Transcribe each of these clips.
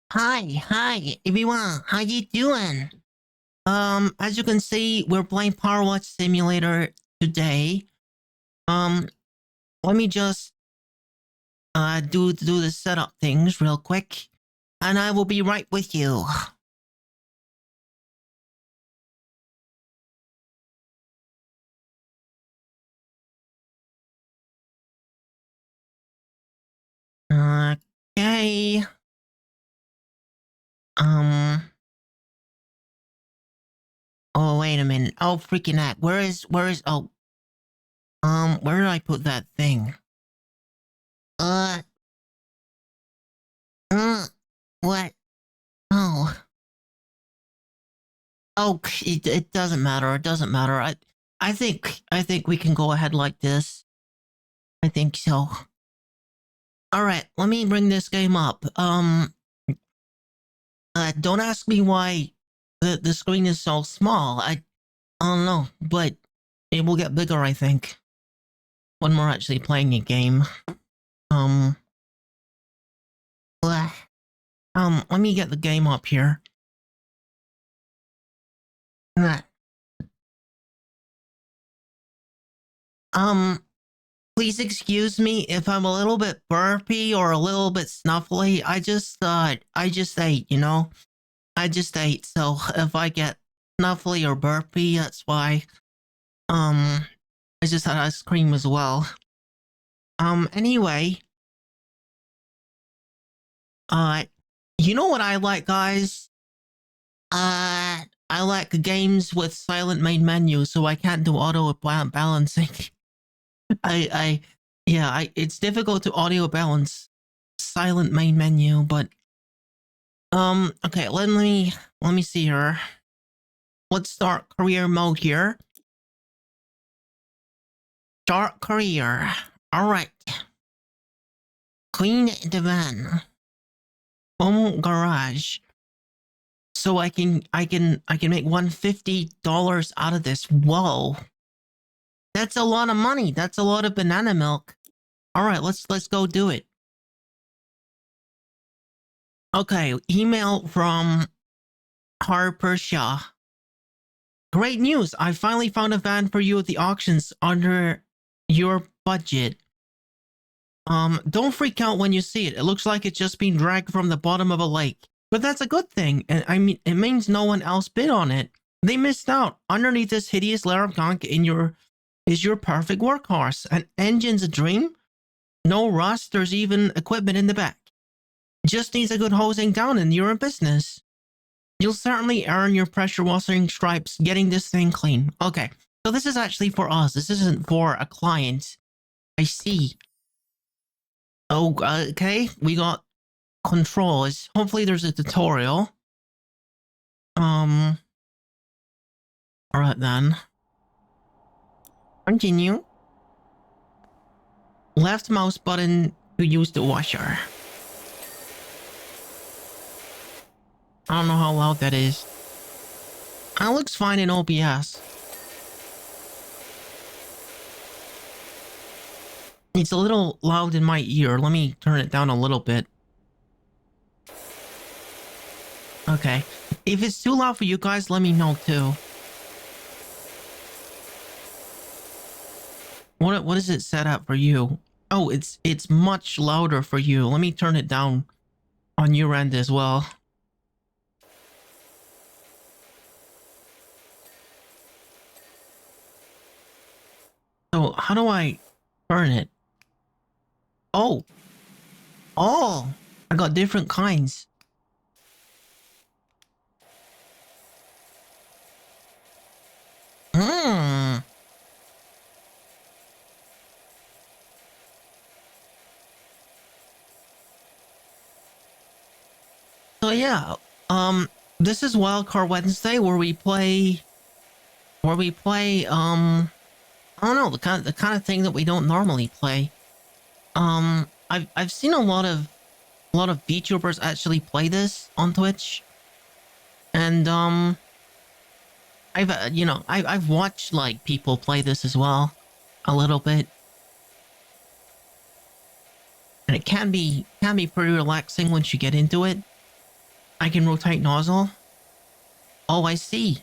Hi everyone. How you doing? As you can see, we're playing PowerWash Simulator today. Um, Let me just do the setup things real quick, and I will be right with you. Okay. Um. Oh, wait a minute. Oh, freaking heck. Where is? Oh. Where did I put that thing? Uh. Uh. What? Oh. Oh, it doesn't matter. It doesn't matter. I think we can go ahead like this. I think so. All right, let me bring this game up. Don't ask me why the screen is so small. I don't know, but it will get bigger, I think, when we're actually playing a game. Um, uh, let me get the game up here. Uh, Um, please excuse me if I'm a little bit burpy or a little bit snuffly. I just ate, you know? I just ate, so if I get snuffly or burpy, that's why. Um, I just had ice cream as well. Anyway, uh, you know what I like, guys? I like games with silent main menu, so I can't do auto balancing. I, yeah, it's difficult to audio balance silent main menu, but okay, let me see here. Let's start career mode here. Start career. All right. Clean the van. Home garage. So I can make $150 out of this. Whoa. That's a lot of money. That's a lot of banana milk. All right, let's go do it. Okay, email from Harper Shaw. Great news. I finally found a van for you at the auctions under your budget. Don't freak out when you see it. It looks like it's just being dragged from the bottom of a lake. But that's a good thing. And I mean, it means no one else bid on it. They missed out. Underneath this hideous layer of gunk is your perfect workhorse. An engine's a dream. No rust. There's even equipment in the back. Just needs a good hosing down and you're in business. You'll certainly earn your pressure washing stripes getting this thing clean. Okay, so this is actually for us. This isn't for a client. I see. Oh, okay. We got controls. Hopefully there's a tutorial. All right then. Continue. Left mouse button to use the washer. I don't know how loud that is. It looks fine in OBS. It's a little loud in my ear. Let me turn it down a little bit. Okay. If it's too loud for you guys, let me know too. What is it set up for you? Oh, it's much louder for you. Let me turn it down on your end as well. So how do I turn it? Oh. Oh, I got different kinds. Hmm. So yeah, this is Wildcard Wednesday where we play I don't know, the kind of thing that we don't normally play. I've seen a lot of VTubers actually play this on Twitch, and I've watched like people play this as well, a little bit, and it can be pretty relaxing once you get into it. I can rotate nozzle. Oh, I see.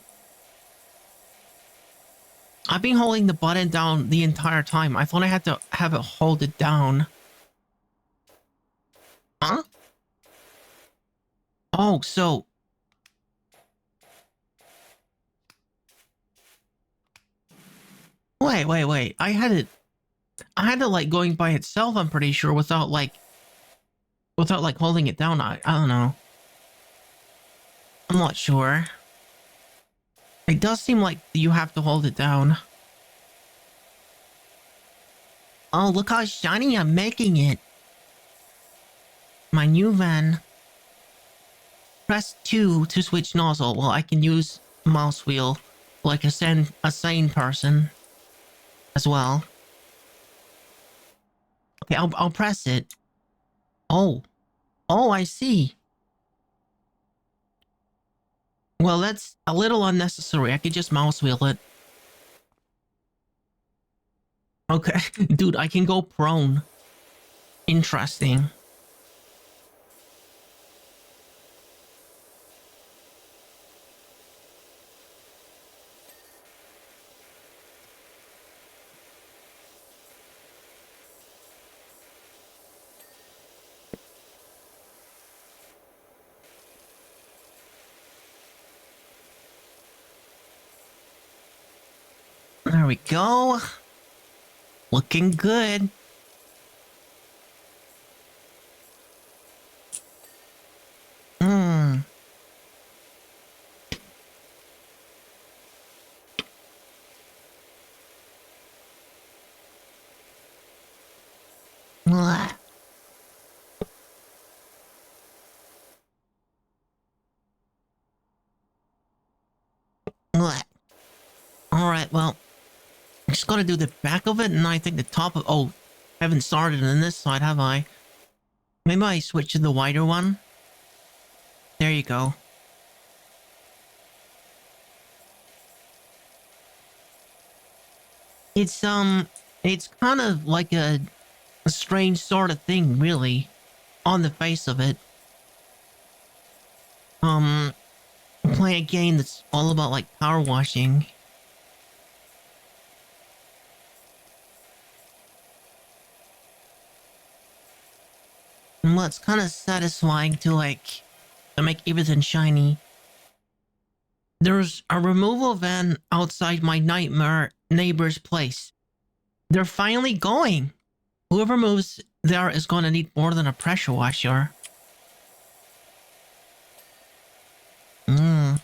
I've been holding the button down the entire time. I thought I had to have it hold it down. Huh? Oh, so... Wait. I had it like going by itself, I'm pretty sure, without like holding it down. I don't know. I'm not sure. It does seem like you have to hold it down. Oh, look how shiny I'm making it. My new van. Press 2 to switch nozzle. Well, I can use mouse wheel like a sane person as well. Okay, I'll press it. Oh. Oh, I see. Well, that's a little unnecessary. I could just mouse wheel it. Okay. Dude, I can go prone. Interesting. There we go. Looking good. Hmm. Blah. Blah. All right, well, I just gotta do the back of it, and I think the top of... Oh, I haven't started on this side, have I? Maybe I switch to the wider one. There you go. It's kind of like a strange sort of thing, really, on the face of it. Play a game that's all about like power washing. And well, it's kind of satisfying to like to make everything shiny. There's a removal van outside my nightmare neighbor's place. They're finally going. Whoever moves there is going to need more than a pressure washer. Hmm.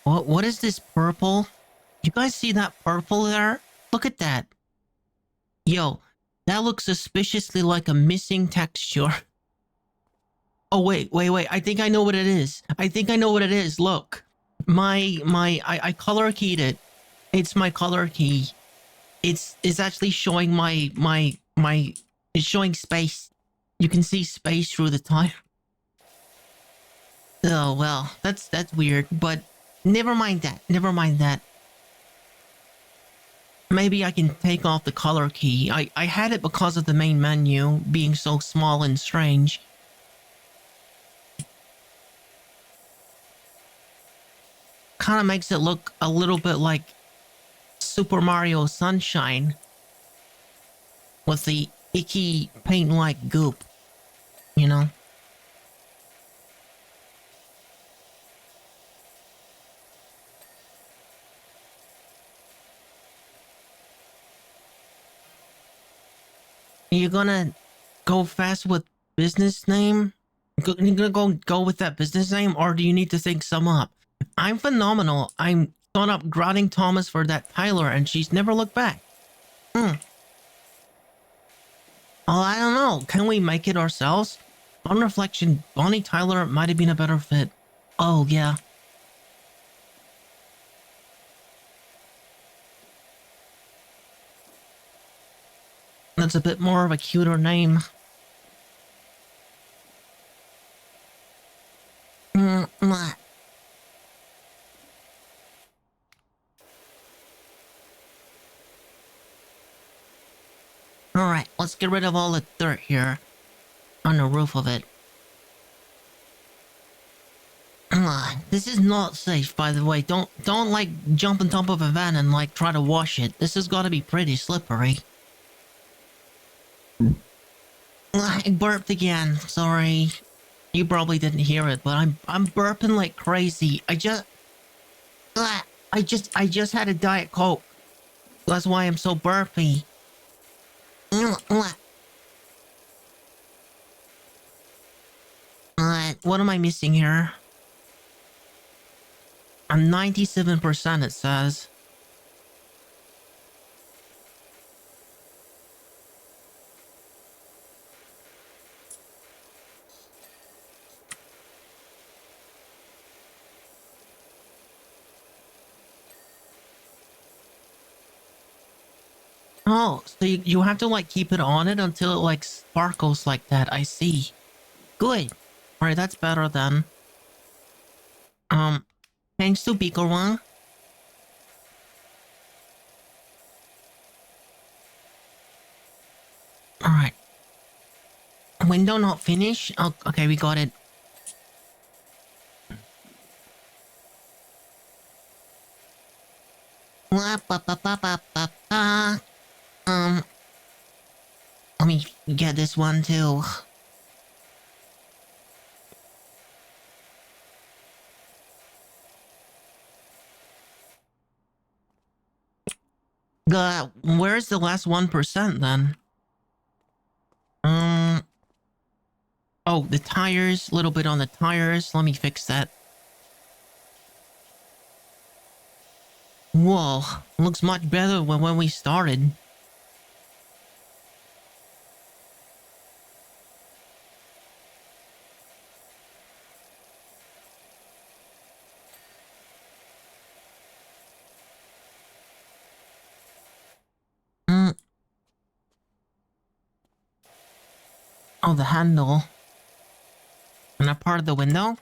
What is this purple? You guys see that purple there? Look at that. Yo, that looks suspiciously like a missing texture. Oh, wait. I think I know what it is. Look. I color keyed it. It's my color key. It's actually showing it's showing space. You can see space through the tire. Oh, well, that's weird, but never mind that. Maybe I can take off the color key. I had it because of the main menu being so small and strange. Kind of makes it look a little bit like Super Mario Sunshine with the icky paint-like goop, you know? You're gonna go fast with business name? You're gonna go with that business name, or do you need to think some up? I'm phenomenal. I'm thought up grounding Thomas for that Tyler, and she's never looked back. Hmm. Oh, I don't know. Can we make it ourselves? On reflection, Bonnie Tyler might have been a better fit. Oh, yeah. That's a bit more of a cuter name. Mwah. Alright, let's get rid of all the dirt here on the roof of it. This is not safe, by the way. Don't like jump on top of a van and like try to wash it. This has got to be pretty slippery. I burped again. Sorry. You probably didn't hear it, but I'm burping like crazy. I just had a Diet Coke. That's why I'm so burpy. What am I missing here? I'm 97%, it says. Oh, so you have to like keep it on it until it like sparkles like that. I see. Good. Alright, that's better then. Thanks to Bikorwa. Alright. Window not finished? Oh, okay, we got it. Let me get this one too. Where's the last 1% then? Oh, the tires, little bit on the tires. Let me fix that. Whoa, looks much better than when we started. Oh, the handle. And that part of the window?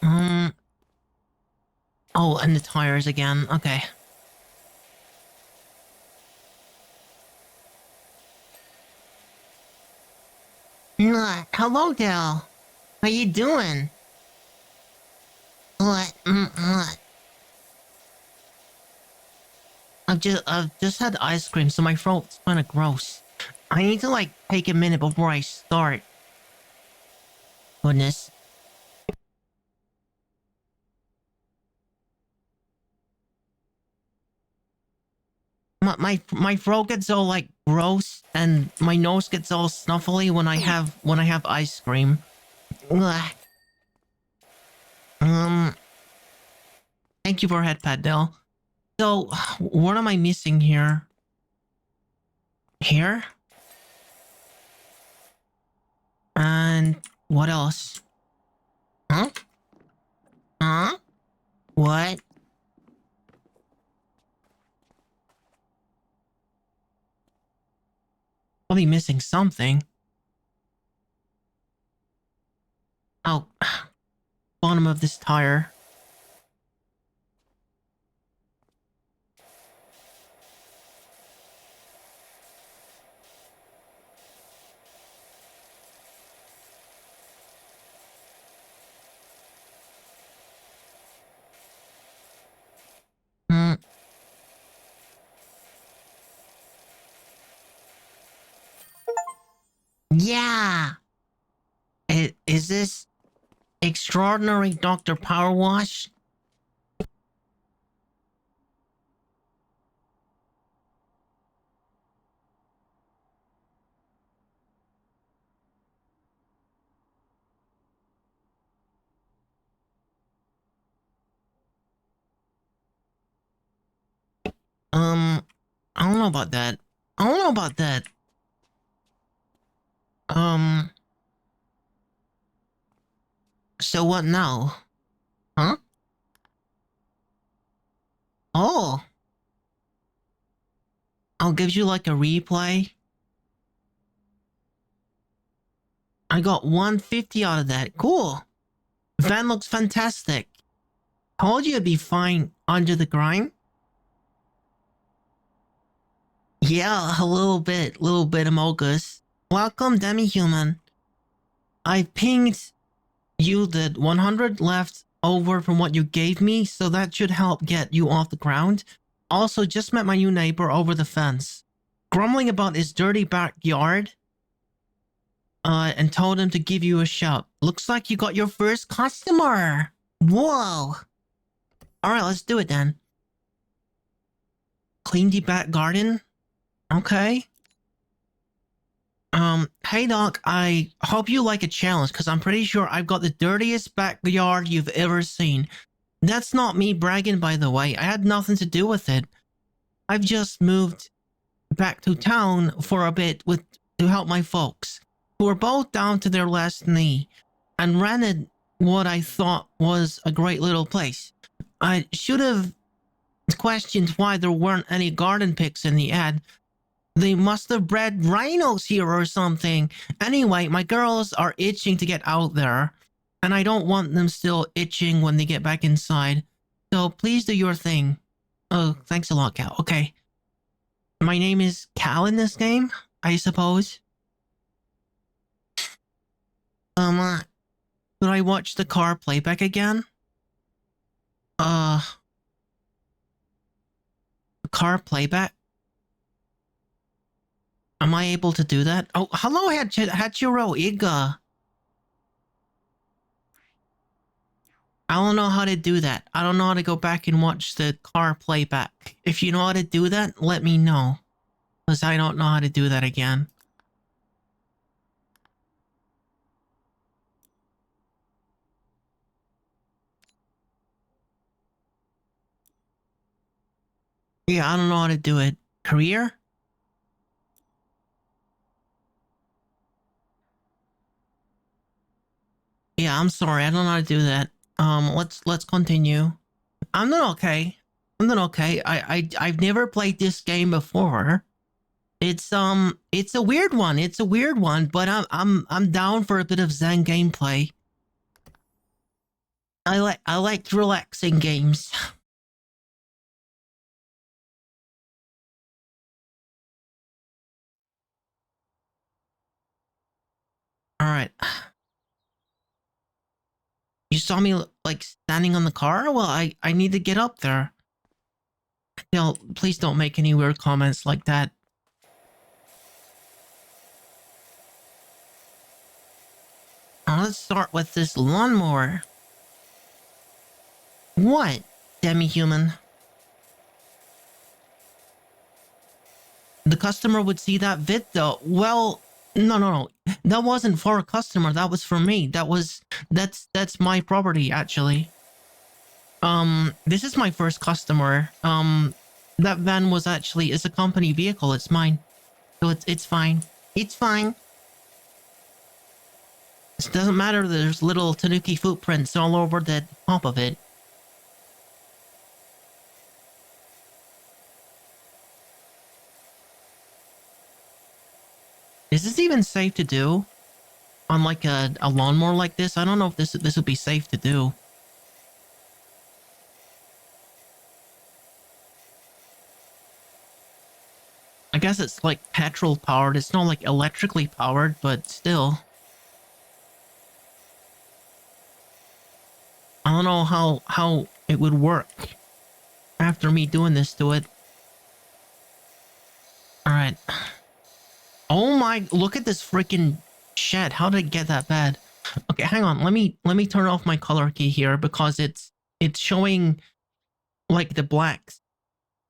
Oh, and the tires again. Okay. Hello, Dell. How you doing? What? I've just had ice cream, so my throat's kind of gross. I need to like take a minute before I start. Goodness. My throat gets all like gross and my nose gets all snuffly when I have ice cream. Ugh. Thank you for head pad, Dell. So, what am I missing here? Here? And what else? Huh? Huh? What? Probably missing something. Oh, bottom of this tire. Yeah! Is this extraordinary Dr. PowerWash? I don't know about that. I don't know about that. So what now? Huh? Oh. I'll give you like a replay. I got 150 out of that. Cool. Van looks fantastic. Told you it'd be fine under the grime. Yeah, a little bit Amogus. Welcome, demi-human. I pinged you the 100 left over from what you gave me, so that should help get you off the ground. Also, just met my new neighbor over the fence, grumbling about his dirty backyard, and told him to give you a shout. Looks like you got your first customer. Whoa. Alright, let's do it then. Clean the back garden. Okay. Hey Doc, I hope you like a challenge because I'm pretty sure I've got the dirtiest backyard you've ever seen. That's not me bragging, by the way. I had nothing to do with it. I've just moved back to town for a bit to help my folks, who are both down to their last knee, and rented what I thought was a great little place. I should have questioned why there weren't any garden picks in the ad. They must have bred rhinos here or something. Anyway, my girls are itching to get out there, and I don't want them still itching when they get back inside. So please do your thing. Oh, thanks a lot, Cal. Okay. My name is Cal in this game, I suppose. Could I watch the car playback again? Car playback? Am I able to do that? Oh, hello, Hachiro Iga. I don't know how to do that. I don't know how to go back and watch the car playback. If you know how to do that, let me know. Because I don't know how to do that again. Yeah, I don't know how to do it. Career? Yeah, I'm sorry. I don't know how to do that. Let's continue. I'm doing okay. I'm doing okay. I've never played this game before. It's a weird one. It's a weird one, but I'm down for a bit of Zen gameplay. I like relaxing games. All right. You saw me like standing on the car? Well, I need to get up there. No, please don't make any weird comments like that. Let's start with this lawnmower. What, demi-human? The customer would see that vid though. Well, no. That wasn't for a customer. That was for me. That's my property actually. This is my first customer. That van was actually, it's a company vehicle. It's mine. So it's fine. It's fine. It doesn't matter. There's little Tanuki footprints all over the top of it. Is this even safe to do? On like a lawnmower like this? I don't know if this would be safe to do. I guess it's like petrol powered. It's not like electrically powered, but still. I don't know how it would work after me doing this to it. Alright. Oh my, look at this freaking shed. How did it get that bad? Okay, hang on. Let me turn off my color key here because it's showing like the blacks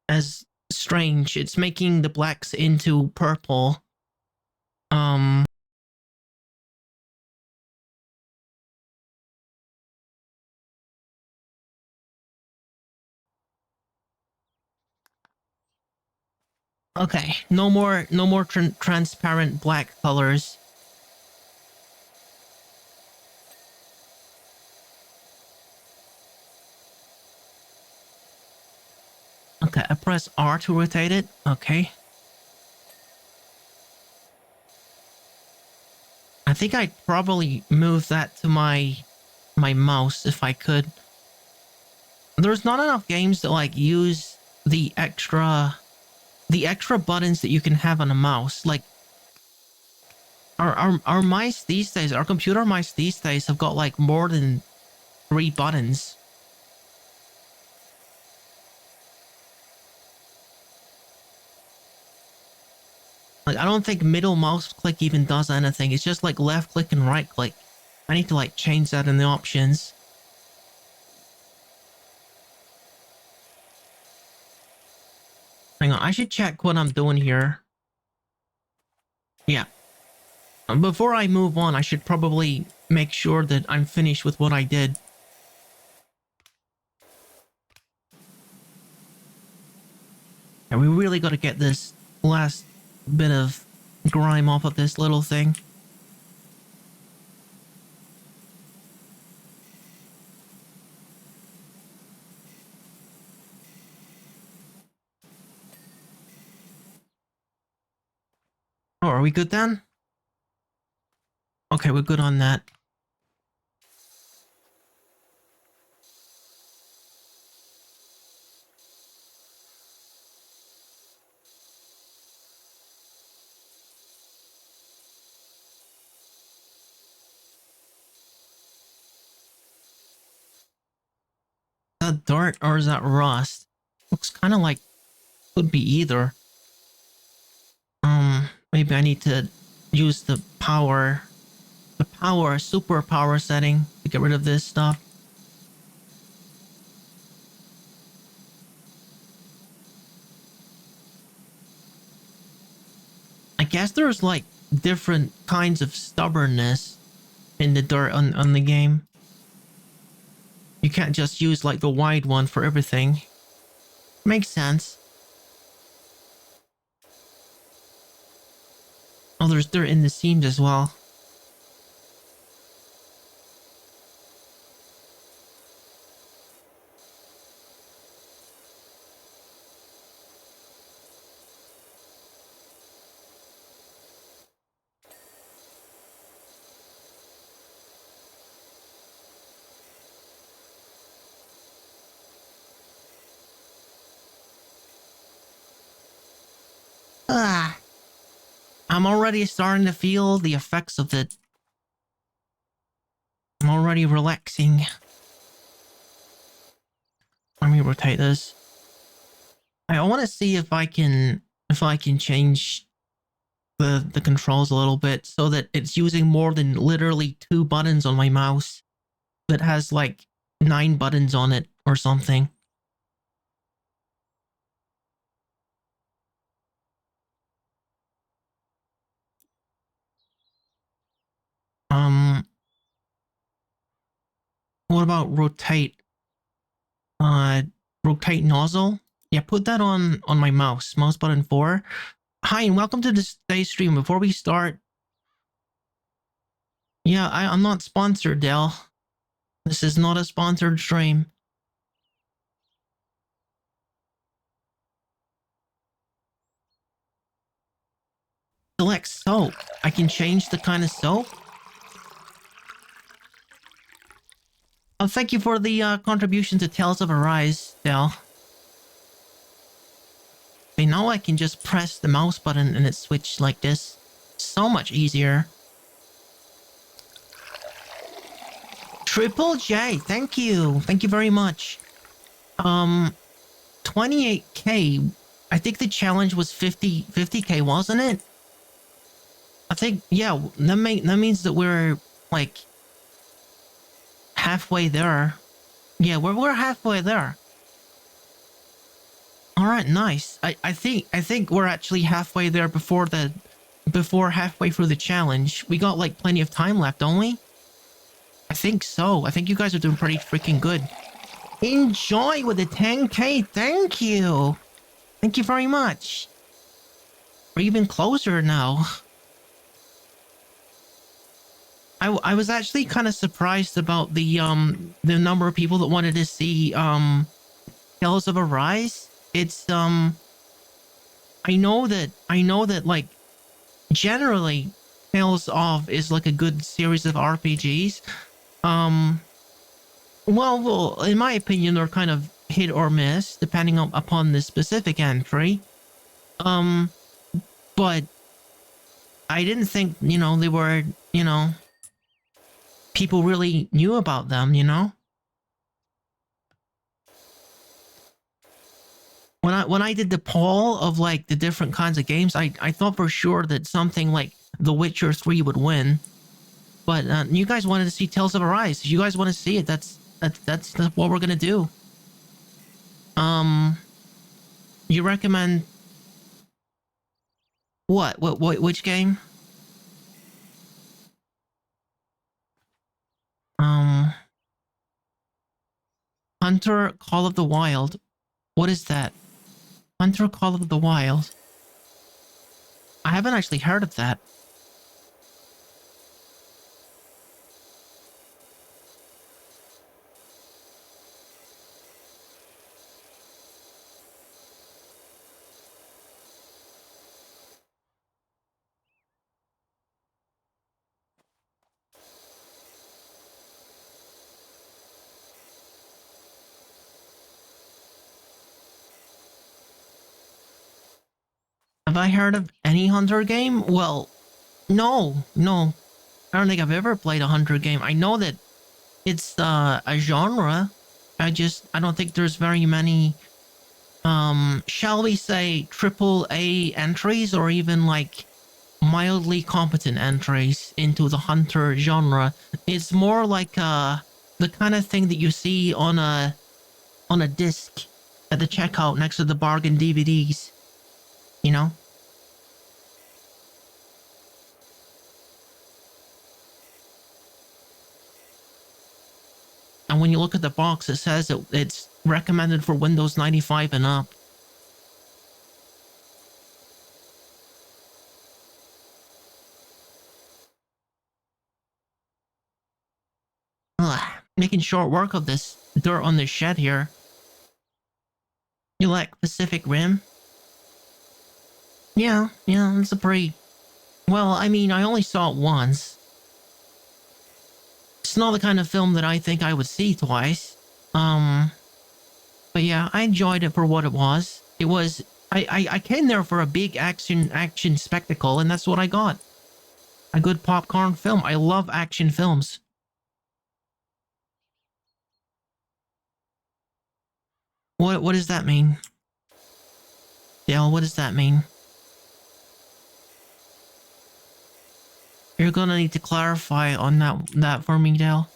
as strange. It's making the blacks into purple. Okay, no more transparent black colors. Okay, I press R to rotate it. Okay. I think I'd probably move that to my mouse if I could. There's not enough games that like use the extra the extra buttons that you can have on a mouse. Like our mice these days, our computer mice these days have got like more than 3 buttons. Like I don't think middle mouse click even does anything. It's just like left click and right click. I need to like change that in the options. Hang on, I should check what I'm doing here. Yeah. Before I move on, I should probably make sure that I'm finished with what I did. And we really got to get this last bit of grime off of this little thing. Oh, are we good then? Okay, we're good on that. Is that dirt or is that rust? Looks kind of like could be either. Maybe I need to use the super power setting to get rid of this stuff. I guess there's like different kinds of stubbornness in the dirt on the game. You can't just use like the wide one for everything. Makes sense. Oh, there's dirt in the seams as well. Ah, I'm already starting to feel the effects of it. I'm already relaxing. Let me rotate this. I want to see if I can change the controls a little bit so that it's using more than literally 2 buttons on my mouse. That has like 9 buttons on it or something. What about rotate? Rotate nozzle? Yeah, put that on my mouse. Mouse button 4. Hi, and welcome to today's stream. Before we start... Yeah, I'm not sponsored, Dell. This is not a sponsored stream. Select soap. I can change the kind of soap. Oh, thank you for the contribution to Tales of Arise, Dell. Okay, now I can just press the mouse button and it switched like this. So much easier. Triple J, thank you. Thank you very much. 28k. I think the challenge was 50k, wasn't it? I think, yeah, that means that we're like halfway there. Yeah, we're halfway there. All right, nice. I think we're actually halfway there before halfway through the challenge. We got like plenty of time left, don't we? I think so. I think you guys are doing pretty freaking good. Enjoy with the 10k. Thank you. Thank you very much. We're even closer now. I was actually kind of surprised about the number of people that wanted to see Tales of Arise. It's I know that like generally Tales of is like a good series of RPGs. Well, in my opinion, they're kind of hit or miss depending upon the specific entry. Um, but I didn't think, they were, people really knew about them, When I did the poll of like the different kinds of games, I thought for sure that something like The Witcher 3 would win. But you guys wanted to see Tales of Arise. If you guys want to see it, that's what we're gonna do. You recommend what? Which game? Um, Hunter Call of the Wild. What is that? Hunter Call of the Wild. I haven't actually heard of that. Have I heard of any Hunter game? Well, no. I don't think I've ever played a Hunter game. I know that it's a genre. I don't think there's very many, shall we say, triple A entries or even like mildly competent entries into the Hunter genre. It's more like the kind of thing that you see on a disc at the checkout next to the bargain DVDs, you know? And when you look at the box, it says it's recommended for Windows 95 and up. Ugh, making short work of this dirt on this shed here. You like Pacific Rim? Yeah, it's a pretty... Well, I mean, I only saw it once. It's not the kind of film that I think I would see twice. But yeah, I enjoyed it for what it was. It was... I came there for a big action spectacle, and that's what I got. A good popcorn film. I love action films. What does that mean? Dale, what does that mean? You're gonna need to clarify on that for me, Dale.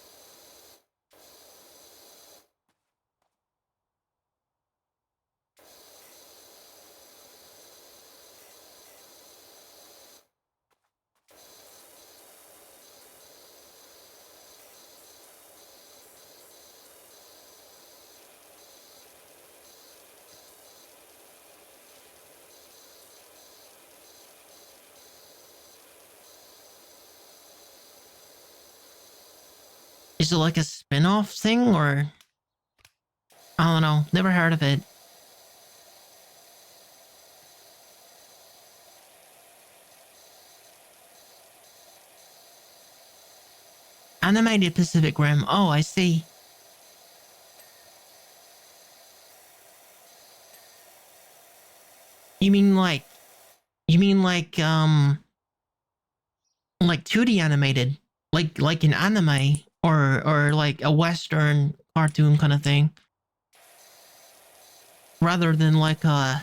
Is it like a spin-off thing, or... I don't know. Never heard of it. Animated Pacific Rim. Oh, I see. You mean like... You mean like 2D animated? Like an anime? Or like a Western cartoon kind of thing? Rather than like the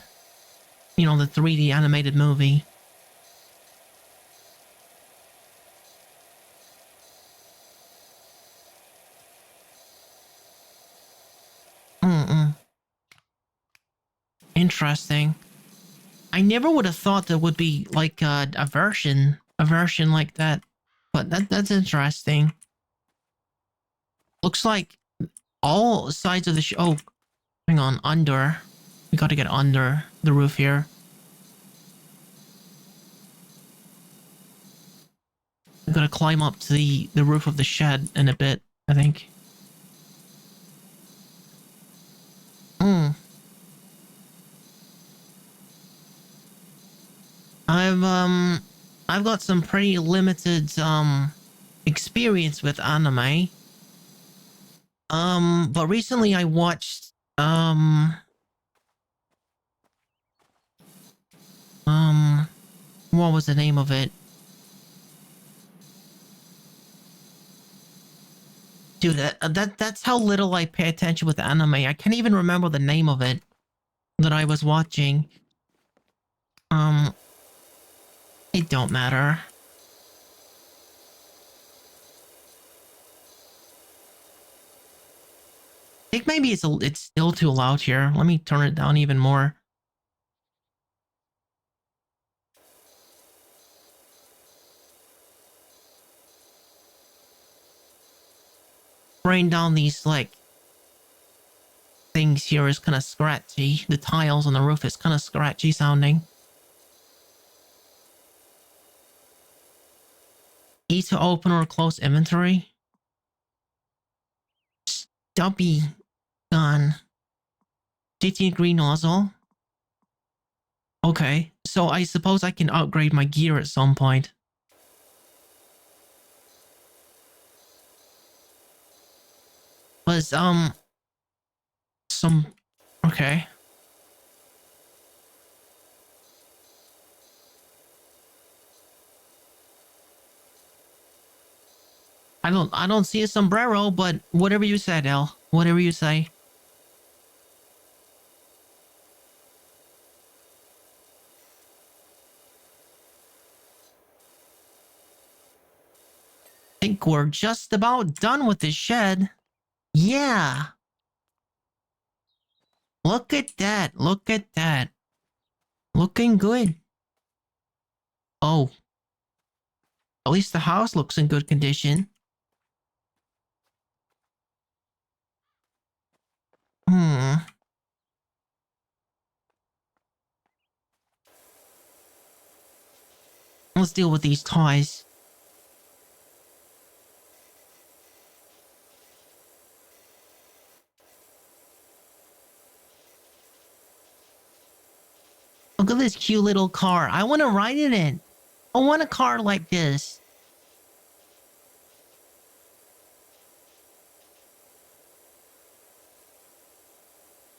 3D animated movie. Interesting. I never would have thought there would be like a version like that, but that's interesting. Looks like all sides of the show. Oh, hang on, under. We got to get under the roof here. We got to climb up to the roof of the shed in a bit, I think. I've got some pretty limited experience with anime. But recently I watched What was the name of it? Dude, that's how little I pay attention with anime. I can't even remember the name of it that I was watching. Um, it don't matter. I think maybe it's still too loud here. Let me turn it down even more. Bring down these like things here is kind of scratchy. The tiles on the roof is kind of scratchy sounding. E to open or close inventory. Stubby gun. 15 green nozzle. Okay, so I suppose I can upgrade my gear at some point. Was some okay. I don't see a sombrero, but whatever you said, El. Whatever you say. Think we're just about done with this shed. Yeah. Look at that. Look at that. Looking good. Oh, at least the house looks in good condition. Hmm. Let's deal with these toys. Look at this cute little car. I want to ride in it. I want a car like this.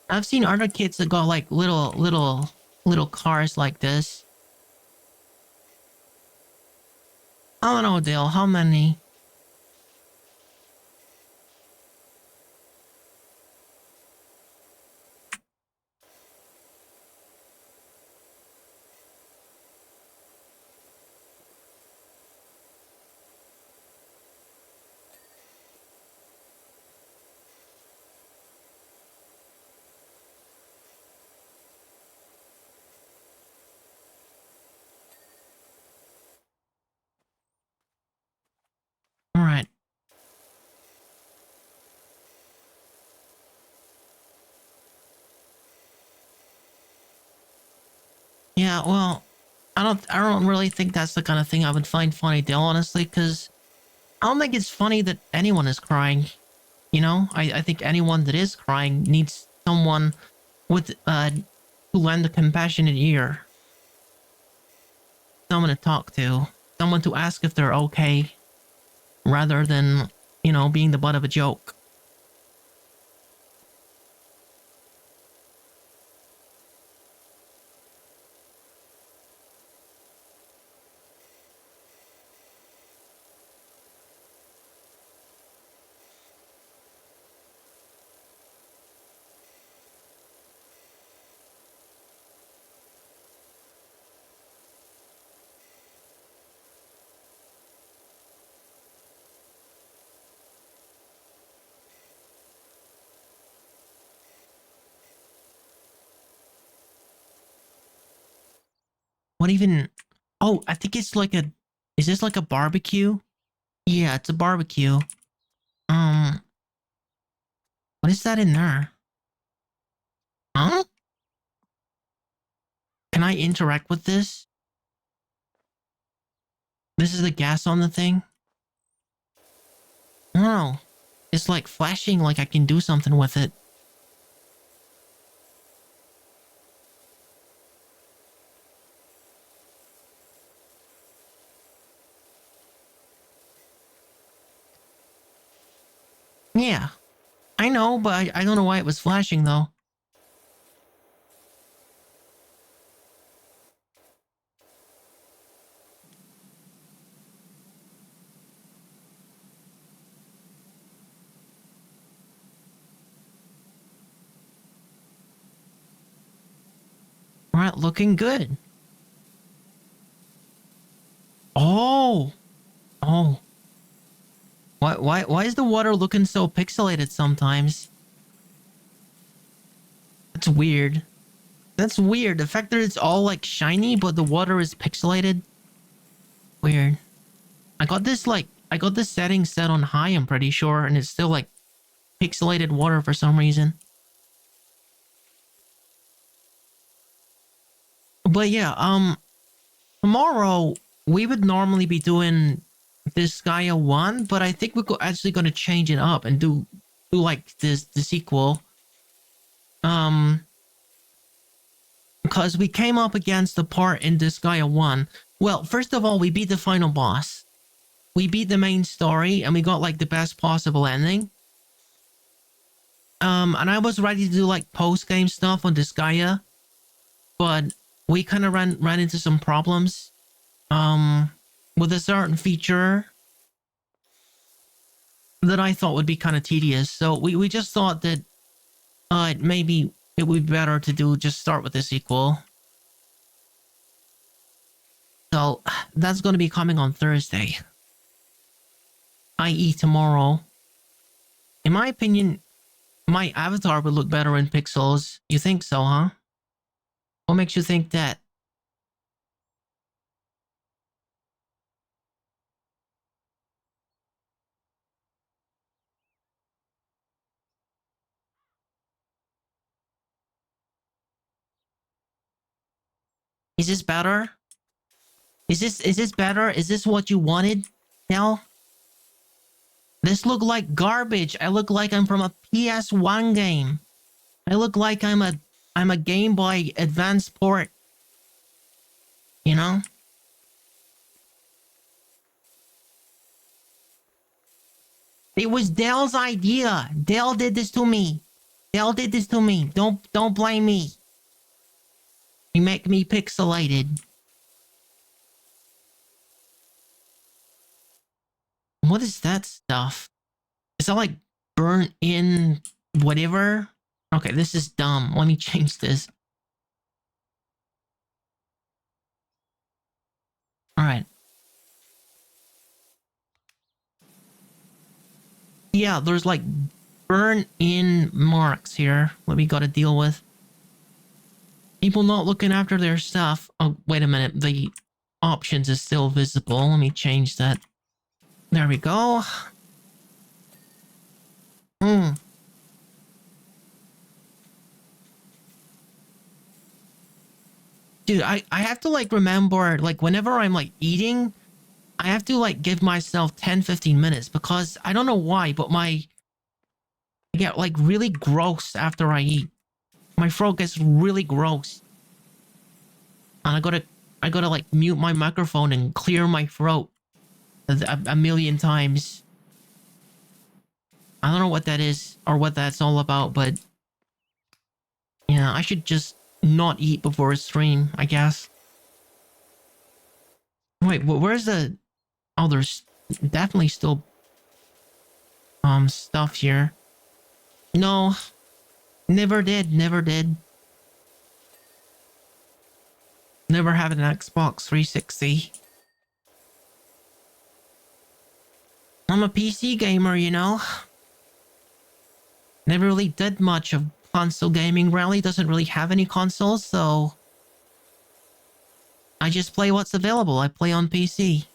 I've seen other kids that got like little cars like this. I don't know, Dale. How many? All right. Yeah. Well, I don't really think that's the kind of thing I would find funny, Dale. Honestly, because I don't think it's funny that anyone is crying. You know, I think anyone that is crying needs someone with to lend a compassionate ear, someone to talk to, someone to ask if they're okay, rather than being the butt of a joke. What even? Oh, I think it's like a. Is this like a barbecue? Yeah, it's a barbecue. Um, what is that in there? Huh? Can I interact with this? This is the gas on the thing? No. It's like flashing like I can do something with it. Yeah. I know, but I don't know why it was flashing though. right, looking good. Oh, oh. Why is the water looking so pixelated sometimes? That's weird. That's weird. The fact that it's all like shiny, but the water is pixelated. Weird. I got this setting set on high, I'm pretty sure, and it's still like pixelated water for some reason. But yeah, tomorrow we would normally be doing this Gaia 1, but I think we're actually going to change it up and do like the sequel. Because we came up against the part in this Gaia 1. Well, first of all, we beat the final boss. We beat the main story and we got like the best possible ending. And I was ready to do like post-game stuff on this Gaia, but we kind of ran into some problems. With a certain feature that I thought would be kind of tedious. So we just thought that maybe it would be better to just start with the sequel. So that's going to be coming on Thursday, i.e. tomorrow. In my opinion, my avatar would look better in pixels. You think so, huh? What makes you think that? Is this better? Is this better? Is this what you wanted? Hell? This look like garbage. I look like I'm from a PS1 game. I look like I'm a Game Boy Advance port. You know? It was Dell's idea. Dell did this to me. Dell did this to me. Don't blame me. You make me pixelated. What is that stuff? Is that like burnt in whatever? Okay, this is dumb. Let me change this. Alright. Yeah, there's like burn in marks here that we gotta deal with. People not looking after their stuff. Oh, wait a minute. The options is still visible. Let me change that. There we go. Dude, I have to like remember, like whenever I'm like eating, I have to like give myself 10-15 minutes because I don't know why, but I get like really gross after I eat. My throat gets really gross. And I gotta like mute my microphone and clear my throat a million times. I don't know what that is or what that's all about, but yeah, I should just not eat before a stream, I guess. Wait, where's the... Oh, there's definitely still stuff here. No, never did. Never had an Xbox 360. I'm a PC gamer, you know. Never really did much of console gaming. Rally doesn't really have any consoles, so I just play what's available. I play on PC.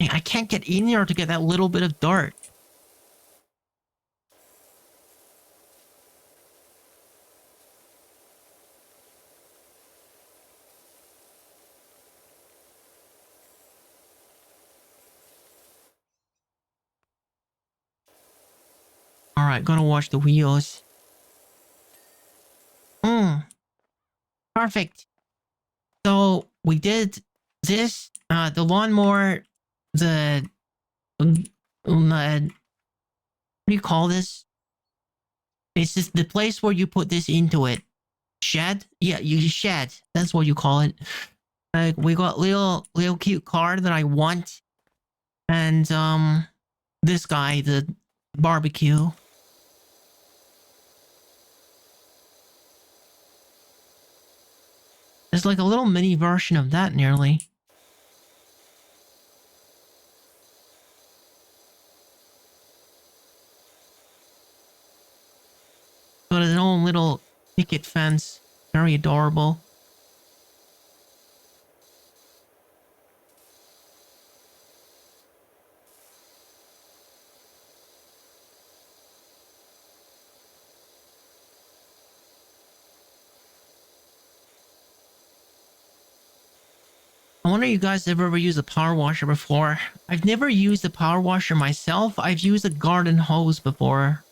I can't get in there to get that little bit of dirt. Alright, gonna wash the wheels. Perfect. So, we did this, the lawnmower, what do you call this? It's just the place where you put this into it. Shed? Yeah, you shed. That's what you call it. Like we got little cute car that I want, and this guy, the barbecue. It's like a little mini version of that, nearly. Got his own little picket fence. Very adorable. I wonder if you guys have ever used a power washer before. I've never used a power washer myself. I've used a garden hose before.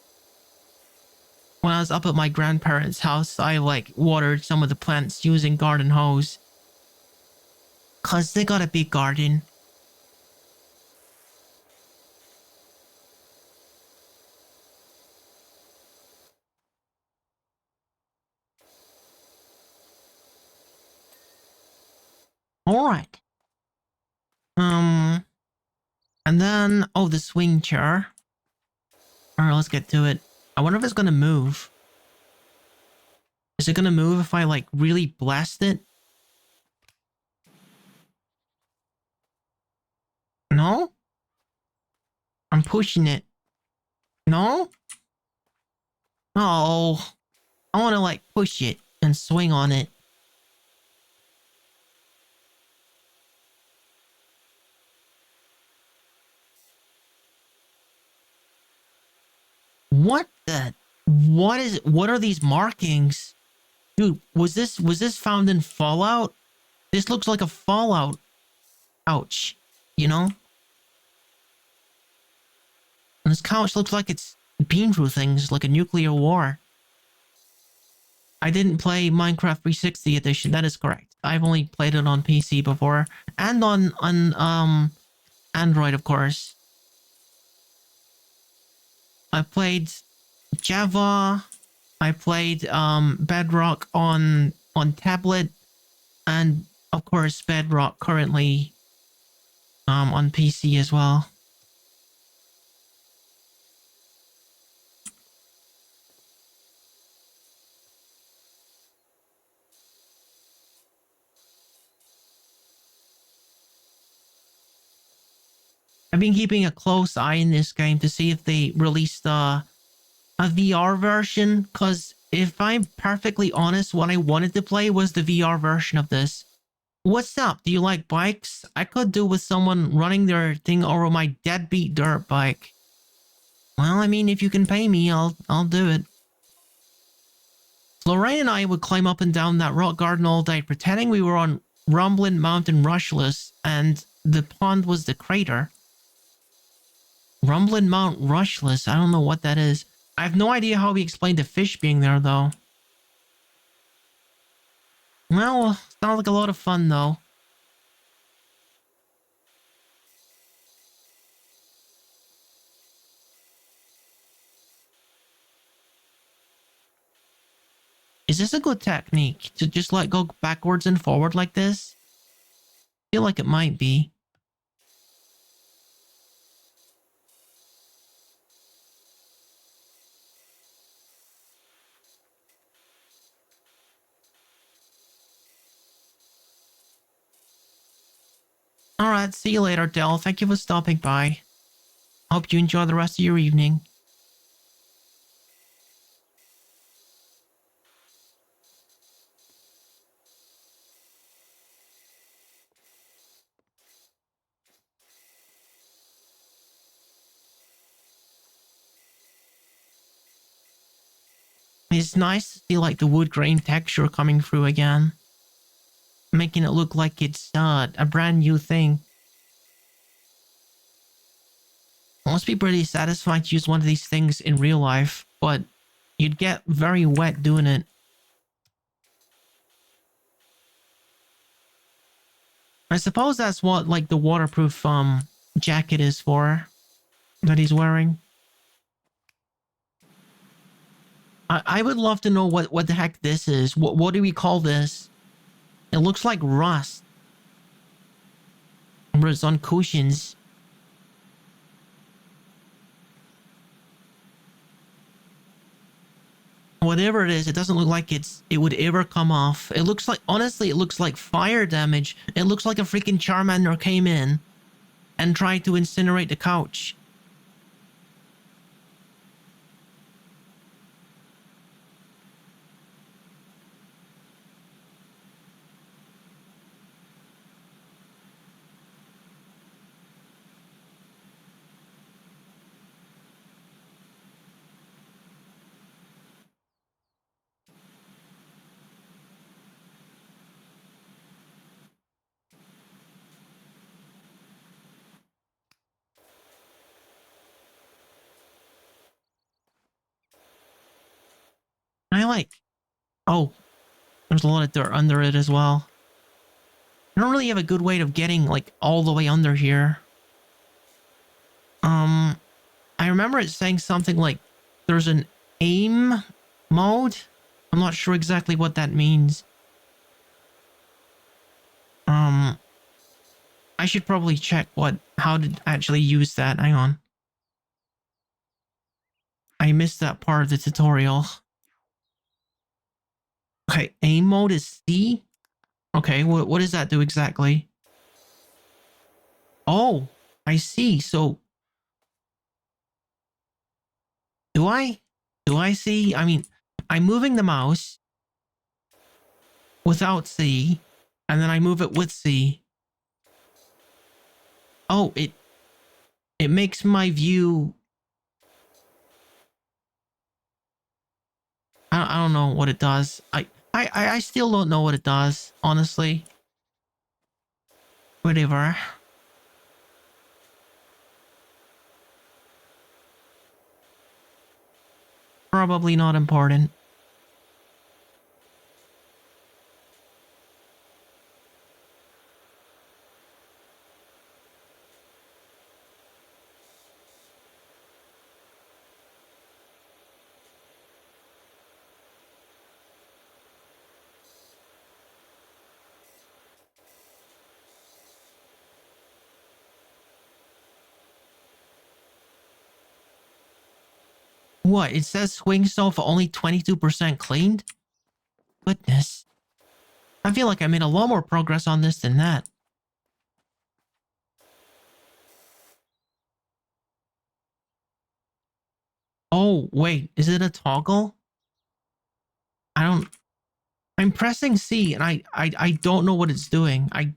When I was up at my grandparents' house, I like watered some of the plants using garden hose. Cause they got a big garden. Alright. And then, oh, the swing chair. Alright, let's get to it. I wonder if it's gonna move. Is it gonna move if I, like, really blast it? No? I'm pushing it. No? Oh. I wanna, like, push it and swing on it. What the? What are these markings? Dude, was this found in Fallout? This looks like a Fallout. Ouch. You know? And this couch looks like it's been through things like a nuclear war. I didn't play Minecraft 360 edition, that is correct. I've only played it on PC before. And on Android, of course. I played Java. I played Bedrock on tablet, and of course Bedrock currently on PC as well. I've been keeping a close eye in this game to see if they released a VR version, because if I'm perfectly honest, what I wanted to play was the VR version of this. What's up? Do you like bikes? I could do with someone running their thing over my deadbeat dirt bike. Well, I mean, if you can pay me, I'll do it. Lorraine and I would climb up and down that rock garden all day, pretending we were on Rumbling Mountain Rushless, and the pond was the crater. Rumbling Mount Rushless, I don't know what that is. I have no idea how we explained the fish being there, though. Well, sounds like a lot of fun, though. Is this a good technique? To just, like, go backwards and forward like this? I feel like it might be. Alright, see you later, Del. Thank you for stopping by. Hope you enjoy the rest of your evening. It's nice to see, like, the wood grain texture coming through again. Making it look like it's a brand new thing. It must be pretty satisfying to use one of these things in real life, but you'd get very wet doing it. I suppose that's what, like, the waterproof jacket is for that he's wearing. I would love to know what the heck this is. What do we call this? It looks like rust. But it's on cushions. Whatever it is, it doesn't look like it would ever come off. It looks like, honestly, it looks like fire damage. It looks like a freaking Charmander came in and tried to incinerate the couch. I like... Oh, there's a lot of dirt under it as well. I don't really have a good way of getting, like, all the way under here. I remember it saying something like there's an aim mode. I'm not sure exactly what that means. I should probably check how to actually use that. Hang on. I missed that part of the tutorial. Okay, aim mode is C. Okay, what does that do exactly? Oh, I see. So do I see? I mean, I'm moving the mouse without C, and then I move it with C. Oh, it makes my view... I don't know what it does. I still don't know what it does, honestly. Whatever. Probably not important. What? It says swing sofa only 22% cleaned? Goodness. I feel like I made a lot more progress on this than that. Oh, wait. Is it a toggle? I'm pressing C and I don't know what it's doing. I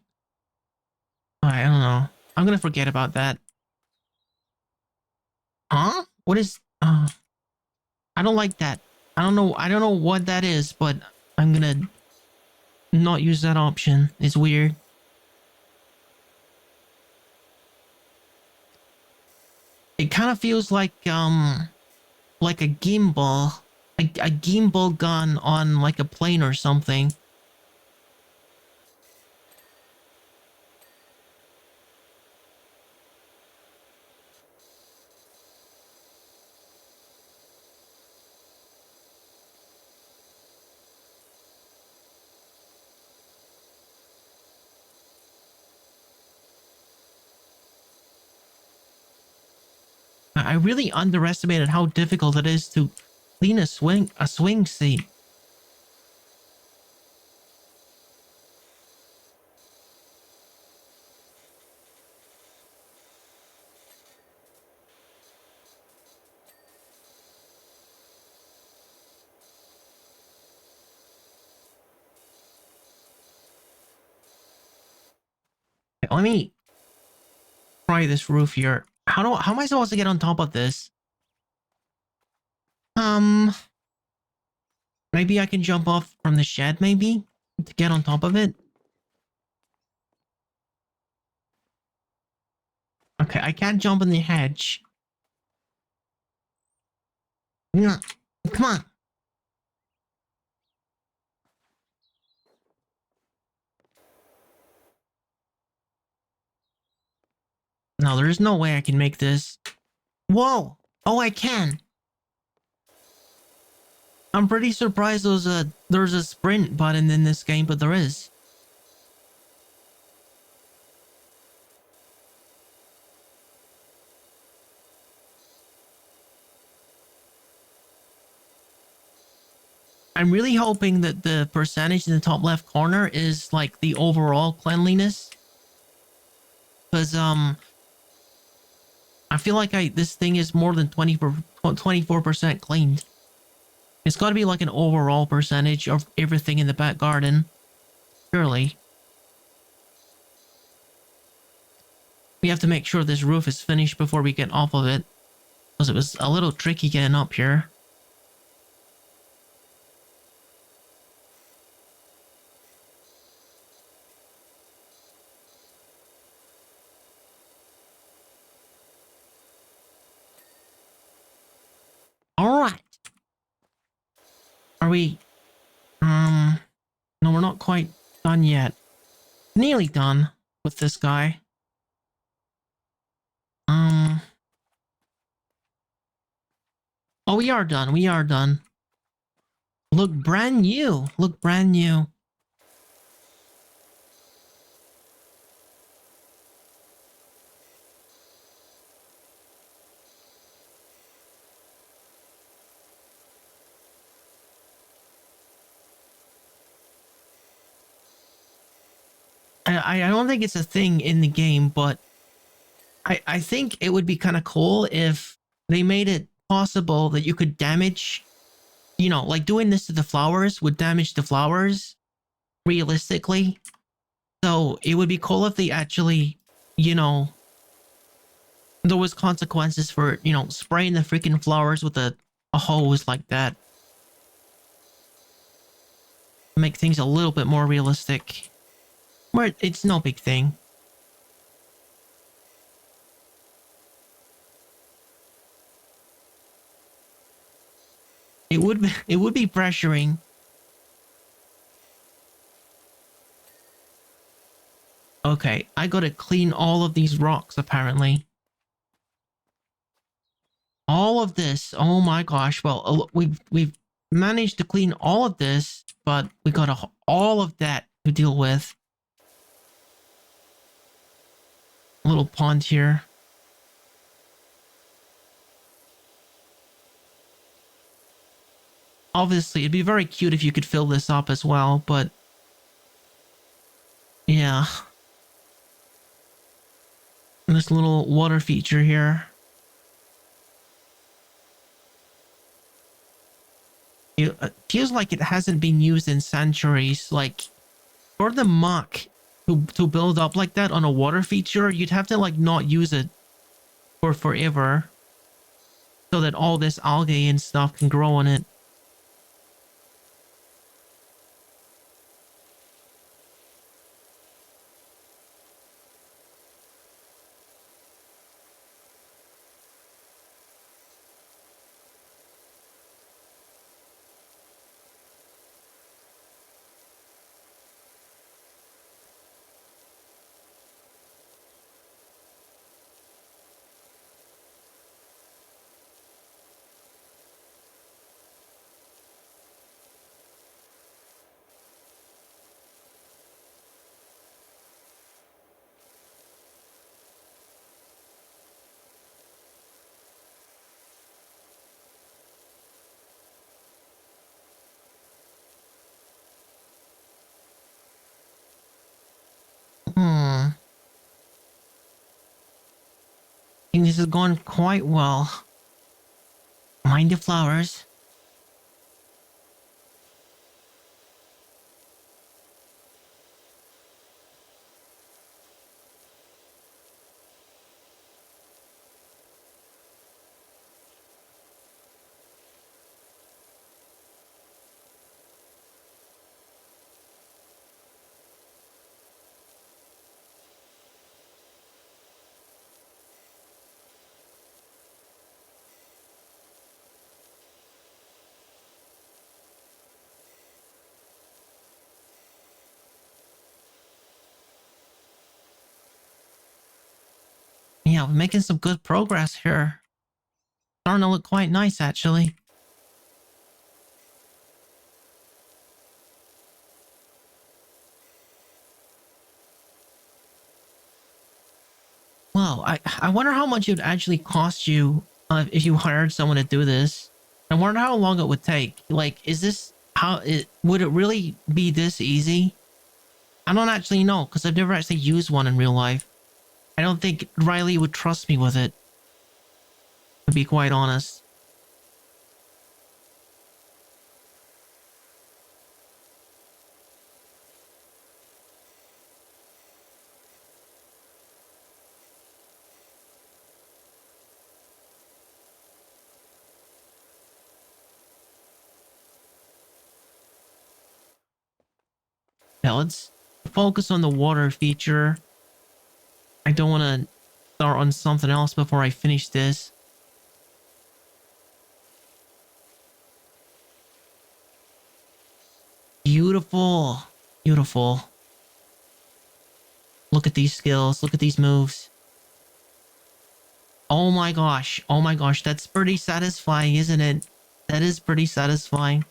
don't know. I'm gonna forget about that. Huh? What is... I don't like that. I don't know what that is, but I'm gonna not use that option. It's weird. It kind of feels like a gimbal. A gimbal gun on like a plane or something. I really underestimated how difficult it is to clean a swing seat. Let me try this roof here. How am I supposed to get on top of this? Maybe I can jump off from the shed, maybe? To get on top of it? Okay, I can't jump in the hedge. No, come on. No, there's no way I can make this. Whoa! Oh, I can! I'm pretty surprised there's a sprint button in this game, but there is. I'm really hoping that the percentage in the top left corner is like the overall cleanliness. Because I feel like this thing is more than 24% cleaned. It's got to be like an overall percentage of everything in the back garden. Surely. We have to make sure this roof is finished before we get off of it. Because it was a little tricky getting up here. Alright. Are we... No, we're not quite done yet. Nearly done with this guy. Oh, we are done. We are done. Look brand new. Look brand new. I don't think it's a thing in the game, but I think it would be kind of cool if they made it possible that you could damage, you know, like doing this to the flowers would damage the flowers realistically. So it would be cool if they actually, you know, there was consequences for, you know, spraying the freaking flowers with a hose like that. Make things a little bit more realistic. Where it's no big thing. It would be pressuring. Okay, I gotta clean all of these rocks apparently. All of this. Oh my gosh. Well, we've managed to clean all of this, but we got all of that to deal with. A little pond here. Obviously, it'd be very cute if you could fill this up as well, but yeah. And this little water feature here. It feels like it hasn't been used in centuries. Like, for the muck to build up like that on a water feature, you'd have to like not use it for forever so that all this algae and stuff can grow on it. I think this is going quite well. Mind the flowers. Yeah, we're making some good progress here. Starting to look quite nice, actually. Well, I wonder how much it would actually cost you if you hired someone to do this. I wonder how long it would take. Like, is this... would it really be this easy? I don't actually know because I've never actually used one in real life. I don't think Riley would trust me with it, to be quite honest. Now let's focus on the water feature. I don't want to start on something else before I finish this. Beautiful. Beautiful. Look at these skills. Look at these moves. Oh my gosh. Oh my gosh. That's pretty satisfying, isn't it? That is pretty satisfying.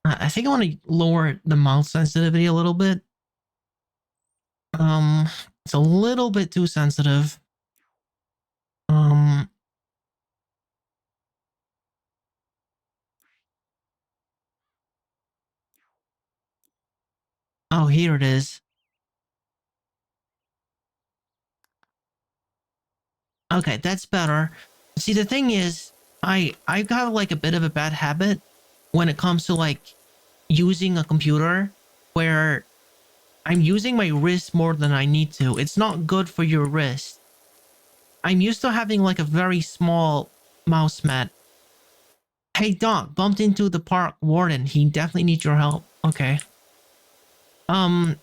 I think I want to lower the mouth sensitivity a little bit. It's a little bit too sensitive. Um, oh, here it is. Okay, that's better. See, the thing is, I've got like a bit of a bad habit when it comes to like using a computer where I'm using my wrist more than I need to. It's not good for your wrist. I'm used to having like a very small mouse mat. Hey, Doc, bumped into the park warden. He definitely needs your help. Okay. Um,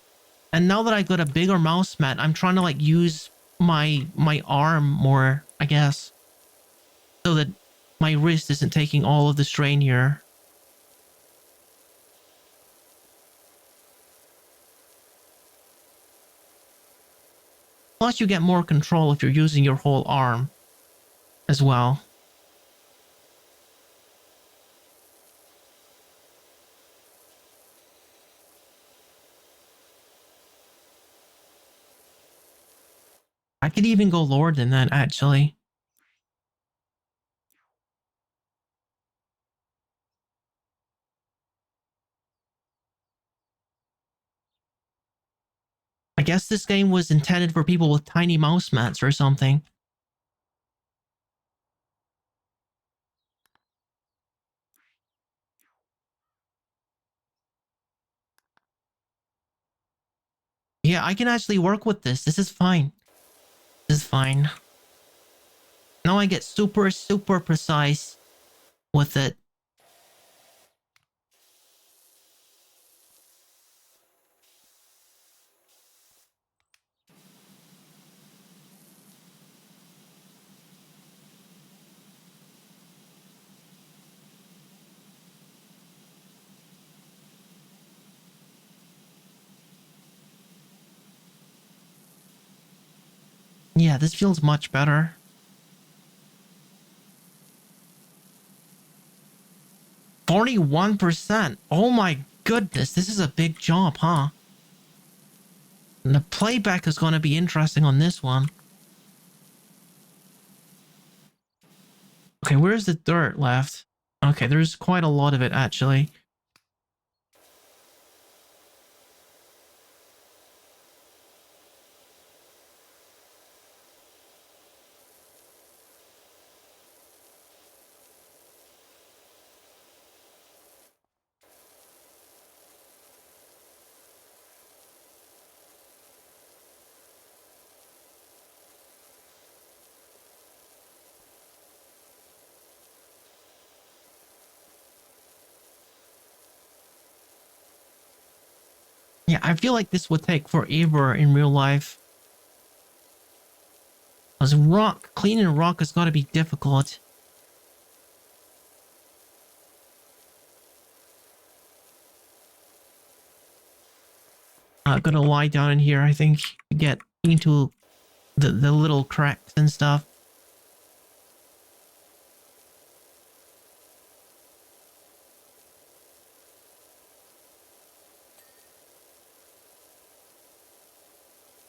and now that I got a bigger mouse mat, I'm trying to like use my arm more, I guess, so that my wrist isn't taking all of the strain here. Plus, you get more control if you're using your whole arm as well. I could even go lower than that, actually. I guess this game was intended for people with tiny mouse mats or something. Yeah, I can actually work with this. This is fine. This is fine. Now I get super, super precise with it. Yeah, this feels much better. 41%. Oh my goodness, this is a big jump, huh? And the playback is going to be interesting on this one. Okay, where's the dirt left? Okay, there's quite a lot of it, actually. Yeah, I feel like this would take forever in real life. Because cleaning rock has got to be difficult. Gonna lie down in here, I think, to get into the little cracks and stuff.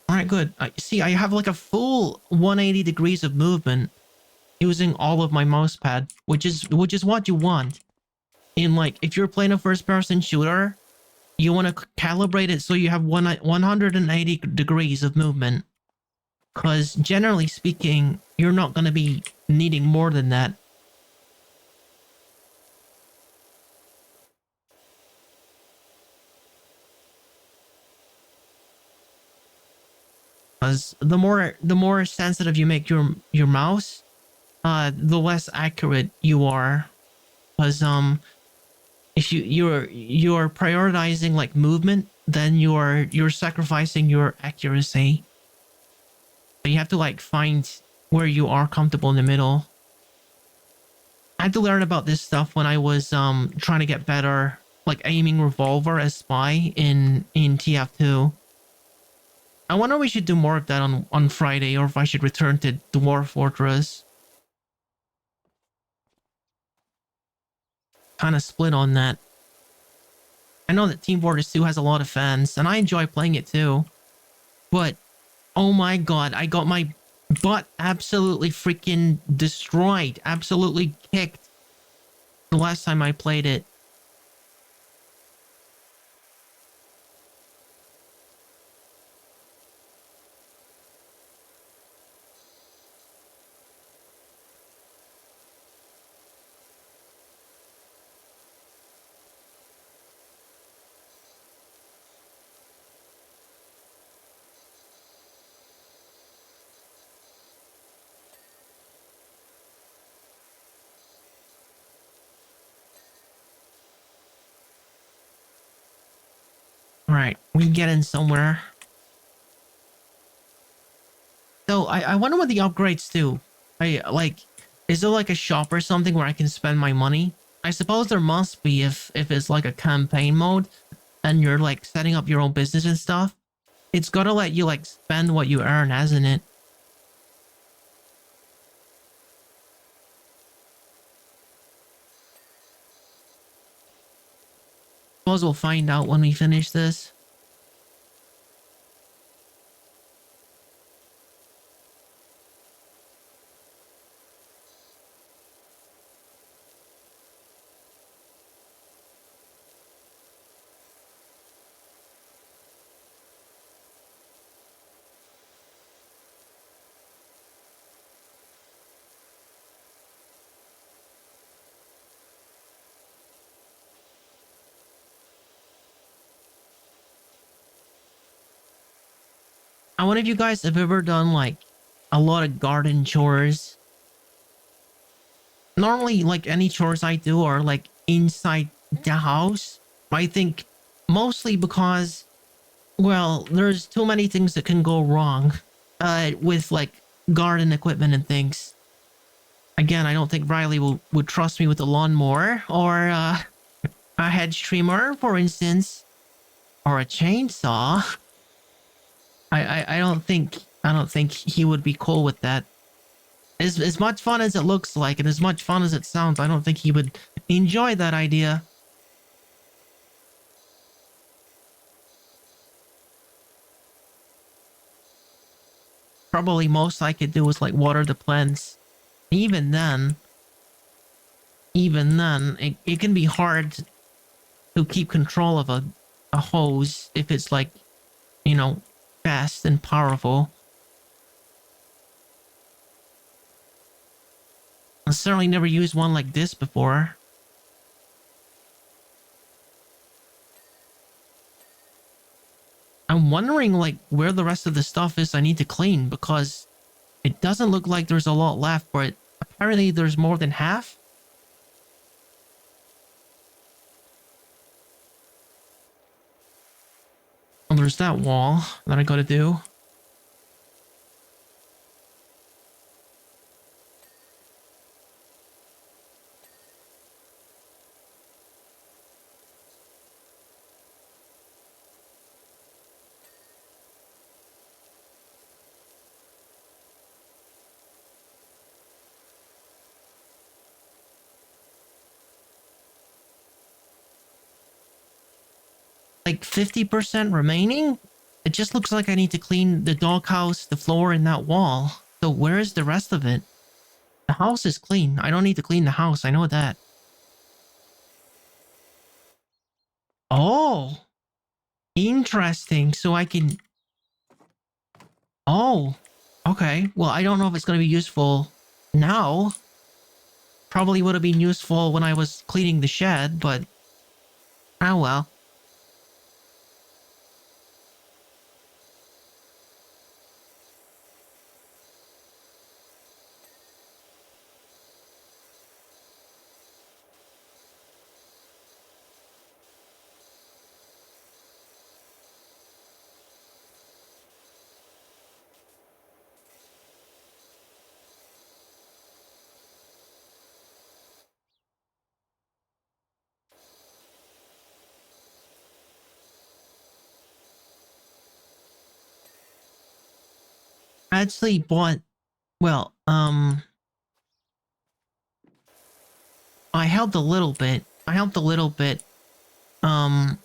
All right, good. See, I have like a full 180 degrees of movement using all of my mouse pad, which is what you want. In like, if you're playing a first-person shooter, you want to calibrate it so you have 180 degrees of movement. Because generally speaking, you're not going to be needing more than that. Because the more sensitive you make your mouse, the less accurate you are. Because if you're prioritizing like movement, then you're sacrificing your accuracy. So you have to like find where you are comfortable in the middle. I had to learn about this stuff when I was trying to get better, like aiming revolver as spy in TF2. I wonder if we should do more of that on Friday, or if I should return to Dwarf Fortress. Kind of split on that. I know that Team Fortress 2 has a lot of fans, and I enjoy playing it too. But, oh my god, I got my butt absolutely freaking destroyed. Absolutely kicked the last time I played it. Alright, we get in somewhere. So, I wonder what the upgrades do. Is there like a shop or something where I can spend my money? I suppose there must be if it's like a campaign mode and you're like setting up your own business and stuff. It's gotta let you like spend what you earn, hasn't it? Suppose we'll find out when we finish this. I wonder if you guys have ever done like a lot of garden chores. Normally, like any chores I do are like inside the house. I think mostly because, well, there's too many things that can go wrong with like garden equipment and things. Again, I don't think Riley would trust me with a lawnmower or a hedge trimmer, for instance, or a chainsaw. I don't think he would be cool with that. As much fun as it looks like and as much fun as it sounds, I don't think he would enjoy that idea. Probably most I could do is like water the plants. Even then, it can be hard to keep control of a hose if it's like, you know, fast and powerful. I certainly never used one like this before. I'm wondering like where the rest of the stuff is I need to clean, because it doesn't look like there's a lot left, but apparently there's more than half. Oh, there's that wall that I gotta do. like 50% remaining. It just looks like I need to clean the doghouse, the floor, and that wall. So where is the rest of it? The house is clean. I don't need to clean the house. I know that. Oh, interesting. So I can... Oh, okay. Well, I don't know if it's going to be useful now. Probably would have been useful when I was cleaning the shed, but... Oh well. I actually bought... Well, I helped a little bit. I helped a little bit, um,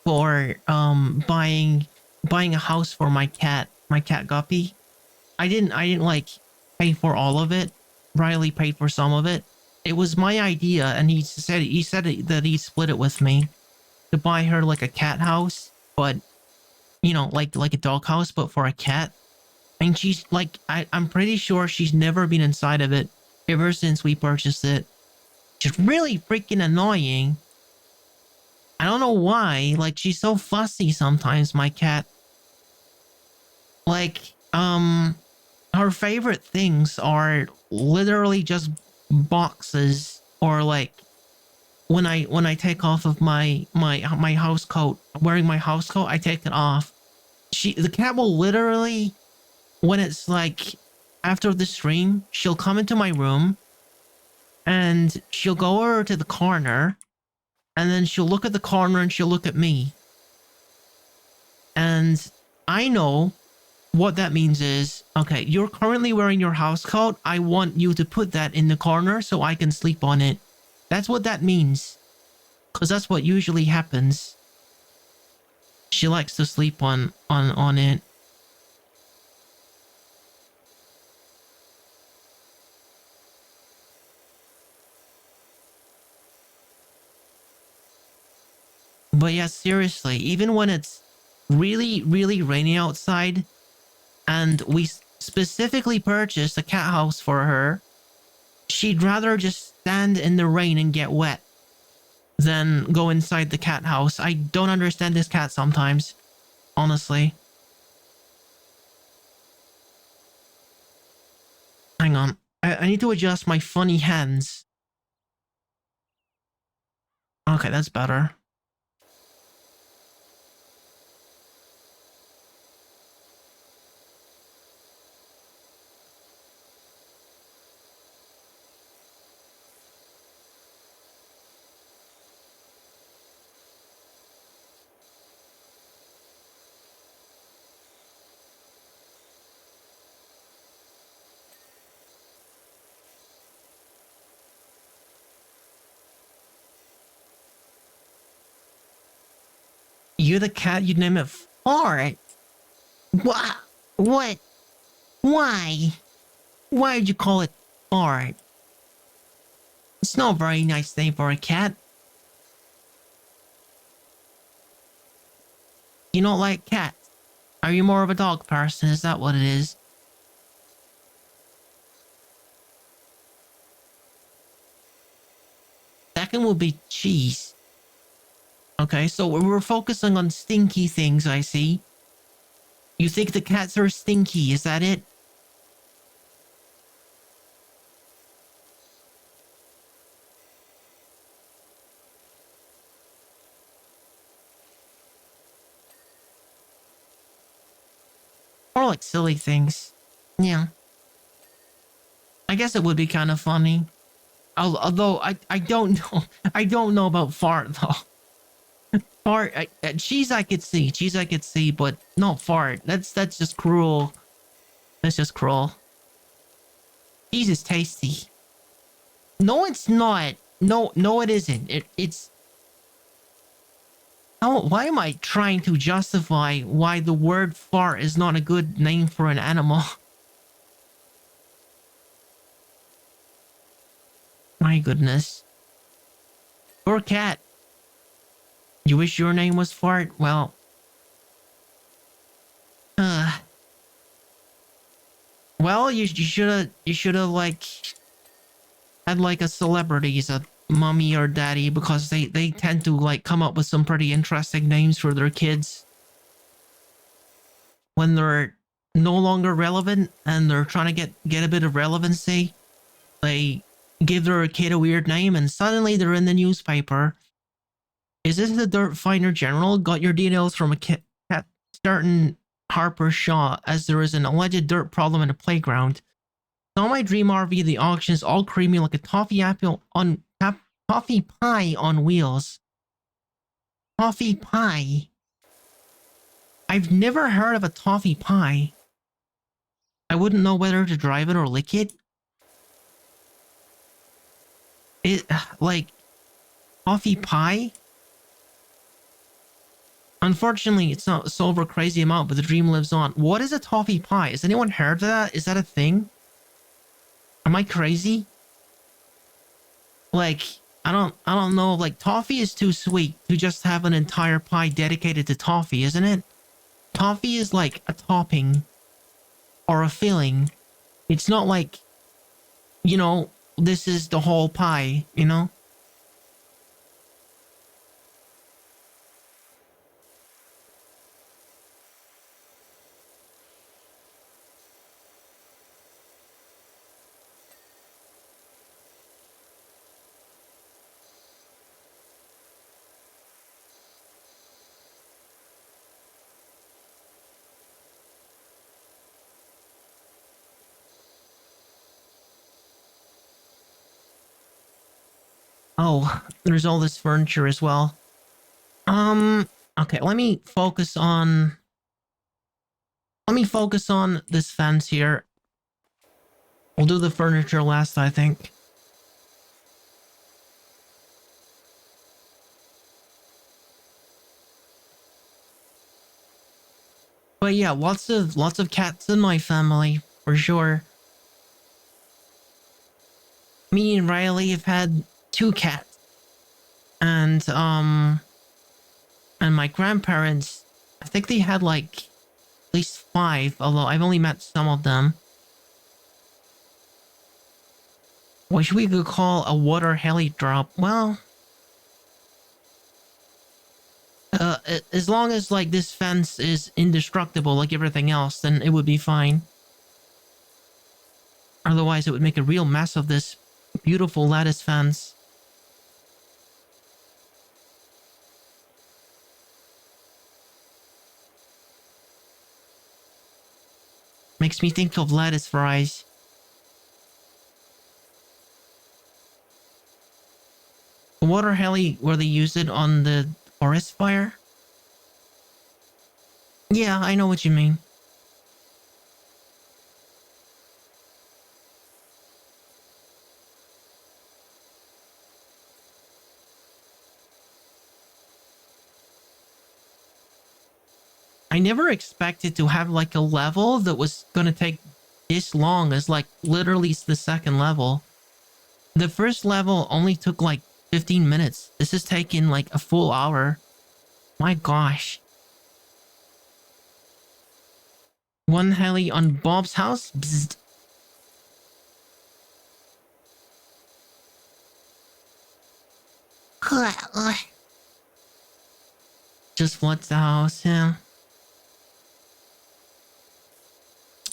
for, buying a house for my cat Guppy. I didn't like pay for all of it. Riley paid for some of it. It was my idea, and he said that he split it with me to buy her like a cat house, but you know, like a dog house, but for a cat. And she's like, I'm pretty sure she's never been inside of it ever since we purchased it. She's really freaking annoying. I don't know why. Like, she's so fussy sometimes, my cat. Like, her favorite things are literally just boxes, or like when I take off of my house coat, wearing my house coat, I take it off. The cat will literally, when it's like after the stream, she'll come into my room and she'll go over to the corner, and then she'll look at the corner and she'll look at me. And I know what that means is, okay, you're currently wearing your house coat. I want you to put that in the corner so I can sleep on it. That's what that means. Because that's what usually happens. She likes to sleep on it. But yeah, seriously, even when it's really, really rainy outside, and we specifically purchased a cat house for her, she'd rather just stand in the rain and get wet than go inside the cat house. I don't understand this cat sometimes, honestly. Hang on. I need to adjust my funny hands. Okay, that's better. You're the cat, you'd name it Fart. What? What? Why? Why'd you call it Fart? It's not a very nice name for a cat. You don't like cats? Are you more of a dog person? Is that what it is? Second will be cheese. Okay, so we're focusing on stinky things, I see. You think the cats are stinky, is that it? Or like silly things. Yeah. I guess it would be kind of funny. Although I don't know. I don't know about fart though. Fart, cheese I could see. Cheese I could see, but no fart. That's just cruel. That's just cruel. Cheese is tasty. No, it's not. No, it isn't. It's... Why am I trying to justify why the word fart is not a good name for an animal? My goodness. Poor cat. You wish your name was Fart? Well, uh, well, you should have like had like a celebrity as a mommy or daddy because they tend to like come up with some pretty interesting names for their kids when they're no longer relevant and they're trying to get a bit of relevancy. They give their kid a weird name and suddenly they're in the newspaper. Is this the Dirt Finder General? Got your details from a cat starting Harper Shaw as there is an alleged dirt problem in a playground. Saw my dream RV, the auctions all creamy like a toffee apple on toffee pie on wheels. Toffee pie. I've never heard of a toffee pie. I wouldn't know whether to drive it or lick it. It like toffee pie. Unfortunately, it's not sold for a crazy amount, but the dream lives on. What is a toffee pie? Has anyone heard of that? Is that a thing? Am I crazy? Like, I don't know. Like, toffee is too sweet to just have an entire pie dedicated to toffee, isn't it? Toffee is like a topping or a filling. It's not like, this is the whole pie, you know? Oh, there's all this furniture as well. Okay, let me focus on this fence here. We'll do the furniture last, I think. But yeah, lots of cats in my family, for sure. Me and Riley have had two cats. And my grandparents, I think they had like at least five, although I've only met some of them. Which we could call a water heli drop. Well, as long as like this fence is indestructible like everything else, then it would be fine. Otherwise, it would make a real mess of this beautiful lattice fence. Makes me think of lattice fries. The water heli where they used it on the forest fire? Yeah, I know what you mean. I never expected to have like a level that was gonna take this long as like literally the second level. The first level only took like 15 minutes. This is taking like a full hour. My gosh. One heli on Bob's house? Bzzzt. Just floods the house, yeah.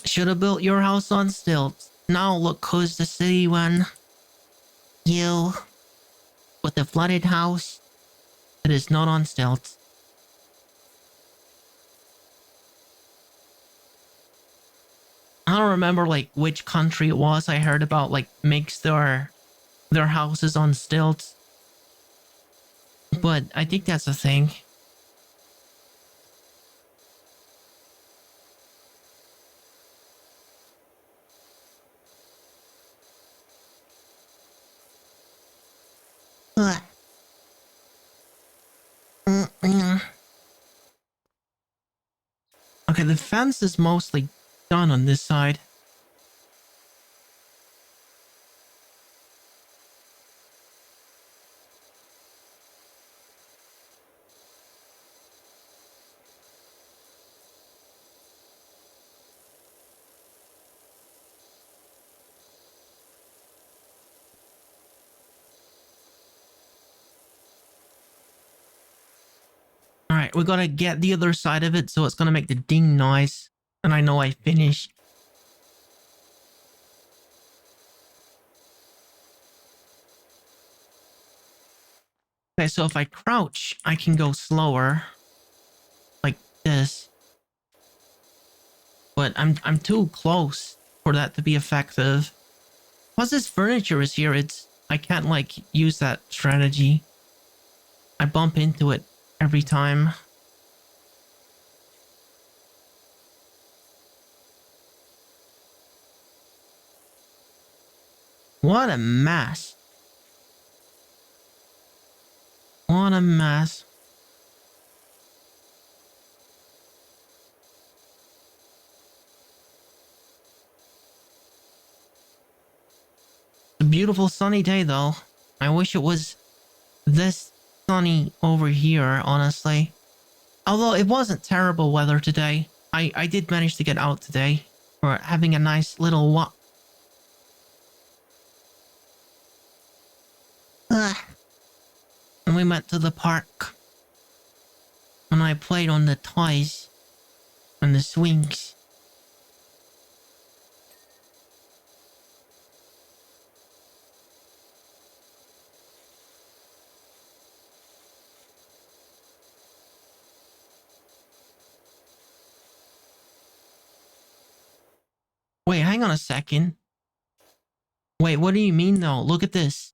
Should have built your house on stilts. Now look who's the city one. You. With the flooded house. It is not on stilts. I don't remember like which country it was I heard about like makes their houses on stilts. But I think that's a thing. Mm. Okay, the fence is mostly done on this side. All right, we gotta get the other side of it, so it's gonna make the ding noise. And I know I finished. Okay, so if I crouch, I can go slower. Like this. But I'm too close for that to be effective. Plus this furniture is here, I can't like use that strategy. I bump into it every time. What a mess. What a mess. It's a beautiful sunny day though. I wish it was this sunny over here, honestly. Although it wasn't terrible weather today. I did manage to get out today. For having a nice little walk. Ugh. And we went to the park. And I played on the toys. And the swings. Wait, hang on a second. Wait, what do you mean though? Look at this.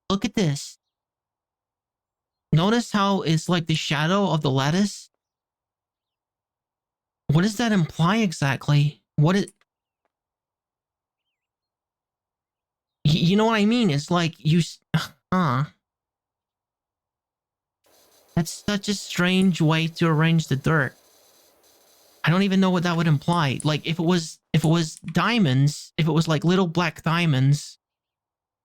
Look at this. Notice how it's like the shadow of the lettuce? What does that imply exactly? What is... You know what I mean? It's like you... That's such a strange way to arrange the dirt. I don't even know what that would imply. Like if it was diamonds, if it was like little black diamonds,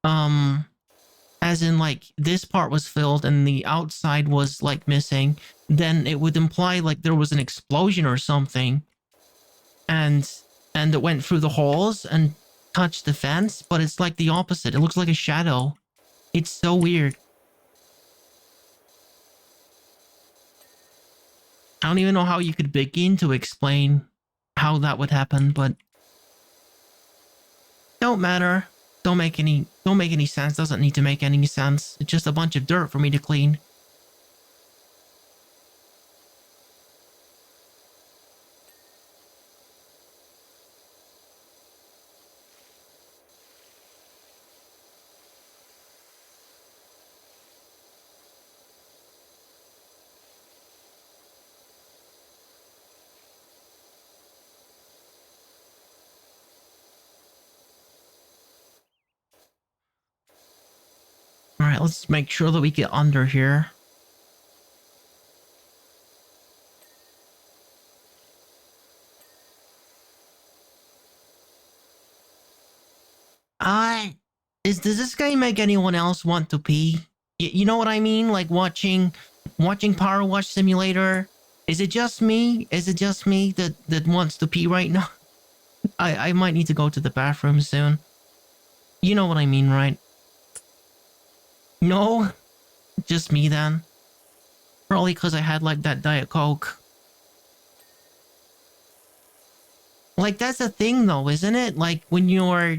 as in like this part was filled and the outside was like missing, then it would imply like there was an explosion or something. And it went through the holes and touched the fence, but it's like the opposite. It looks like a shadow. It's so weird. I don't even know how you could begin to explain how that would happen, but don't matter. Don't make any sense. Doesn't need to make any sense. It's just a bunch of dirt for me to clean. All right, let's make sure that we get under here. Does this guy make anyone else want to pee? You know what I mean? Like watching PowerWash Simulator. Is it just me? Is it just me that wants to pee right now? I might need to go to the bathroom soon. You know what I mean, right? No? Just me then? Probably because I had like that Diet Coke. Like that's a thing though, isn't it? Like when you're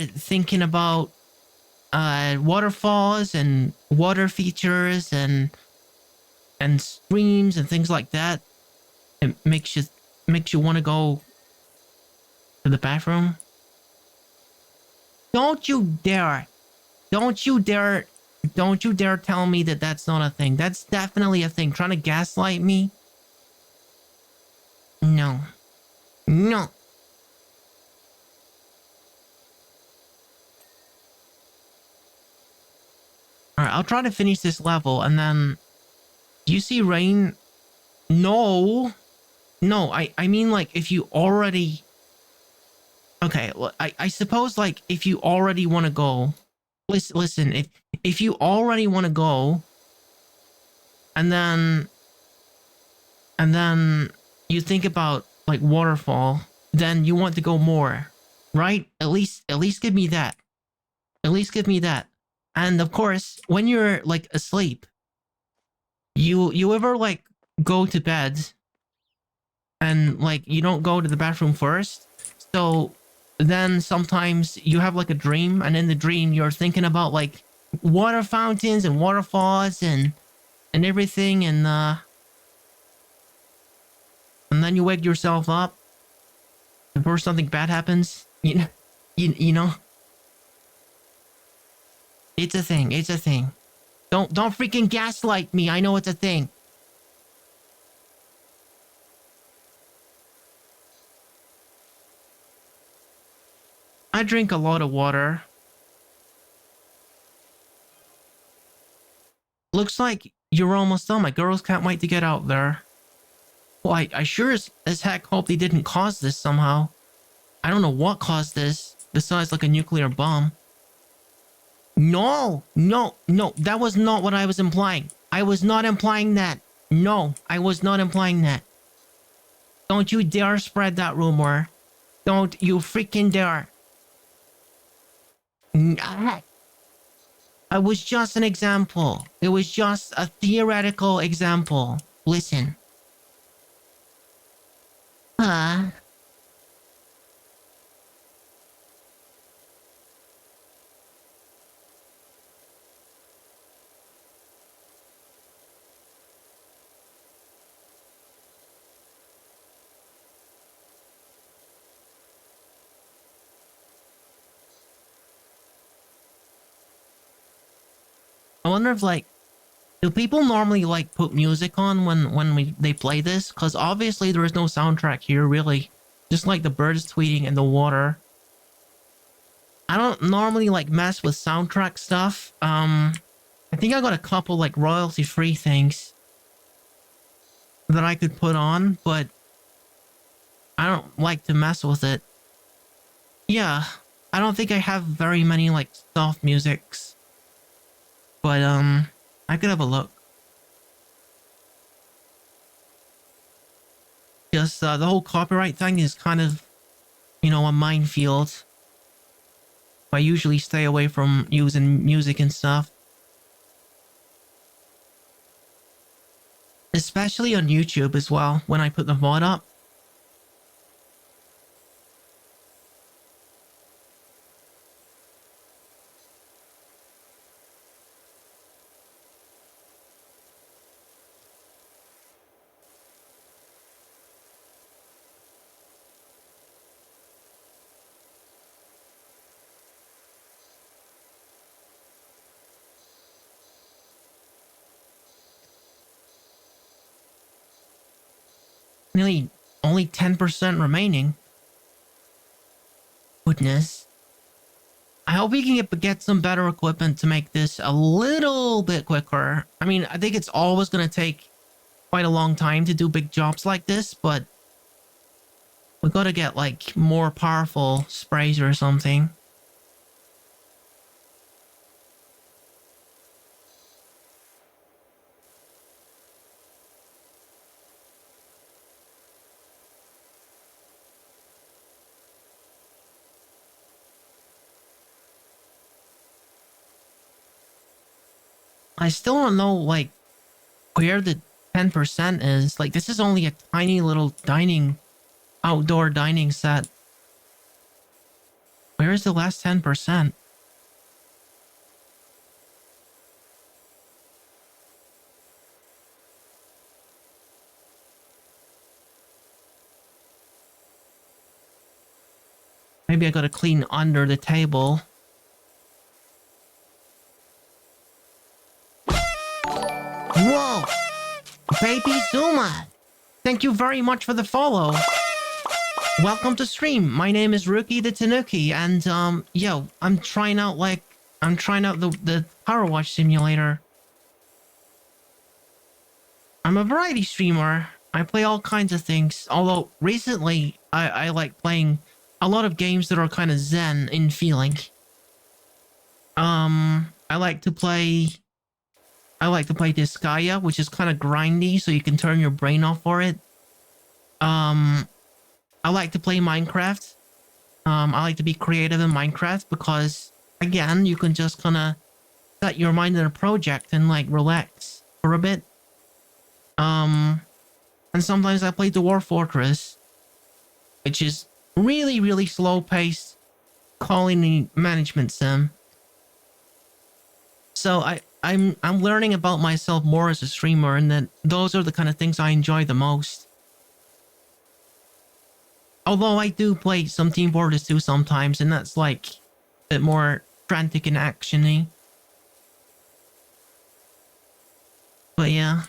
thinking about waterfalls and water features and streams and things like that, it makes you want to go to the bathroom. Don't you dare. Don't you dare. Don't you dare tell me that that's not a thing. That's definitely a thing. Trying to gaslight me? No. No. Alright, I'll try to finish this level and then Do you see rain? No. No, I mean like if you already... Okay, well, I suppose like if you already want to go... Listen, if you already want to go, and then you think about like waterfall, then you want to go more, right? At least give me that. At least give me that. And of course, when you're like asleep, you ever like go to bed and like you don't go to the bathroom first? So then sometimes you have like a dream, and in the dream you're thinking about like water fountains and waterfalls and everything, and then you wake yourself up before something bad happens. You know, it's a thing. It's a thing. Don't freaking gaslight me. I know it's a thing. I drink a lot of water. Looks like you're almost done. My girls can't wait to get out there. Well, I sure as heck hope they didn't cause this somehow. I don't know what caused this, besides like a nuclear bomb. No, no, no, that was not what I was implying. I was not implying that. No, I was not implying that. Don't you dare spread that rumor. Don't you freaking dare. It was just an example. It was just a theoretical example. Listen. I wonder if like, do people normally like put music on when they play this? Because obviously there is no soundtrack here, really. Just like the birds tweeting in the water. I don't normally like mess with soundtrack stuff. I think I got a couple like royalty-free things that I could put on, but I don't like to mess with it. Yeah, I don't think I have very many like soft musics. But I could have a look. Just the whole copyright thing is kind of, you know, a minefield. I usually stay away from using music and stuff. Especially on YouTube as well, when I put the VOD up. Nearly only 10% remaining. Goodness. I hope we can get some better equipment to make this a little bit quicker. I mean, I think it's always going to take quite a long time to do big jobs like this, but we got to get like more powerful sprays or something. I still don't know, like, where the 10% is. Like, this is only a tiny little outdoor dining set. Where is the last 10%? Maybe I gotta clean under the table. Whoa! Baby Zuma! Thank you very much for the follow. Welcome to stream. My name is Rookie the Tanuki, and yo, I'm trying out the PowerWash simulator. I'm a variety streamer. I play all kinds of things. Although recently I like playing a lot of games that are kind of zen in feeling. I like to play Disgaea, which is kind of grindy, so you can turn your brain off for it. Um, I like to play Minecraft. I like to be creative in Minecraft because, again, you can just kind of set your mind in a project and like relax for a bit. And sometimes I play Dwarf Fortress, which is really, really slow-paced colony management sim. So I'm learning about myself more as a streamer, and that those are the kind of things I enjoy the most. Although I do play some Team Fortress 2 sometimes, and that's like a bit more frantic and actiony. But yeah.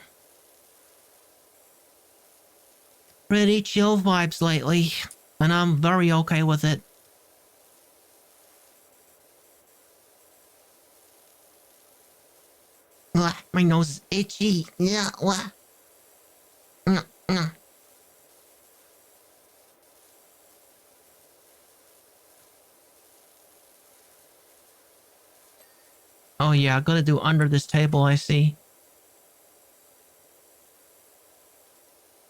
Pretty chill vibes lately, and I'm very okay with it. Ugh, my nose is itchy. Yeah, what? Oh yeah, I gotta do under this table, I see.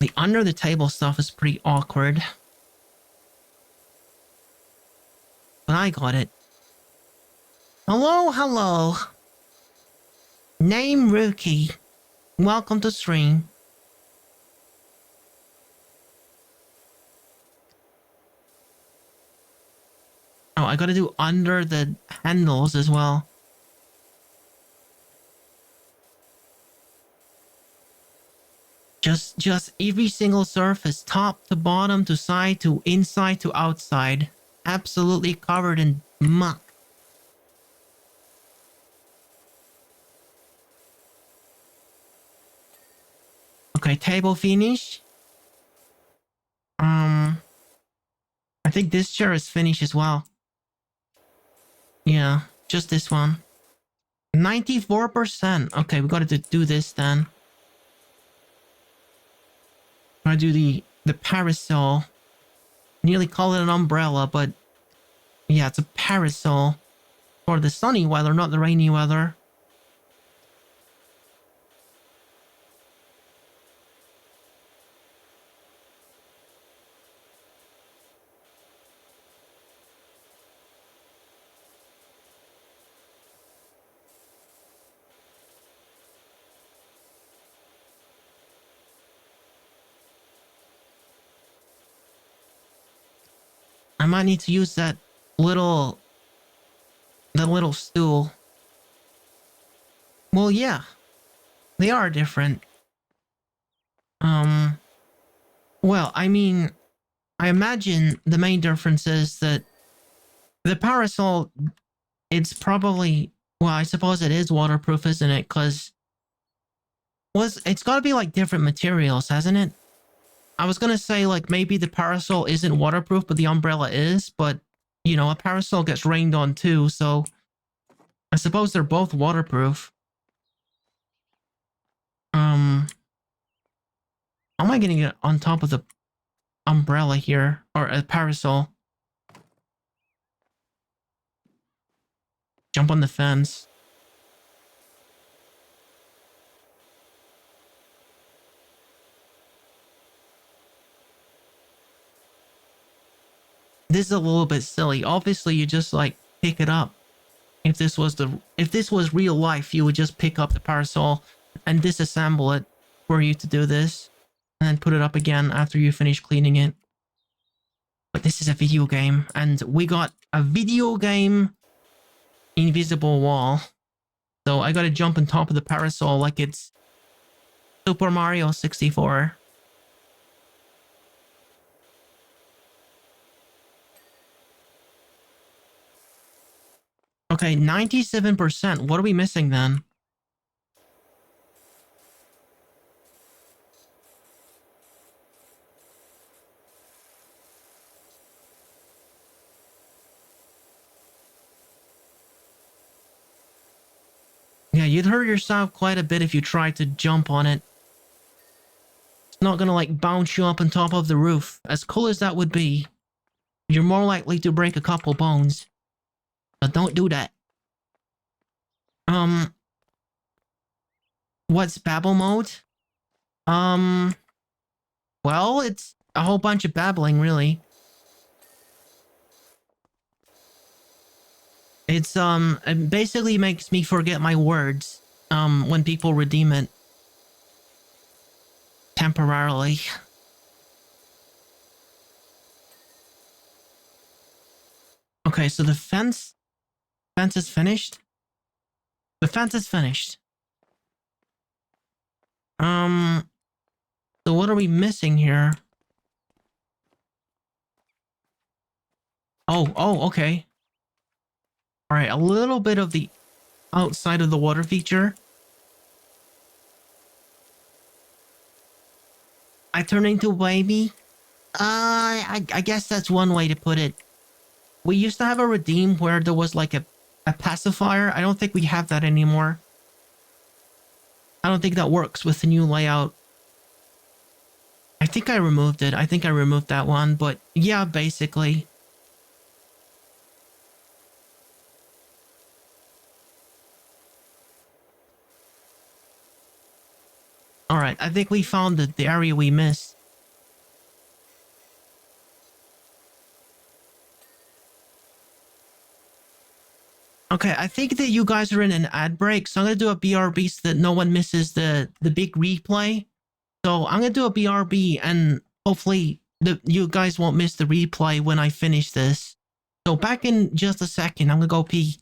The under the table stuff is pretty awkward. But I got it. Hello, hello. Name Rookie. Welcome to stream. Oh, I gotta do under the handles as well. Just every single surface, top to bottom to side to inside to outside. Absolutely covered in muck. Okay, table finish. I think this chair is finished as well. Yeah, just this one. 94%. Okay, we gotta do this then. Gotta do the parasol. Nearly call it an umbrella, but yeah, it's a parasol for the sunny weather, not the rainy weather. I might need to use that little stool. Well, yeah, they are different. Well, I mean, I imagine the main difference is that the parasol, it's probably, well, I suppose it is waterproof, isn't it? Because it's got to be like different materials, hasn't it? I was gonna say like maybe the parasol isn't waterproof, but the umbrella is. But you know, a parasol gets rained on too, so I suppose they're both waterproof. How am I getting it on top of the umbrella here, or a parasol? Jump on the fence. This is a little bit silly. Obviously, you just like pick it up. If this was real life, you would just pick up the parasol and disassemble it for you to do this, and then put it up again after you finish cleaning it. But this is a video game, and we got a video game invisible wall. So I gotta jump on top of the parasol like it's Super Mario 64. Okay, 97%. What are we missing then? Yeah, you'd hurt yourself quite a bit if you tried to jump on it. Not gonna like bounce you up on top of the roof. As cool as that would be, you're more likely to break a couple bones. But don't do that. What's babble mode? Um, well, it's a whole bunch of babbling, really. It basically makes me forget my words, when people redeem it. Temporarily. Okay, so the fence is finished? The fence is finished. So what are we missing here? Oh, okay. Alright, a little bit of the outside of the water feature. I turn into a baby? I guess that's one way to put it. We used to have a redeem where there was like a pacifier. I don't think we have that anymore. I don't think that works with the new layout. I think I removed it. I think I removed that one, but yeah, basically. Alright, I think we found the area we missed. Okay, I think that you guys are in an ad break, so I'm gonna do a BRB so that no one misses the big replay. So I'm gonna do a BRB and hopefully you guys won't miss the replay when I finish this. So back in just a second, I'm gonna go pee.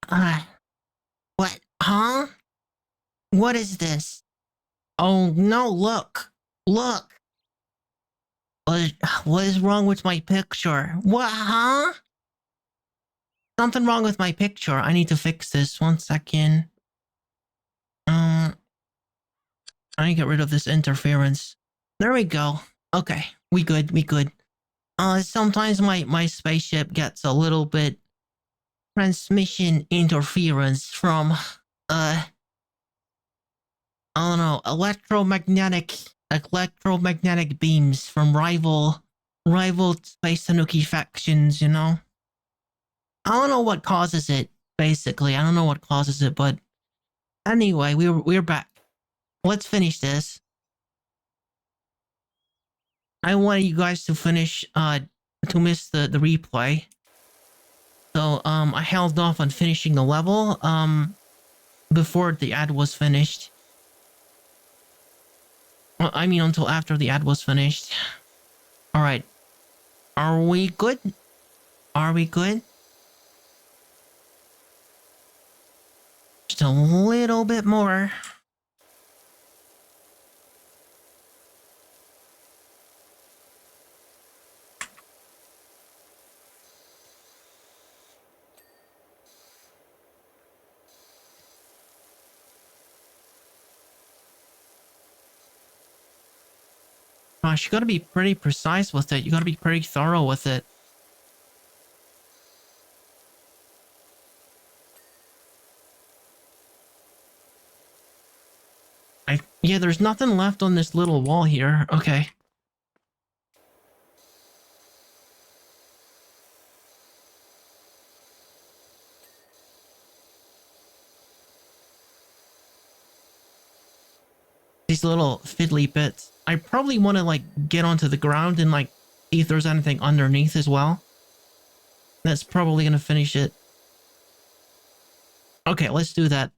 Uh, what? Huh? What is this? Oh no, look. Look. What is wrong with my picture? What, huh? Something wrong with my picture. I need to fix this. 1 second. I need to get rid of this interference. There we go. Okay, we good, we good. Sometimes my spaceship gets a little bit transmission interference from, uh, I don't know, electromagnetic beams from rival space tanuki factions, you know? I don't know what causes it, basically. I don't know what causes it, but anyway, we're back. Let's finish this. I want you guys to finish to miss the replay. So I held off on finishing the level before the ad was finished. Well, I mean until after the ad was finished. All right. Are we good? Are we good? Just a little bit more. Gosh, you gotta be pretty precise with it. You gotta be pretty thorough with it. Yeah, there's nothing left on this little wall here. Okay. These little fiddly bits. I probably want to like get onto the ground and like see if there's anything underneath as well. That's probably gonna finish it. Okay, let's do that.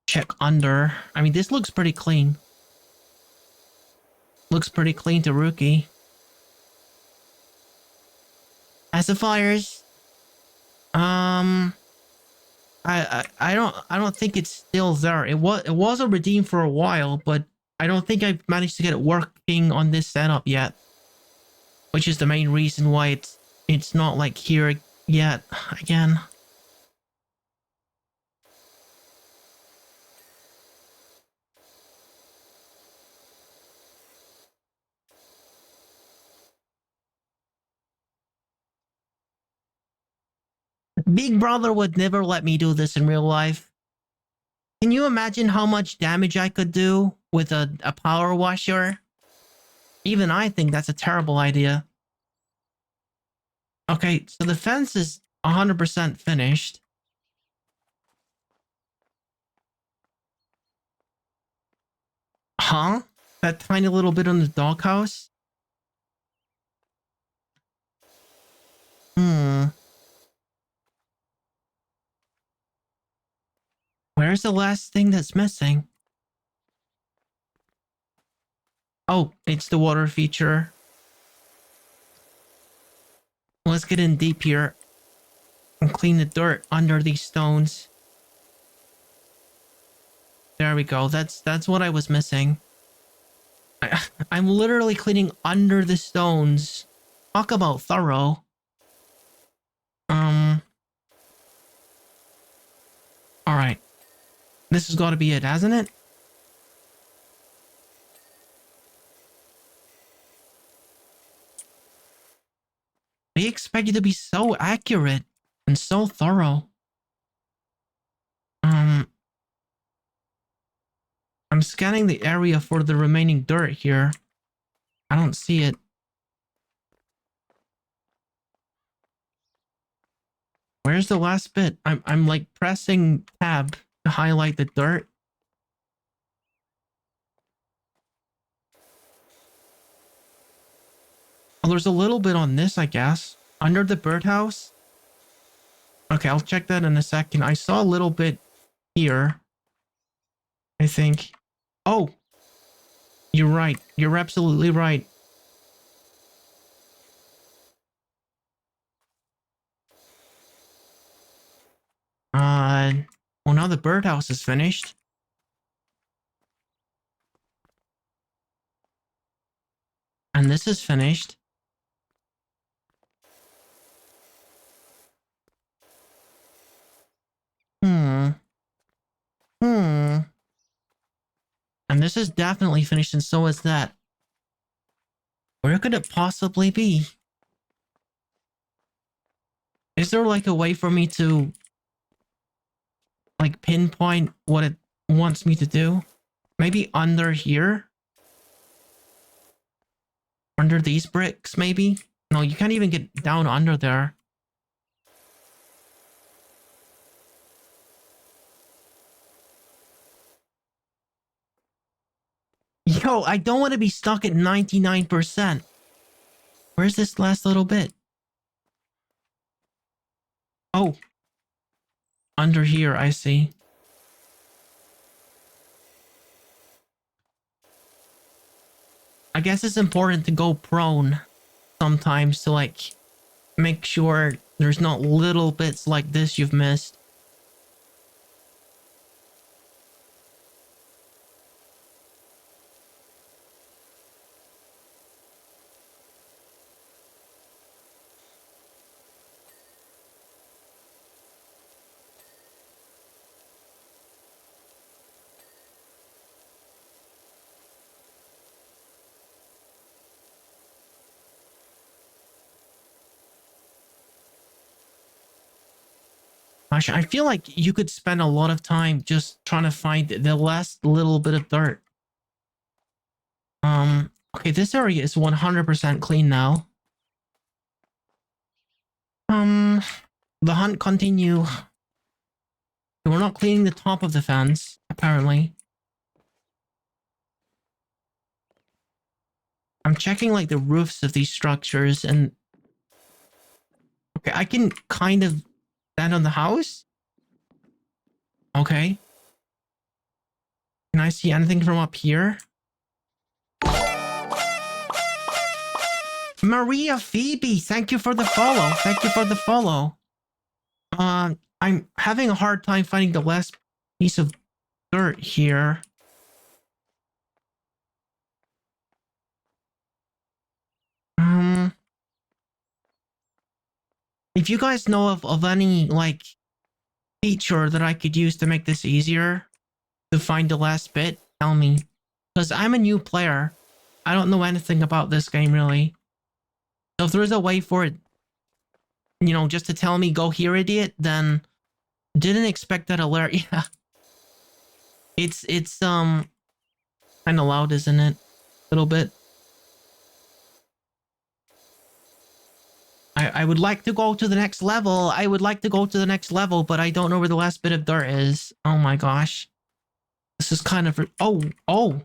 Check under. I mean, this looks pretty clean. Looks pretty clean to rookie. Pacifiers. I don't think it's still there. It wasn't redeemed for a while, but I don't think I've managed to get it working on this setup yet. Which is the main reason why it's not like here yet again. Big Brother would never let me do this in real life. Can you imagine how much damage I could do with a power washer? Even I think that's a terrible idea. Okay, so the fence is 100% finished. Huh? That tiny little bit on the doghouse? Hmm. Where's the last thing that's missing? Oh, it's the water feature. Let's get in deep here and clean the dirt under these stones. There we go. That's what I was missing. I'm literally cleaning under the stones. Talk about thorough. Alright. This has got to be it, hasn't it? They expect you to be so accurate and so thorough. I'm scanning the area for the remaining dirt here. I don't see it. Where's the last bit? I'm like pressing tab to highlight the dirt. Oh, there's a little bit on this, I guess. Under the birdhouse. Okay, I'll check that in a second. I saw a little bit here, I think. Oh, you're right. You're absolutely right. Well, now the birdhouse is finished. And this is finished. And this is definitely finished, and so is that. Where could it possibly be? Is there like a way for me to like pinpoint what it wants me to do. Maybe under here? Under these bricks, maybe? No, you can't even get down under there. Yo, I don't want to be stuck at 99%. Where's this last little bit? Oh. Under here, I see. I guess it's important to go prone sometimes to like make sure there's not little bits like this you've missed. Gosh, I feel like you could spend a lot of time just trying to find the last little bit of dirt. Okay, this area is 100% clean now. The hunt continue. We're not cleaning the top of the fence, apparently. I'm checking like the roofs of these structures and... Okay, I can kind of stand on the house. Okay. Can I see anything from up here? Maria Phoebe, thank you for the follow. Thank you for the follow. I'm having a hard time finding the last piece of dirt here. If you guys know of any, like, feature that I could use to make this easier to find the last bit, tell me. Because I'm a new player. I don't know anything about this game, really. So if there's a way for it, you know, just to tell me, go here, idiot, then didn't expect that alert. Yeah. It's kind of loud, isn't it? A little bit. I would like to go to the next level. I would like to go to the next level, but I don't know where the last bit of dirt is. Oh my gosh. This is kind of... Oh.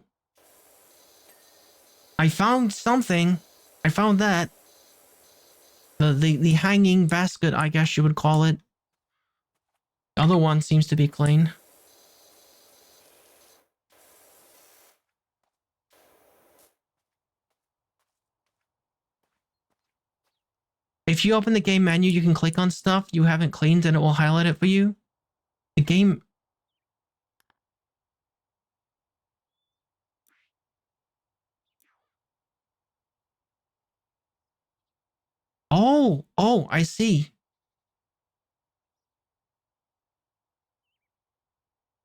I found something. I found that. The hanging basket, I guess you would call it. The other one seems to be clean. If you open the game menu, you can click on stuff you haven't cleaned and it will highlight it for you. The game... Oh, I see.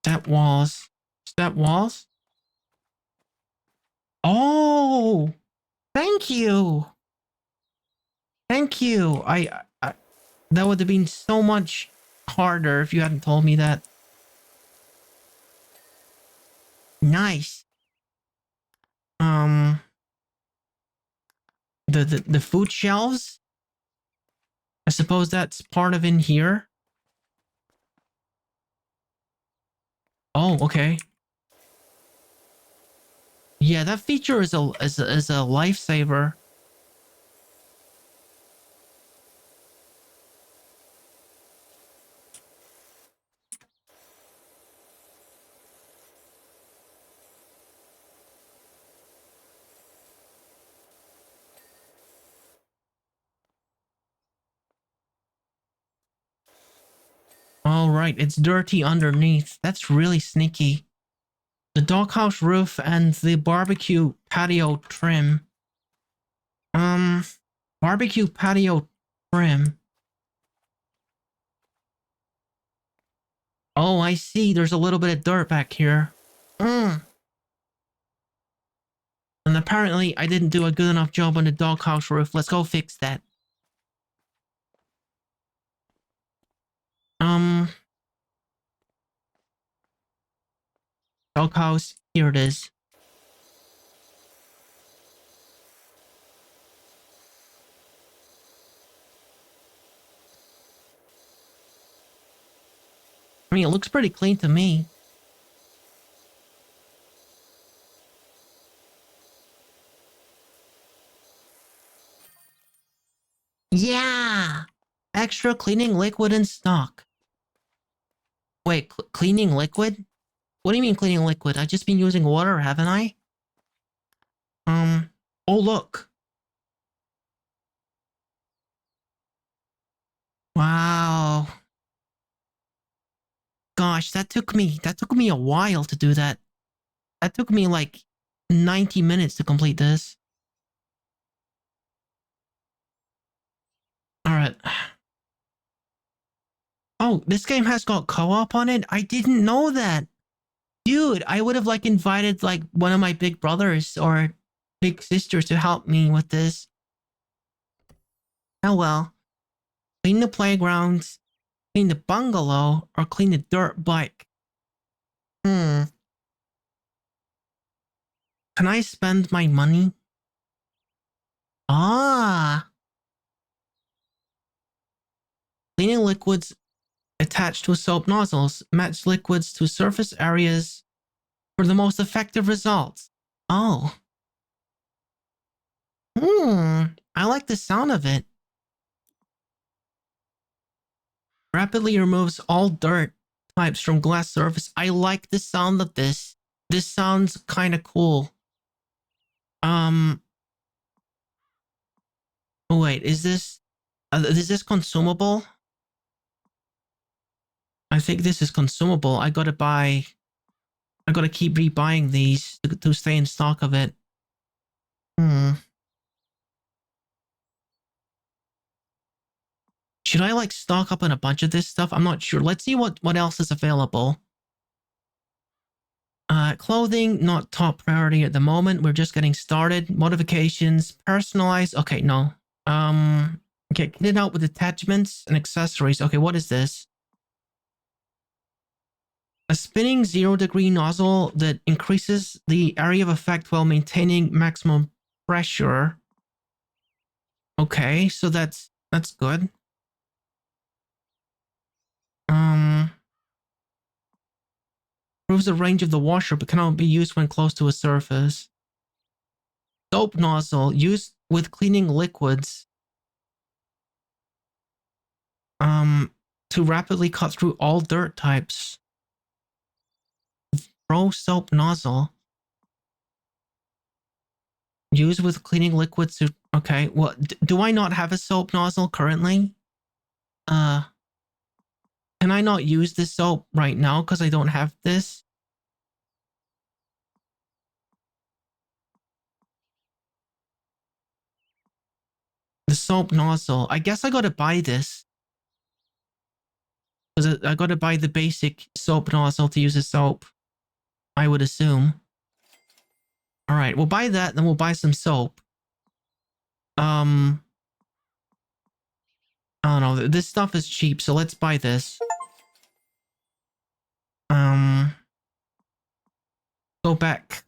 Step walls. Step walls? Oh, thank you. Thank you. I that would have been so much harder if you hadn't told me that. Nice. The food shelves? I suppose that's part of in here. Oh, okay. Yeah, that feature is a lifesaver. All right, it's dirty underneath. That's really sneaky. The doghouse roof and the barbecue patio trim. Barbecue patio trim. Oh, I see. There's a little bit of dirt back here. And apparently I didn't do a good enough job on the doghouse roof. Let's go fix that. doghouse. Here it is. I mean, it looks pretty clean to me. Yeah! Extra cleaning liquid in stock. Wait, cleaning liquid? What do you mean cleaning liquid? I've just been using water, haven't I? Oh look. Wow. Gosh, that took me a while to do that. That took me like 90 minutes to complete this. Alright. Oh, this game has got co-op on it? I didn't know that. Dude, I would have like invited like one of my big brothers or big sisters to help me with this. Oh well. Clean the playgrounds, clean the bungalow, or clean the dirt bike. Can I spend my money? Ah. Cleaning liquids attached to soap nozzles. Match liquids to surface areas for the most effective results. Oh. I like the sound of it. Rapidly removes all dirt types from glass surface. I like the sound of this. This sounds kind of cool. Oh wait, is this consumable? I think this is consumable. I gotta keep rebuying these to stay in stock of it. Should I like stock up on a bunch of this stuff? I'm not sure. Let's see what else is available. Clothing, not top priority at the moment. We're just getting started. Modifications, personalized. Okay, no. Okay, get it out with attachments and accessories. Okay, what is this? A spinning 0-degree nozzle that increases the area of effect while maintaining maximum pressure. Okay, so that's good. Improves the range of the washer but cannot be used when close to a surface. Soap nozzle used with cleaning liquids. To rapidly cut through all dirt types. Pro soap nozzle. Used with cleaning liquids to... Okay, well, do I not have a soap nozzle currently? Can I not use this soap right now because I don't have this? The soap nozzle. I guess I gotta buy this. Because I gotta buy the basic soap nozzle to use the soap. I would assume. Alright, we'll buy that, then we'll buy some soap. I don't know. This stuff is cheap, so let's buy this. Go back.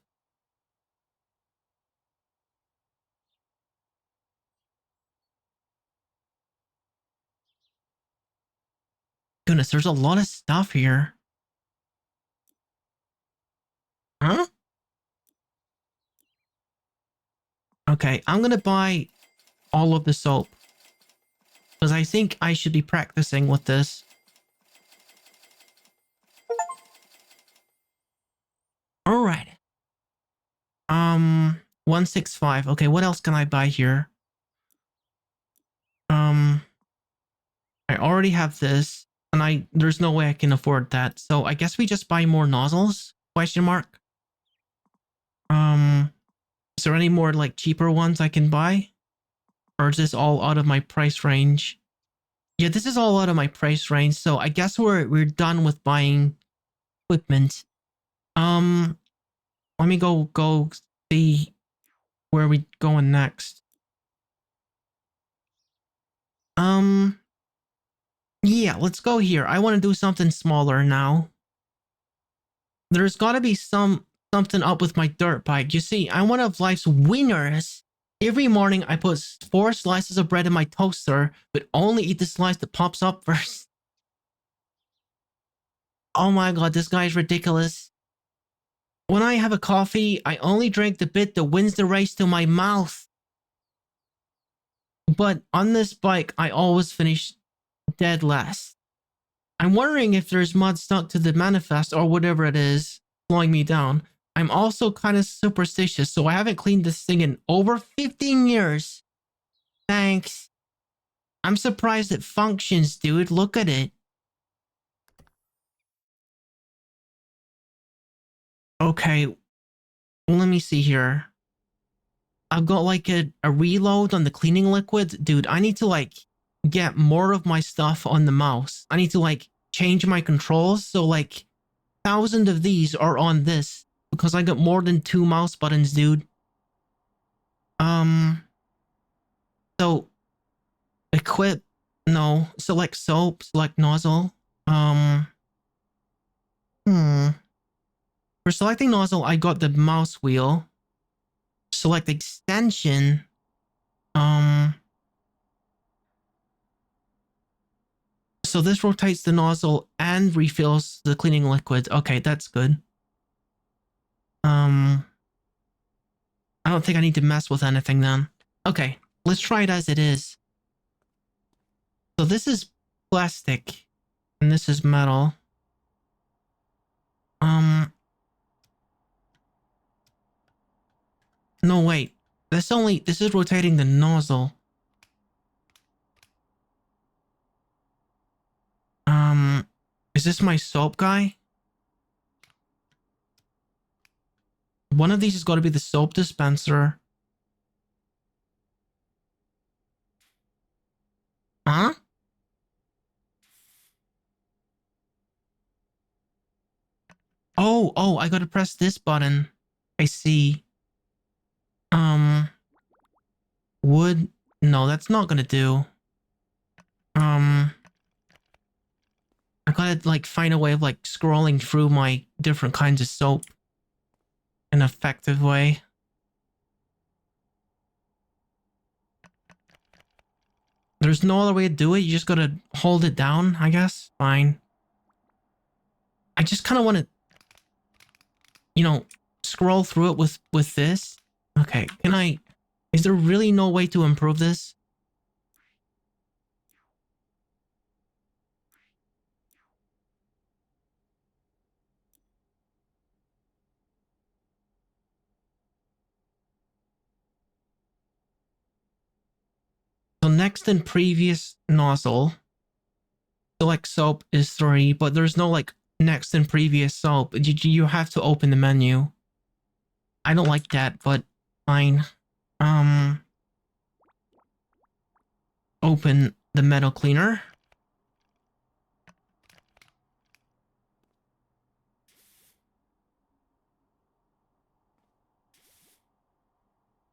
Goodness, there's a lot of stuff here. Huh? Okay, I'm gonna buy all of the soap. Because I think I should be practicing with this. Alright. 165. Okay, what else can I buy here? I already have this, and there's no way I can afford that. So I guess we just buy more nozzles? Question mark. Is there any more like cheaper ones I can buy? Or is this all out of my price range? Yeah, this is all out of my price range, so I guess we're done with buying equipment. Let me go see where we going next. Yeah, let's go here. I want to do something smaller now. There's gotta be something up with my dirt bike. You see, I'm one of life's winners. Every morning I put 4 slices of bread in my toaster, but only eat the slice that pops up first. Oh my god, this guy is ridiculous. When I have a coffee, I only drink the bit that wins the race to my mouth. But on this bike, I always finish dead last. I'm wondering if there's mud stuck to the manifest or whatever it is, slowing me down. I'm also kind of superstitious, so I haven't cleaned this thing in over 15 years. Thanks. I'm surprised it functions, dude. Look at it. Okay, let me see here. I've got like a reload on the cleaning liquid. Dude, I need to like get more of my stuff on the mouse. I need to like change my controls. So like 1,000 of these are on this because I got more than 2 mouse buttons, dude. So equip, no, select soap, select nozzle. Um, hmm. For selecting nozzle, I got the mouse wheel. Select extension. So this rotates the nozzle and refills the cleaning liquid. Okay, that's good. I don't think I need to mess with anything then. Okay, let's try it as it is. So this is plastic and this is metal. No, wait. This is rotating the nozzle. Is this my soap guy? One of these has got to be the soap dispenser. Huh? Oh, I gotta press this button. I see. Wood? No, that's not gonna do. I gotta like find a way of like scrolling through my different kinds of soap in an effective way. There's no other way to do it. You just gotta hold it down, I guess. Fine. I just kind of want to, scroll through it with this. Okay, can I... Is there really no way to improve this? So next and previous nozzle. Select soap is 3, but there's no like next and previous soap. You have to open the menu. I don't like that, but fine. Open the metal cleaner.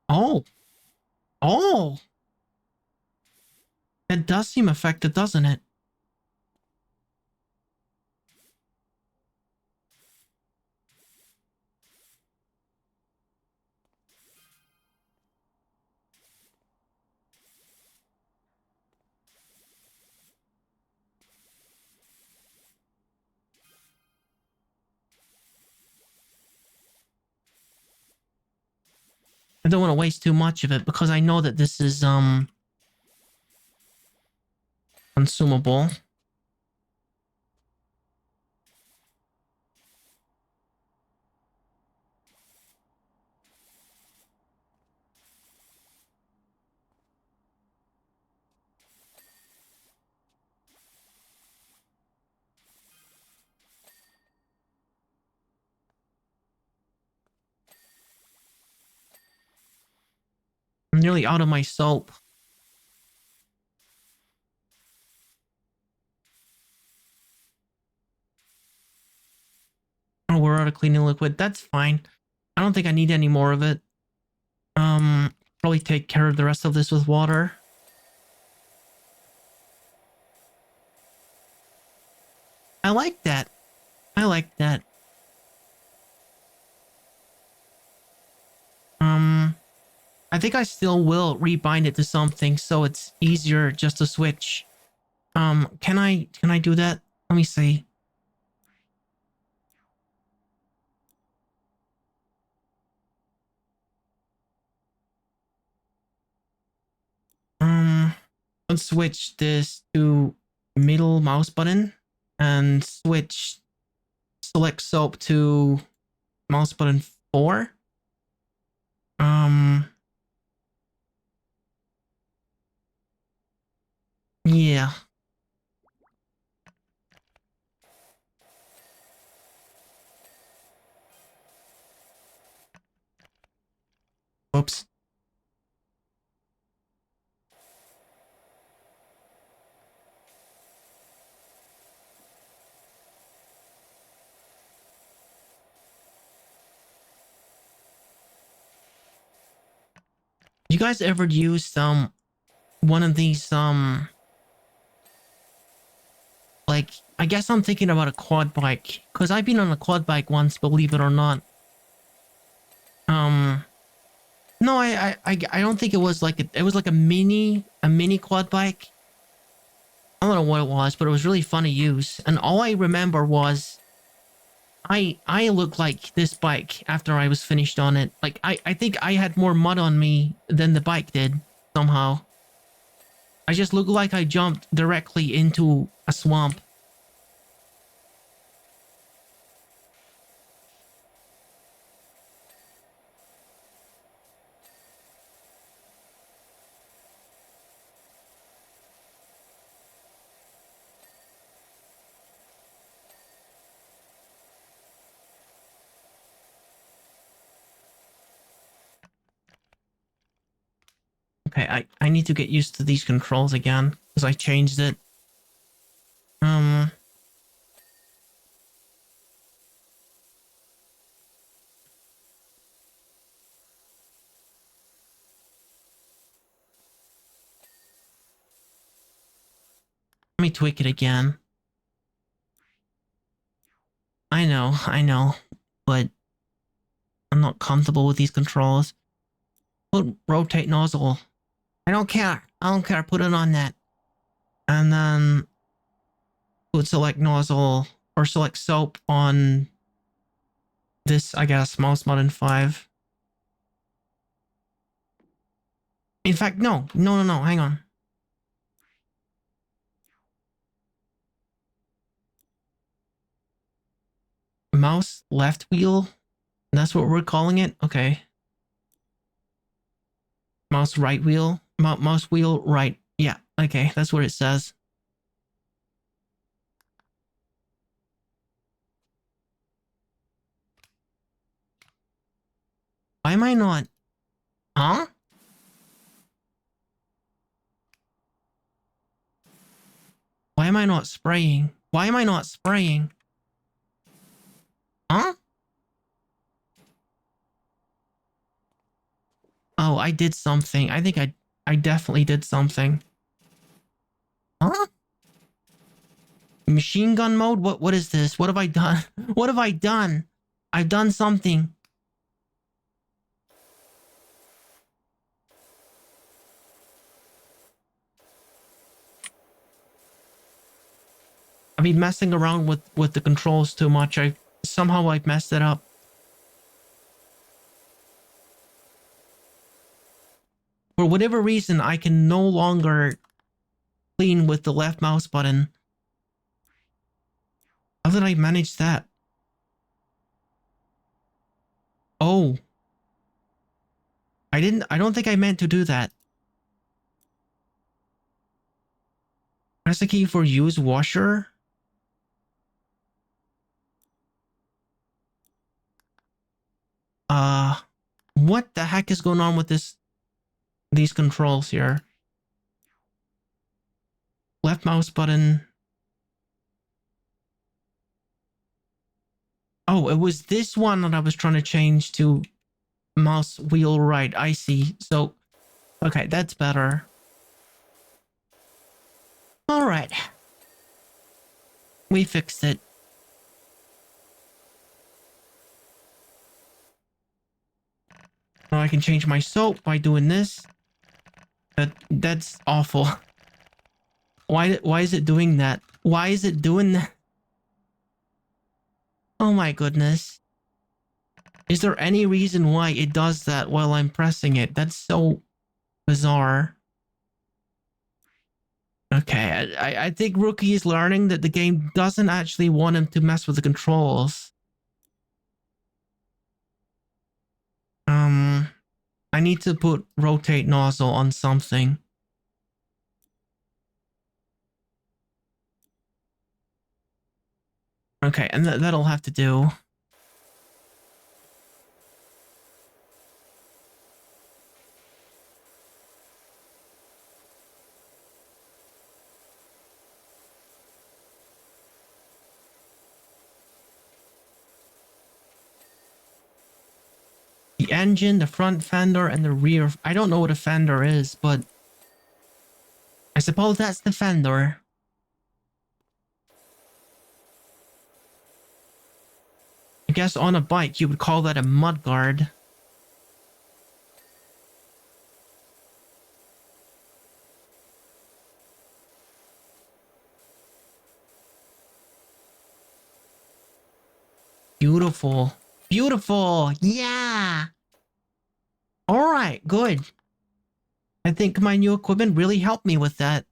Oh. Oh. It does seem effective, doesn't it? I don't want to waste too much of it because I know that this is consumable. I'm nearly out of my soap. Oh, we're out of cleaning liquid. That's fine. I don't think I need any more of it. Probably take care of the rest of this with water. I like that. I like that. I think I still will rebind it to something so it's easier just to switch. Can I do that? Let me see. Let's switch this to middle mouse button and switch select soap to mouse button 4. Um, yeah. Oops. You guys ever use one of these like I guess I'm thinking about a quad bike because I've been on a quad bike once, believe it or not. No, I don't think it was like it was like a mini quad bike. I don't know what it was, but it was really fun to use. And all I remember was I looked like this bike after I was finished on it. Like I think I had more mud on me than the bike did somehow. I just looked like I jumped directly into a swamp. Okay, I need to get used to these controls again because I changed it. Let me tweak it again. I know, but I'm not comfortable with these controls. Put rotate nozzle. I don't care. I don't care. Put it on that. And then put select nozzle or select soap on this, I guess, mouse button 5. In fact, no. Hang on. Mouse left wheel. That's what we're calling it. Okay. Mouse right wheel. Mouse wheel right. Yeah. Okay. That's what it says. Why am I not? Huh? Why am I not spraying? Why am I not spraying? Huh? Oh, I did something. I think I definitely did something. Huh? Machine gun mode? What is this? What have I done? What have I done? I've done something. I've been messing around with the controls too much. I've messed it up. For whatever reason, I can no longer clean with the left mouse button. How did I manage that? Oh. I don't think I meant to do that. Press the key for use washer. What the heck is going on with these controls here? Left mouse button. Oh, it was this one that I was trying to change to mouse wheel right. I see. So, okay, that's better. All right. We fixed it. I can change my soap by doing this. That's awful. Why is it doing that? Why is it doing that? Oh my goodness. Is there any reason why it does that while I'm pressing it? That's so bizarre. Okay, I think Rookie is learning that the game doesn't actually want him to mess with the controls. I need to put rotate nozzle on something. Okay, and that'll have to do. The engine, the front fender, and the rear. I don't know what a fender is, but I suppose that's the fender. I guess on a bike you would call that a mudguard. Beautiful. Beautiful. Yeah. All right, good. I think my new equipment really helped me with that.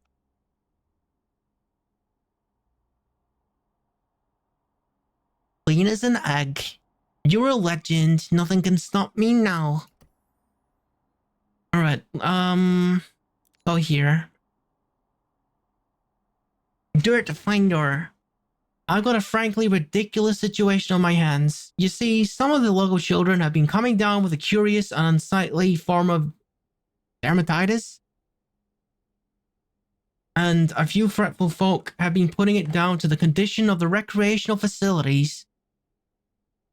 Clean as an egg. You're a legend. Nothing can stop me now. All right. Go here. Dirt finder. I've got a frankly ridiculous situation on my hands. You see, some of the local children have been coming down with a curious and unsightly form of dermatitis. And a few fretful folk have been putting it down to the condition of the recreational facilities.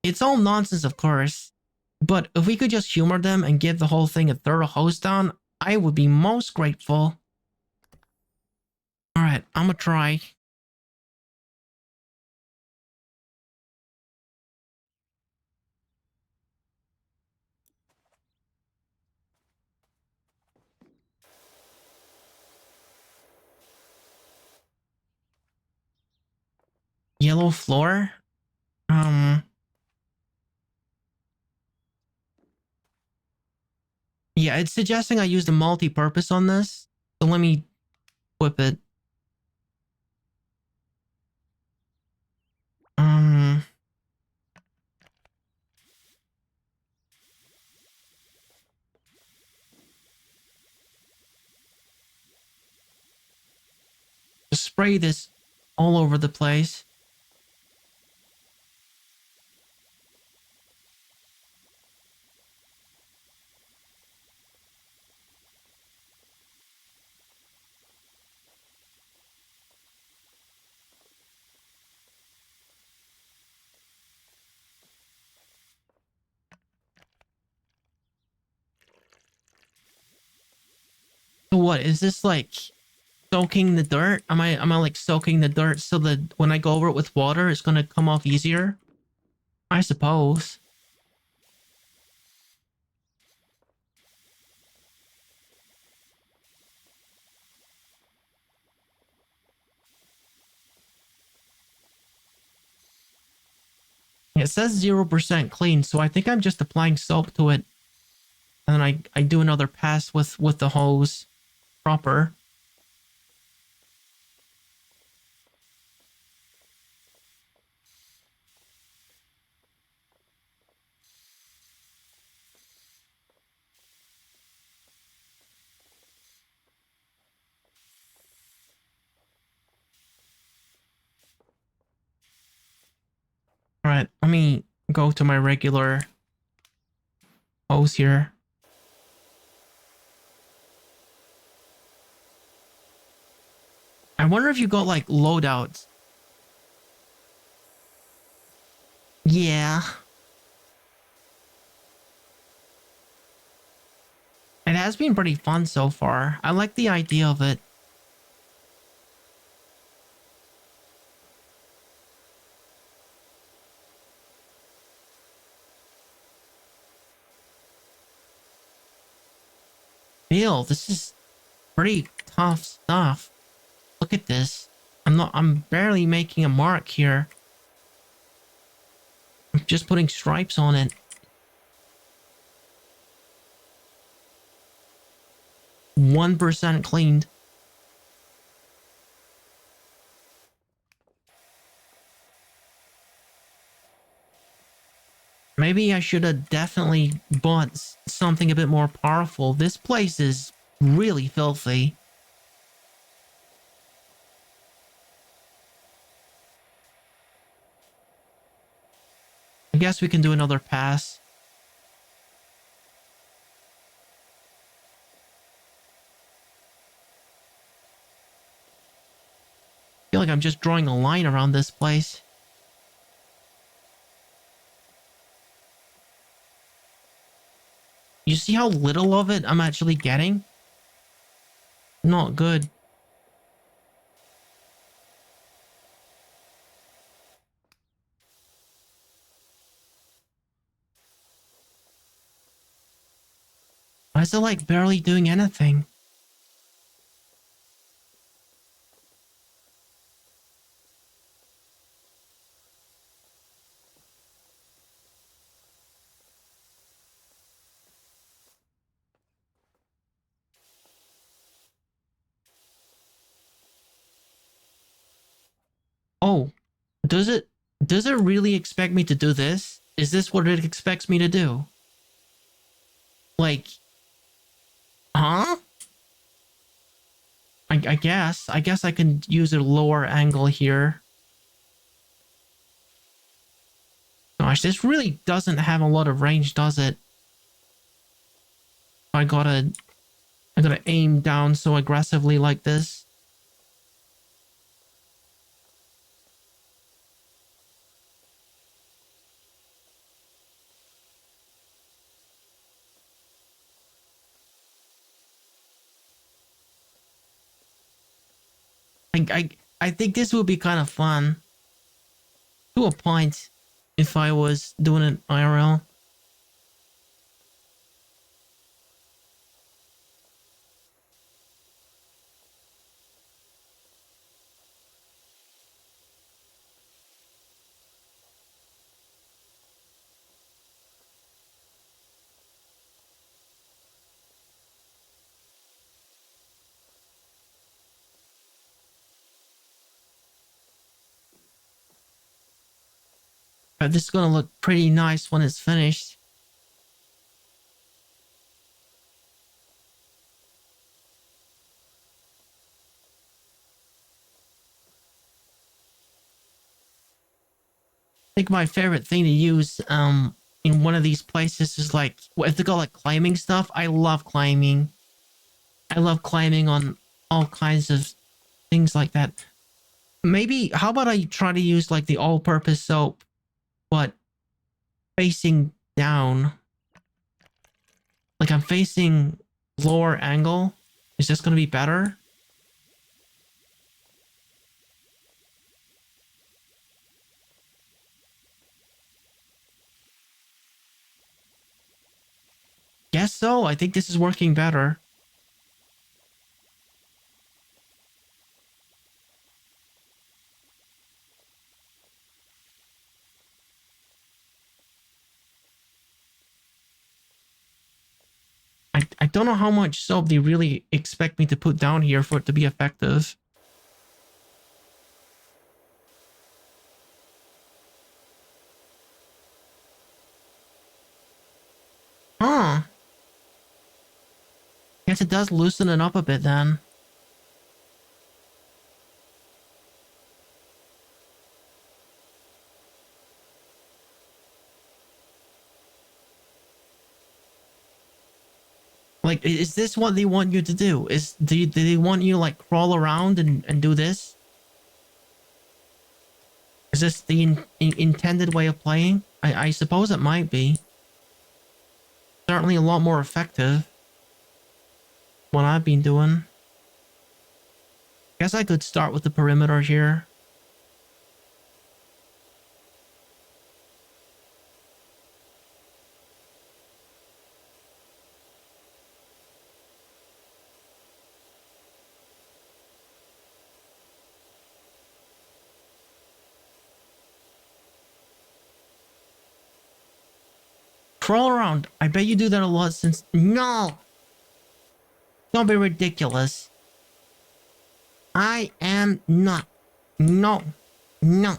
It's all nonsense, of course. But if we could just humor them and give the whole thing a thorough hose down, I would be most grateful. Alright, I'm gonna try. Yellow floor? Yeah, it's suggesting I use the multi-purpose on this. So let me whip it. Just spray this all over the place. So what, is this like soaking the dirt? Am I like soaking the dirt so that when I go over it with water, it's gonna come off easier? I suppose. It says 0% clean, so I think I'm just applying soap to it. And then I do another pass with the hose proper. Alright, let me go to my regular hose here. I wonder if you got like loadouts. Yeah. It has been pretty fun so far. I like the idea of it. Bill, this is pretty tough stuff. Look at this. I'm barely making a mark here. I'm just putting stripes on it. 1% cleaned. Maybe I should have definitely bought something a bit more powerful. This place is really filthy. I guess we can do another pass. I feel like I'm just drawing a line around this place. You see how little of it I'm actually getting? Not good. Why is it like barely doing anything? Oh, does it really expect me to do this? Is this what it expects me to do? Like, huh? I guess. I guess I can use a lower angle here. Gosh, this really doesn't have a lot of range, does it? I gotta aim down so aggressively like this. I think this would be kind of fun. To a point, if I was doing an IRL. But this is gonna look pretty nice when it's finished. I think my favorite thing to use in one of these places is like if they go like climbing stuff. I love climbing. I love climbing on all kinds of things like that. Maybe how about I try to use like the all-purpose soap, but facing down. Like I'm facing lower angle. Is this gonna be better? Guess so. I think this is working better. I don't know how much soap they really expect me to put down here for it to be effective. Huh. Guess it does loosen it up a bit then. Like, is this what they want you to do? Do they want you to like crawl around and do this? Is this the intended way of playing? I suppose it might be. Certainly a lot more effective. What I've been doing. Guess I could start with the perimeter here. crawl around. I bet you do that a lot since... No! Don't be ridiculous. I am not. No. No.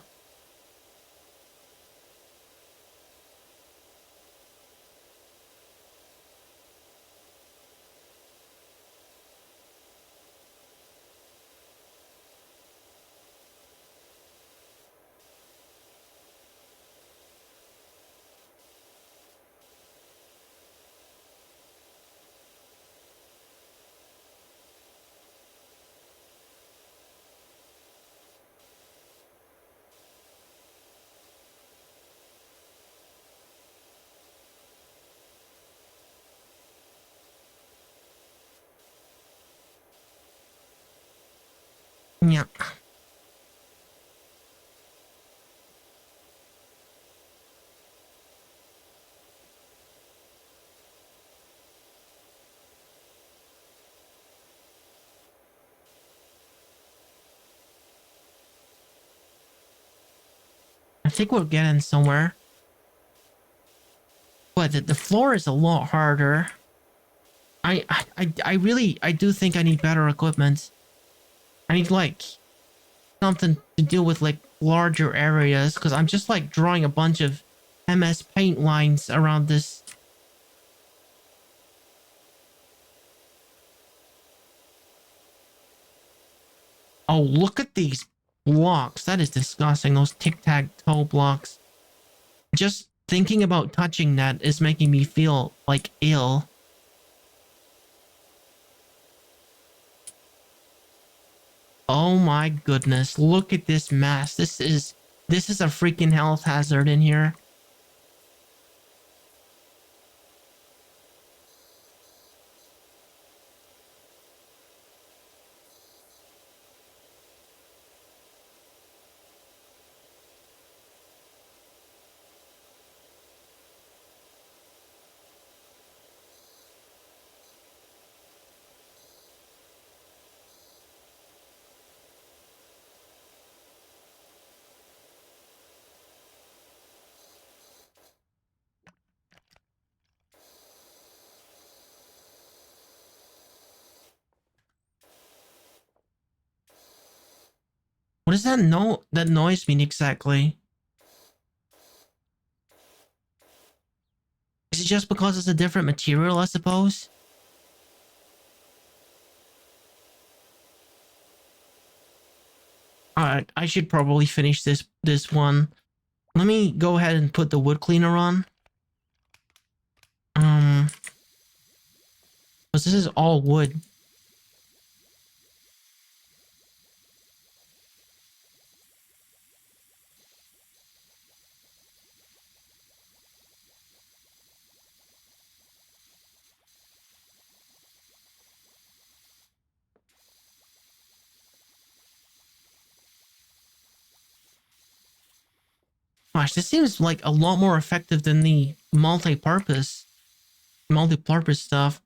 Yeah. I think we're getting somewhere. But the floor is a lot harder. I really, I do think I need better equipment. I need, like, something to deal with, like, larger areas. Because I'm just, like, drawing a bunch of MS Paint lines around this. Oh, look at these blocks. That is disgusting. Those tic-tac-toe blocks. Just thinking about touching that is making me feel, like, ill. Oh my goodness. Look at this mess. This is a freaking health hazard in here. What does that noise mean exactly? Is it just because it's a different material, I suppose? Alright, I should probably finish this one. Let me go ahead and put the wood cleaner on. Because this is all wood. Gosh, this seems like a lot more effective than the multi-purpose stuff.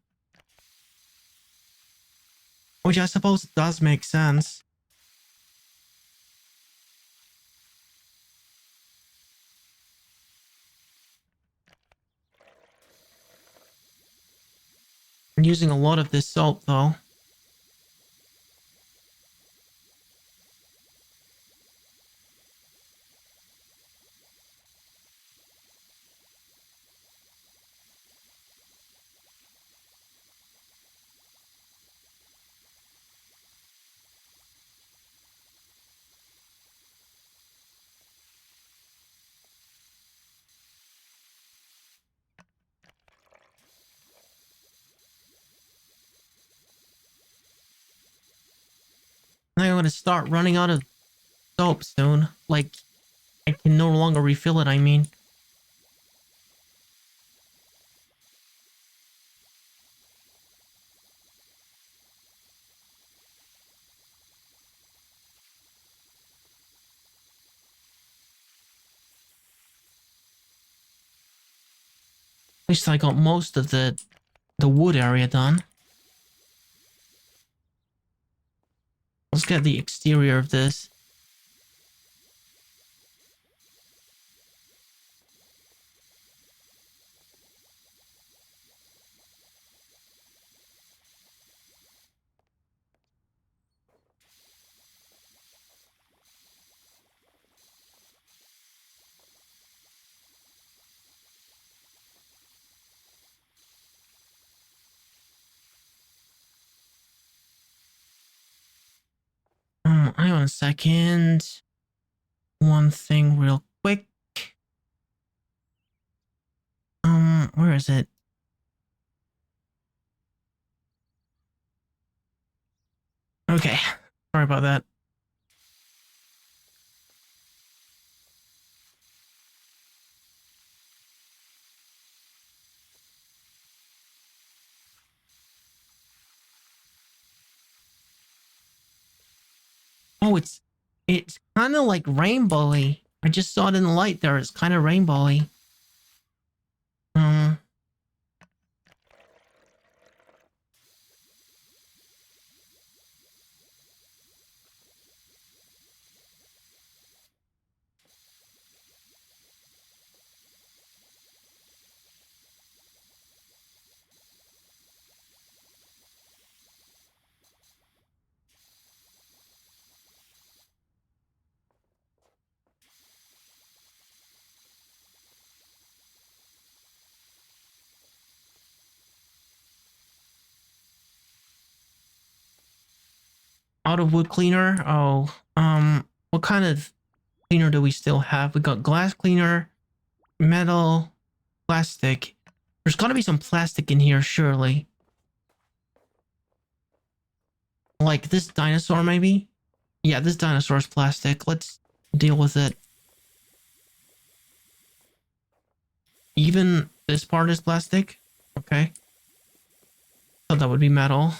Which I suppose does make sense. I'm using a lot of this soap, though. I'm going to start running out of soap soon. Like, I can no longer refill it, I mean. At least I got most of the wood area done. Let's get the exterior of this. Hang on a second. One thing real quick. Where is it? Okay. Sorry about that. Oh, it's kind of like rainbowy. I just saw it in the light there. It's kind of rainbowy. Um, Auto wood cleaner. Oh, what kind of cleaner do we still have? We got glass cleaner, metal, plastic. There's got to be some plastic in here, surely. Like this dinosaur, maybe? Yeah, this dinosaur's plastic. Let's deal with it. Even this part is plastic? Okay. Thought that would be metal.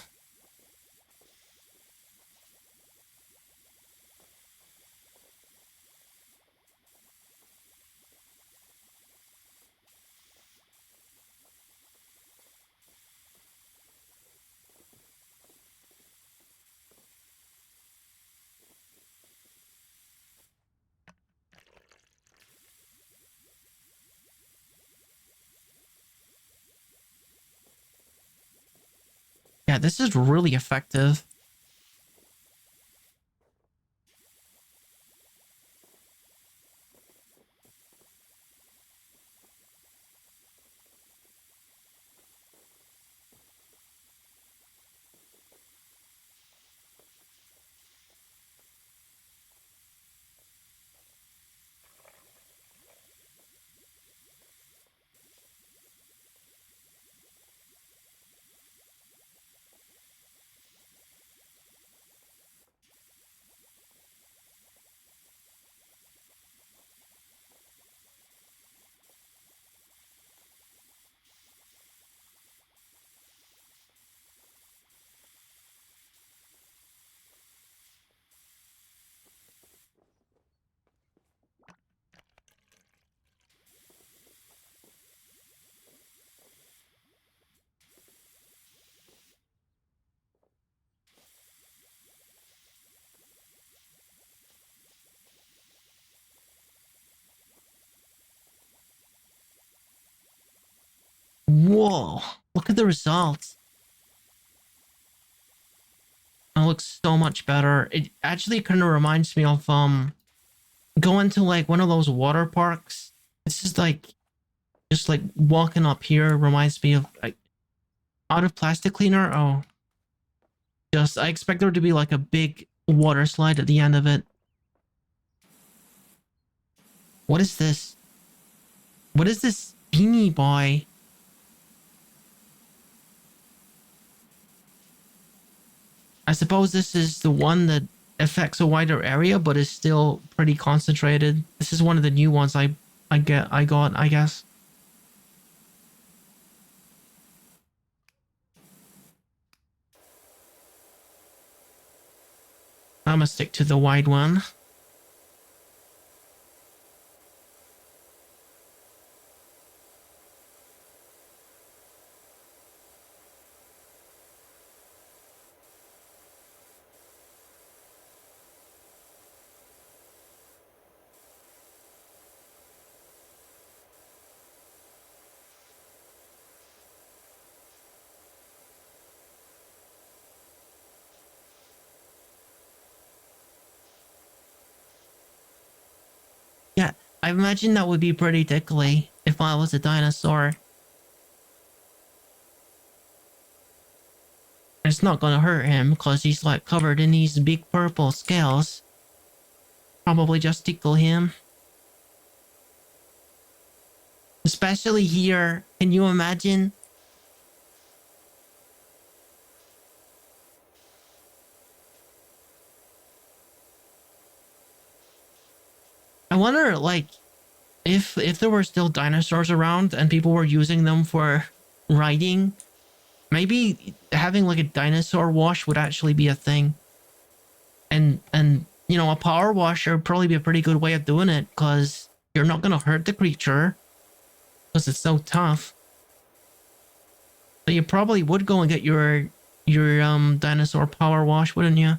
Yeah, this is really effective. Whoa, look at the results. It looks so much better. It actually kind of reminds me of going to like one of those water parks. This is like just like walking up here reminds me of like out of plastic cleaner. Oh, just I expect there to be like a big water slide at the end of it. What is this? What is this beanie boy? I suppose this is the one that affects a wider area, but is still pretty concentrated. This is one of the new ones I got, I guess. I'm gonna stick to the wide one. Yeah, I imagine that would be pretty tickly if I was a dinosaur. It's not gonna hurt him because he's like covered in these big purple scales. Probably just tickle him. Especially here. Can you imagine? I wonder, like, if there were still dinosaurs around and people were using them for riding, maybe having like a dinosaur wash would actually be a thing. And you know, a power washer would probably be a pretty good way of doing it because you're not gonna hurt the creature because it's so tough. So you probably would go and get your dinosaur power wash, wouldn't you?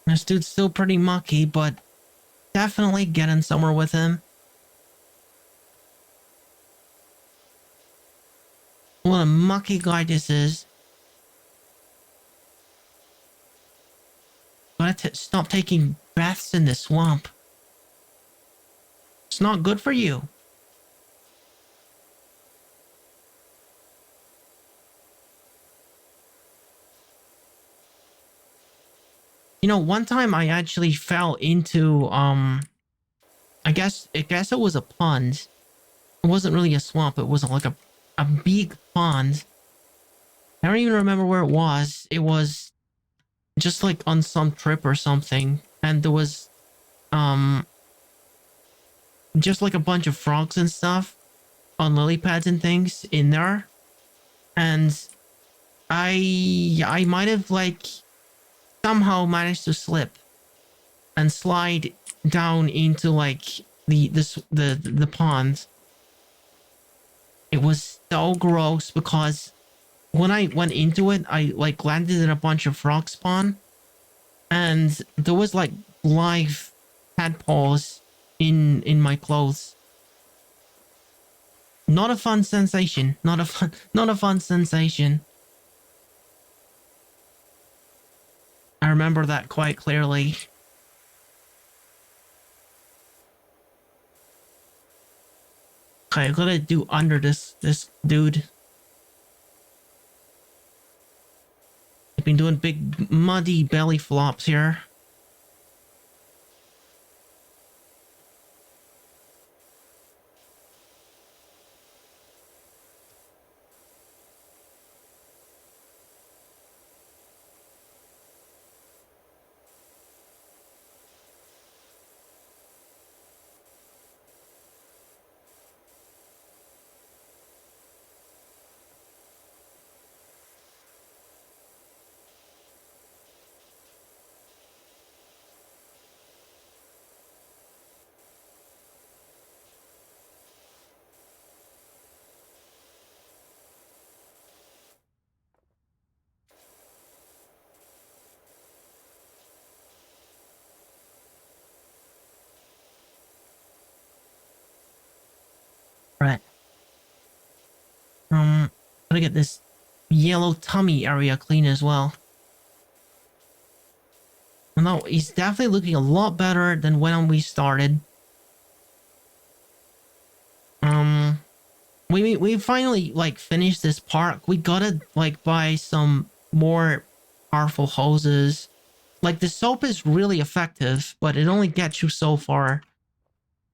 This dude's still pretty mucky, but definitely getting somewhere with him. What a mucky guy this is. Gotta stop taking baths in the swamp. It's not good for you. You know, one time I actually fell into I guess it was a pond. It wasn't really a swamp, it was like a big pond. I don't even remember where it was. It was just like on some trip or something. And there was just like a bunch of frogs and stuff on lily pads and things in there. And I might have like somehow managed to slip and slide down into like the pond. It was so gross because when I went into it, I like landed in a bunch of frog spawn, and there was like live tadpoles in my clothes. Not a fun sensation. Not a fun sensation. I remember that quite clearly. Okay, I gotta do under this dude. I've been doing big muddy belly flops here. Right. Gotta get this yellow tummy area clean as well. No, he's definitely looking a lot better than when we started. We finally like finished this park. We gotta like buy some more powerful hoses. Like the soap is really effective, but it only gets you so far.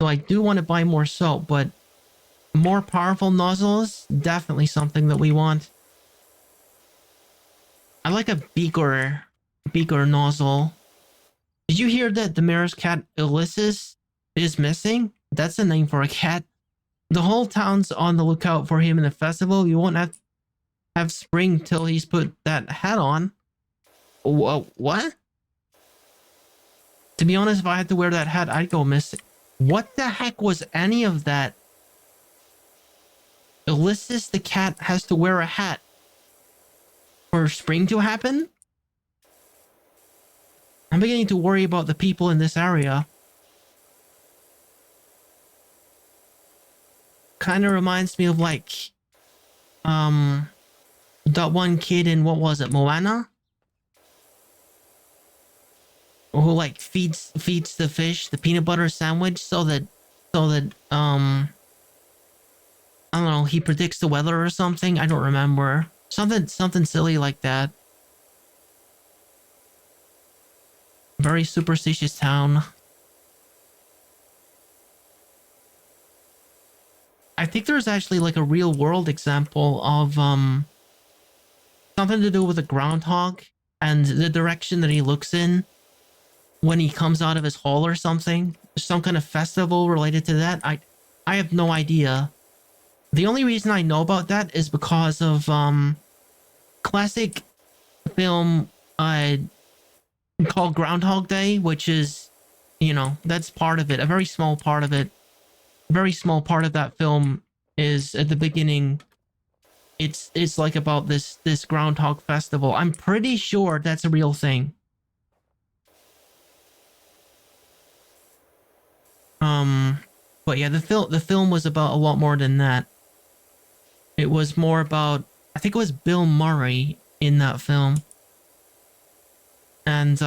So I do want to buy more soap, but more powerful nozzles, definitely something that we want. I like a bigger nozzle. Did you hear that the mayor's cat Ulysses is missing. That's a name for a cat. The whole town's on the lookout for him in the festival. You won't have Spring till he's put that hat on. What? To be honest, if I had to wear that hat, I'd go missing. What the heck was any of that? Ulysses the cat has to wear a hat for spring to happen? I'm beginning to worry about the people in this area. Kind of reminds me of like, that one kid in, what was it, Moana? Who like feeds the fish the peanut butter sandwich so that I don't know, he predicts the weather or something. I don't remember. Something silly like that. Very superstitious town. I think there's actually like a real world example of something to do with a groundhog and the direction that he looks in when he comes out of his hole or something. Some kind of festival related to that. I have no idea. The only reason I know about that is because of classic film called Groundhog Day, which is, you know, that's part of it. A very small part of it. A very small part of that film is at the beginning. It's like about this Groundhog Festival. I'm pretty sure that's a real thing. But yeah, the film was about a lot more than that. It was more about, I think it was Bill Murray in that film. And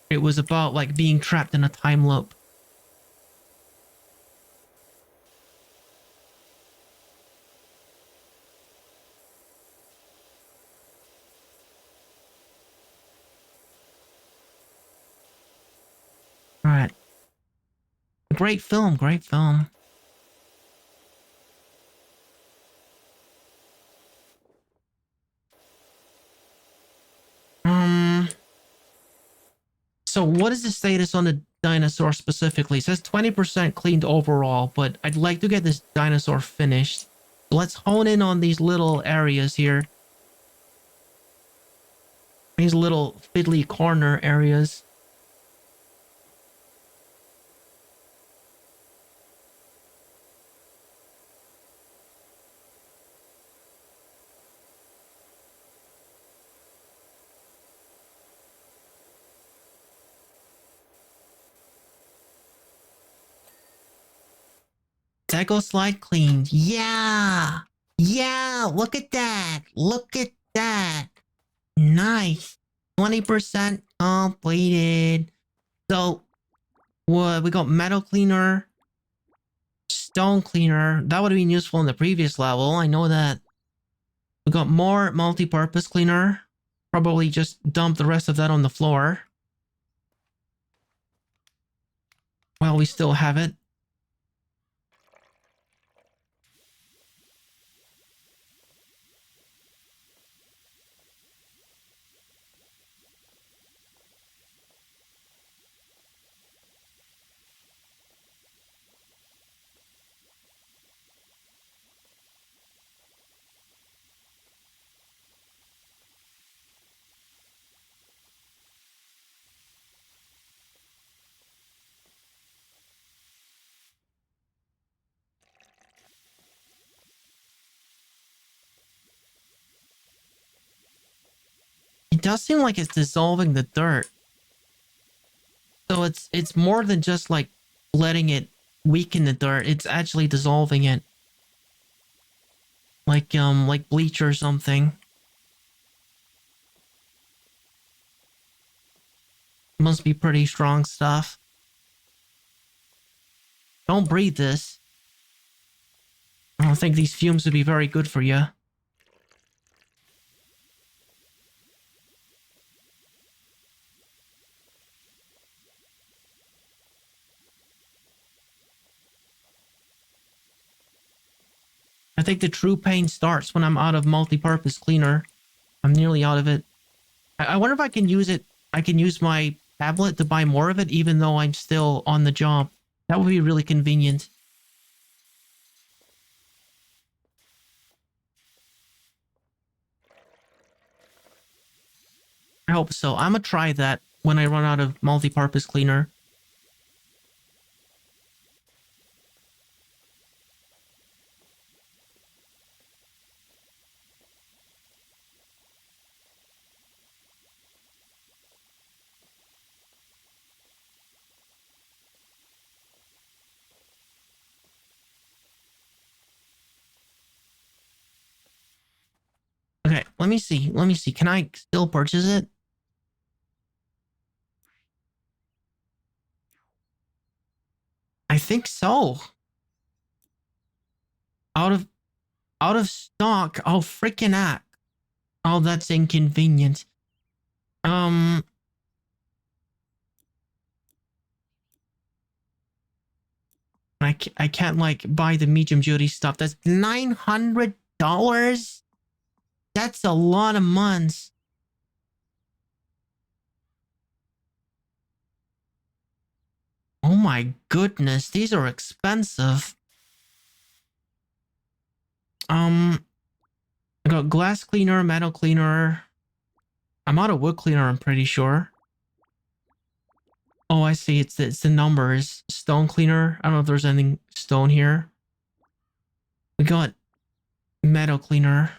it was about like being trapped in a time loop. All right. Great film, great film. So what is the status on the dinosaur specifically? It says 20% cleaned overall, but I'd like to get this dinosaur finished. Let's hone in on these little areas here. These little fiddly corner areas. Deco slide cleaned. Yeah! Yeah! Look at that! Look at that! Nice! 20% completed. So, what we got metal cleaner, stone cleaner. That would have been useful in the previous level. I know that. We got more multi-purpose cleaner. Probably just dump the rest of that on the floor. Well, we still have it. It does seem like it's dissolving the dirt. So it's more than just like letting it weaken the dirt. It's actually dissolving it. Like bleach or something. Must be pretty strong stuff. Don't breathe this. I don't think these fumes would be very good for you. I think the true pain starts when I'm out of multi-purpose cleaner. I'm nearly out of it. I wonder if I can use it. I can use my tablet to buy more of it even though I'm still on the job. That would be really convenient. I hope so. I'm gonna try that when I run out of multi-purpose cleaner. Okay, let me see. Let me see. Can I still purchase it? I think so. Out of out of stock. Oh, freaking act. Oh, that's inconvenient. Um, I can't like buy the medium duty stuff. That's $900. That's a lot of months. Oh my goodness, these are expensive. I got glass cleaner, metal cleaner. I'm out of wood cleaner, I'm pretty sure. Oh, I see. It's the numbers. Stone cleaner. I don't know if there's anything stone here. We got metal cleaner.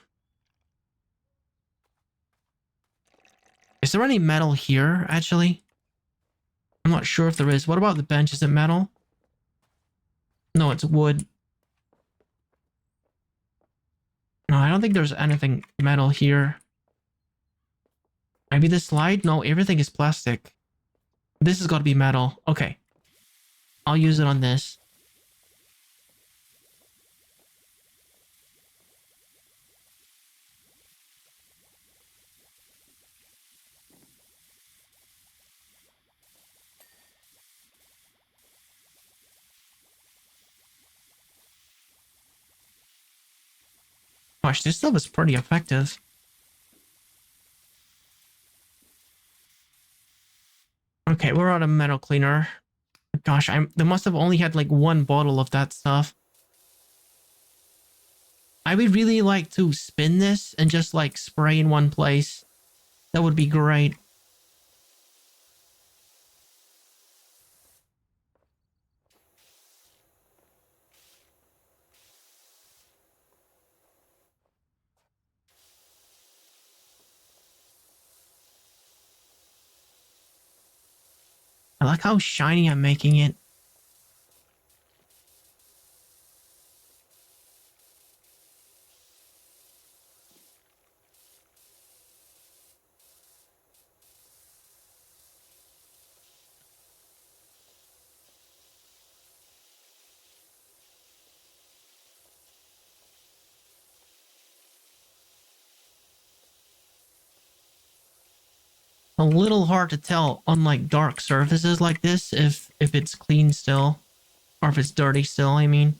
Is there any metal here, actually? I'm not sure if there is. What about the bench? Is it metal? No, it's wood. No, I don't think there's anything metal here. Maybe the slide? No, everything is plastic. This has got to be metal. Okay. I'll use it on this. Gosh, this stuff is pretty effective. Okay, we're out of metal cleaner. Gosh, they must have only had like one bottle of that stuff. I would really like to spin this and just like spray in one place. That would be great. I like how shiny I'm making it. A little hard to tell on like dark surfaces like this if it's clean still or if it's dirty still, I mean.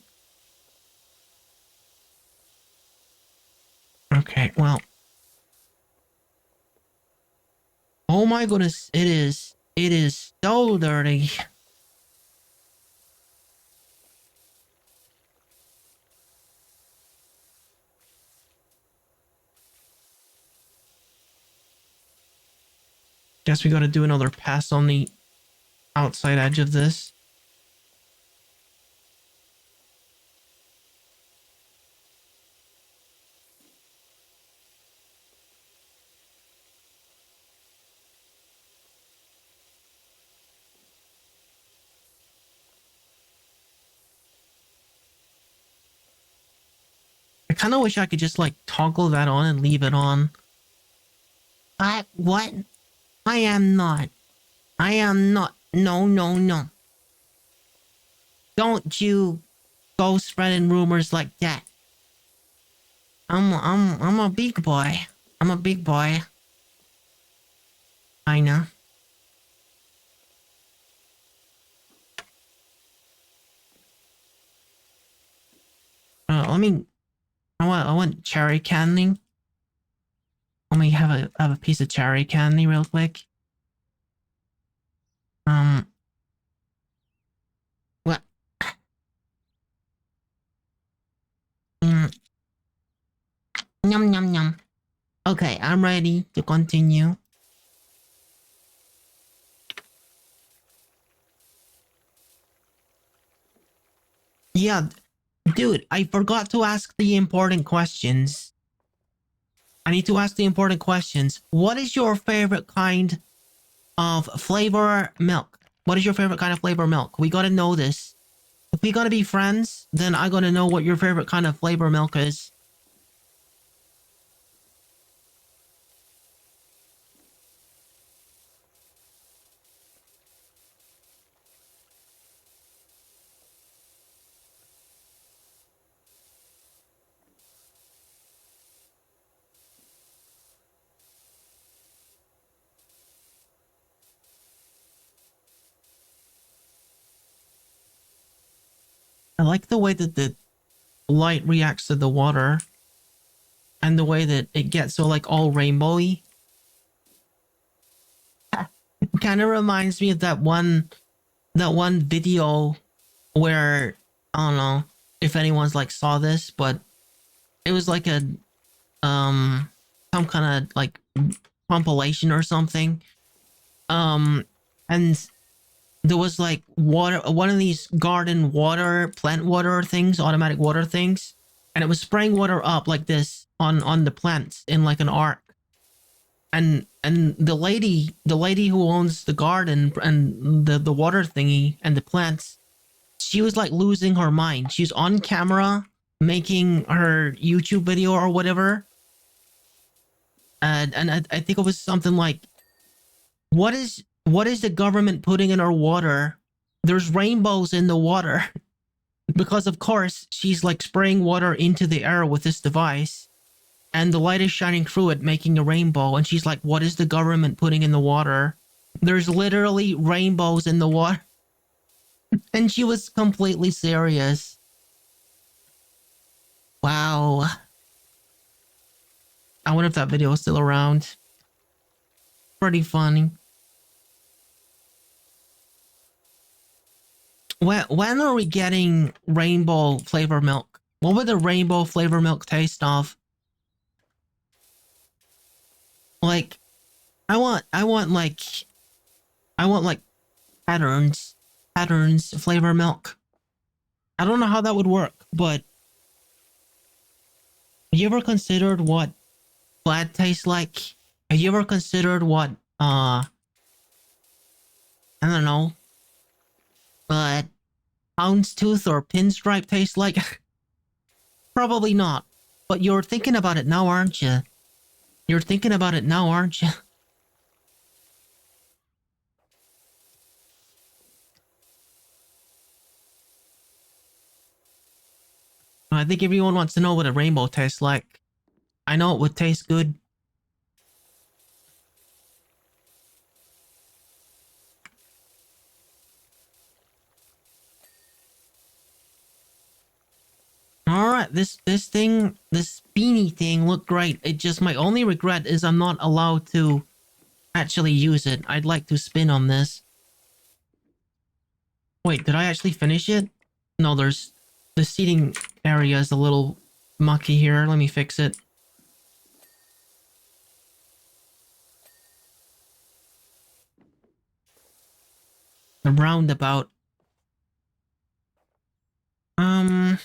Okay, well. Oh my goodness, it is. It is so dirty. Guess we gotta do another pass on the outside edge of this. I kind of wish I could just like toggle that on and leave it on. What? I am not. I am not. No, no, no. Don't you go spreading rumors like that. I'm a big boy. I'm a big boy. I know. Let me. I want cherry candy. Let me have a piece of cherry candy real quick. What? Mm. Yum, yum, yum. Okay, I'm ready to continue. Yeah, dude, I forgot to ask the important questions. I need to ask the important questions. What is your favorite kind of flavor milk? What is your favorite kind of flavor milk? We gotta know this. If we gotta be friends, then I gotta know what your favorite kind of flavor milk is. I like the way that the light reacts to the water and the way that it gets so like all rainbowy. It kind of reminds me of that one video where I don't know if anyone's like saw this, but it was like a um some kind of like compilation or something. Um and there was like water, one of these garden water, plant water things, automatic water things, and it was spraying water up like this on the plants in like an arc. And the lady who owns the garden and the water thingy and the plants, she was like losing her mind. She's on camera making her YouTube video or whatever. And I think it was something like, what is the government putting in our water? There's rainbows in the water. Because of course she's like spraying water into the air with this device, and the light is shining through it, making a rainbow. And she's like, what is the government putting in the water? There's literally rainbows in the water. And she was completely serious. Wow. I wonder if that video is still around. Pretty funny. When are we getting rainbow flavor milk? What would the rainbow flavor milk taste of? Like, I want like patterns flavor milk. I don't know how that would work, but have you ever considered what flat tastes like? Have you ever considered what I don't know, but houndstooth or pinstripe tastes like? Probably not. But you're thinking about it now, aren't you? You're thinking about it now, aren't you? I think everyone wants to know what a rainbow tastes like. I know it would taste good. Alright, this thing, this beanie thing looked great. It just, my only regret is I'm not allowed to actually use it. I'd like to spin on this. Wait, did I actually finish it? No, there's... the seating area is a little mucky here. Let me fix it. The roundabout. Um...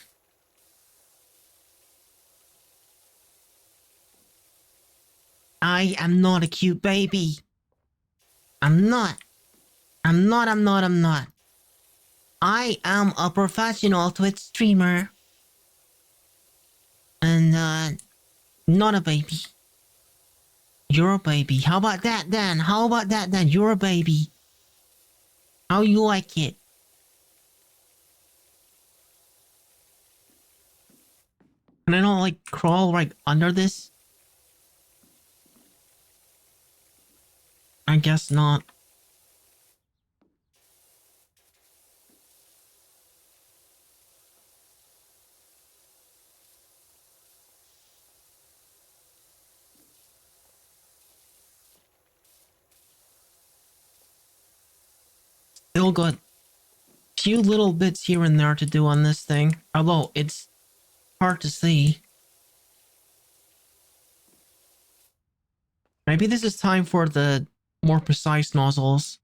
I am not a cute baby. I'm not. I'm not. I am a professional Twitch streamer. And, not a baby. You're a baby. How about that then? How about that then? You're a baby. How you like it? Can I not, like, crawl right under this? I guess not. Still got few little bits here and there to do on this thing. Although, it's Hard to see. Maybe this is time for the more precise nozzles.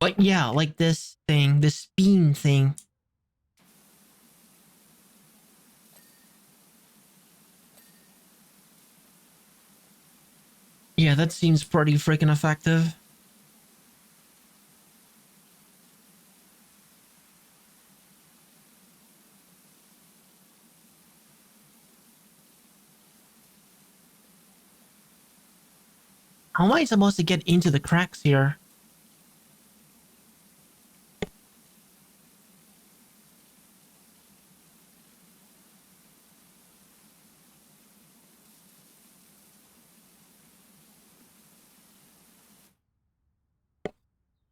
But yeah, like this thing, this beam thing. Yeah, that seems pretty freaking effective. How am I supposed to get into the cracks here?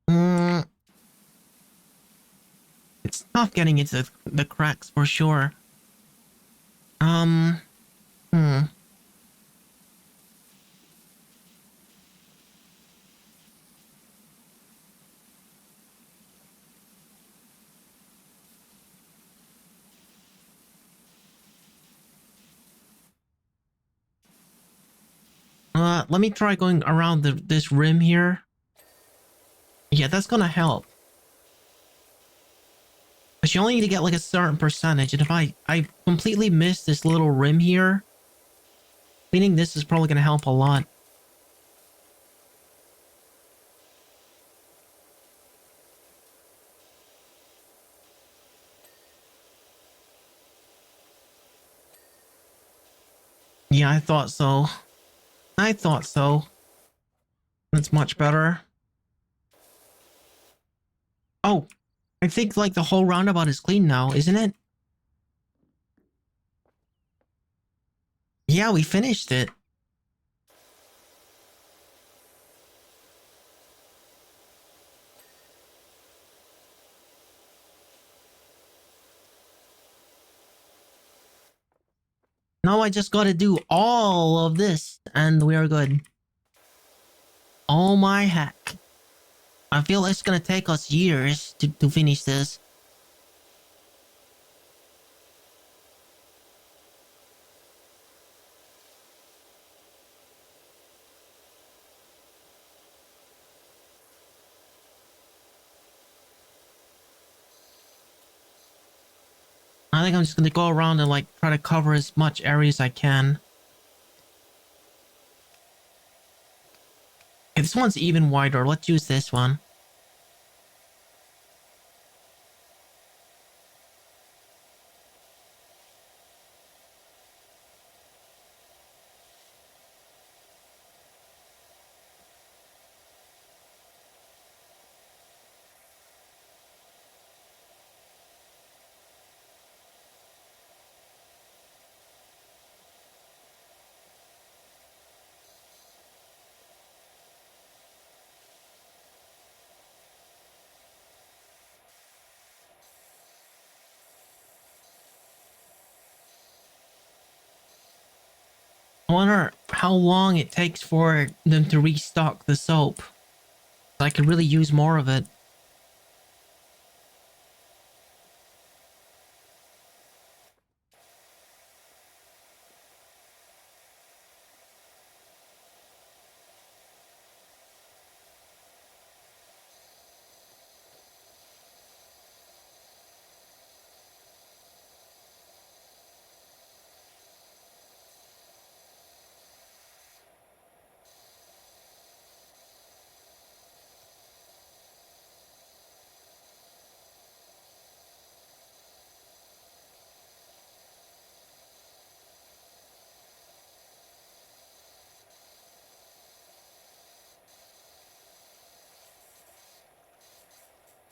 Mm, it's tough getting into the cracks for sure. Um, hmm. Let me try going around this rim here. Yeah, that's gonna help. But you only need to get like a certain percentage, and if I completely miss this little rim here, cleaning this is probably gonna help a lot. Yeah, I thought so. I thought so. That's much better. Oh, I think like the whole roundabout is clean now, isn't it? Yeah, we finished it. Now I just gotta do all of this, and we are good. Oh my heck. I feel it's gonna take us years to finish this. I think I'm just gonna go around and like try to cover as much area as I can. Okay, this one's even wider. Let's use this one. I wonder how long it takes for them to restock the soap. I could really use more of it.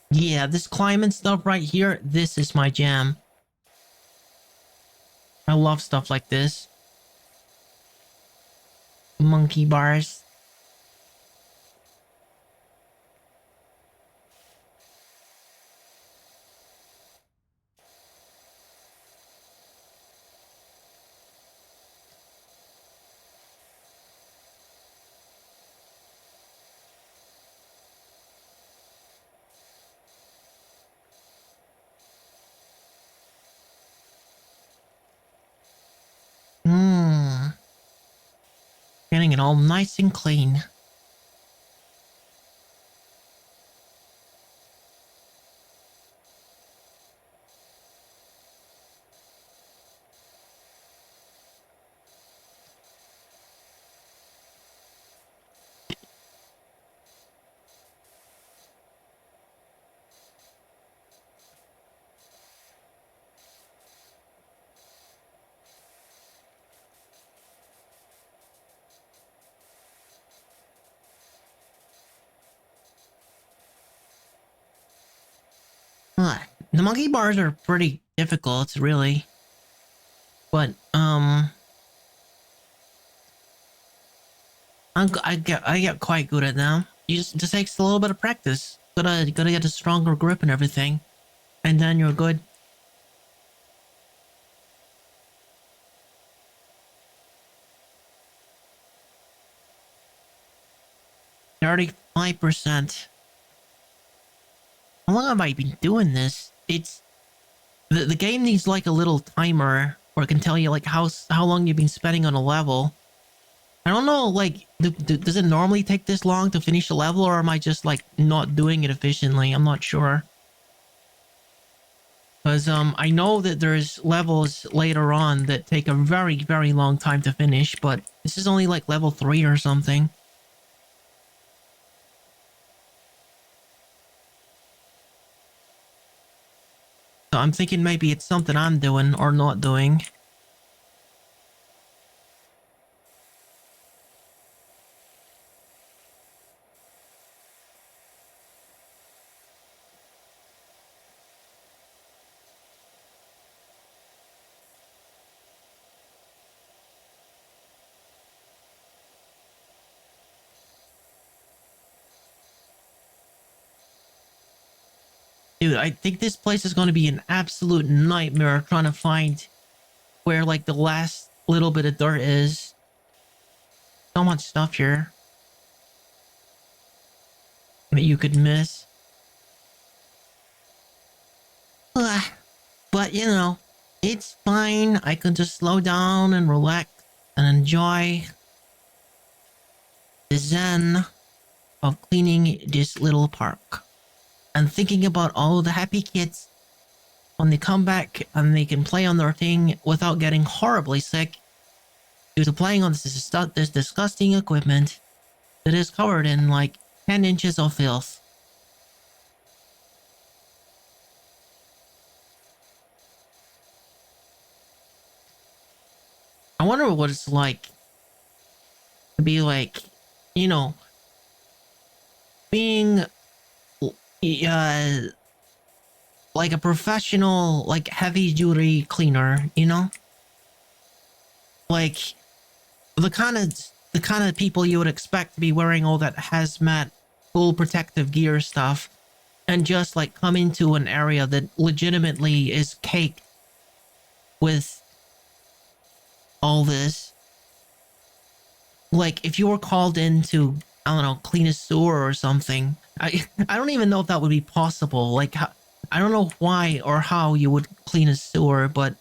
Yeah, this climbing stuff right here, this is my jam. I love stuff like this. Monkey bars. it all nice and clean. Ugh, the monkey bars are pretty difficult, really. But, I get quite good at them. Just takes a little bit of practice. Gotta get a stronger grip and everything. And then you're good. 35%. How long have I been doing this? It's the game needs like a little timer where it can tell you like how long you've been spending on a level. I don't know, like, does it normally take this long to finish a level, or am I just like not doing it efficiently? I'm not sure. Because I know that there's levels later on that take a very, very long time to finish, but this is only like level 3 or something. So I'm thinking maybe it's something I'm doing or not doing. Dude, I think this place is going to be an absolute nightmare trying to find where like the last little bit of dirt is. So much stuff here that you could miss. Ugh. But you know, it's fine. I can just slow down and relax and enjoy the zen of cleaning this little park. And thinking about all the happy kids when they come back and they can play on their thing without getting horribly sick due to playing on this disgusting equipment that is covered in like 10 inches of filth. I wonder what it's like to be like, you know, being like a professional, like heavy duty cleaner, you know? Like the kind of people you would expect to be wearing all that hazmat full protective gear stuff and just like come into an area that legitimately is caked with all this. Like if you were called in to, I don't know, clean a sewer or something, I don't even know if that would be possible. Like I don't know why or how you would clean a sewer, but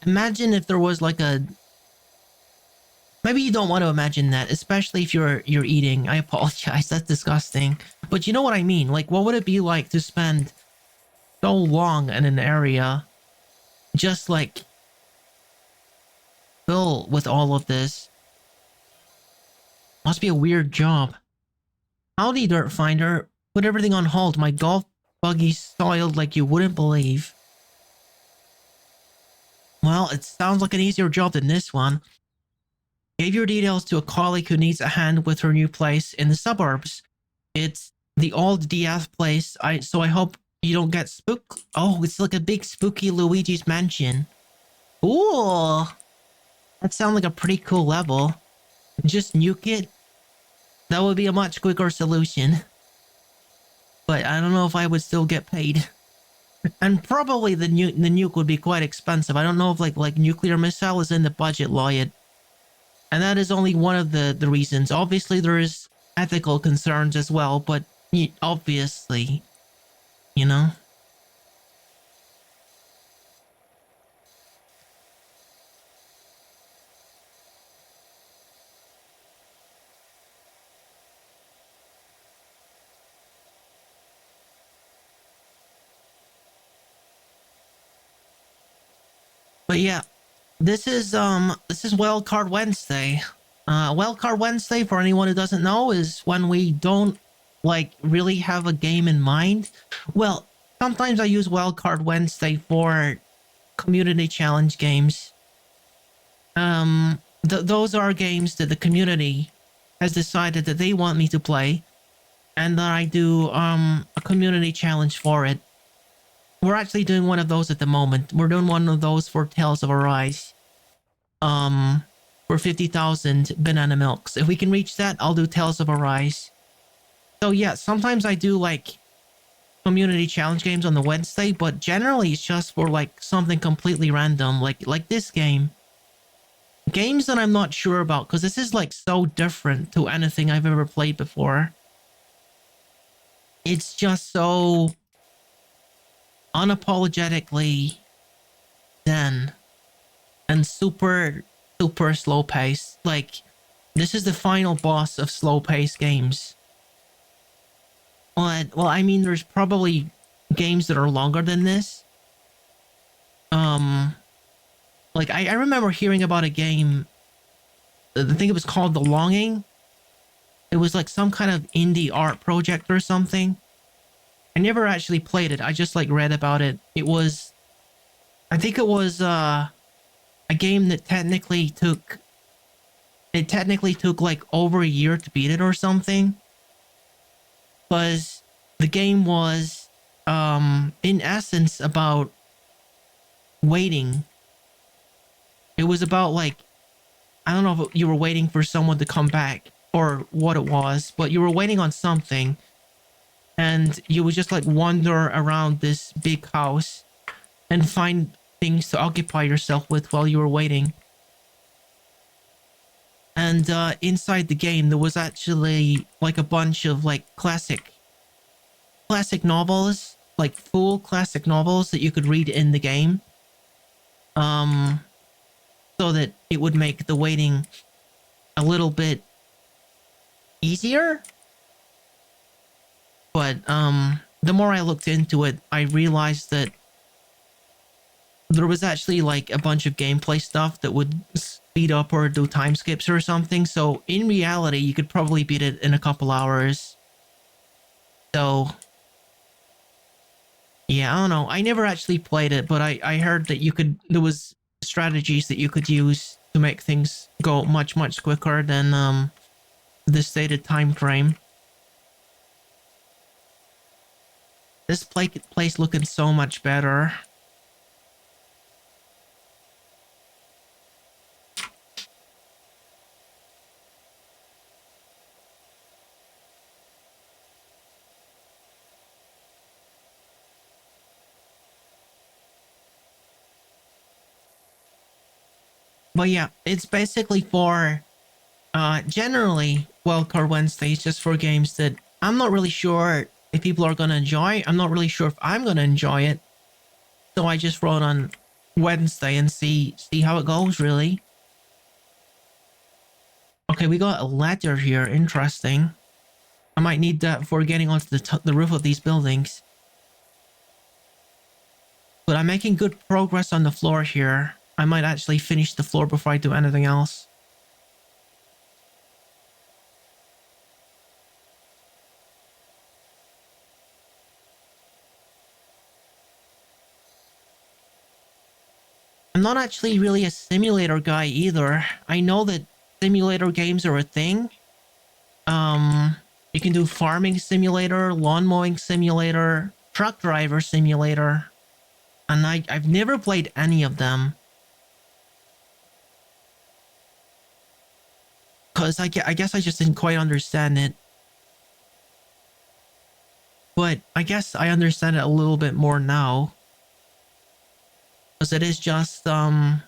imagine if there was like a, maybe you don't want to imagine that, especially if you're eating. I apologize, that's disgusting. But you know what I mean? Like what would it be like to spend so long in an area just like filled with all of this? Must be a weird job. Howdy, Dirt Finder. Put everything on hold. My golf buggy's soiled like you wouldn't believe. Well, it sounds like an easier job than this one. Gave your details to a colleague who needs a hand with her new place in the suburbs. It's the old DF place. So I hope you don't get spooked. Oh, it's like a big spooky Luigi's mansion. Ooh, that sounds like a pretty cool level. Just nuke it. That would be a much quicker solution. But I don't know if I would still get paid. And probably the nuke would be quite expensive. I don't know if like nuclear missile is in the budget law yet. And that is only one of the reasons. Obviously there is ethical concerns as well, but obviously, you know. But yeah, this is Wildcard Wednesday. Wildcard Wednesday, for anyone who doesn't know, is when we don't like really have a game in mind. Well, sometimes I use Wildcard Wednesday for community challenge games. Those are games that the community has decided that they want me to play, and that I do a community challenge for it. We're actually doing one of those at the moment. We're doing one of those for Tales of Arise. For 50,000 banana milks. If we can reach that, I'll do Tales of Arise. So yeah, sometimes I do like community challenge games on the Wednesday, but generally it's just for like something completely random, like this game. Games that I'm not sure about, because this is like so different to anything I've ever played before. It's just so unapologetically zen and super slow paced. Like, this is the final boss of slow paced games. But, well, I mean, there's probably games that are longer than this. Like, I remember hearing about a game, I think it was called The Longing. It was like some kind of indie art project or something. I never actually played it. I just like read about it. It was, I think it was a game that technically took like over a year to beat it or something. Because the game was in essence about waiting. It was about like, I don't know if you were waiting for someone to come back or what it was, but you were waiting on something, and you would just like wander around this big house and find things to occupy yourself with while you were waiting. And inside the game, there was actually like a bunch of like classic novels, like full classic novels that you could read in the game. So that it would make the waiting a little bit easier. But the more I looked into it, I realized that there was actually like a bunch of gameplay stuff that would speed up or do time skips or something. So in reality, you could probably beat it in a couple hours. So yeah, I don't know. I never actually played it, but I heard that there was strategies that you could use to make things go much quicker than the stated time frame. This place looking so much better. But yeah, it's basically for generally Wildcard Wednesdays, just for games that I'm not really sure if people are gonna enjoy. I'm not really sure if I'm gonna enjoy it. So I just wrote on Wednesday and see how it goes, really. Okay, we got a ladder here. Interesting. I might need that for getting onto the roof of these buildings. But I'm making good progress on the floor here. I might actually finish the floor before I do anything else. I'm not actually really a simulator guy either. I know that simulator games are a thing. You can do farming simulator, lawn mowing simulator, truck driver simulator. And I've never played any of them. Because I guess I just didn't quite understand it. But I guess I understand it a little bit more now. Because it is just, I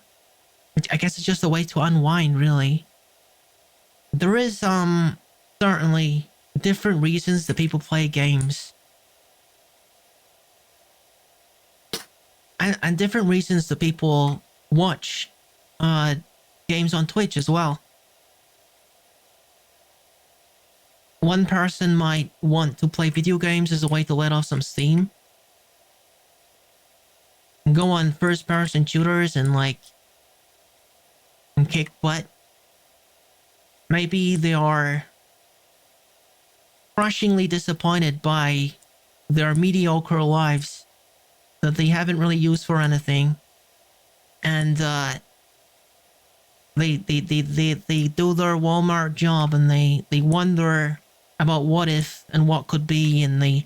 guess it's just a way to unwind, really. There is, certainly different reasons that people play games. And different reasons that people watch, games on Twitch as well. One person might want to play video games as a way to let off some steam. go on first person shooters and like and kick butt. Maybe they are crushingly disappointed by their mediocre lives that they haven't really used for anything. And they do their Walmart job and they wonder about what if and what could be, and they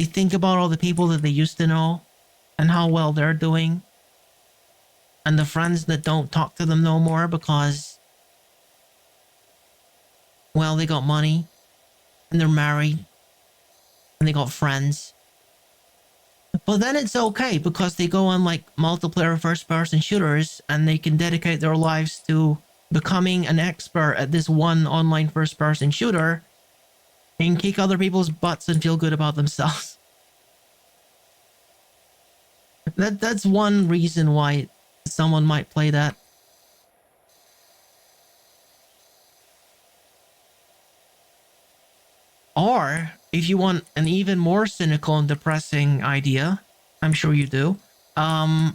think about all the people that they used to know and how well they're doing, and the friends that don't talk to them no more because, well, they got money and they're married and they got friends. But then it's okay because they go on like multiplayer first person shooters and they can dedicate their lives to becoming an expert at this one online first person shooter and kick other people's butts and feel good about themselves. That's one reason why someone might play that. Or if you want an even more cynical and depressing idea, I'm sure you do. The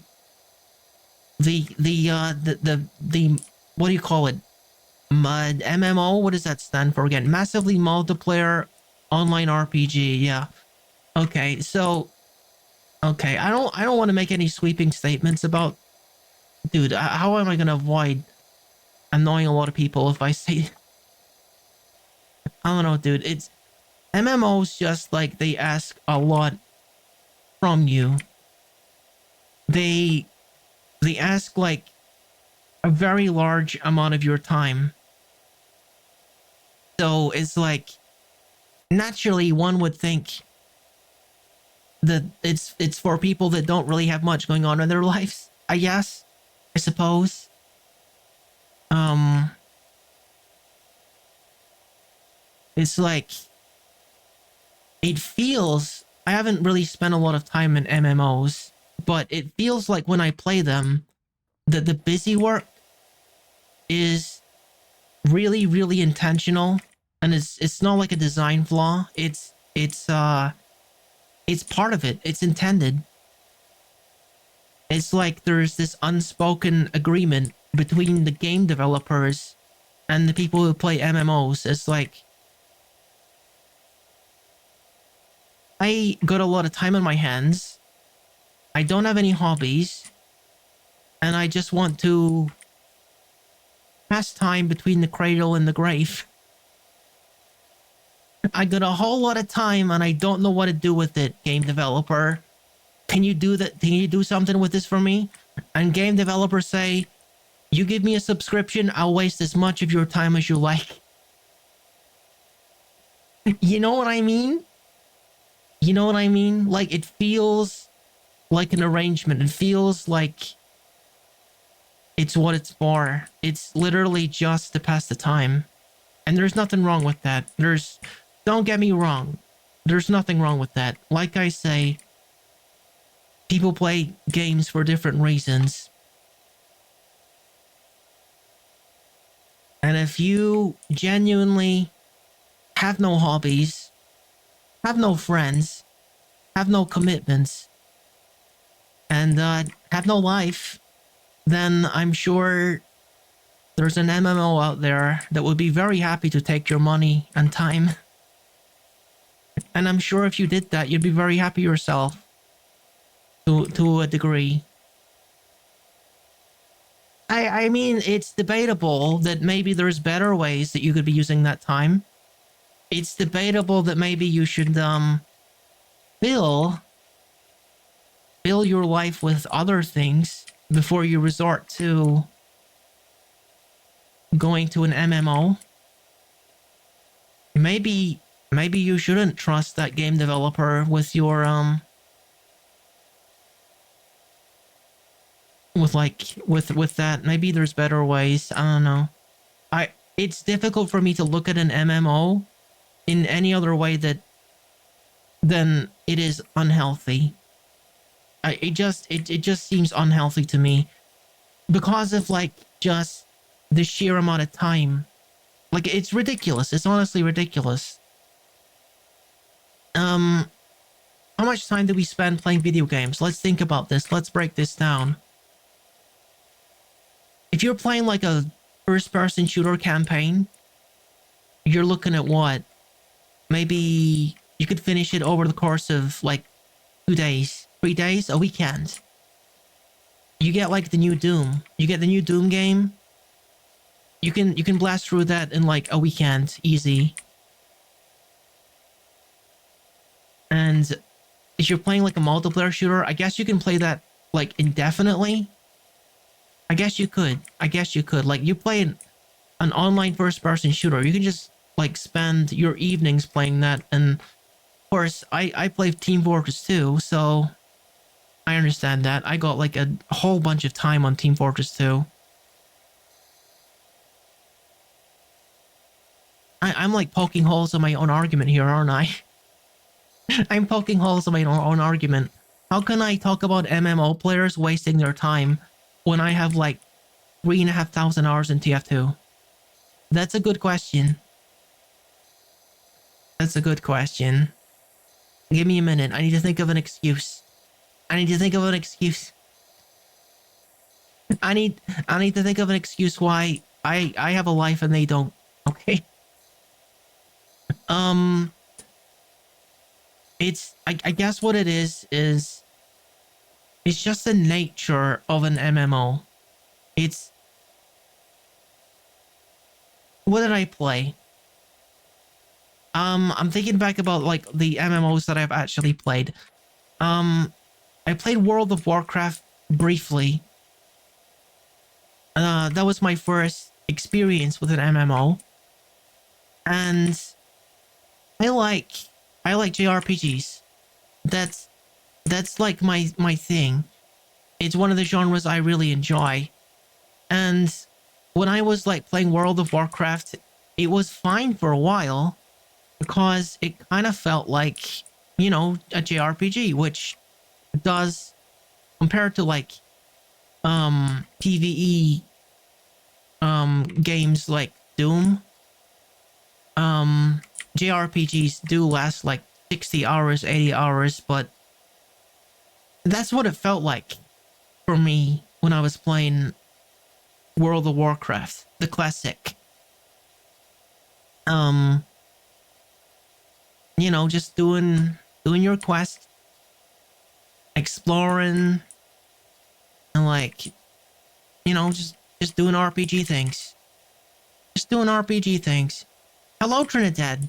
what do you call it? MMO. What does that stand for again? Massively multiplayer online RPG. Yeah. Okay. So okay, I don't want to make any sweeping statements about. Dude, how am I gonna avoid annoying a lot of people if I say? I don't know, dude. It's MMOs just like they ask a lot from you. They ask like a very large amount of your time. So it's like naturally one would think that it's for people that don't really have much going on in their lives, I guess. I suppose. It's like it feels, I haven't really spent a lot of time in MMOs, but it feels like when I play them that the busy work is really, really intentional, and it's not like a design flaw. It's part of it. It's intended. It's like there's this unspoken agreement between the game developers and the people who play MMOs. It's like I got a lot of time on my hands. I don't have any hobbies, and I just want to pass time between the cradle and the grave. I got a whole lot of time and I don't know what to do with it, game developer. Can you do that? Can you do something with this for me? And game developers say, you give me a subscription, I'll waste as much of your time as you like. You know what I mean? You know what I mean? Like, it feels like an arrangement. It feels like it's what it's for. It's literally just to pass the time. And there's nothing wrong with that. Don't get me wrong. There's nothing wrong with that. Like I say, people play games for different reasons. And if you genuinely have no hobbies, have no friends, have no commitments, and have no life, then I'm sure there's an MMO out there that would be very happy to take your money and time. And I'm sure if you did that, you'd be very happy yourself. To a degree. I mean, it's debatable that maybe there's better ways that you could be using that time. It's debatable that maybe you should fill your life with other things before you resort to going to an MMO. Maybe you shouldn't trust that game developer with your with that. Maybe there's better ways. I don't know. It's difficult for me to look at an MMO in any other way than it is unhealthy. It just seems unhealthy to me because of like just the sheer amount of time. Like, it's ridiculous. It's honestly ridiculous. How much time do we spend playing video games? Let's think about this. Let's break this down. If you're playing like a first-person shooter campaign, you're looking at what? Maybe you could finish it over the course of like 2 days, 3 days, a weekend. You get like the new Doom. You get the new Doom game. You can blast through that in like a weekend, easy. And if you're playing like a multiplayer shooter, I guess you can play that like indefinitely. I guess you could. Like you play an online first-person shooter, you can just like spend your evenings playing that. And of course, I play Team Fortress 2, so I understand that. I got like a whole bunch of time on Team Fortress 2. I'm like poking holes in my own argument here, aren't I? I'm poking holes in my own argument. How can I talk about MMO players wasting their time when I have like 3,500 hours in TF2? That's a good question. That's a good question. Give me a minute. I need to think of an excuse. I need to think of an excuse. I need to think of an excuse why I have a life and they don't. Okay. It's I guess what it is it's just the nature of an MMO. It's what did I play? I'm thinking back about like the MMOs that I've actually played. I played World of Warcraft briefly. That was my first experience with an MMO. And I like JRPGs. That's like my thing. It's one of the genres I really enjoy. And when I was like playing World of Warcraft, it was fine for a while because it kind of felt like, you know, a JRPG, which does compared to like PvE games like Doom. JRPGs do last like 60 hours, 80 hours, but that's what it felt like for me when I was playing World of Warcraft, the classic. You know, just doing your quest, exploring, and like, you know, just doing RPG things. Just doing RPG things. Hello, Trinidad.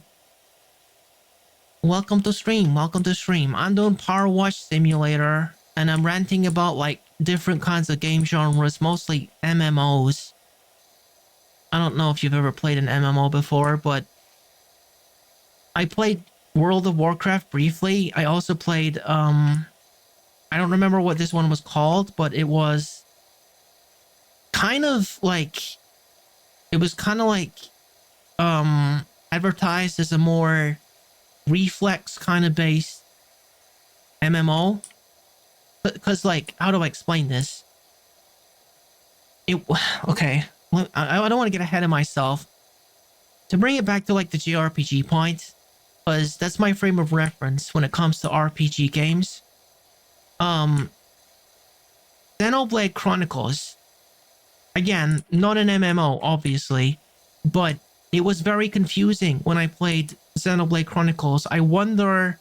Welcome to stream. Welcome to stream. I'm doing PowerWash Simulator, and I'm ranting about like different kinds of game genres, mostly MMOs. I don't know if you've ever played an MMO before, but I played World of Warcraft briefly. I also played I don't remember what this one was called, but it was kind of like advertised as a more reflex kind of based MMO. Because like, how do I explain this? Okay, I don't want to get ahead of myself. To bring it back to like the JRPG point, because that's my frame of reference when it comes to RPG games. Xenoblade Chronicles, again, not an MMO, obviously, but it was very confusing when I played Xenoblade Chronicles. I wonder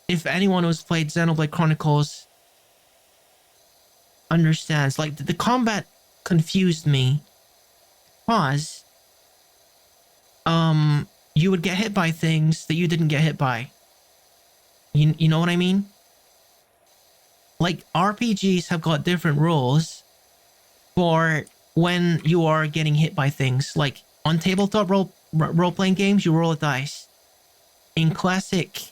if anyone who's played Xenoblade Chronicles understands. Like, the combat confused me because you would get hit by things that you didn't get hit by. You know what I mean? Like, RPGs have got different rules for when you are getting hit by things. Like, on tabletop role-playing games, you roll a dice. In classic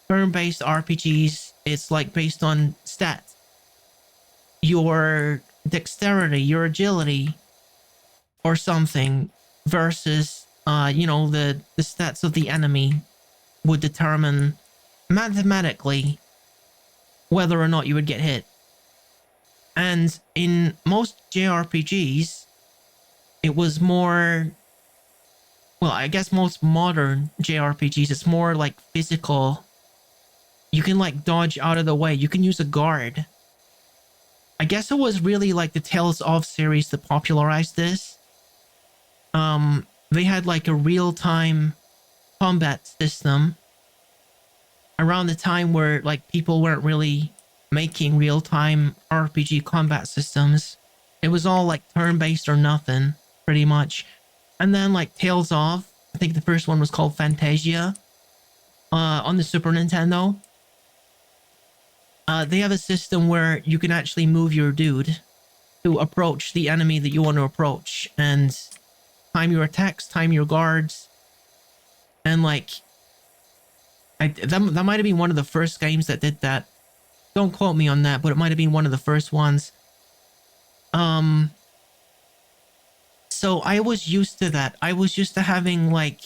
turn-based RPGs, it's like based on stats. Your dexterity, your agility, or something versus, you know, the stats of the enemy would determine mathematically whether or not you would get hit. And in most JRPGs, it was more, well, I guess most modern JRPGs, it's more like physical you can like dodge out of the way. You can use a guard. I guess it was really like the Tales of series that popularized this. They had like a real-time combat system around the time where like people weren't really making real-time RPG combat systems. It was all like turn-based or nothing, pretty much. And then like Tales of, I think the first one was called Fantasia, on the Super Nintendo. They have a system where you can actually move your dude to approach the enemy that you want to approach and time your attacks, time your guards. And like, that might have been one of the first games that did that. Don't quote me on that, but it might have been one of the first ones. So I was used to that. I was used to having like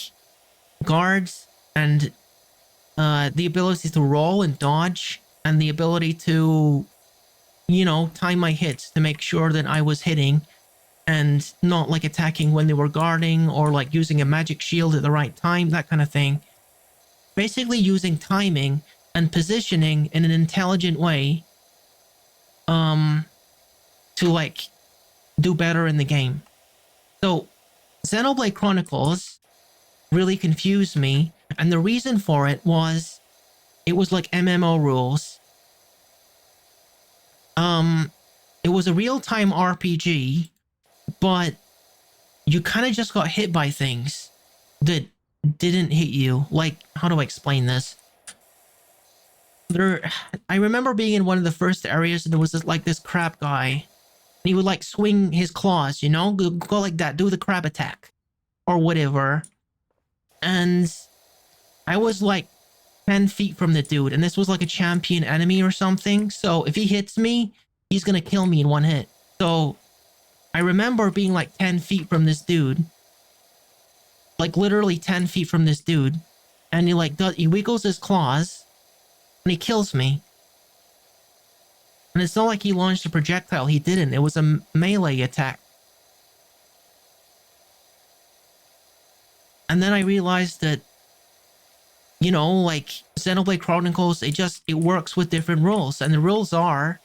guards and the ability to roll and dodge and the ability to, you know, time my hits to make sure that I was hitting and not like attacking when they were guarding or like using a magic shield at the right time, that kind of thing. Basically using timing and positioning in an intelligent way to like do better in the game. So Xenoblade Chronicles really confused me, and the reason for it was like MMO rules. It was a real-time RPG, but you kind of just got hit by things that didn't hit you. Like, how do I explain this? I remember being in one of the first areas and there was this crab guy. And he would like swing his claws, you know? Go like that, do the crab attack. Or whatever. And I was like 10 feet from the dude, and this was like a champion enemy or something. So if he hits me, he's gonna kill me in one hit. So I remember being like 10 feet from this dude. Like literally 10 feet from this dude. And he wiggles his claws and he kills me. And it's not like he launched a projectile. He didn't. It was a melee attack. And then I realized that, you know, like Xenoblade Chronicles, it works with different rules. And the rules are,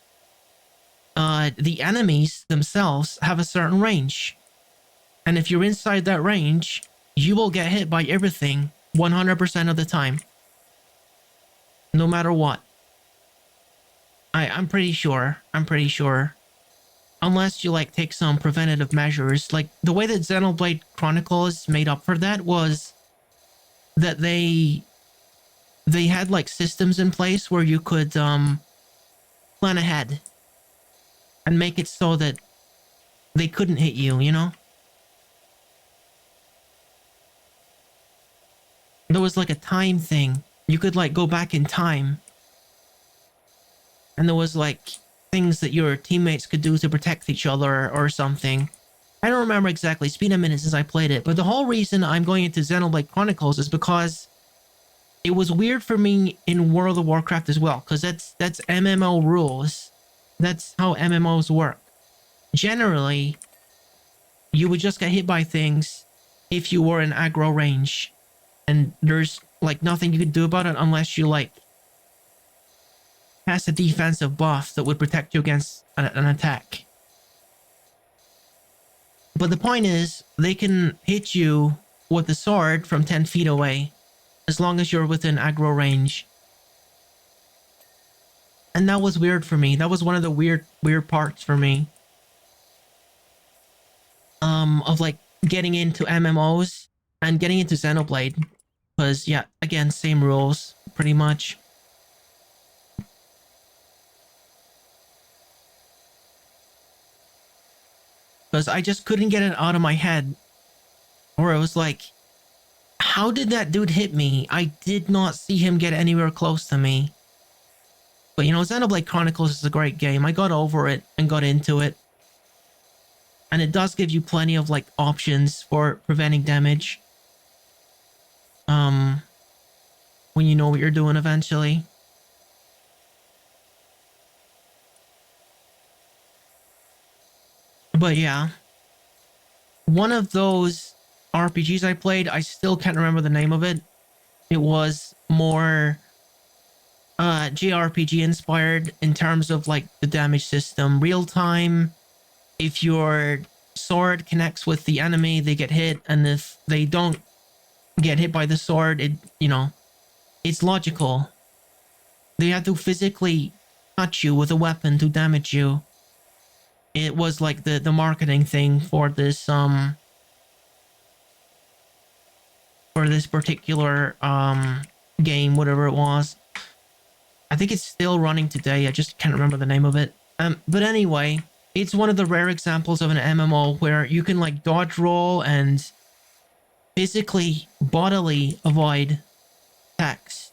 the enemies themselves have a certain range. And if you're inside that range, you will get hit by everything 100% of the time. No matter what. I'm pretty sure. Unless you like take some preventative measures. Like the way that Xenoblade Chronicles made up for that was that they had like systems in place where you could plan ahead and make it so that they couldn't hit you, you know? There was like a time thing. You could like go back in time. And there was like things that your teammates could do to protect each other or something. I don't remember exactly. It's been a minute since I played it. But the whole reason I'm going into Xenoblade Chronicles is because it was weird for me in World of Warcraft as well. Because that's MMO rules. That's how MMOs work. Generally, you would just get hit by things if you were in aggro range. And there's like nothing you could do about it unless you like cast a defensive buff that would protect you against an attack. But the point is, they can hit you with the sword from 10 feet away as long as you're within aggro range. And that was weird for me. That was one of the weird parts for me. Of like getting into MMOs and getting into Xenoblade. Because, yeah, again, same rules, pretty much. Because I just couldn't get it out of my head. Or it was like, how did that dude hit me? I did not see him get anywhere close to me. But, you know, Xenoblade Chronicles is a great game. I got over it and got into it. And it does give you plenty of, like, options for preventing damage. When you know what you're doing eventually. But yeah. One of those RPGs I played, I still can't remember the name of it. It was more JRPG inspired in terms of like the damage system, real time. If your sword connects with the enemy, they get hit, and if they don't get hit by the sword, it's logical. They have to physically touch you with a weapon to damage you. It was like the marketing thing for this particular game, whatever it was. I think it's still running today. I just can't remember the name of it. But anyway, it's one of the rare examples of an MMO where you can like dodge roll and physically, bodily avoid attacks.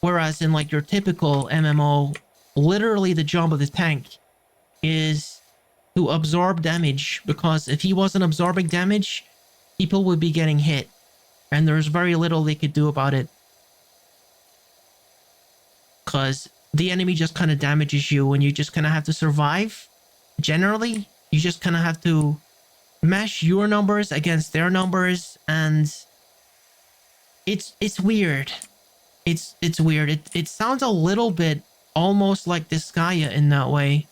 Whereas in like your typical MMO, literally the job of the tank is to absorb damage, because if he wasn't absorbing damage, people would be getting hit, and there's very little they could do about it. Because the enemy just kind of damages you and you just kind of have to survive. Generally, you just kind of have to mash your numbers against their numbers, and it's weird. It's weird. It sounds a little bit almost like Disgaea in that way.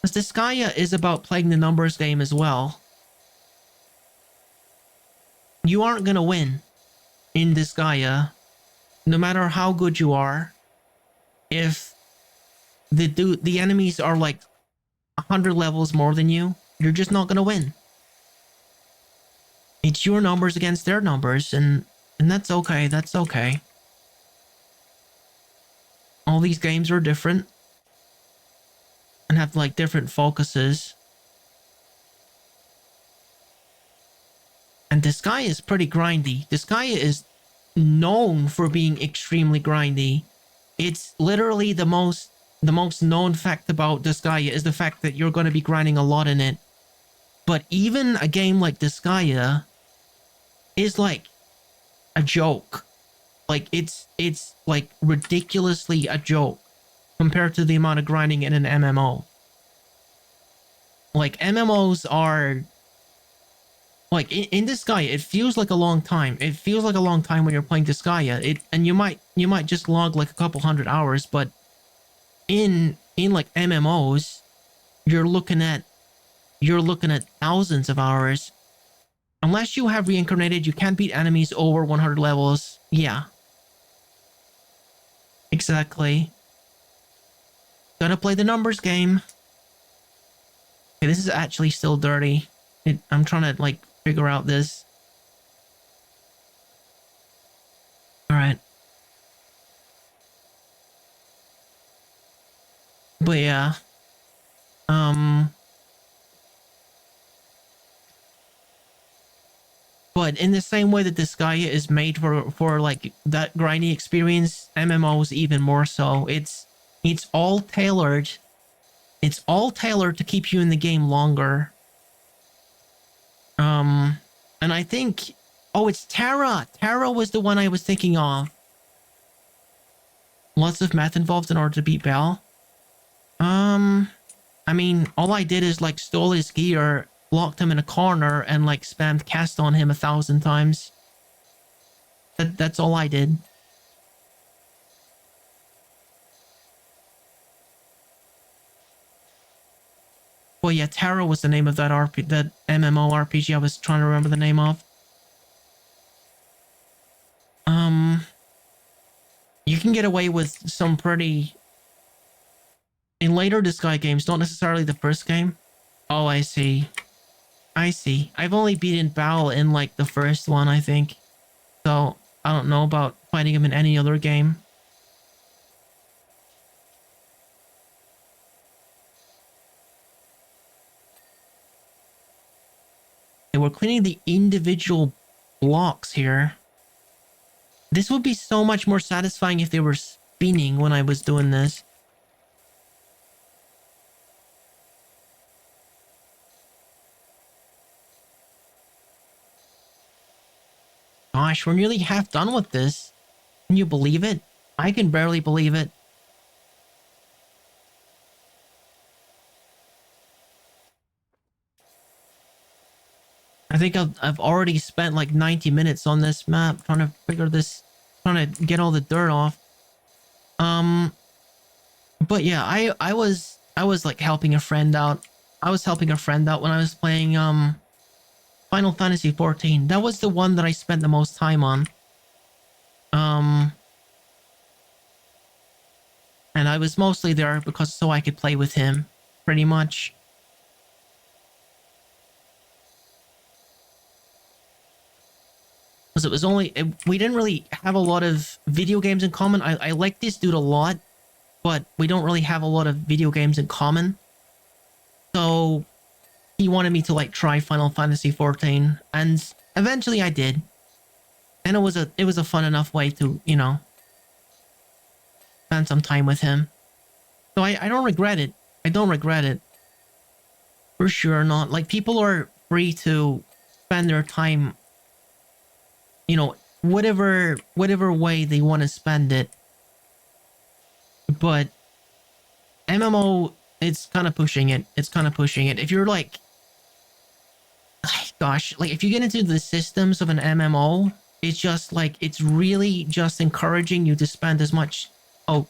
Because Disgaea is about playing the numbers game as well. You aren't gonna win in Disgaea, no matter how good you are, if the enemies are like 100 levels more than you. You're just not gonna win. It's your numbers against their numbers, and that's okay. That's okay. All these games are different and have like different focuses. And Disgaea is pretty grindy. Disgaea is known for being extremely grindy. It's literally the most known fact about Disgaea is the fact that you're going to be grinding a lot in it. But even a game like Disgaea is like a joke. Like it's like ridiculously a joke compared to the amount of grinding in an MMO. Like MMOs are like in Disgaea, it feels like a long time. It feels like a long time when you're playing Disgaea. And you might just log like a couple 100 hours, but in like MMOs, you're looking at thousands of hours. Unless you have reincarnated, you can't beat enemies over 100 levels. Yeah. Exactly. Gotta play the numbers game. Okay, this is actually still dirty. I'm trying to like figure out this. Alright. But yeah. But in the same way that Disgaea is made for like that grindy experience, MMOs even more so. It's all tailored. It's all tailored to keep you in the game longer. And I think, oh, it's Terra. Terra was the one I was thinking of. Lots of math involved in order to beat Bell. I mean, all I did is like stole his gear, locked him in a corner, and like spammed cast on him 1,000 times. That's all I did. Well, yeah, Terra was the name of that MMORPG I was trying to remember the name of. You can get away with some pretty... In later Disgaea games, not necessarily the first game. Oh, I see. I see. I've only beaten Bao in like the first one, I think. So, I don't know about fighting him in any other game. Okay, we're cleaning the individual blocks here. This would be so much more satisfying if they were spinning when I was doing this. Gosh, we're nearly half done with this. Can you believe it? I can barely believe it. I think I've already spent like 90 minutes on this map trying to get all the dirt off. But yeah, I was like helping a friend out. I was helping a friend out when I was playing Final Fantasy 14. That was the one that I spent the most time on. Um and I was mostly there because so I could play with him, pretty much. Because it was we didn't really have a lot of video games in common. I like this dude a lot, but we don't really have a lot of video games in common. So he wanted me to like try Final Fantasy 14, and eventually I did. And it was a fun enough way to, you know, spend some time with him. So I don't regret it. I don't regret it. For sure not. Like, people are free to spend their time, you know, whatever way they want to spend it. But MMO, it's kind of pushing it. It's kind of pushing it. If you're like, gosh, like if you get into the systems of an MMO, it's just like, it's really just encouraging you to spend as much. Oh,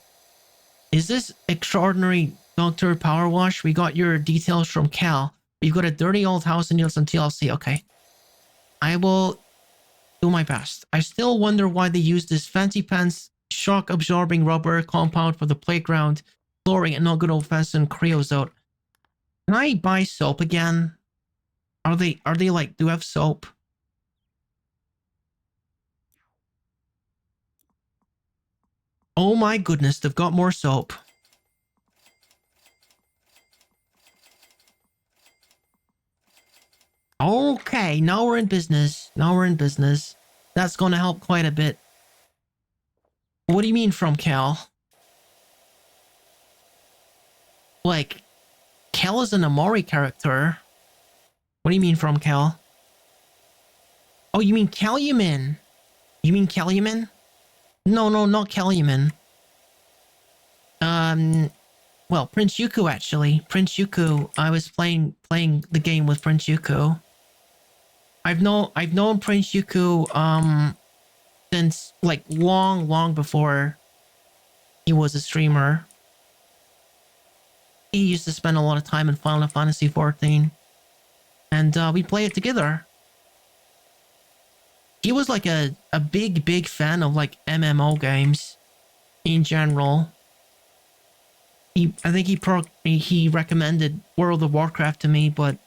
is this extraordinary Dr. PowerWash? We got your details from Cal. You've got a dirty old house and you're some TLC. Okay. I will do my best. I still wonder why they use this fancy pants shock absorbing rubber compound for the playground flooring and not good old fashioned creosote. Can I buy soap again? Are they like, do you have soap? Oh my goodness, they've got more soap. Okay, now we're in business. Now we're in business. That's gonna help quite a bit. What do you mean from Cal? Like, Cal is an Amori character. What do you mean from Cal? Oh, you mean Calumet? You mean Calumet? No, not Calumet. Well, Prince Yuku, actually. Prince Yuku. I was playing the game with Prince Yuku. I've known Prince Yuku since like long before he was a streamer. He used to spend a lot of time in Final Fantasy 14, and we play it together. He was like a big fan of like MMO games in general. I think he recommended World of Warcraft to me, but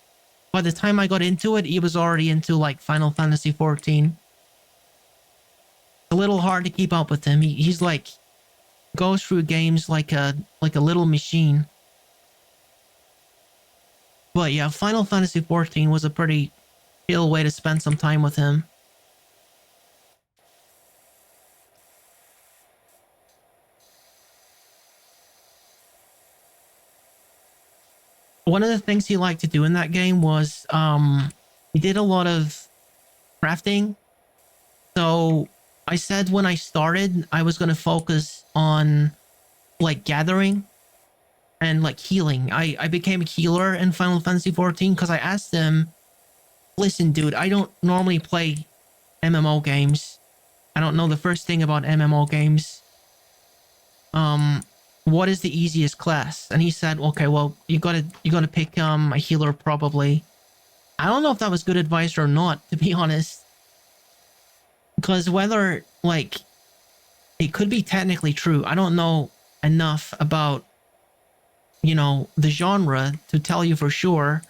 by the time I got into it, he was already into like Final Fantasy 14. A little hard to keep up with him. He's like goes through games like a little machine. But yeah, Final Fantasy 14 was a pretty chill way to spend some time with him. One of the things he liked to do in that game was he did a lot of crafting. So I said when I started, I was going to focus on like gathering and like healing. I became a healer in Final Fantasy 14 because I asked him, listen, dude, I don't normally play MMO games. I don't know the first thing about MMO games. What is the easiest class? And he said, okay, well, you gotta pick a healer probably. I don't know if that was good advice or not, to be honest. Because whether, like, it could be technically true. I don't know enough about, you know, the genre to tell you for sure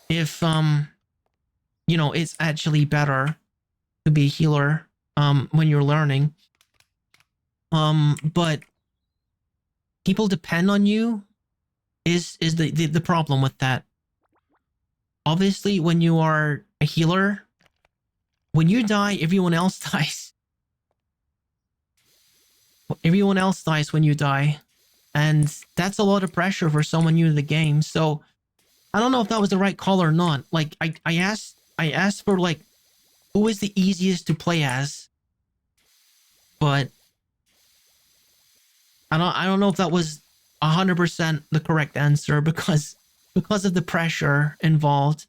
if, you know, it's actually better to be a healer, when you're learning. But people depend on you is the problem with that. Obviously, when you are a healer, when you die, everyone else dies. Everyone else dies when you die. And that's a lot of pressure for someone new to the game. So I don't know if that was the right call or not. Like I asked for like who is the easiest to play as. But I don't know if that was 100% the correct answer because of the pressure involved.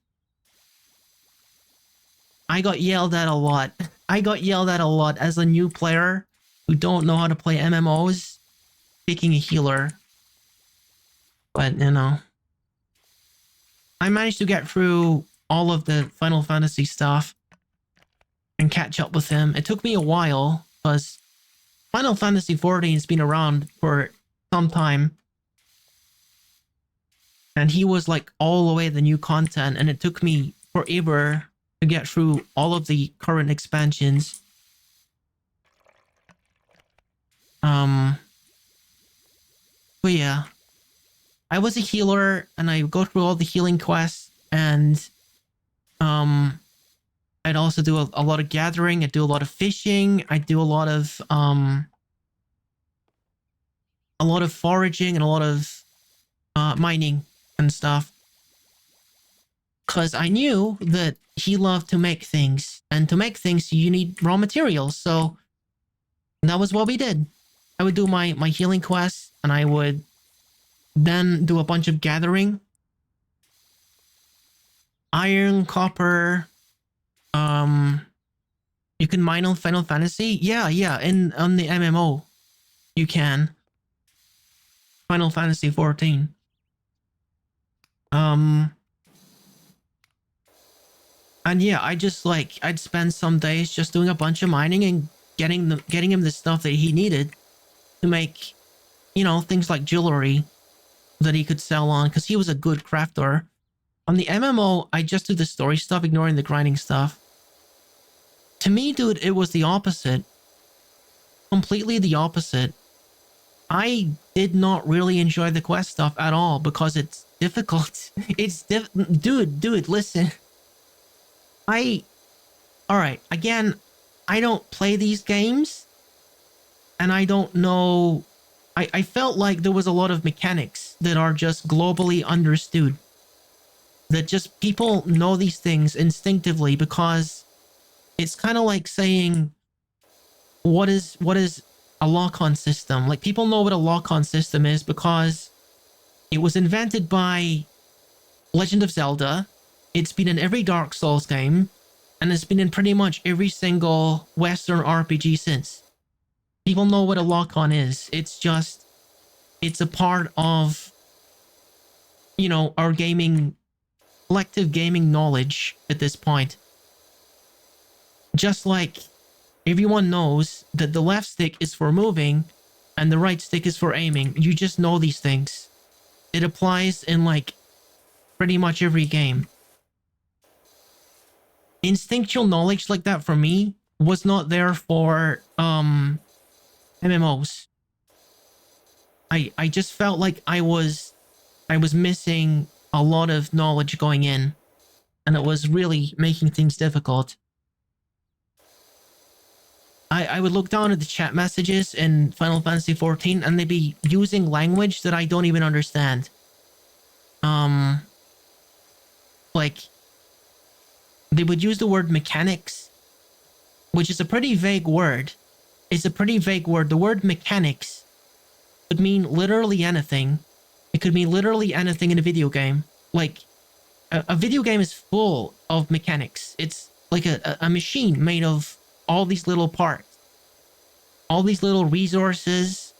I got yelled at a lot. I got yelled at a lot as a new player who don't know how to play MMOs, picking a healer. But, you know, I managed to get through all of the Final Fantasy stuff and catch up with him. It took me a while because Final Fantasy 14 has been around for some time. And he was like all the way the new content, and it took me forever to get through all of the current expansions. But yeah, I was a healer, and I go through all the healing quests, and I'd also do a lot of gathering. I do a lot of fishing. I do a lot of foraging and a lot of mining and stuff. Because I knew that he loved to make things, and to make things you need raw materials. So that was what we did. I would do my healing quests, and I would then do a bunch of gathering. Iron, copper. You can mine on Final Fantasy. Yeah. On the MMO, you can. Final Fantasy 14. And yeah, I'd spend some days just doing a bunch of mining and getting him the stuff that he needed to make, you know, things like jewelry that he could sell on, because he was a good crafter. On the MMO, I just do the story stuff, ignoring the grinding stuff. To me, dude, it was the opposite. Completely the opposite. I did not really enjoy the quest stuff at all because it's difficult. Dude, listen. Alright, again, I don't play these games, and I don't know. I felt like there was a lot of mechanics that are just globally understood. That just people know these things instinctively, because it's kind of like saying, what is a lock-on system? Like, people know what a lock-on system is because it was invented by Legend of Zelda. It's been in every Dark Souls game, and it's been in pretty much every single Western RPG since. People know what a lock-on is. It's a part of, you know, our collective gaming knowledge at this point. Just like everyone knows that the left stick is for moving and the right stick is for aiming. You just know these things. It applies in like pretty much every game. Instinctual knowledge like that for me was not there for MMOs. I just felt like I was missing a lot of knowledge going in, and it was really making things difficult. I would look down at the chat messages in Final Fantasy 14, and they'd be using language that I don't even understand. Like, they would use the word mechanics, which is a pretty vague word. It's a pretty vague word. The word mechanics could mean literally anything. It could mean literally anything in a video game. Like, a video game is full of mechanics. It's like a machine made of all these little parts. All these little resources,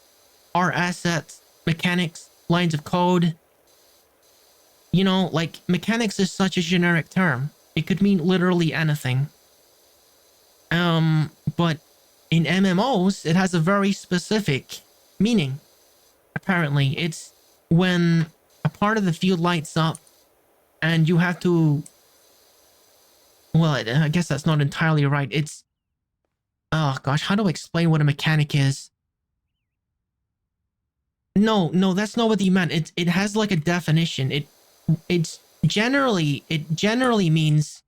our assets, mechanics, lines of code. You know, like, mechanics is such a generic term. It could mean literally anything. But in MMOs, it has a very specific meaning. Apparently, it's when a part of the field lights up and you have to... Well, I guess that's not entirely right. It's... Oh gosh, how do I explain what a mechanic is? No, that's not what he meant. It has like a definition. It generally means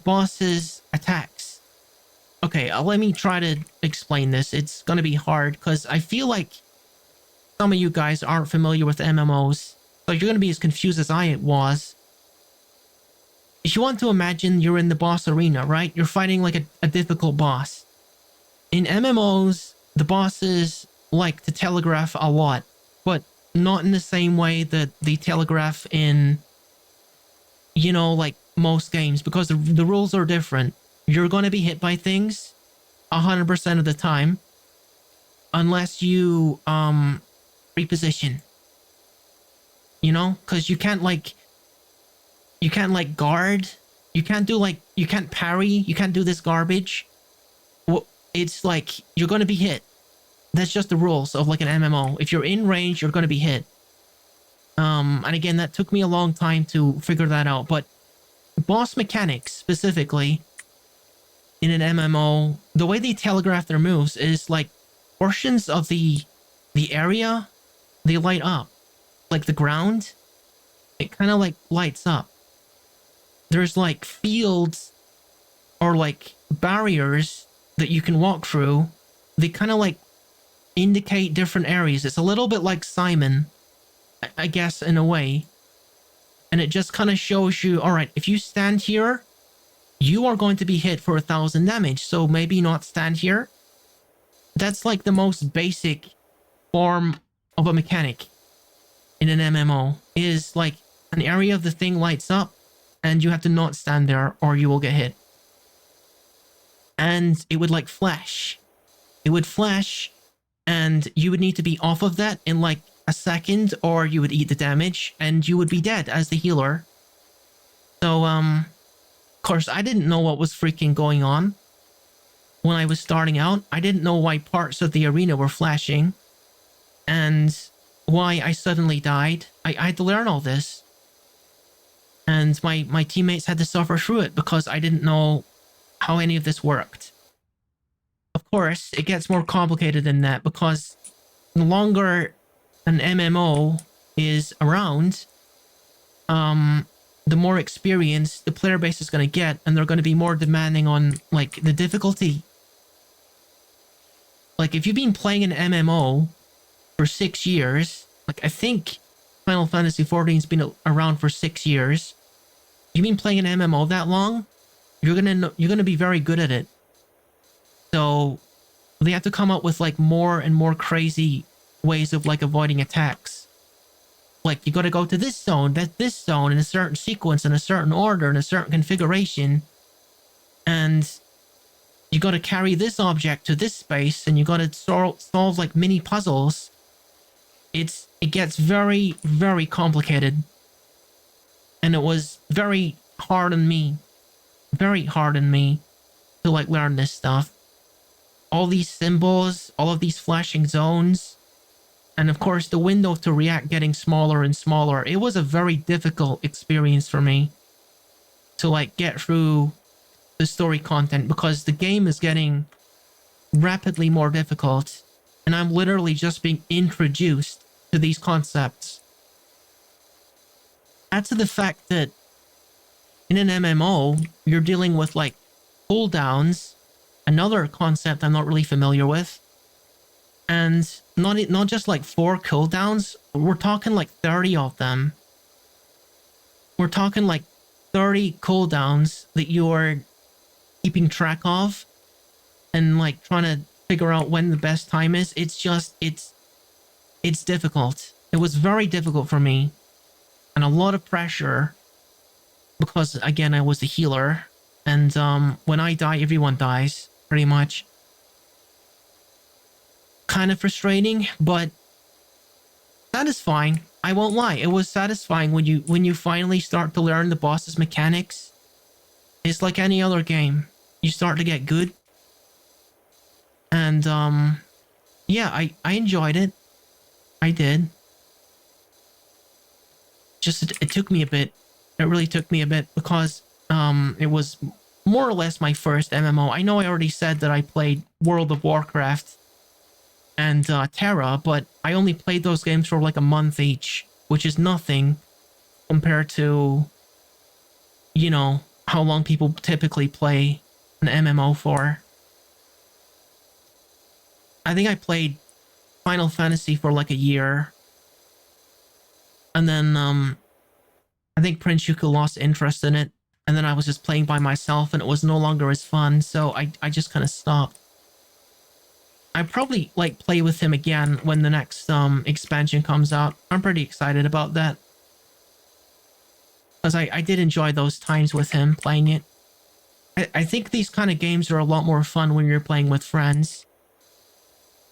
bosses' attacks. Okay, let me try to explain this. It's gonna be hard because I feel like some of you guys aren't familiar with MMOs, so you're gonna be as confused as I was. If you want to imagine you're in the boss arena, right? You're fighting like a difficult boss. In MMOs, the bosses like to telegraph a lot, but not in the same way that they telegraph in, you know, like most games because the rules are different. You're going to be hit by things 100% of the time unless you reposition. You know, because you can't like guard. You can't do like you can't parry. You can't do this garbage. Well, it's like you're going to be hit. That's just the rules of like an MMO. If you're in range, you're going to be hit. And again, that took me a long time to figure that out. But boss mechanics specifically in an MMO, the way they telegraph their moves is like portions of the area, they light up. Like the ground, it kind of like lights up. There's like fields or like barriers that you can walk through. They kind of like indicate different areas. It's a little bit like Simon, I guess, in a way. And it just kind of shows you, all right, if you stand here, you are going to be hit for 1,000 damage. So maybe not stand here. That's like the most basic form of a mechanic in an MMO, is like an area of the thing lights up and you have to not stand there or you will get hit. And it would like flash. It would flash and you would need to be off of that in like a second or you would eat the damage and you would be dead as the healer. So, of course, I didn't know what was freaking going on when I was starting out. I didn't know why parts of the arena were flashing and why I suddenly died. I had to learn all this. And my teammates had to suffer through it because I didn't know how any of this worked. Of course, it gets more complicated than that because the longer an MMO is around, the more experience the player base is going to get, and they're going to be more demanding on like the difficulty. Like if you've been playing an MMO for 6 years, like I think Final Fantasy XIV's been around for 6 years. You've been playing an MMO that long, you're gonna be very good at it. So they have to come up with like more and more crazy ways of like avoiding attacks. Like you got to go to this zone in a certain sequence, in a certain order, in a certain configuration, and you got to carry this object to this space, and you got to solve like mini puzzles. It gets very, very complicated, and it was very hard on me to like learn this stuff. All these symbols, all of these flashing zones, and of course the window to react getting smaller and smaller. It was a very difficult experience for me to like get through the story content because the game is getting rapidly more difficult and I'm literally just being introduced to these concepts. Add to the fact that in an MMO, you're dealing with like cooldowns, another concept I'm not really familiar with. And not just like 4 cooldowns, we're talking like 30 of them. We're talking like 30 cooldowns that you're keeping track of and like trying to figure out when the best time is. It's just, it's difficult. It was very difficult for me and a lot of pressure because again, I was the healer and when I die, everyone dies pretty much. Kind of frustrating, but satisfying. I won't lie. It was satisfying when you finally start to learn the boss's mechanics. It's like any other game. You start to get good. And yeah, I enjoyed it. I did. Just it took me a bit. It really took me a bit because it was more or less my first MMO. I know I already said that I played World of Warcraft and Terra, but I only played those games for like a month each, which is nothing compared to, you know, how long people typically play an MMO for. I think I played Final Fantasy for like a year. And then I think Prince Yuku lost interest in it. And then I was just playing by myself and it was no longer as fun. So I just kind of stopped. I probably like play with him again when the next expansion comes out. I'm pretty excited about that. Because I did enjoy those times with him playing it. I think these kind of games are a lot more fun when you're playing with friends.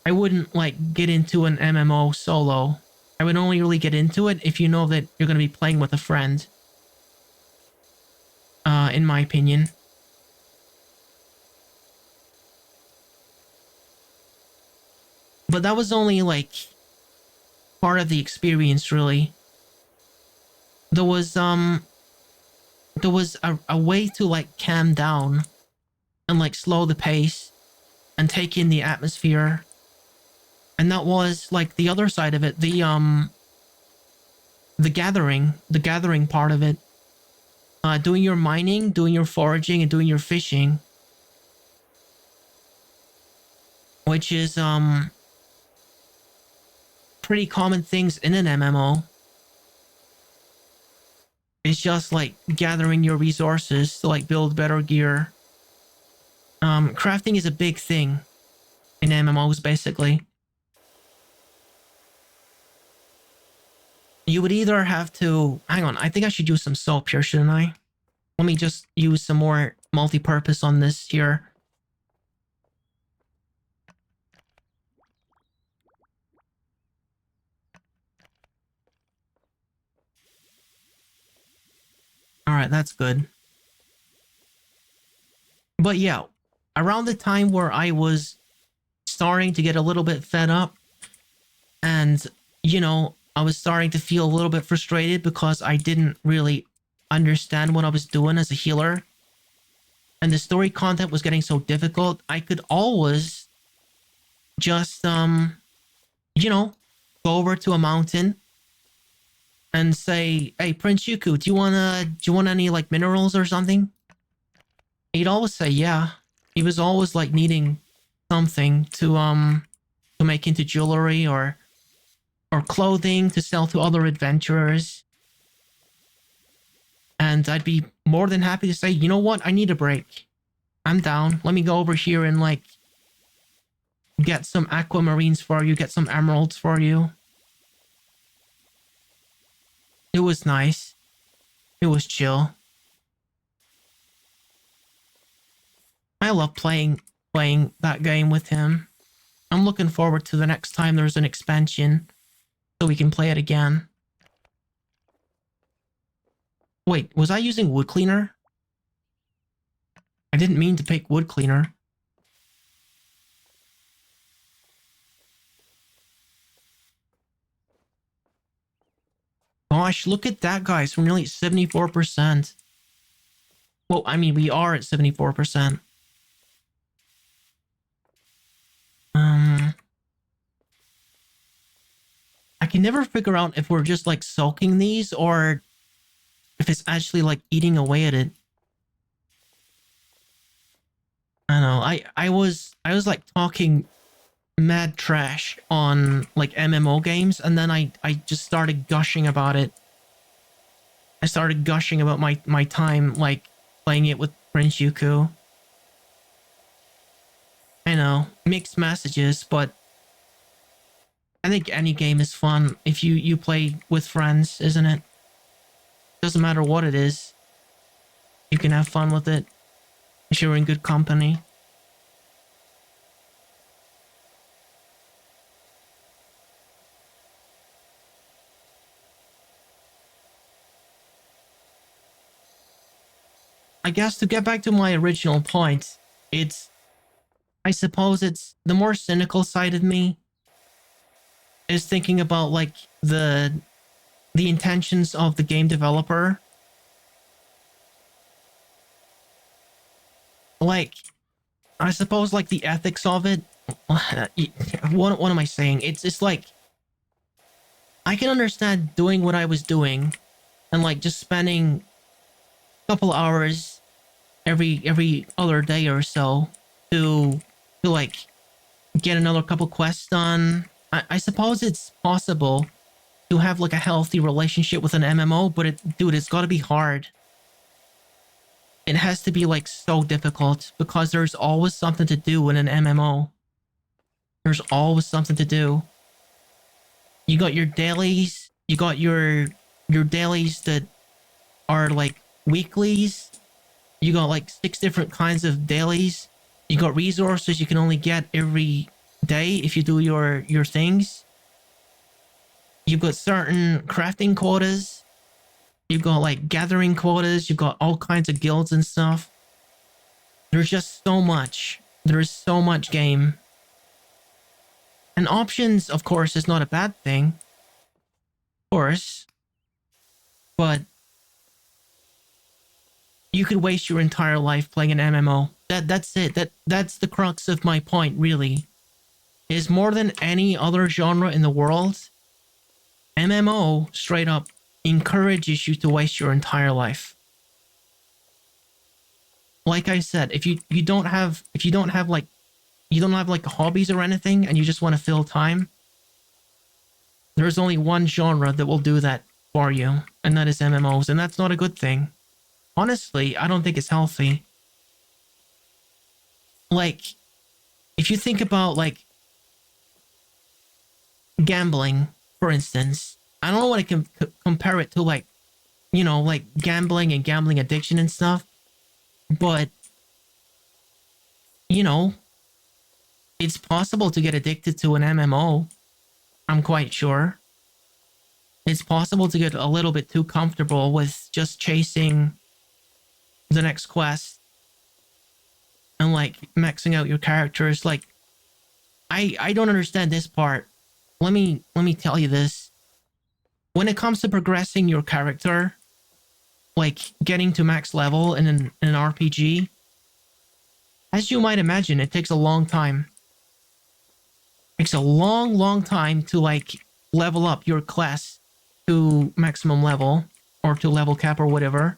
I wouldn't like get into an MMO solo. I would only really get into it if you know that you're going to be playing with a friend. In my opinion. But that was only like part of the experience, really. There was a way to like calm down and like slow the pace and take in the atmosphere. And that was like the other side of it, the gathering part of it. Doing your mining, doing your foraging, and doing your fishing. Which is pretty common things in an MMO. It's just like gathering your resources to like build better gear. Crafting is a big thing in MMOs, basically. You would either have to... Hang on, I think I should use some soap here, shouldn't I? Let me just use some more multi-purpose on this here. Alright, that's good. But yeah, around the time where I was starting to get a little bit fed up and, you know, I was starting to feel a little bit frustrated because I didn't really understand what I was doing as a healer. And the story content was getting so difficult, I could always just, you know, go over to a mountain and say, "Hey, Prince Yuku, do you want any like minerals or something?" He'd always say, "Yeah." He was always like needing something to make into jewelry or clothing to sell to other adventurers. And I'd be more than happy to say, "You know what? I need a break. I'm down. Let me go over here and like get some aquamarines for you, get some emeralds for you." It was nice. It was chill. I love playing that game with him. I'm looking forward to the next time there's an expansion so we can play it again. Wait, was I using wood cleaner? I didn't mean to pick wood cleaner. Gosh, look at that, guys. We're nearly at 74%. Well, I mean, we are at 74%. I can never figure out if we're just like soaking these or if it's actually like eating away at it. I don't know. I was like talking mad trash on like MMO games, and then I just started gushing about it. I started gushing about my time like playing it with Prince Yuku. I know, mixed messages, but I think any game is fun if you play with friends, isn't it? Doesn't matter what it is. You can have fun with it if you're in good company. I guess to get back to my original point, I suppose it's the more cynical side of me is thinking about like the intentions of the game developer. Like, I suppose like the ethics of it. What am I saying? It's like I can understand doing what I was doing and like just spending a couple hours every other day or so to like get another couple quests done. I suppose it's possible to have like a healthy relationship with an MMO, but dude, it's got to be hard. It has to be like so difficult because there's always something to do in an MMO. There's always something to do. You got your dailies. You got your dailies that are like weeklies. You got like 6 different kinds of dailies. You got resources you can only get every day if you do your things. You've got certain crafting quotas. You've got like gathering quotas. You've got all kinds of guilds and stuff. There's just so much. There is so much game. And options, of course, is not a bad thing. Of course. But you could waste your entire life playing an MMO. That's it. That's the crux of my point, really. Is more than any other genre in the world, MMO straight up encourages you to waste your entire life. Like I said, if you don't have like hobbies or anything and you just want to fill time, there's only one genre that will do that for you, and that is MMOs, and that's not a good thing. Honestly, I don't think it's healthy. Like, if you think about, like, gambling, for instance, I don't want to compare it to, like, you know, like gambling and gambling addiction and stuff, but, you know, it's possible to get addicted to an MMO, I'm quite sure. It's possible to get a little bit too comfortable with just chasing the next quest and like maxing out your characters. Like, I don't understand this part. Let me tell you this. When it comes to progressing your character, like getting to max level in an RPG, as you might imagine, it takes a long time. It takes a long time to like level up your class to maximum level or to level cap or whatever.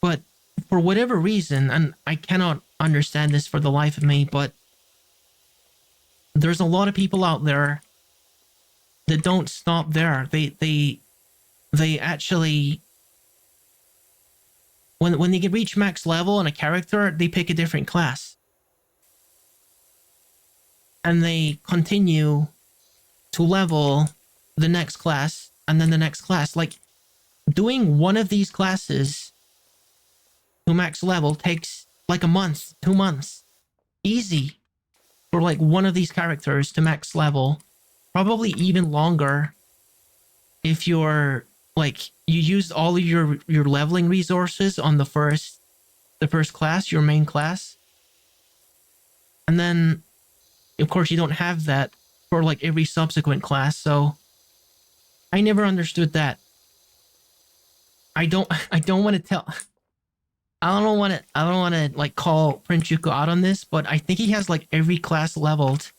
But for whatever reason, and I cannot understand this for the life of me, but there's a lot of people out there that don't stop there. They actually, when they can reach max level on a character, they pick a different class. And they continue to level the next class and then the next class. Like, doing one of these classes to max level takes like a month, 2 months. Easy for like one of these characters to max level. Probably even longer if you're like, you used all of your leveling resources on the first class, your main class. And then, of course, you don't have that for like every subsequent class. So I never understood that. I don't want to tell. I don't want to like call Prince Zuko out on this, but I think he has like every class leveled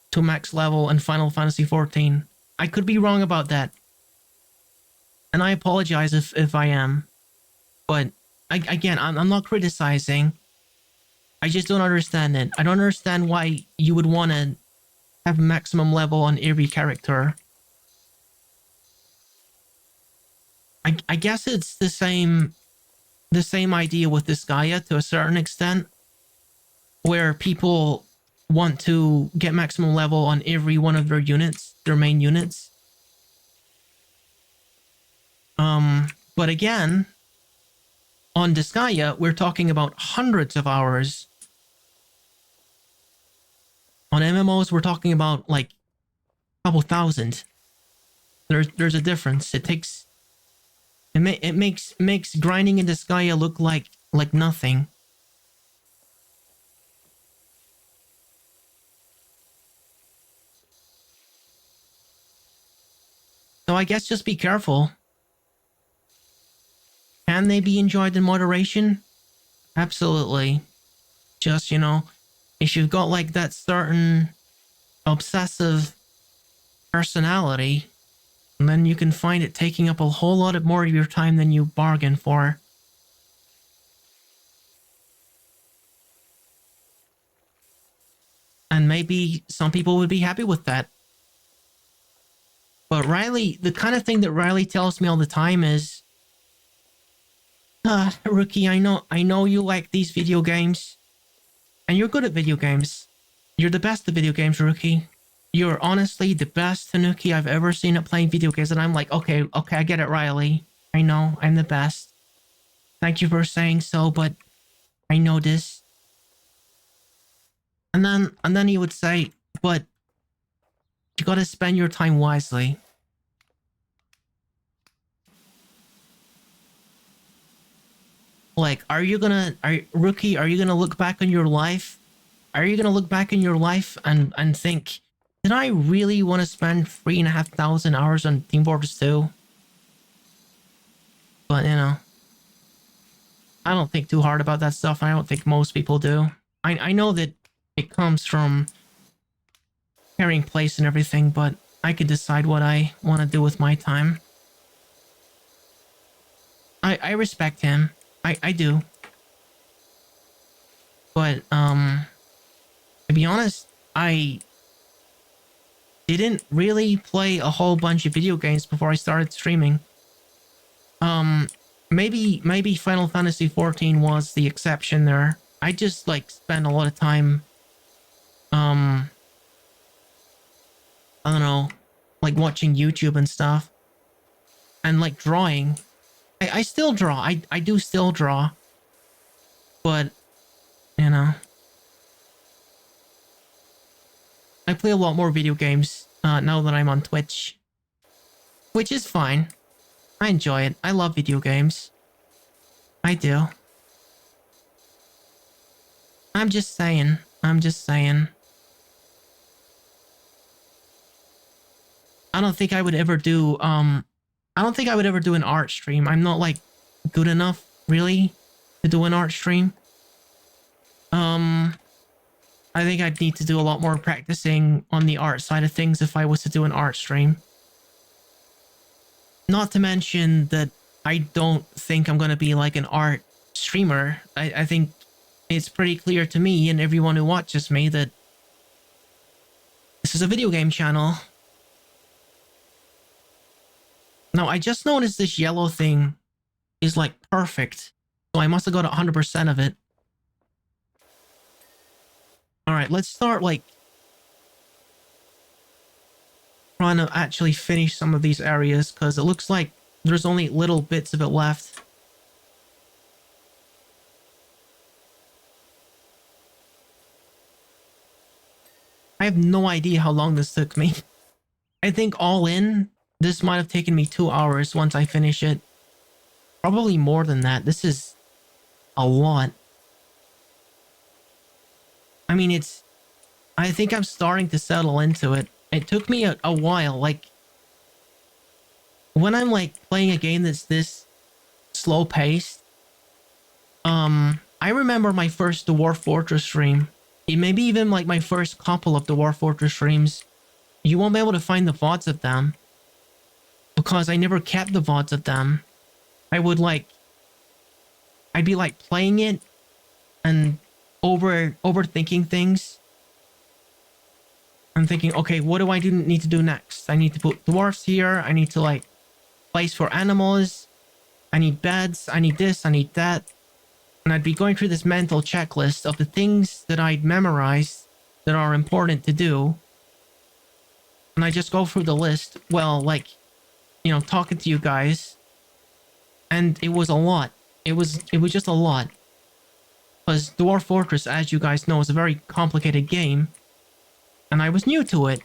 to max level in Final Fantasy XIV. I could be wrong about that, and I apologize if I am. But again, I'm not criticizing. I just don't understand it. I don't understand why you would want to have maximum level on every character. I guess it's the same idea with this Gaia to a certain extent, where people want to get maximum level on every one of their units, their main units. But again, on Disgaea, we're talking about hundreds of hours. On MMOs, we're talking about like a couple thousand. There's a difference. It makes grinding in Disgaea look like nothing. So I guess just be careful. Can they be enjoyed in moderation? Absolutely. Just, you know, if you've got like that certain obsessive personality, then you can find it taking up a whole lot more of your time than you bargained for. And maybe some people would be happy with that. But Riley, the kind of thing that Riley tells me all the time is, Rookie, I know you like these video games. And you're good at video games. You're the best at video games, Rookie. You're honestly the best Tanuki I've ever seen at playing video games. And I'm like, okay, I get it, Riley. I know, I'm the best. Thank you for saying so, but I know this. And then he would say, but you gotta spend your time wisely. Like, Rookie, are you gonna look back on your life? Are you gonna look back in your life and think, did I really want to spend 3,500 hours on Team Fortress 2? But, you know, I don't think too hard about that stuff. I don't think most people do. I know that it comes from carrying place and everything, but I could decide what I want to do with my time. I respect him. I do. But, to be honest, I didn't really play a whole bunch of video games before I started streaming. Maybe Final Fantasy 14 was the exception there. I just like spent a lot of time, I don't know, like watching YouTube and stuff, and like drawing. I still draw. I do still draw, but you know, I play a lot more video games now that I'm on Twitch, which is fine. I enjoy it. I love video games. I do. I'm just saying. I'm just saying. I don't think I would ever do, I don't think I would ever do an art stream. I'm not, like, good enough, really, to do an art stream. I think I'd need to do a lot more practicing on the art side of things if I was to do an art stream. Not to mention that I don't think I'm going to be, like, an art streamer. I think it's pretty clear to me and everyone who watches me that this is a video game channel. Now, I just noticed this yellow thing is, like, perfect. So I must have got 100% of it. Alright, let's start, like, trying to actually finish some of these areas, because it looks like there's only little bits of it left. I have no idea how long this took me. I think all in, this might have taken me 2 hours once I finish it. Probably more than that. This is a lot. I mean, I think I'm starting to settle into it. It took me a while. Like, when I'm, like, playing a game that's this slow-paced, I remember my first Dwarf Fortress stream. Maybe even, like, my first couple of Dwarf Fortress streams. You won't be able to find the VODs of them, because I never kept the VODs of them. I'd be, like, playing it and overthinking things. I'm thinking, okay, what do I need to do next? I need to put dwarfs here. I need to, like, place for animals. I need beds. I need this. I need that. And I'd be going through this mental checklist of the things that I'd memorized that are important to do. And I just go through the list. Well, like, you know, talking to you guys. And it was a lot. It was just a lot. Because Dwarf Fortress, as you guys know, is a very complicated game. And I was new to it.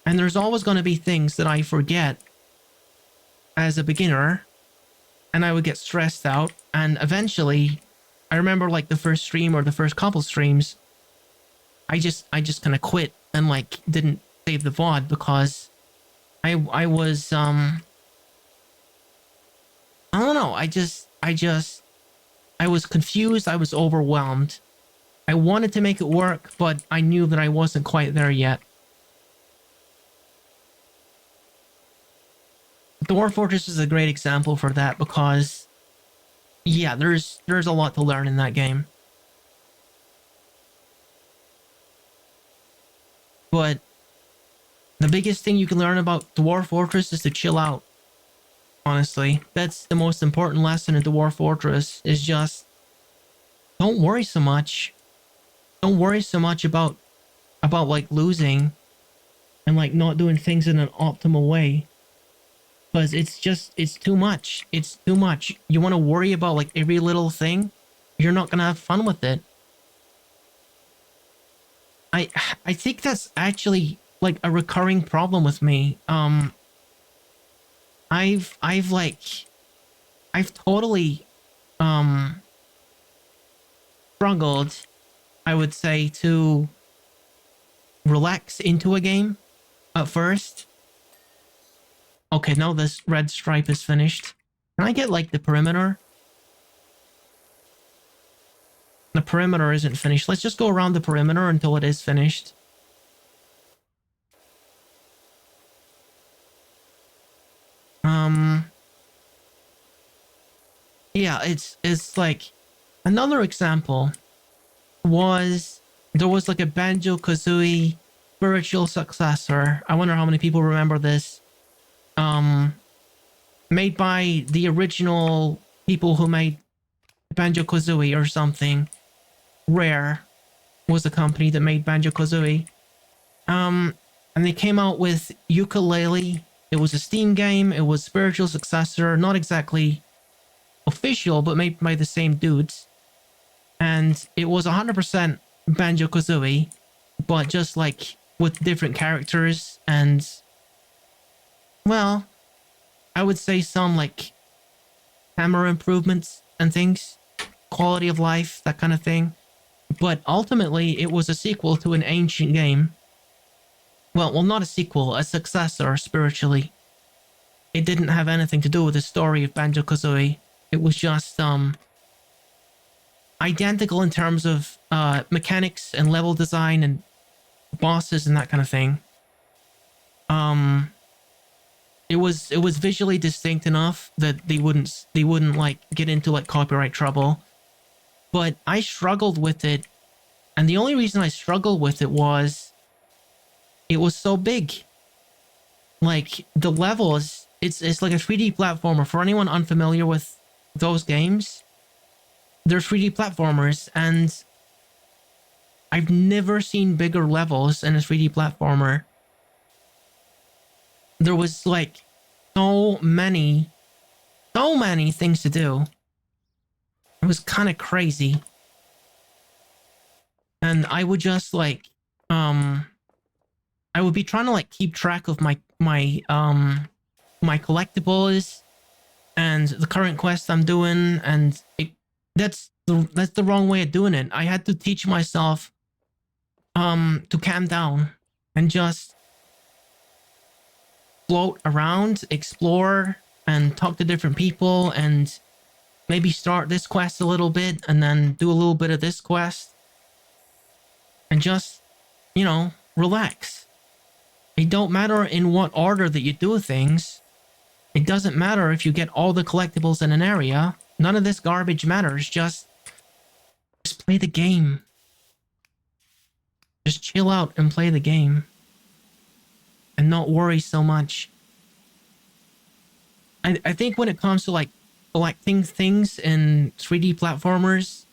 And there's always going to be things that I forget as a beginner. And I would get stressed out. And eventually, I remember, like, the first stream or the first couple streams, I just kind of quit and, like, didn't save the VOD because I was, I don't know. I was confused. I was overwhelmed. I wanted to make it work, but I knew that I wasn't quite there yet. Dwarf Fortress is a great example for that because, yeah, there's a lot to learn in that game. But the biggest thing you can learn about Dwarf Fortress is to chill out. Honestly, that's the most important lesson in Dwarf Fortress, is just don't worry so much. Don't worry so much about like losing. and like not doing things in an optimal way. Because it's too much. It's too much. You want to worry about like every little thing. You're not gonna have fun with it. I I think that's actually like a recurring problem with me. I've like I've totally um struggled, I would say, to relax into a game at first. Okay, now this red stripe is finished. Can I get like the perimeter? The perimeter isn't finished. Let's just go around the perimeter until it is finished. Yeah, it's like another example was there was like a Banjo-Kazooie spiritual successor. I wonder how many people remember this. Made by the original people who made Banjo-Kazooie or something. Rare was the company that made Banjo-Kazooie. And they came out with Ukulele. It was a Steam game. It was spiritual successor, not exactly official, but made by the same dudes. And it was 100% Banjo-Kazooie, but just like with different characters and, well, I would say some like camera improvements and things, quality of life, that kind of thing. But ultimately, it was a sequel to an ancient game. Well, not a sequel, a successor spiritually. It didn't have anything to do with the story of Banjo-Kazooie. It was just identical in terms of mechanics and level design and bosses and that kind of thing. It was visually distinct enough that they wouldn't like get into like copyright trouble. But I struggled with it, and the only reason I struggled with it was so big. Like the levels, it's like a 3D platformer. For anyone unfamiliar with those games, they're 3D platformers, and I've never seen bigger levels in a 3D platformer. There was like so many things to do. It was kind of crazy. And I would just like, I would be trying to like keep track of my collectibles and the current quest I'm doing, and that's the wrong way of doing it. I had to teach myself to calm down and just float around, explore, and talk to different people, and maybe start this quest a little bit and then do a little bit of this quest and just, you know, relax. It don't matter in what order that you do things. It doesn't matter if you get all the collectibles in an area. None of this garbage matters. Just play the game. Just chill out and play the game. And not worry so much. I think when it comes to like collecting things in 3D platformers,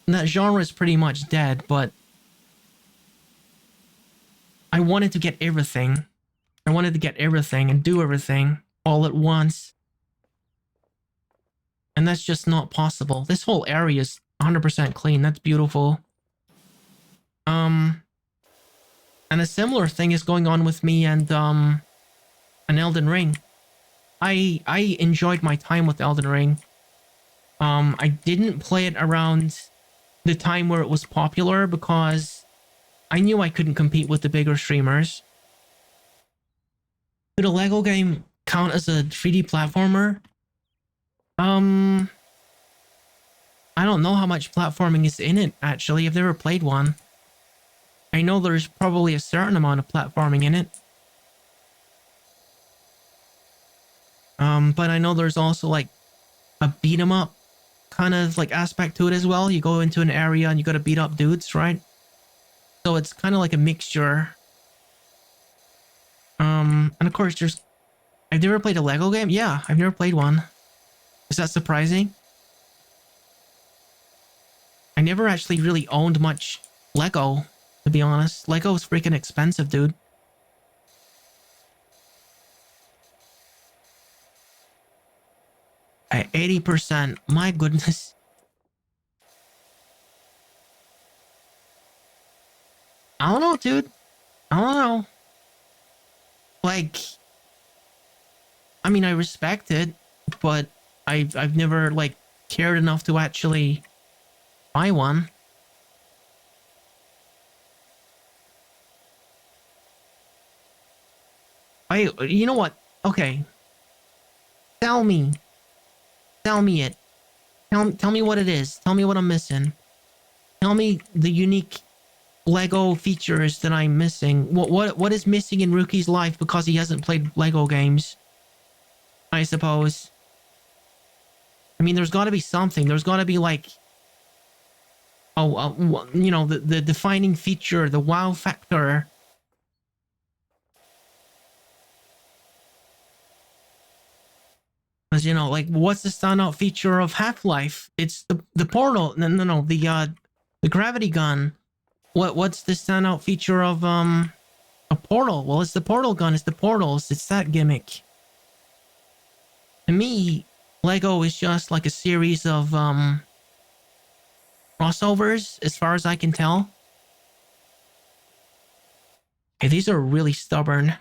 that genre is pretty much dead, but I wanted to get everything. I wanted to get everything and do everything all at once. And that's just not possible. This whole area is 100% clean. That's beautiful. And a similar thing is going on with me and an Elden Ring. I enjoyed my time with Elden Ring. I didn't play it around the time where it was popular because I knew I couldn't compete with the bigger streamers. Could a Lego game count as a 3D platformer? I don't know how much platforming is in it, actually. I've never played one. I know there's probably a certain amount of platforming in it. But I know there's also like a beat 'em up kind of like aspect to it as well. You go into an area and you gotta beat up dudes, right? So it's kind of like a mixture. And of course there's... I've never played a Lego game? Yeah, I've never played one. Is that surprising? I never actually really owned much Lego, to be honest. Lego is freaking expensive, dude. At 80%. My goodness. I don't know, dude. I don't know. Like, I mean, I respect it, but I've never like cared enough to actually buy one. You know what? Okay, tell me, tell me it. Tell me what it is. Tell me what I'm missing. Tell me the unique Lego features that I'm missing. What is missing in Rookie's life because he hasn't played Lego games? I suppose. I mean, there's got to be something. There's got to be like, you know, the defining feature, the wow factor. Because, you know, like, what's the standout feature of Half-Life? It's the portal. No, the gravity gun. What's the standout feature of a portal? Well, it's the portal gun. It's the portals. It's that gimmick. To me, Lego is just like a series of crossovers, as far as I can tell. Okay, these are really stubborn.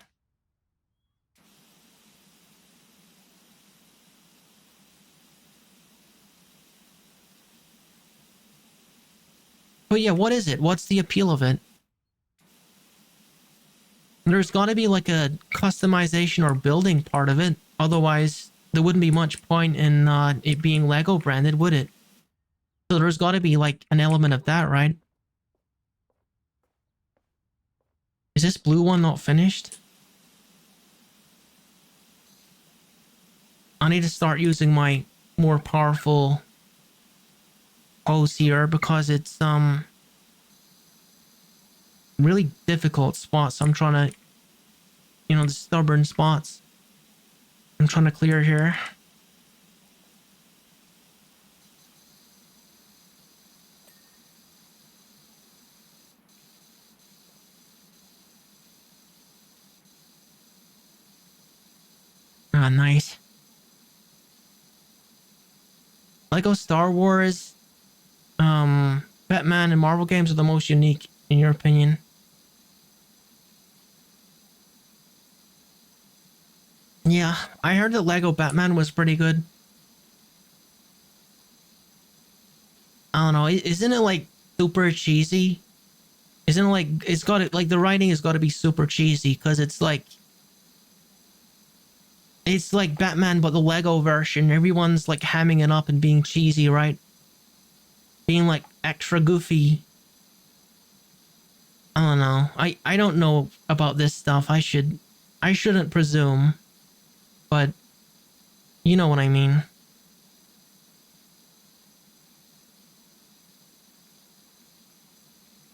But yeah, what is it? What's the appeal of it? There's got to be like a customization or building part of it. Otherwise, there wouldn't be much point in it being Lego branded, would it? So there's got to be like an element of that, right? Is this blue one not finished? I need to start using my more powerful hose here because it's really difficult spots. I'm trying to, you know, the stubborn spots. I'm trying to clear here. Ah, nice. Lego Star Wars, Batman and Marvel games are the most unique, in your opinion? Yeah, I heard that Lego Batman was pretty good. I don't know. Isn't it like super cheesy? Isn't it like it's got it like the writing has got to be super cheesy because it's like Batman but the Lego version. Everyone's like hamming it up and being cheesy, right? Being like extra goofy. I don't know. I don't know about this stuff. I shouldn't presume, but you know what I mean.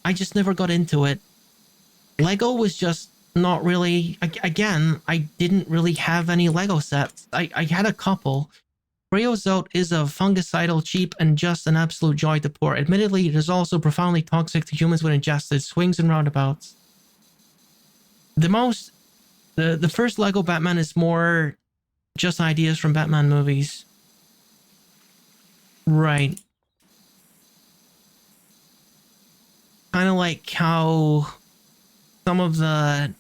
I just never got into it. Lego was just not really. Again, I didn't really have any Lego sets. I had a couple. Creosote is a fungicidal, cheap, and just an absolute joy to pour. Admittedly, it is also profoundly toxic to humans when ingested. Swings and roundabouts. The most, the first Lego Batman is more just ideas from Batman movies. Right. Kind of like how some of the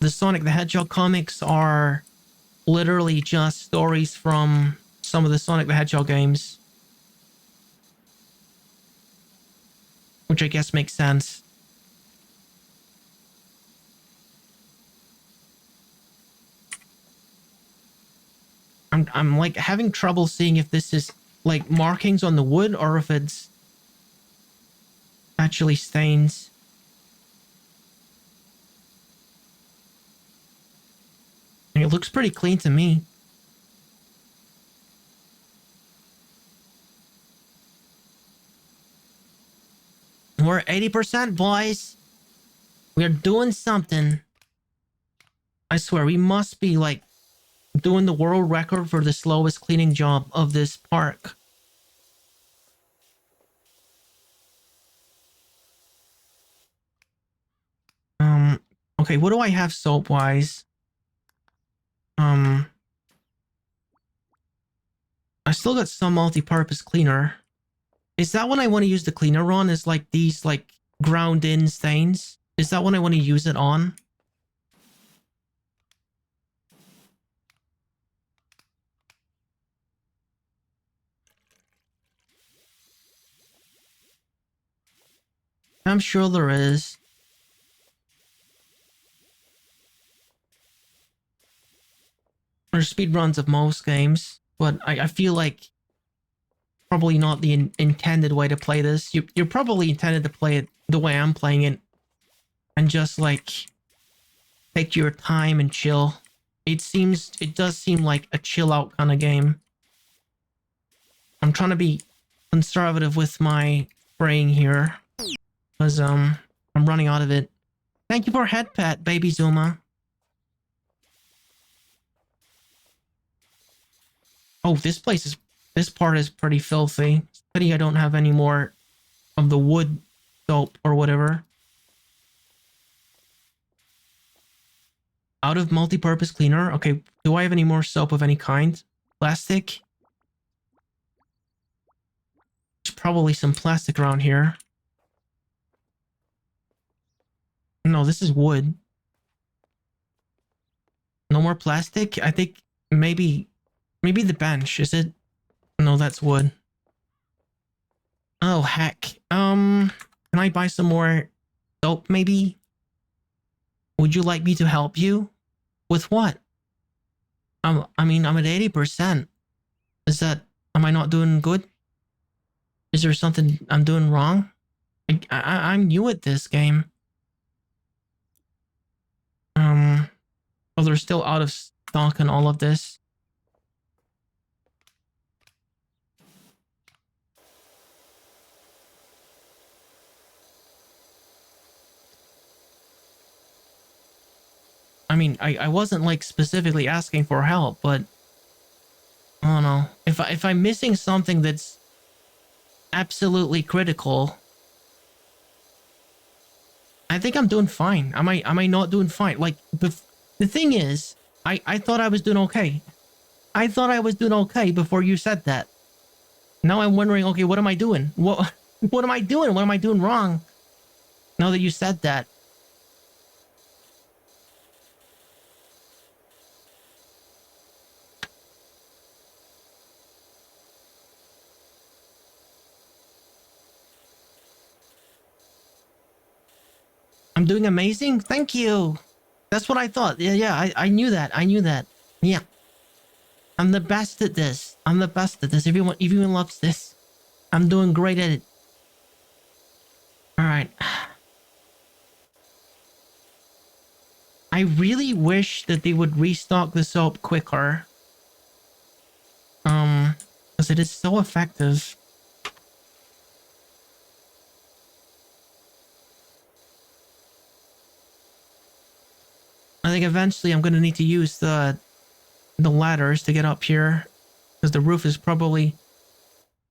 Sonic the Hedgehog comics are literally just stories from some of the Sonic the Hedgehog games, which I guess makes sense. I'm like having trouble seeing if this is like markings on the wood or if it's actually stains. I mean, it looks pretty clean to me. We're 80%, boys. We're doing something. I swear, we must be like doing the world record for the slowest cleaning job of this park. Okay, what do I have soap-wise? Um, I still got some multi-purpose cleaner. Is that what I want to use the cleaner on? Is like these like ground in stains? Is that what I want to use it on? I'm sure there is. There's speedruns of most games, but I feel like probably not the intended way to play this. You're probably intended to play it the way I'm playing it and just like take your time and chill. It does seem like a chill out kind of game. I'm trying to be conservative with my spraying here because I'm running out of it. Thank you for head pet, baby Zuma. Oh, this part is pretty filthy. Pity I don't have any more of the wood soap or whatever. Out of multi-purpose cleaner. Okay, do I have any more soap of any kind? Plastic? There's probably some plastic around here. No, this is wood. No more plastic? I think maybe the bench. Is it? No, that's wood. Oh, heck. Can I buy some more soap, maybe? Would you like me to help you? With what? I mean, I'm at 80%. Am I not doing good? Is there something I'm doing wrong? I'm new at this game. Oh, they're still out of stock and all of this. I mean, I wasn't like specifically asking for help, but I don't know. If I'm missing something that's absolutely critical, I think I'm doing fine. Am I not doing fine? Like the thing is, I thought I was doing okay. I thought I was doing okay before you said that. Now I'm wondering, okay, what am I doing? What am I doing? What am I doing wrong? Now that you said that. I'm doing amazing? Thank you. That's what I thought. Yeah, I knew that. I knew that. Yeah. I'm the best at this. I'm the best at this. Everyone loves this. I'm doing great at it. Alright. I really wish that they would restock the soap quicker. Because it is so effective. I think eventually I'm going to need to use the ladders to get up here. Because the roof is probably...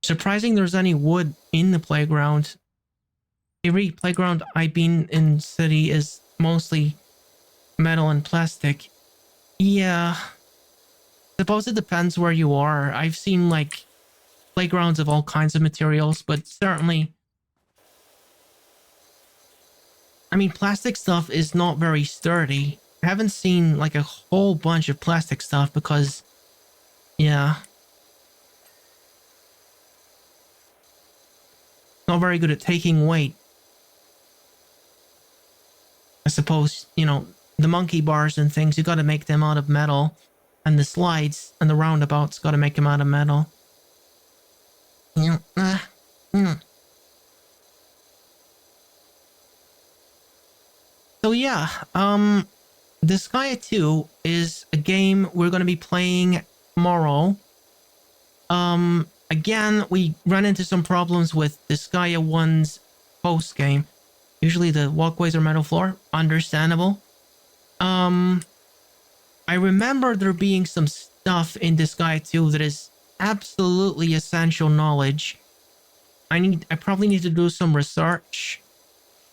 Surprising there's any wood in the playground. Every playground I've been in city is mostly metal and plastic. Yeah. Suppose it depends where you are. I've seen like playgrounds of all kinds of materials, but certainly... I mean, plastic stuff is not very sturdy. I haven't seen like a whole bunch of plastic stuff because... Yeah. Not very good at taking weight. I suppose, you know, the monkey bars and things, you gotta make them out of metal. And the slides and the roundabouts gotta make them out of metal. Yeah. So yeah, Disgaea 2 is a game we're gonna be playing tomorrow. Again, we ran into some problems with Disgaea 1's post game. Usually the walkways are metal floor. Understandable. I remember there being some stuff in Disgaea 2 that is absolutely essential knowledge. I probably need to do some research.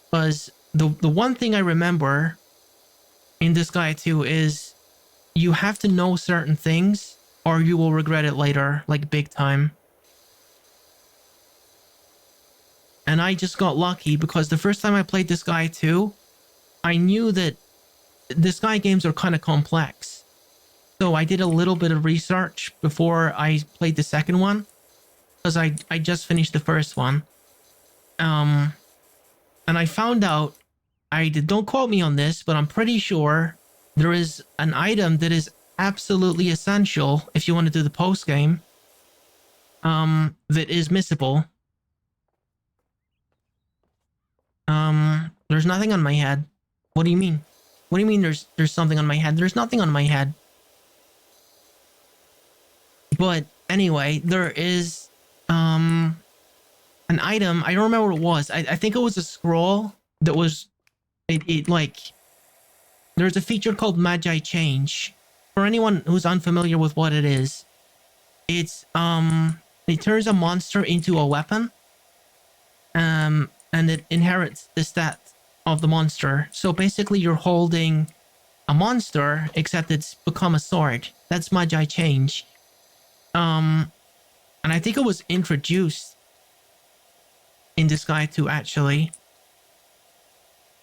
Because the one thing I remember in Disgaea 2 is you have to know certain things or you will regret it later, like big time. And I just got lucky because the first time I played this guy too, I knew that this guy games are kind of complex. So I did a little bit of research before I played the second one, because I just finished the first one. And I found out, don't quote me on this, but I'm pretty sure there is an item that is absolutely essential if you want to do the post game, that is missable. There's nothing on my head. What do you mean? What do you mean there's something on my head? There's nothing on my head. But anyway, there is an item. I don't remember what it was. I think it was a scroll that was it like there's a feature called Magi Change. For anyone who's unfamiliar with what it is, it's it turns a monster into a weapon. And it inherits the stat of the monster. So basically you're holding a monster, except it's become a sword. That's Magi Change. And I think it was introduced in this guy too, actually.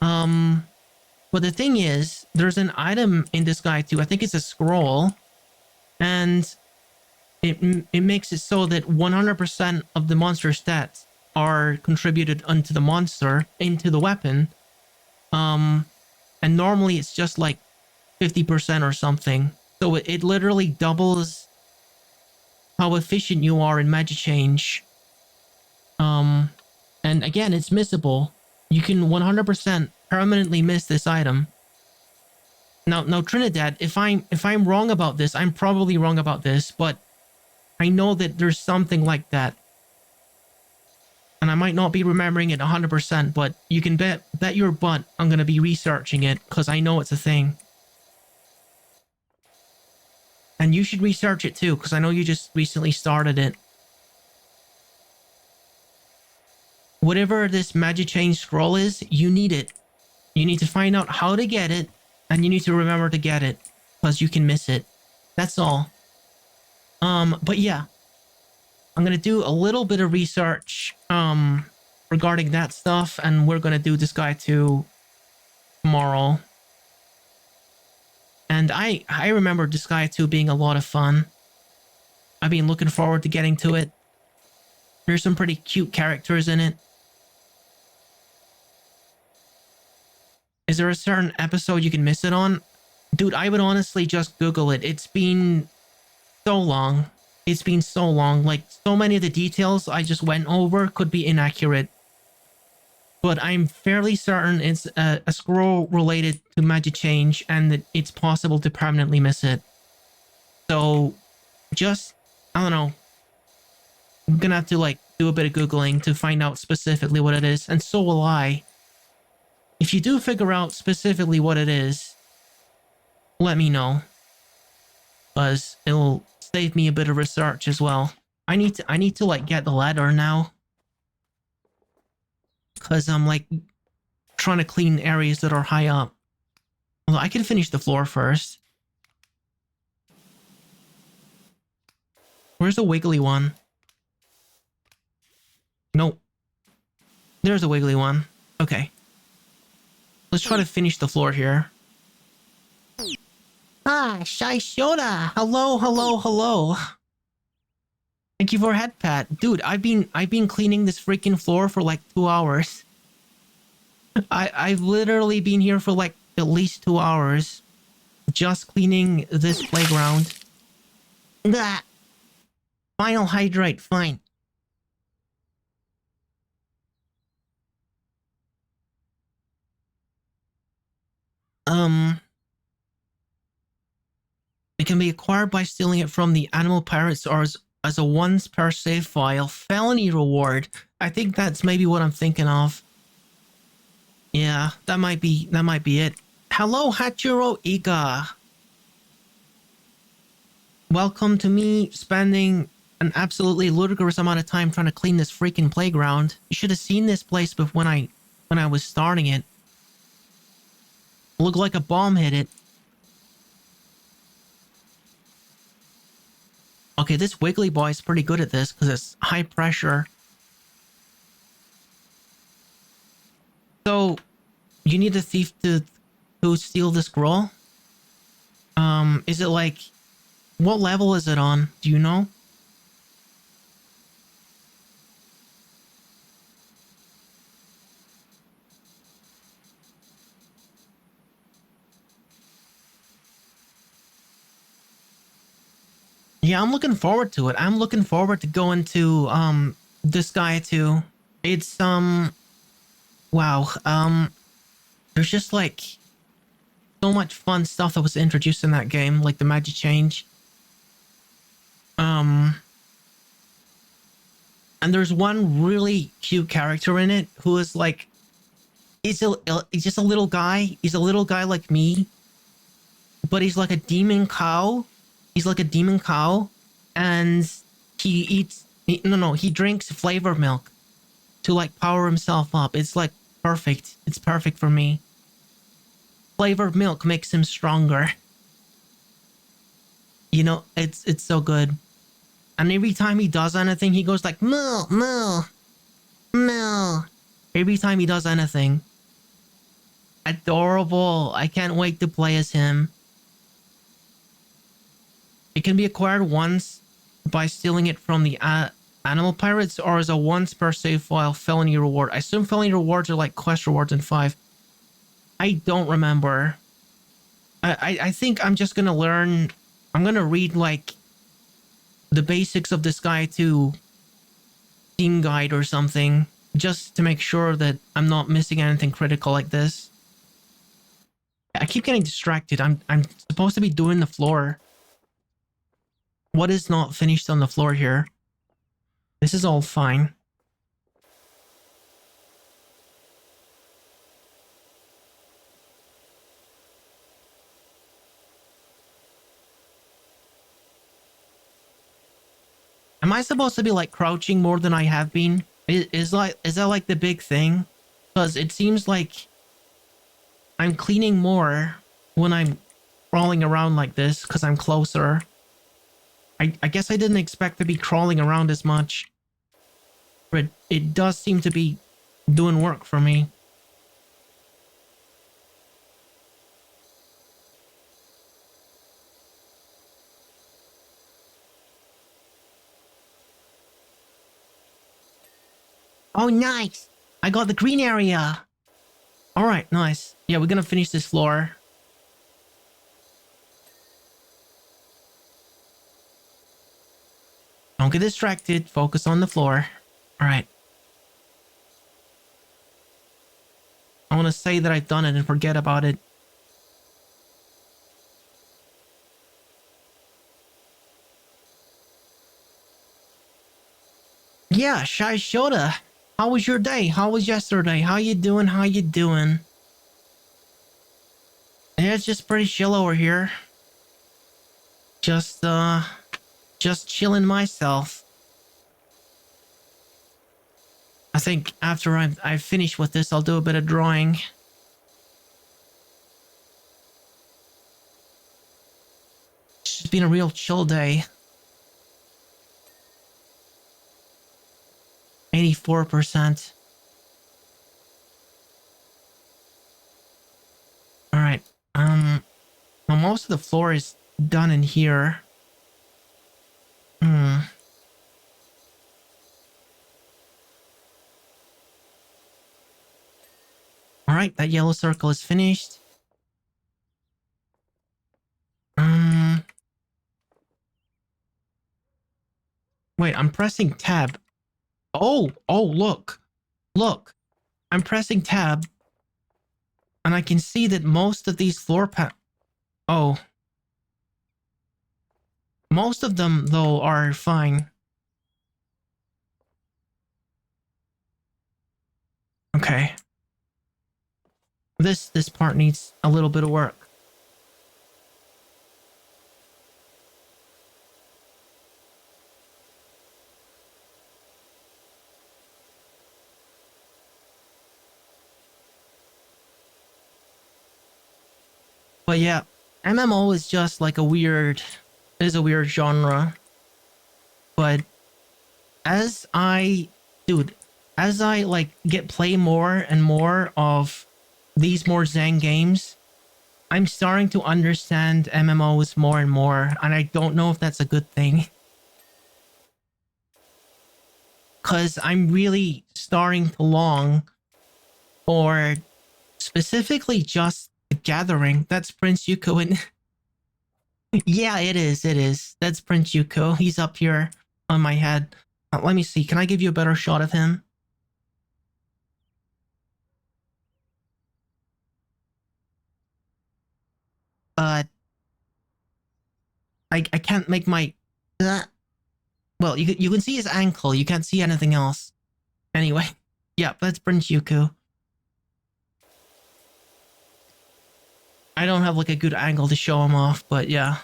But the thing is, there's an item in this guy too. I think it's a scroll, and it makes it so that 100% of the monster stats are contributed onto the monster, into the weapon. And normally it's just like 50% or something. So it literally doubles how efficient you are in Magi Change. And again, it's missable. You can 100% permanently miss this item. Now Trinidad, if I'm wrong about this, I'm probably wrong about this, but I know that there's something like that. And I might not be remembering it 100%, but you can bet your butt I'm going to be researching it, because I know it's a thing. And you should research it too, because I know you just recently started it. Whatever this Magi Change scroll is, you need it. You need to find out how to get it, and you need to remember to get it, because you can miss it. That's all. But yeah. I'm going to do a little bit of research regarding that stuff, and we're going to do this guy too tomorrow. And I remember this guy too being a lot of fun. I've been looking forward to getting to it. There's some pretty cute characters in it. Is there a certain episode you can miss it on? Dude, I would honestly just Google it. It's been so long. It's been so long, like so many of the details I just went over could be inaccurate. But I'm fairly certain it's a scroll related to Magi Change, and that it's possible to permanently miss it. So just, I don't know. I'm gonna have to like do a bit of Googling to find out specifically what it is, and so will I. If you do figure out specifically what it is, let me know. Because it'll save me a bit of research as well. I need to like get the ladder now, because I'm like trying to clean areas that are high up. Although I can finish the floor first. Where's the wiggly one? Nope. There's a wiggly one. Okay. Let's try to finish the floor here. Ah, Shy Shoda. Hello, hello, hello. Thank you for a head pat. Dude, I've been cleaning this freaking floor for like 2 hours. I've literally been here for like at least 2 hours. Just cleaning this playground. That. Final hydrate, fine. It can be acquired by stealing it from the animal pirates, or as a once per save file. Felony reward. I think that's maybe what I'm thinking of. Yeah, that might be it. Hello, Hachiro Iga. Welcome to me spending an absolutely ludicrous amount of time trying to clean this freaking playground. You should have seen this place before when I was starting it. It looked like a bomb hit it. Okay, this Wiggly Boy is pretty good at this because it's high pressure. So you need a thief to steal the scroll. Is it like, what level is it on? Do you know? Yeah, I'm looking forward to it. I'm looking forward to going to this guy too. It's wow. There's just like so much fun stuff that was introduced in that game, like the magic change. Um and there's one really cute character in it who is like he's just a little guy. He's a little guy like me, but he's like a demon cow. He's like a demon cow, and he eats. He drinks flavor milk to like power himself up. It's like perfect. It's perfect for me. Flavored milk makes him stronger. It's so good. And every time he does anything, he goes like moo moo moo. Every time he does anything. Adorable. I can't wait to play as him. It can be acquired once by stealing it from the animal pirates, or as a once per save file felony reward. I assume felony rewards are like quest rewards in 5. I don't remember. I think I'm just gonna learn. I'm gonna read like the basics of this guy to Steam Guide or something, just to make sure that I'm not missing anything critical like this. I keep getting distracted. I'm supposed to be doing the floor. What is not finished on the floor here? This is all fine. Am I supposed to be like crouching more than I have been? Is that like the big thing? Because it seems like I'm cleaning more when I'm crawling around like this because I'm closer. I guess I didn't expect to be crawling around as much. But it does seem to be doing work for me. Oh, nice! I got the green area! Alright, nice. Yeah, we're gonna finish this floor. Don't get distracted. Focus on the floor. Alright. I want to say that I've done it and forget about it. Yeah, Shai Shota. How was your day? How was yesterday? How you doing? How you doing? Yeah, it's just pretty chill over here. Just chilling myself. I think after I finish with this, I'll do a bit of drawing. It's just been a real chill day. 84%. Alright. Well, most of the floor is done in here. Alright, that yellow circle is finished. Wait, I'm pressing tab. Oh, look. Look. I'm pressing tab. And I can see that most of these Oh. Most of them, though, are fine. Okay. This part needs a little bit of work. But yeah, MMO is just like is a weird genre. But as I, dude, as I like play more and more of these more Zen games, I'm starting to understand MMOs more and more, and I don't know if that's a good thing. Because I'm really starting to long for specifically just the gathering. That's Prince Yuko. And yeah, it is. It is. That's Prince Yuko. He's up here on my head. Let me see. Can I give you a better shot of him? But I can't make my... well, you can see his ankle. You can't see anything else. Anyway, yeah, that's Prince Yuko. I don't have like a good angle to show him off, but yeah.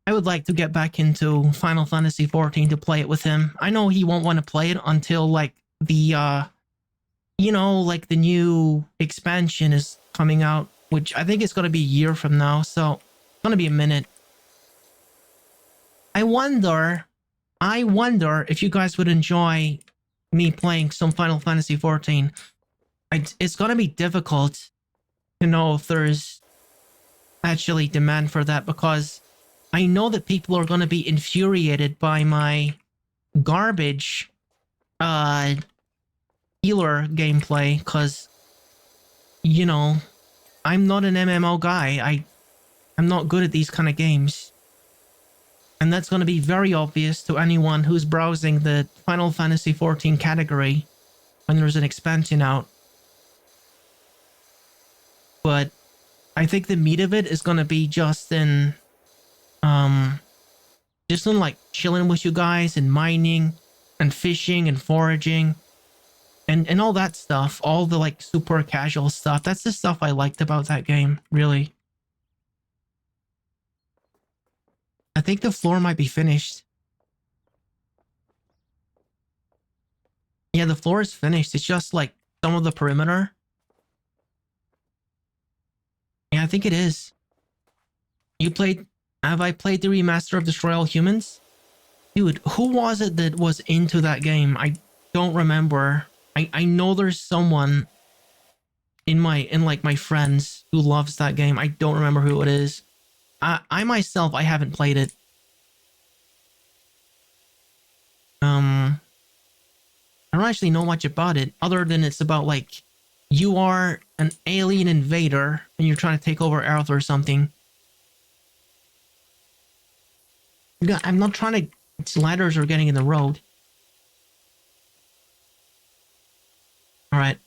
I would like to get back into Final Fantasy XIV to play it with him. I know he won't want to play it until like the you know, like the new expansion is coming out, which I think is going to be a year from now, so it's going to be a minute. I wonder if you guys would enjoy me playing some Final Fantasy XIV. It's going to be difficult to know if there's actually demand for that, because I know that people are going to be infuriated by my garbage healer gameplay, because, you know, I'm not an MMO guy. I'm not good at these kind of games. And that's going to be very obvious to anyone who's browsing the Final Fantasy XIV category when there's an expansion out. But I think the meat of it is going to be just in like chilling with you guys and mining and fishing and foraging and all that stuff, all the like super casual stuff. That's the stuff I liked about that game, really. I think the floor might be finished. Yeah, the floor is finished. It's just like some of the perimeter. Yeah, I think it is. Have I played the remaster of Destroy All Humans? Dude, who was it that was into that game? I don't remember. I know there's someone in like my friends who loves that game. I don't remember who it is. I myself, I haven't played it. I don't actually know much about it, other than it's about like you are an alien invader and you're trying to take over Earth or something. I'm not trying to... ladders are getting in the road. Alright.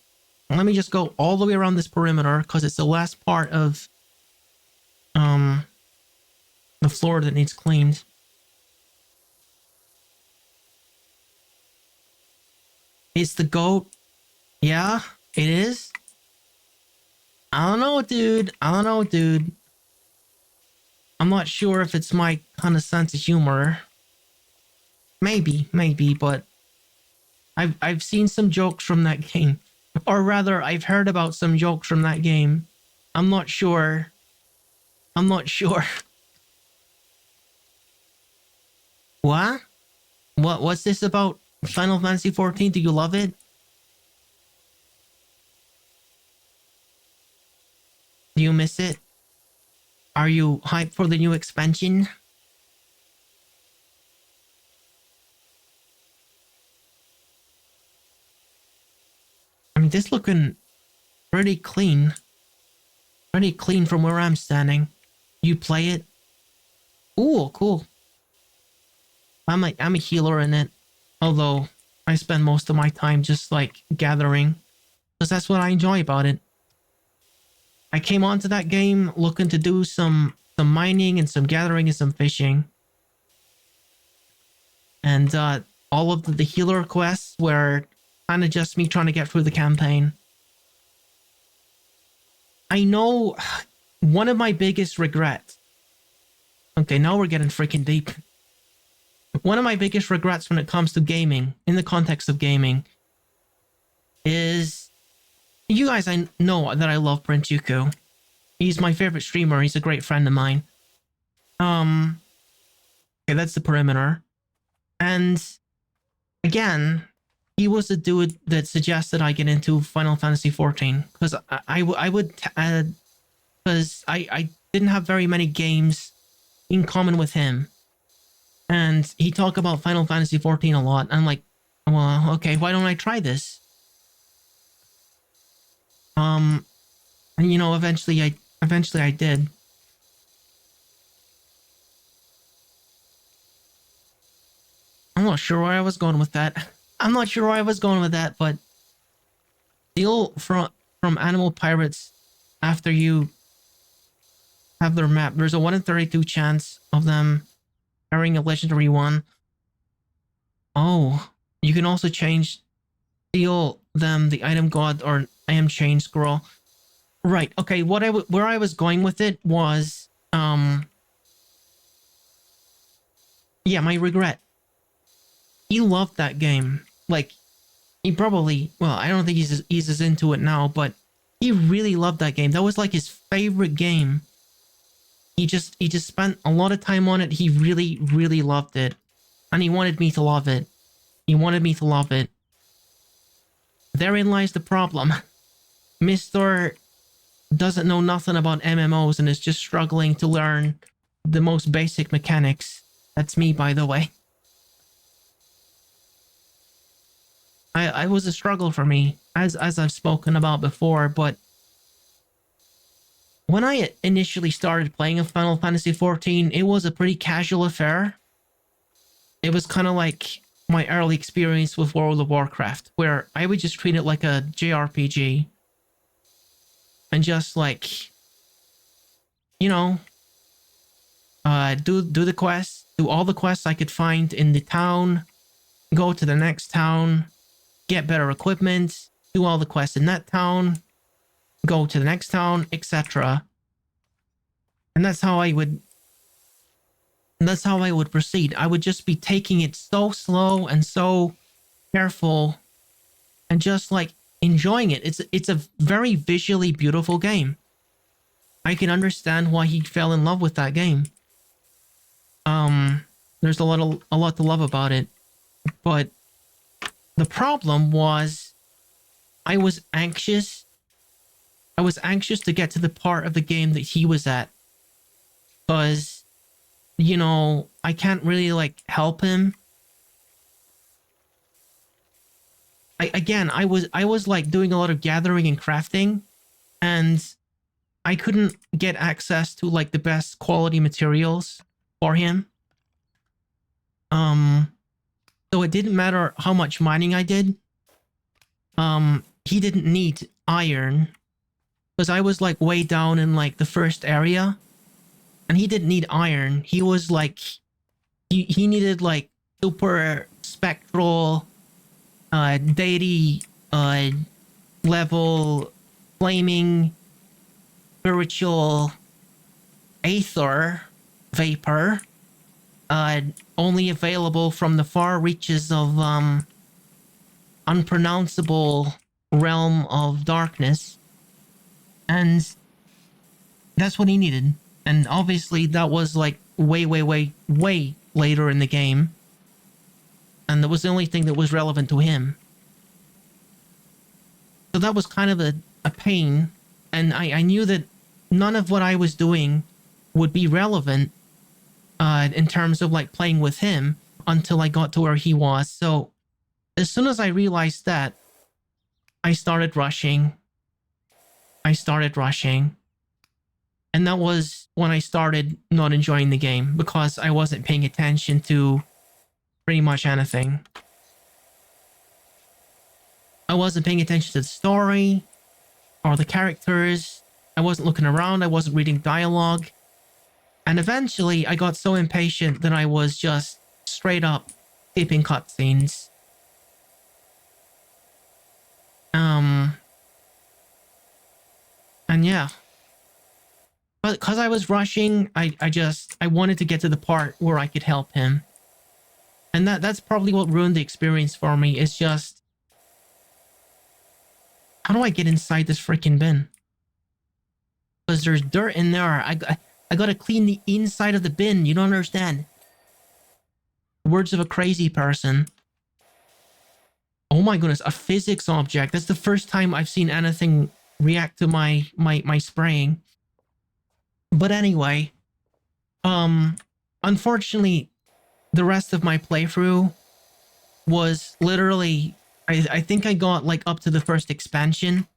Let me just go all the way around this perimeter, because it's the last part of the floor that needs cleaned. It's the goat. Yeah, it is. I don't know, dude. I'm not sure if it's my kind of sense of humor. Maybe, but I've seen some jokes from that game. Or rather, I've heard about some jokes from that game. I'm not sure. What? What's this about Final Fantasy XIV? Do you love it? Do you miss it? Are you hyped for the new expansion? I mean, this looking pretty clean. Pretty clean from where I'm standing. You play it? Ooh, cool. I'm a healer in it. Although, I spend most of my time just like gathering. Because that's what I enjoy about it. I came onto that game looking to do some mining and some gathering and some fishing. And all of the healer quests were kind of just me trying to get through the campaign. I know one of my biggest regrets... Okay, now we're getting freaking deep. One of my biggest regrets when it comes to gaming, in the context of gaming, is... You guys, I know that I love Prince Yuko. He's my favorite streamer. He's a great friend of mine. Um, okay, that's the perimeter. And again, he was the dude that suggested I get into Final Fantasy 14 because I would because I didn't have very many games in common with him, and he talked about Final Fantasy 14 a lot. I'm like, well, okay, why don't I try this? And eventually I did. I'm not sure where I was going with that. I'm not sure where I was going with that, but steal from animal pirates after you have their map. There's a 1 in 32 chance of them carrying a legendary one. Oh, you can also steal them the item god or I am chain scroll. Right. Okay. Where I was going with it was yeah, my regret. He loved that game. Like he probably, well, I don't think he's as into it now, but he really loved that game. That was like his favorite game. He just spent a lot of time on it. He really loved it. And he wanted me to love it. He wanted me to love it. Therein lies the problem. Mr. doesn't know nothing about MMOs and is just struggling to learn the most basic mechanics. That's me, by the way. I was a struggle for me, as I've spoken about before, but when I initially started playing Final Fantasy XIV, it was a pretty casual affair. It was kind of like my early experience with World of Warcraft, where I would just treat it like a JRPG. And just like, you know, do the quests, do all the quests I could find in the town, go to the next town, get better equipment, do all the quests in that town, go to the next town, etc. And that's how I would proceed. I would just be taking it so slow and so careful and just like enjoying it. It's a very visually beautiful game. I can understand why he fell in love with that game. There's a lot to love about it. But the problem was I was anxious. I was anxious to get to the part of the game that he was at. Because, you know, I can't really like help him. I was like doing a lot of gathering and crafting, and I couldn't get access to like the best quality materials for him. So it didn't matter how much mining I did. He didn't need iron because I was like way down in like the first area, and he didn't need iron. He was like, he needed like super spectral, deity, level, flaming, spiritual, aether, vapor, only available from the far reaches of unpronounceable realm of darkness. And that's what he needed. And obviously that was like way later in the game. And that was the only thing that was relevant to him. So that was kind of a pain. And I knew that none of what I was doing would be relevant in terms of like playing with him until I got to where he was. So as soon as I realized that, I started rushing. And that was when I started not enjoying the game because I wasn't paying attention to pretty much anything. I wasn't paying attention to the story or the characters. I wasn't looking around. I wasn't reading dialogue. And eventually I got so impatient that I was just straight up skipping cutscenes. And yeah. But because I was rushing, I wanted to get to the part where I could help him. And that's probably what ruined the experience for me. It's just, how do I get inside this freaking bin? Because there's dirt in there. I gotta clean the inside of the bin. You don't understand. Words of a crazy person. Oh my goodness, a physics object. That's the first time I've seen anything react to my spraying. But anyway, unfortunately, the rest of my playthrough was literally, I think I got like up to the first expansion.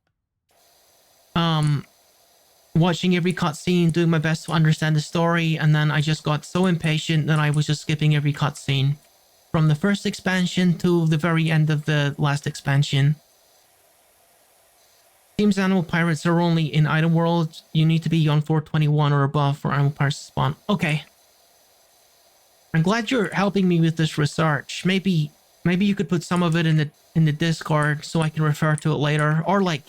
Watching every cutscene, doing my best to understand the story, and then I just got so impatient that I was just skipping every cutscene. From the first expansion to the very end of the last expansion. Seems animal pirates are only in item world. You need to be on 421 or above for animal pirates to spawn. Okay. I'm glad you're helping me with this research. Maybe you could put some of it in the Discord so I can refer to it later, or like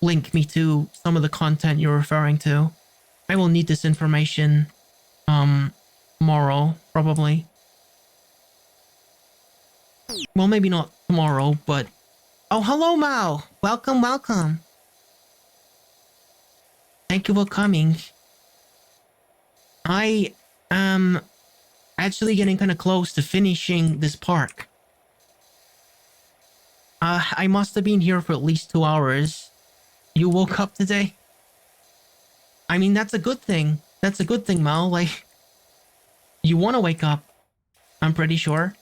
link me to some of the content you're referring to. I will need this information tomorrow, probably. Well, maybe not tomorrow, but... Oh, hello, Mao! Welcome, welcome! Thank you for coming. I am actually getting kind of close to finishing this park. I must have been here for at least 2 hours. You woke up today? I mean, that's a good thing. That's a good thing, Mao. Like, you want to wake up. I'm pretty sure.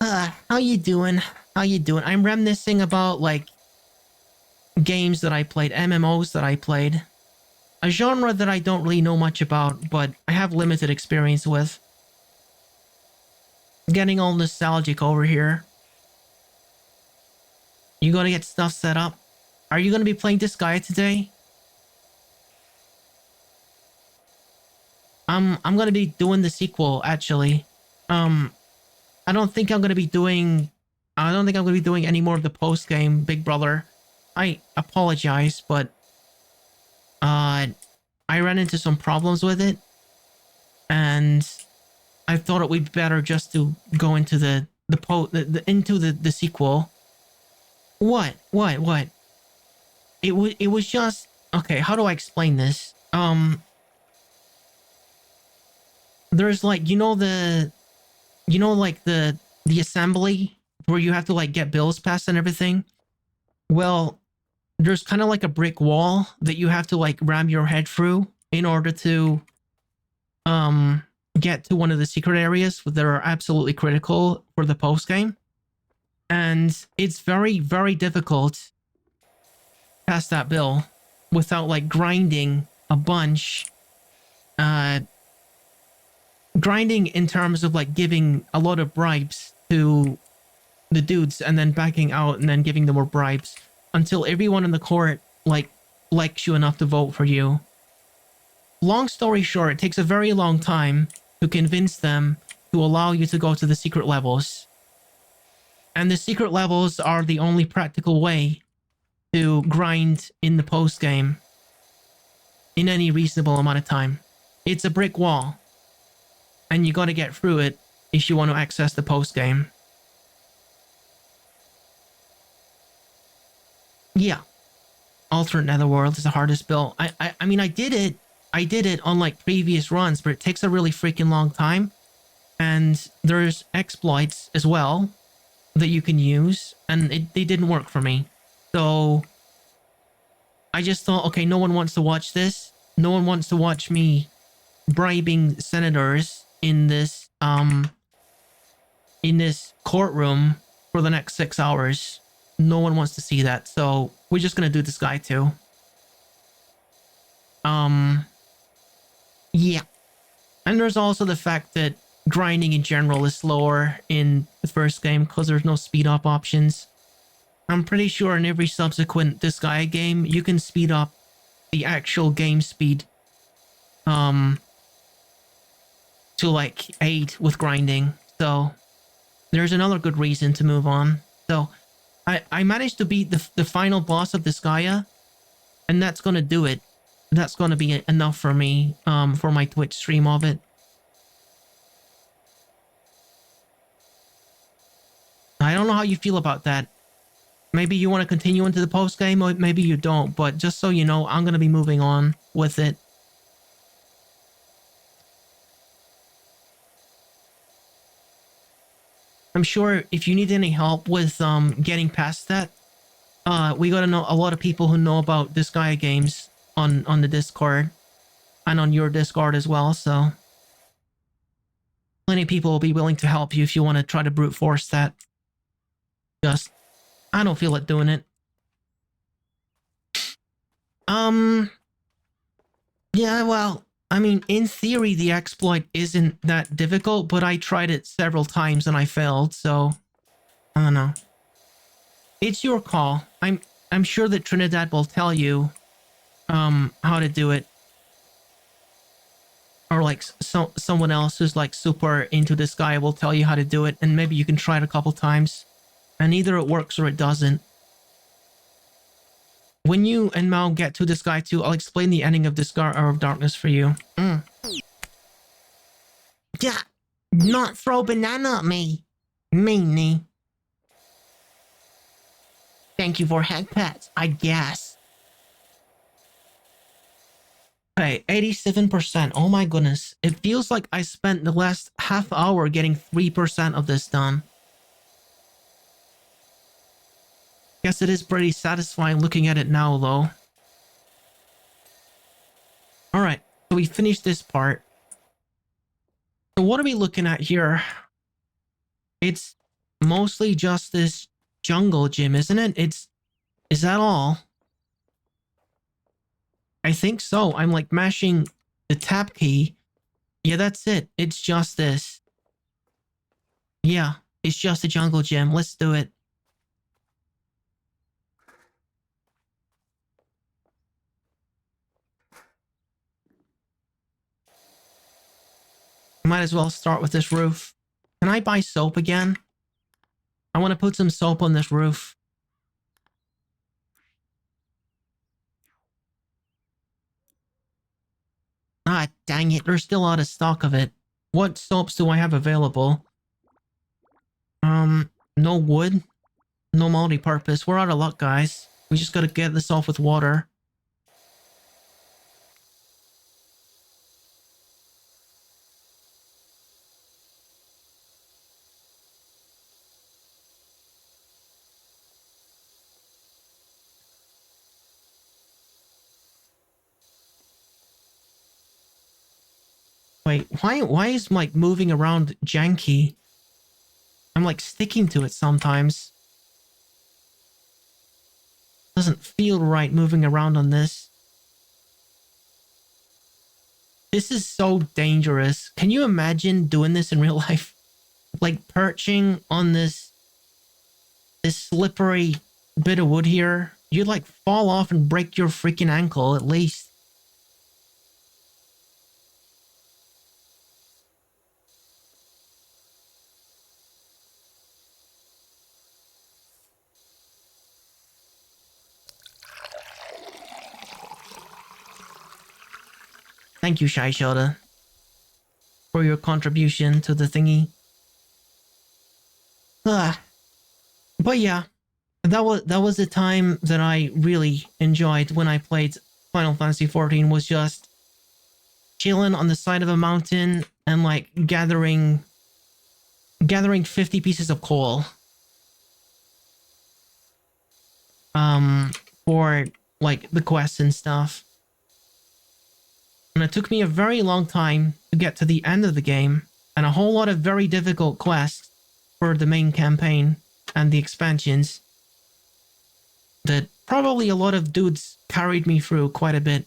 How you doing? How you doing? I'm reminiscing about, like, games that I played, MMOs that I played. A genre that I don't really know much about, but I have limited experience with. Getting all nostalgic over here. You gotta get stuff set up. Are you gonna be playing this guy today? I'm gonna be doing the sequel, actually. I don't think I'm gonna be doing any more of the post-game Big Brother. I apologize, but I ran into some problems with it, and I thought it would be better just to go into the sequel. What? It was just, okay, how do I explain this? There's like, like the assembly where you have to like get bills passed and everything. Well, there's kind of like a brick wall that you have to like ram your head through in order to get to one of the secret areas that are absolutely critical for the post game. And it's very, very difficult pass that bill without like grinding a bunch. Grinding in terms of like giving a lot of bribes to the dudes and then backing out and then giving them more bribes until everyone in the court like likes you enough to vote for you. Long story short, it takes a very long time to convince them to allow you to go to the secret levels. And the secret levels are the only practical way to grind in the post game in any reasonable amount of time. It's a brick wall, and you gotta get through it if you want to access the post game. Yeah, alternate netherworld is the hardest build. I mean, I did it on like previous runs, but it takes a really freaking long time, and there's exploits as well that you can use, and they didn't work for me. So I just thought, okay, no one wants to watch this. No one wants to watch me bribing senators in this courtroom for the next 6 hours. No one wants to see that, so we're just gonna do this guy too. Yeah. And there's also the fact that grinding in general is slower in the first game because there's no speed up options. I'm pretty sure in every subsequent Disgaea game, you can speed up the actual game speed to like aid with grinding. So there's another good reason to move on. So I managed to beat the final boss of Disgaea, and that's gonna do it. That's gonna be enough for me for my Twitch stream of it. I don't know how you feel about that. Maybe you want to continue into the post game, or maybe you don't, but just so you know, I'm going to be moving on with it. I'm sure if you need any help with getting past that, we got to know a lot of people who know about Disgaea games on the Discord and on your Discord as well. So plenty of people will be willing to help you if you want to try to brute force that. Just I don't feel like doing it. Yeah, well, I mean, in theory, the exploit isn't that difficult, but I tried it several times and I failed, so I don't know. It's your call. I'm sure that Trinidad will tell you how to do it. Or like someone else who's like super into this guy will tell you how to do it, and maybe you can try it a couple times. And either it works or it doesn't. When you and Mao get to this guy too, I'll explain the ending of this Hour of Darkness for you. Yeah, not throw banana at me. Meanie. Thank you for head pets, I guess. Okay, 87%. Oh my goodness. It feels like I spent the last half hour getting 3% of this done. Guess it is pretty satisfying looking at it now, though. Alright, so we finished this part. So what are we looking at here? It's mostly just this jungle gym, isn't it? Is that all? I think so. I'm like mashing the tab key. Yeah, that's it. It's just this. Yeah, it's just a jungle gym. Let's do it. Might as well start with this roof. Can I buy soap again? I want to put some soap on this roof. Ah, dang it. There's still out of stock of it. What soaps do I have available? No wood. No multi-purpose. We're out of luck, guys. We just gotta get this off with water. Wait, why is like moving around janky? I'm like sticking to it sometimes. Doesn't feel right moving around on this. This is so dangerous. Can you imagine doing this in real life? Like perching on this slippery bit of wood here. You'd like fall off and break your freaking ankle at least. Thank you, Shy Shoulder, for your contribution to the thingy. But yeah, that was the time that I really enjoyed when I played Final Fantasy XIV, was just chilling on the side of a mountain and like gathering 50 pieces of coal. For like the quests and stuff. And it took me a very long time to get to the end of the game, and a whole lot of very difficult quests for the main campaign and the expansions that probably a lot of dudes carried me through quite a bit.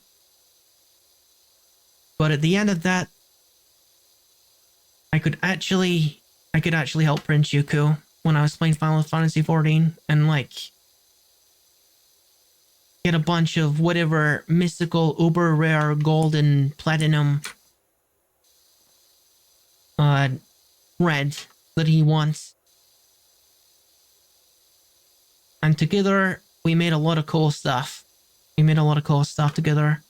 But at the end of that, I could actually help Prince Yuku when I was playing Final Fantasy XIV and like get a bunch of whatever mystical, uber rare, golden, platinum red that he wants. And together, we made a lot of cool stuff. We made a lot of cool stuff together.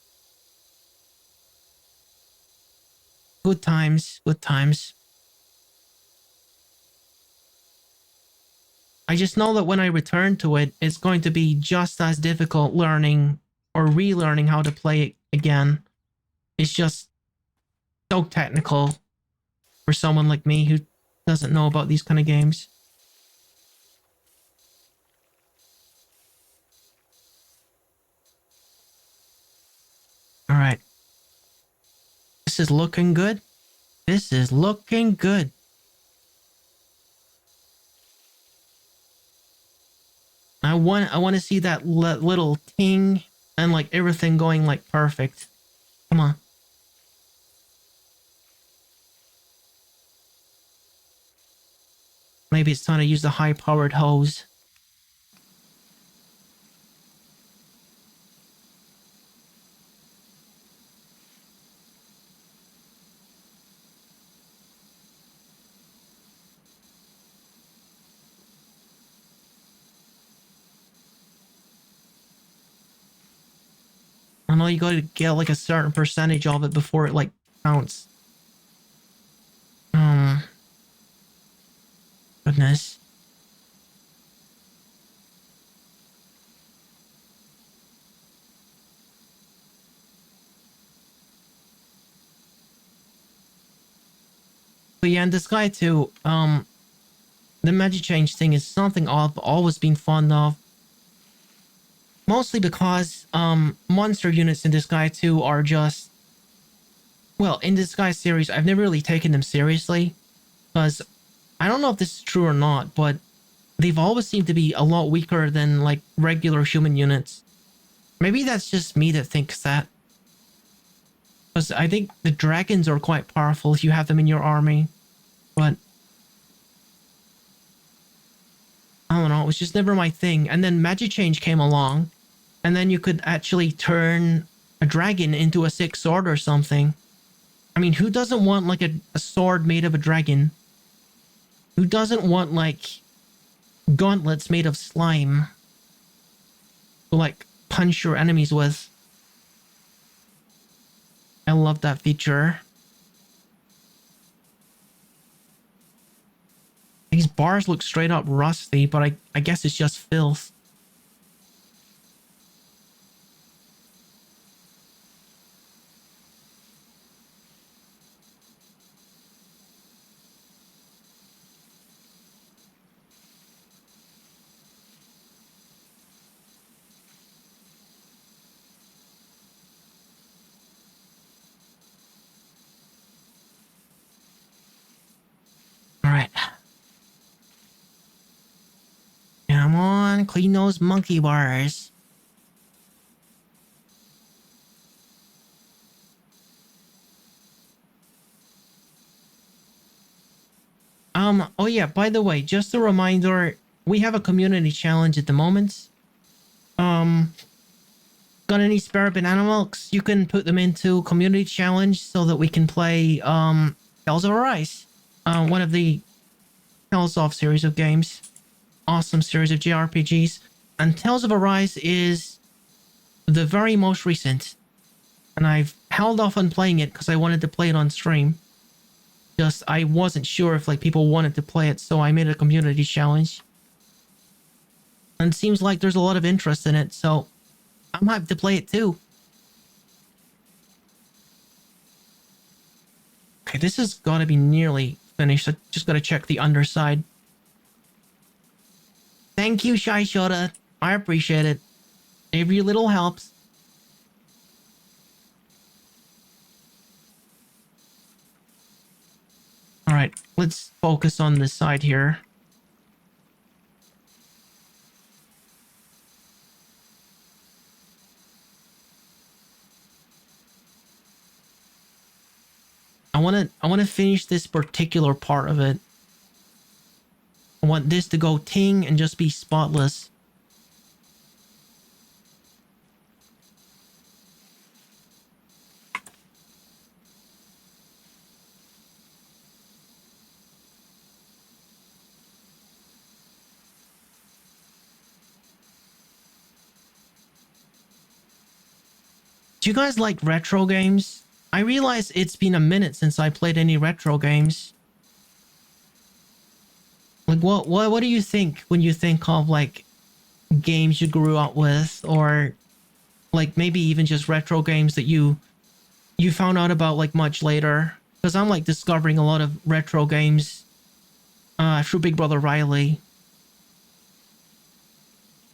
Good times, good times. I just know that when I return to it, it's going to be just as difficult learning or relearning how to play it again. It's just so technical for someone like me who doesn't know about these kind of games. All right. This is looking good. This is looking good. I want to see that little ting and like everything going like perfect. Come on. Maybe it's time to use the high-powered hose. I know you gotta get like a certain percentage of it before it like counts. Goodness. But yeah, in this guy too, the magic change thing is something I've always been fond of. Mostly because, monster units in this guy too are just... Well, in this guy series, I've never really taken them seriously. Because, I don't know if this is true or not, but they've always seemed to be a lot weaker than, like, regular human units. Maybe that's just me that thinks that. Because I think the dragons are quite powerful if you have them in your army. But I don't know, it was just never my thing. And then Magic Change came along, and then you could actually turn a dragon into a 6 sword or something. I mean, who doesn't want like a sword made of a dragon? Who doesn't want like gauntlets made of slime to like punch your enemies with? I love that feature. These bars look straight up rusty, but I guess it's just filth. Alright. Come on, clean those monkey bars. Oh yeah, by the way, just a reminder, we have a community challenge at the moment. Got any spare banana milks? You can put them into community challenge so that we can play, Tales of Arise. One of the Tales of series of games. Awesome series of JRPGs. And Tales of Arise is the very most recent. And I've held off on playing it because I wanted to play it on stream. Just, I wasn't sure if like people wanted to play it, so I made a community challenge. And it seems like there's a lot of interest in it, so I'm hyped to play it too. Okay, this has got to be nearly finished. I just got to check the underside. Thank you, Shy Shota. I appreciate it. Every little helps. Alright, let's focus on this side here. I want to finish this particular part of it. I want this to go ting and just be spotless. Do you guys like retro games? I realize it's been a minute since I played any retro games. Like, what do you think when you think of, like, games you grew up with? Or, like, maybe even just retro games that you found out about, like, much later? Because I'm, like, discovering a lot of retro games through Big Brother Riley.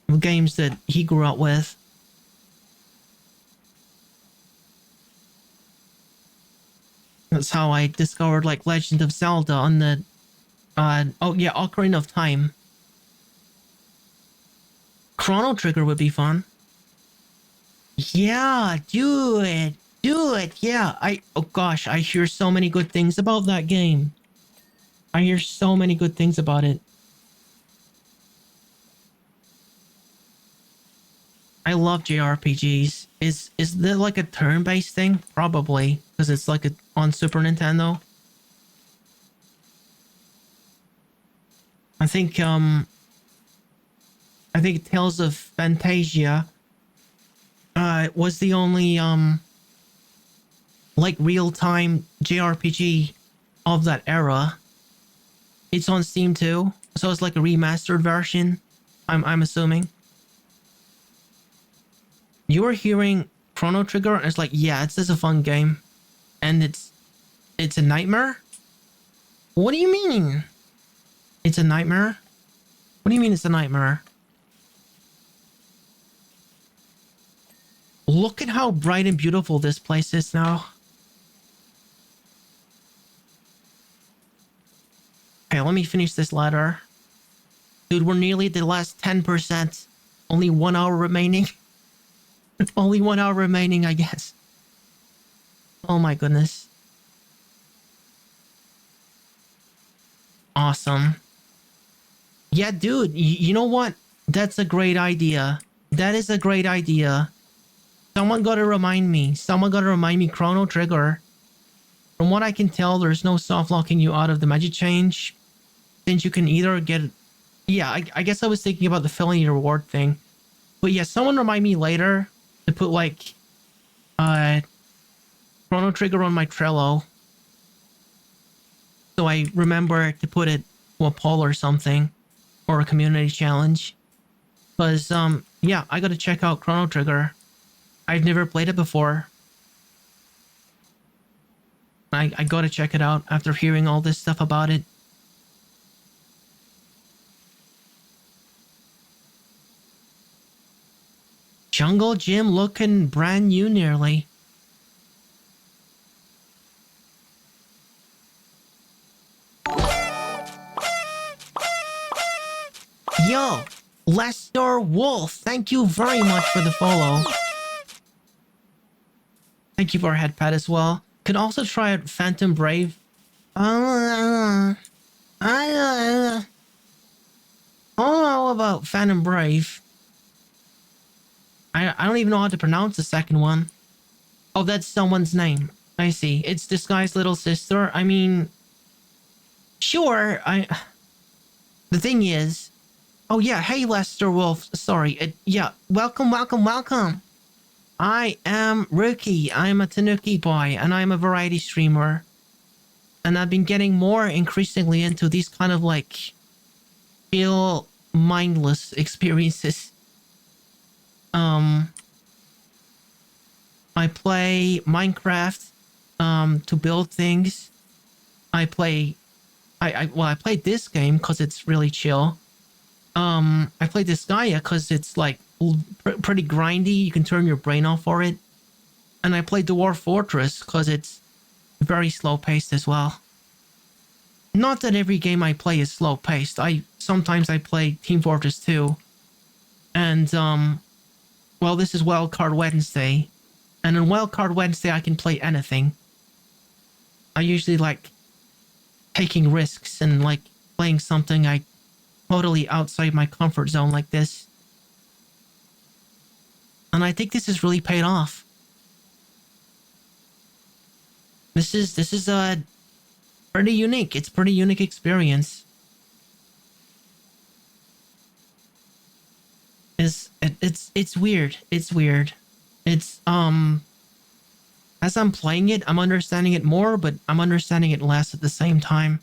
The games that he grew up with. That's how I discovered like Legend of Zelda on the oh yeah, Ocarina of Time. Chrono Trigger would be fun. Yeah, do it. Do it. Yeah. Oh gosh, I hear so many good things about that game. I hear so many good things about it. I love JRPGs. Is there like a turn-based thing? Probably, because it's like on Super Nintendo. I think Tales of Fantasia was the only like real-time JRPG of that era. It's on Steam too, so it's like a remastered version. I'm assuming. You were hearing Chrono Trigger, and it's like, yeah, it's just a fun game, and it's a nightmare. What do you mean? It's a nightmare? What do you mean it's a nightmare? Look at how bright and beautiful this place is now. Okay, let me finish this ladder. Dude, we're nearly at the last 10%. Only 1 hour remaining. Only 1 hour remaining, I guess. Oh my goodness. Awesome. Yeah, dude, you know what? That's a great idea. That is a great idea. Someone gotta remind me. Someone gotta remind me Chrono Trigger. From what I can tell, there's no soft locking you out of the magic change. Since you can either get... Yeah, I guess I was thinking about the felony reward thing. But yeah, someone remind me later to put like... Chrono Trigger on my Trello. So I remember to put it to a poll or something. Or a community challenge. Because, yeah, I gotta check out Chrono Trigger. I've never played it before. I gotta check it out after hearing all this stuff about it. Jungle Gym looking brand new nearly. Yo, Lester Wolf, thank you very much for the follow. Thank you for a head pad as well. Could also try out Phantom Brave. I don't know about Phantom Brave. I don't even know how to pronounce the second one. Oh, that's someone's name. I see. It's this guy's little sister. I mean, sure. The thing is, oh yeah, hey Lester Wolf. Sorry. Yeah, welcome. I am Rookie. I'm a Tanuki boy, and I'm a variety streamer. And I've been getting more increasingly into these kind of like feel mindless experiences. I play Minecraft to build things. I played this game because it's really chill. I played this Gaia because it's like pretty grindy. You can turn your brain off for it. And I played Dwarf Fortress because it's very slow paced as well. Not that every game I play is slow paced. Sometimes I play Team Fortress 2. And well, this is Wildcard Wednesday. And on Wildcard Wednesday I can play anything. I usually like taking risks and like playing something totally outside my comfort zone like this. And I think this has really paid off. This is pretty unique. It's a pretty unique experience. It's weird. It's weird. It's as I'm playing it, I'm understanding it more, but I'm understanding it less at the same time.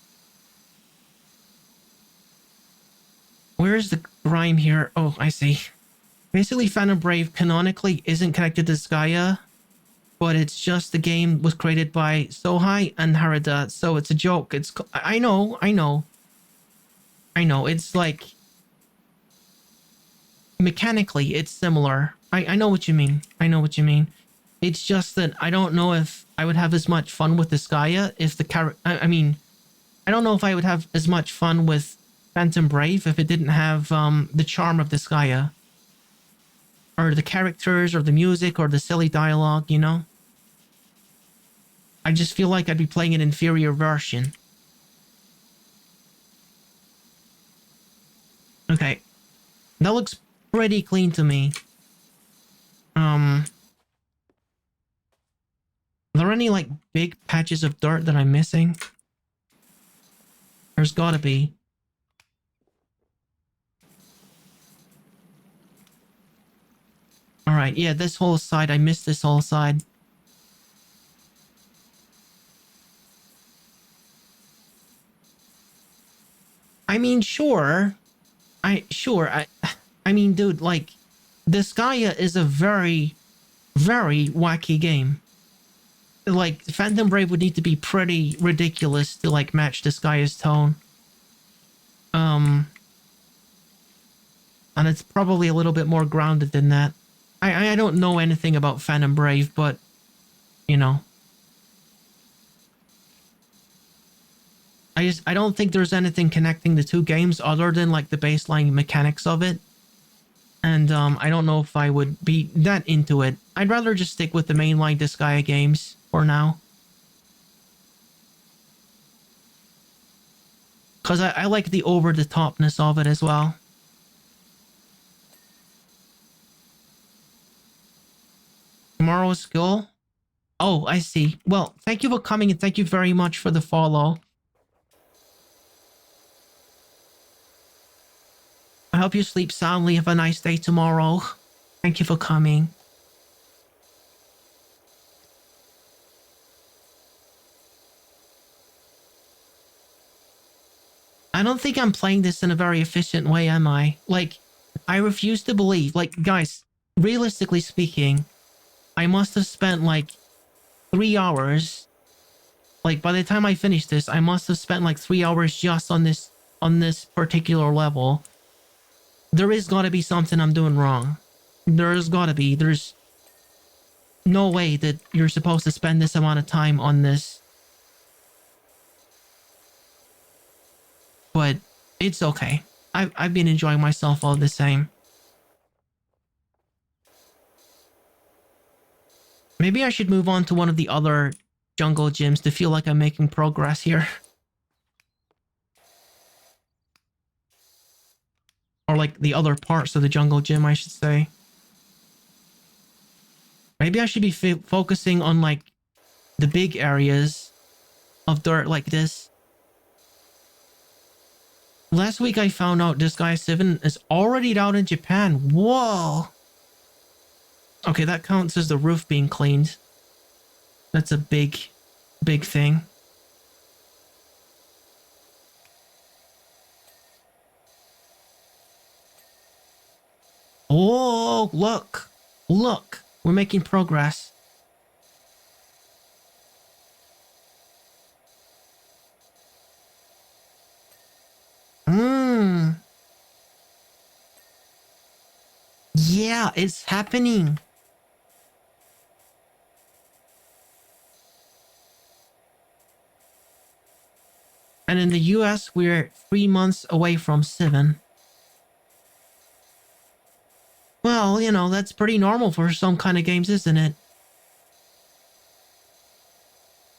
Where is the rhyme here? Oh, I see. Basically, Phantom Brave canonically isn't connected to Skaya, but it's just the game was created by Sohai and Harada, so it's a joke. I know. I know, it's like mechanically it's similar. I know what you mean. I know what you mean. It's just that I don't know if I would have as much fun with Disgaea if the character. I mean, I don't know if I would have as much fun with Phantom Brave if it didn't have the charm of Disgaea, or the characters, or the music, or the silly dialogue. You know, I just feel like I'd be playing an inferior version. Okay, that looks pretty clean to me. Are there any like big patches of dirt that I'm missing? There's gotta be. Alright, yeah, this whole side, I missed this whole side. I mean, sure. I mean, dude, like, Disgaea is a very, very wacky game. Like, Phantom Brave would need to be pretty ridiculous to, like, match Disgaea's tone. And it's probably a little bit more grounded than that. I don't know anything about Phantom Brave, but, you know. I don't think there's anything connecting the two games other than, like, the baseline mechanics of it. And, I don't know if I would be that into it. I'd rather just stick with the mainline Disgaea games for now. Because I like the over-the-topness of it as well. Tomorrow's school? Oh, I see. Well, thank you for coming and thank you very much for the follow. I hope you sleep soundly. Have a nice day tomorrow. Thank you for coming. I don't think I'm playing this in a very efficient way, am I? Like, I refuse to believe. Like, guys, realistically speaking, I must have spent like 3 hours. Like, by the time I finish this, I must have spent like 3 hours just on this particular level. There is gotta be something I'm doing wrong. There's gotta be. There's no way that you're supposed to spend this amount of time on this. But it's okay. I've been enjoying myself all the same. Maybe I should move on to one of the other jungle gyms to feel like I'm making progress here. Or like the other parts of the jungle gym, I should say. Maybe I should be focusing on like the big areas of dirt like this. Last week I found out Disgaea 7 is already out in Japan. Whoa! Okay, that counts as the roof being cleaned. That's a big, big thing. Oh, look! Look! We're making progress. Yeah, it's happening. And in the US, we're 3 months away from 7. Well, you know, that's pretty normal for some kind of games, isn't it?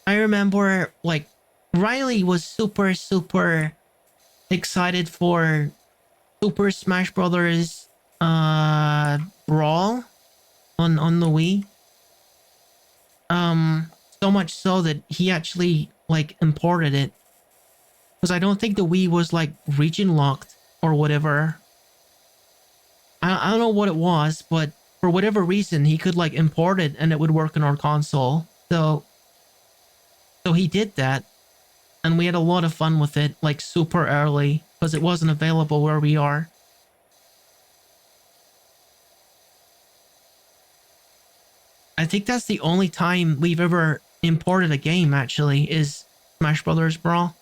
I remember, like, Riley was super, super excited for Super Smash Brothers Brawl on the Wii. So much so that he actually, like, imported it. Because I don't think the Wii was, like, region locked or whatever. I don't know what it was, but for whatever reason, he could, like, import it and it would work on our console. So he did that. And we had a lot of fun with it, like, super early. Because it wasn't available where we are. I think that's the only time we've ever imported a game, actually, is Smash Brothers Brawl.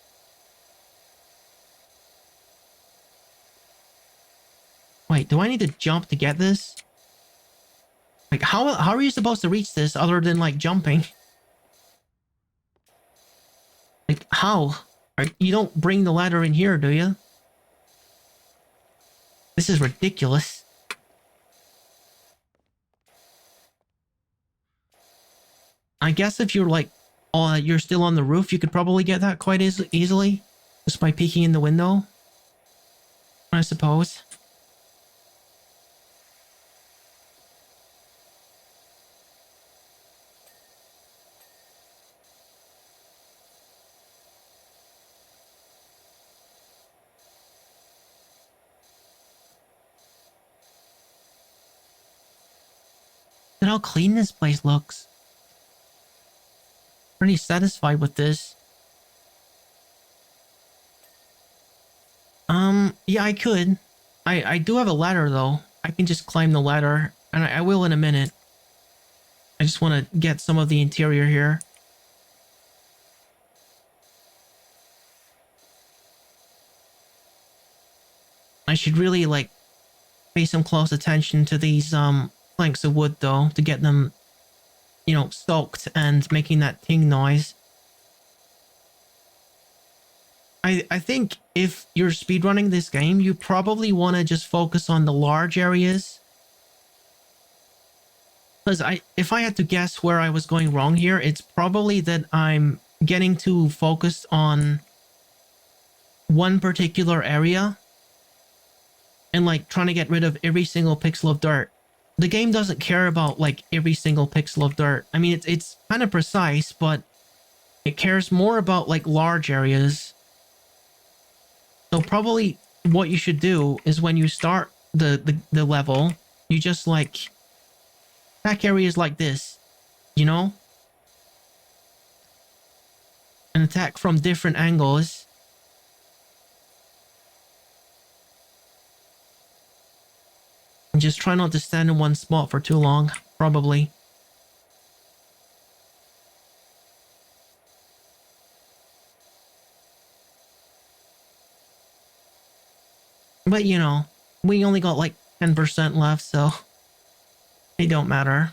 Wait, do I need to jump to get this? Like, how are you supposed to reach this other than, like, jumping? Like, how? You don't bring the ladder in here, do you? This is ridiculous. I guess if you're, like, you're still on the roof, you could probably get that quite easily. Just by peeking in the window. I suppose. Look at how clean this place looks. Pretty satisfied with this. Yeah, I could. I do have a ladder, though. I can just climb the ladder, and I will in a minute. I just want to get some of the interior here. I should really, like, pay some close attention to these, planks of wood, though, to get them, you know, soaked and making that ting noise. I think if you're speedrunning this game, you probably want to just focus on the large areas. Because if I had to guess where I was going wrong here, it's probably that I'm getting too focused on one particular area and, like, trying to get rid of every single pixel of dirt. The game doesn't care about, like, every single pixel of dirt. I mean, it's kind of precise, but it cares more about, like, large areas. So probably what you should do is when you start the level, you just, like, attack areas like this, you know? And attack from different angles. And just try not to stand in one spot for too long, probably. But, you know, we only got like 10% left, so it don't matter.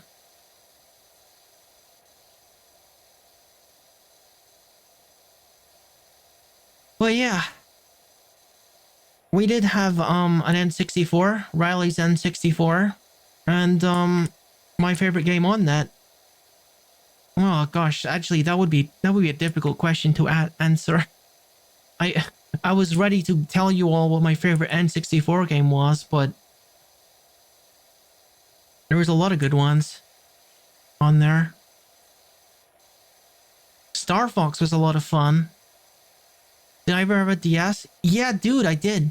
But yeah, we did have an N64, Riley's N64, and my favorite game on that. Oh gosh, actually that would be a difficult question to answer. I was ready to tell you all what my favorite N64 game was, but there was a lot of good ones on there. Star Fox was a lot of fun. Did I ever have a DS? Yeah, dude, I did.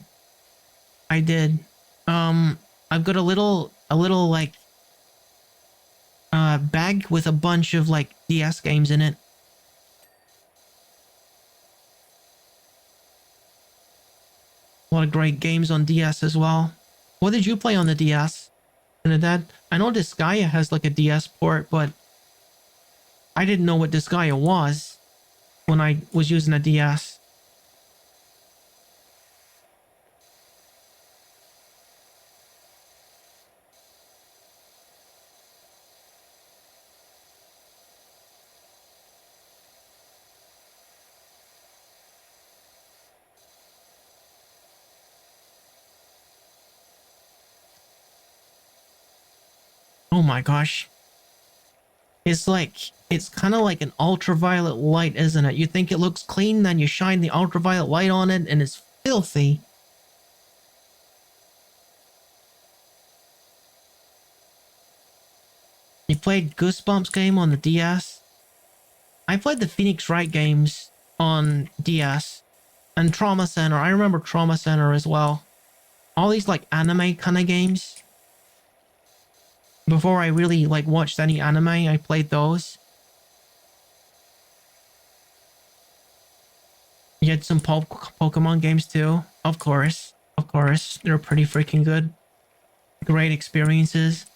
I did. I've got a little like bag with a bunch of like DS games in it. A lot of great games on DS as well. What did you play on the DS? Trinidad? I know Disgaea has like a DS port, but I didn't know what Disgaea was when I was using a DS. Oh my gosh. It's kind of like an ultraviolet light, isn't it? You think it looks clean, then you shine the ultraviolet light on it, and it's filthy. You played Goosebumps game on the DS? I played the Phoenix Wright games on DS. And Trauma Center. I remember Trauma Center as well. All these like anime kind of games. Before I really like watched any anime, I played those. You had some Pokemon games too. Of course. Of course. They're pretty freaking good. Great experiences.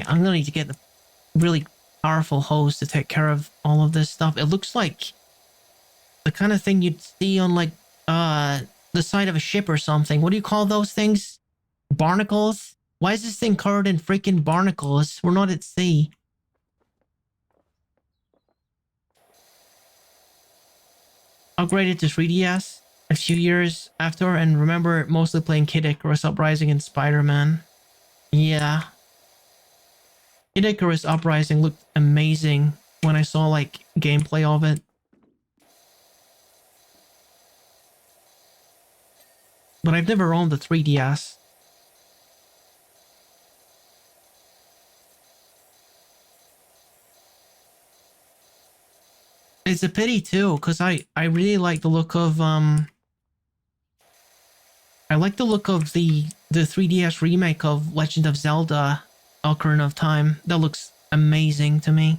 I'm gonna need to get the really powerful hose to take care of all of this stuff. It looks like the kind of thing you'd see on like the side of a ship or something. What do you call those things? Barnacles? Why is this thing covered in freaking barnacles? We're not at sea. Upgraded to 3DS a few years after, and remember mostly playing Kid Icarus Uprising and Spider-Man. Yeah. Kid Icarus Uprising looked amazing when I saw like gameplay of it. But I've never owned the 3DS. It's a pity too, because I really like the look of I like the look of the 3DS remake of Legend of Zelda Ocarina of Time. That looks amazing to me.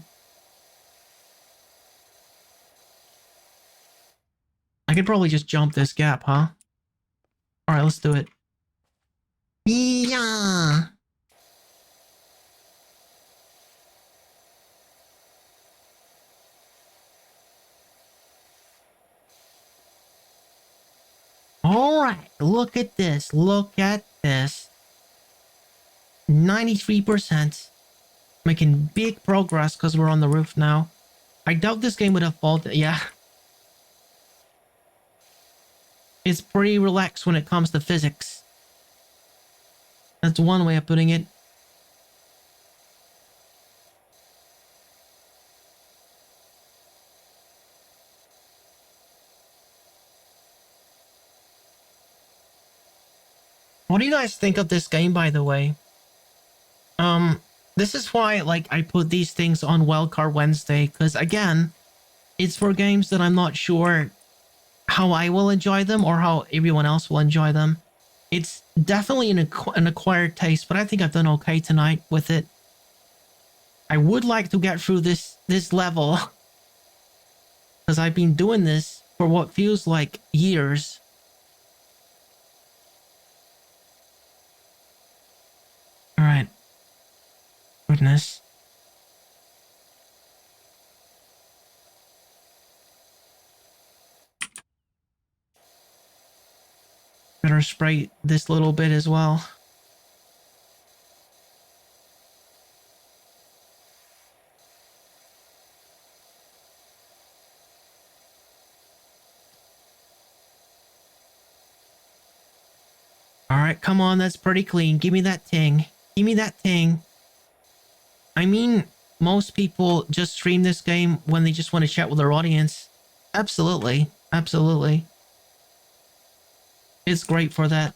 I could probably just jump this gap, huh? Alright, let's do it. Yeah. Alright, look at this. Look at this. 93%. Making big progress because we're on the roof now. I doubt this game would have faulted. Yeah. It's pretty relaxed when it comes to physics. That's one way of putting it. What do you guys think of this game, by the way? This is why, like, I put these things on Wildcard Wednesday, because, again, it's for games that I'm not sure how I will enjoy them or how everyone else will enjoy them. It's definitely an acquired taste, but I think I've done okay tonight with it. I would like to get through this level, because I've been doing this for what feels like years. Alright. Goodness. Better spray this little bit as well. Alright, come on, that's pretty clean. Give me that ting. Give me that ting. I mean, most people just stream this game when they just want to chat with their audience. Absolutely. Absolutely. It's great for that.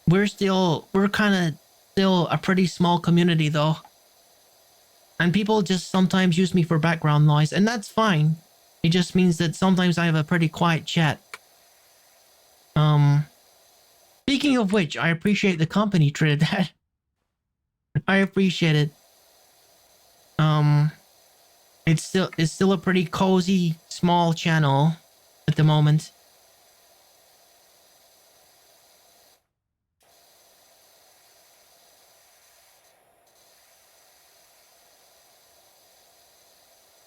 We're kind of still a pretty small community though. And people just sometimes use me for background noise, and that's fine. It just means that sometimes I have a pretty quiet chat. Speaking of which, I appreciate the company, Trinidad. I appreciate it. It's still a pretty cozy, small channel at the moment.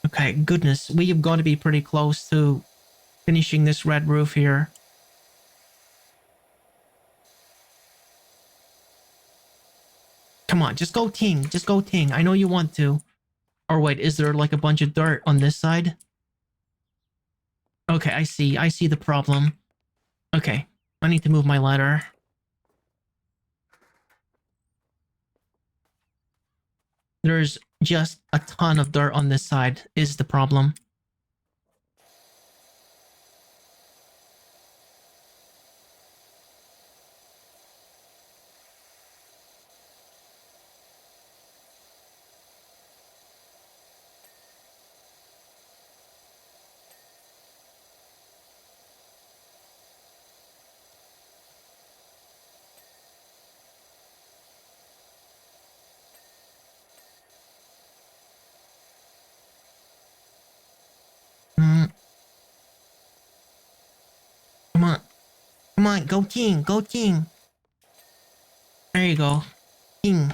Okay, goodness, we have got to be pretty close to finishing this red roof here. Come on, just go ting. Just go ting. I know you want to. Or wait, is there like a bunch of dirt on this side? Okay, I see. I see the problem. Okay, I need to move my ladder. There's just a ton of dirt on this side is the problem. Come on, go team, go team. There you go. Team.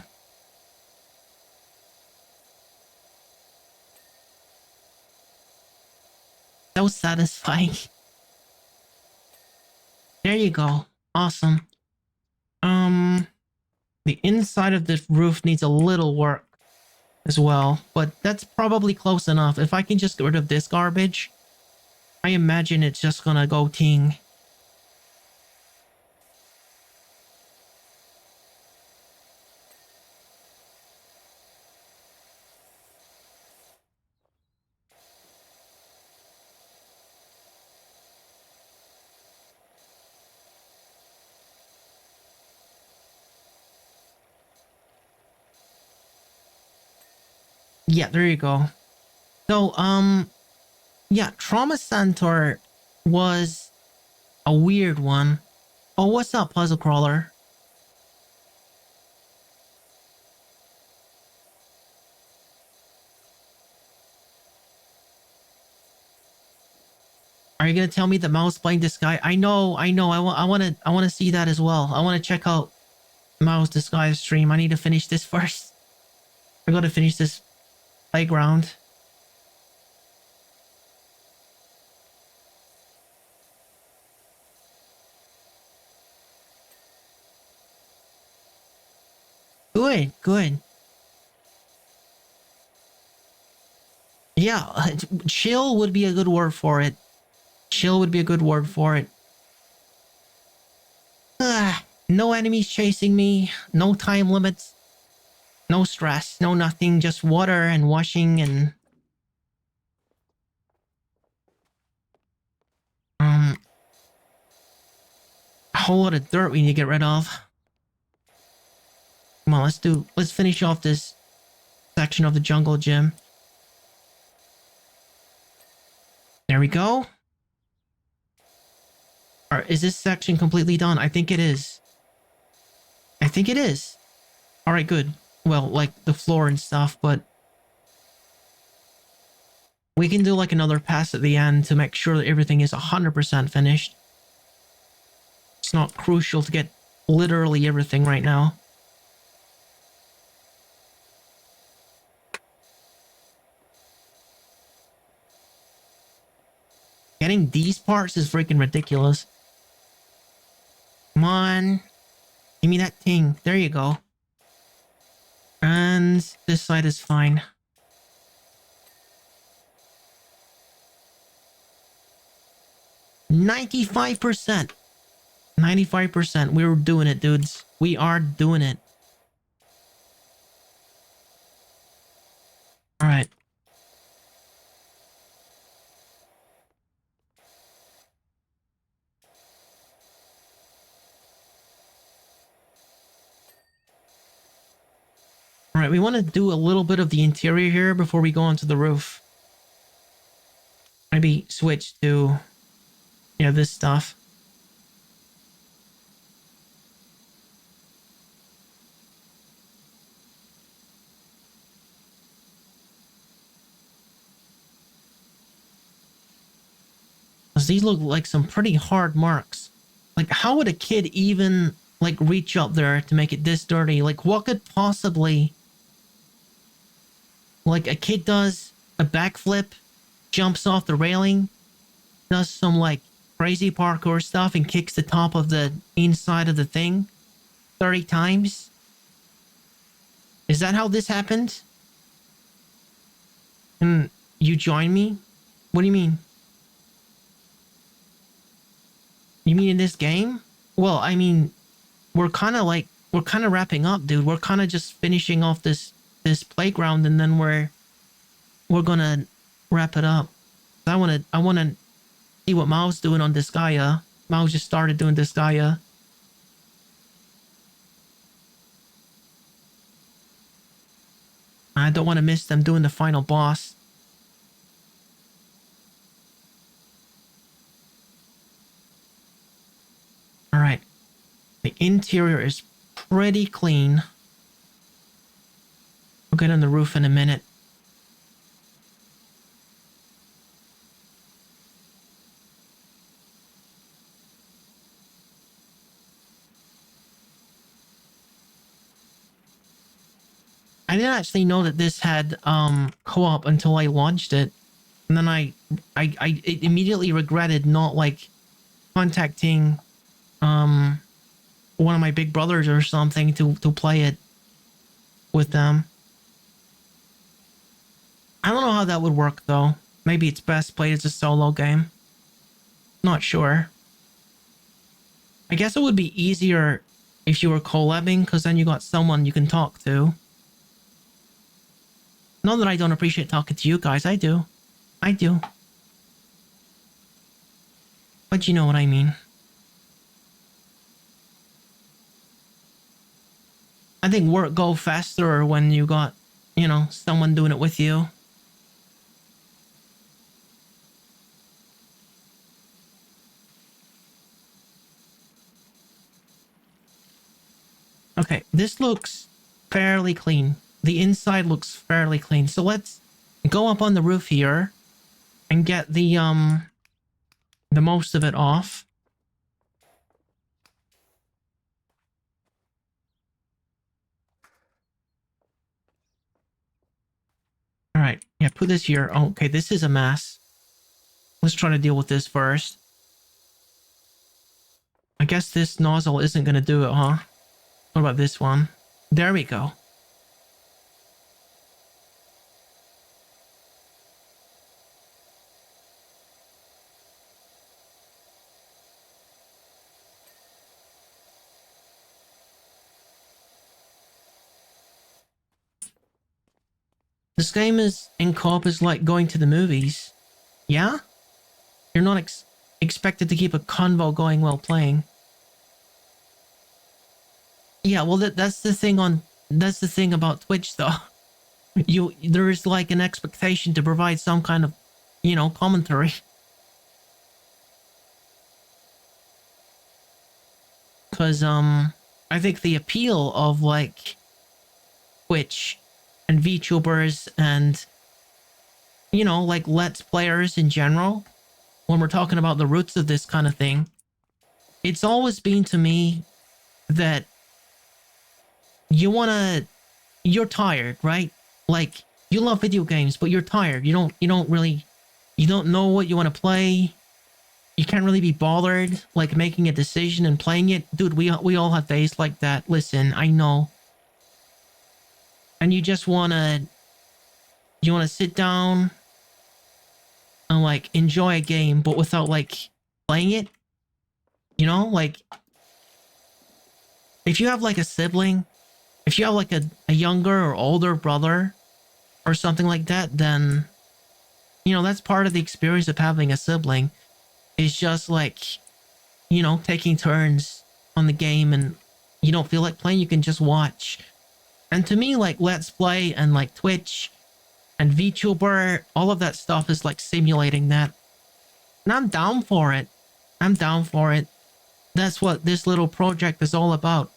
So satisfying. There you go. Awesome. The inside of the roof needs a little work as well, but that's probably close enough. If I can just get rid of this garbage, I imagine it's just gonna go ting. Yeah, there you go. So, yeah, Trauma Center was a weird one. Oh, what's up, Puzzle Crawler? Are you gonna tell me the mouse playing Disguise? I know. I want to see that as well. I want to check out Mouse Disguise stream. I need to finish this first. I gotta finish this playground. Good, good. Yeah, chill would be a good word for it. Chill would be a good word for it. No enemies chasing me. No time limits. No stress. No nothing. Just water and washing and... A whole lot of dirt we need to get rid of. Come on, let's finish off this section of the jungle gym. There we go. Or is this section completely done? I think it is. I think it is. All right, good. Well, like the floor and stuff, but we can do like another pass at the end to make sure that everything is 100% finished. It's not crucial to get literally everything right now. Getting these parts is freaking ridiculous. Come on. Give me that thing. There you go. And this side is fine. $95%. 95%. We're doing it, dudes. We are doing it. All right. All right, we want to do a little bit of the interior here before we go onto the roof. Maybe switch to, yeah, this stuff. Because these look like some pretty hard marks. Like, how would a kid even, like, reach up there to make it this dirty? Like, what could possibly... Like, a kid does a backflip, jumps off the railing, does some, like, crazy parkour stuff and kicks the top of the inside of the thing 30 times? Is that how this happened? And you join me? What do you mean? You mean in this game? Well, I mean, we're kind of wrapping up, dude. We're kind of just finishing off this playground, and then we're gonna wrap it up. I wanna see what Mao's doing on Disgaea. Mao just started doing Disgaea. I don't want to miss them doing the final boss. All right, the interior is pretty clean. We'll get on the roof in a minute. I didn't actually know that this had co-op until I launched it, and then I immediately regretted not like contacting um one of my big brothers or something to play it with them. I don't know how that would work though. Maybe it's best played as a solo game. Not sure. I guess it would be easier if you were collabing, because then you got someone you can talk to. Not that I don't appreciate talking to you guys, I do. I do. But you know what I mean. I think work go faster when you got, you know, someone doing it with you. Okay, this looks fairly clean. The inside looks fairly clean. So let's go up on the roof here and get the most of it off. All right, yeah, put this here. Oh, okay, this is a mess. Let's try to deal with this first. I guess this nozzle isn't going to do it, huh? What about this one? There we go. This game is in co-op is like going to the movies. Yeah? You're not expected to keep a convo going while playing. Yeah, well that's the thing about Twitch though. There is like an expectation to provide some kind of, you know, commentary. Cause I think the appeal of like Twitch and VTubers and, you know, like Let's Players in general, when we're talking about the roots of this kind of thing, it's always been to me that you're tired, right? Like you love video games, but you're tired. You don't know what you want to play. You can't really be bothered like making a decision and playing it. Dude, we all have days like that. Listen, I know. And you just you want to sit down and like enjoy a game, but without like playing it. You know, like if you have like a sibling, if you have like a younger or older brother or something like that, then, you know, that's part of the experience of having a sibling. It's just like, you know, taking turns on the game, and you don't feel like playing, you can just watch. And to me, like Let's Play and like Twitch and VTuber, all of that stuff is like simulating that. And I'm down for it. I'm down for it. That's what this little project is all about.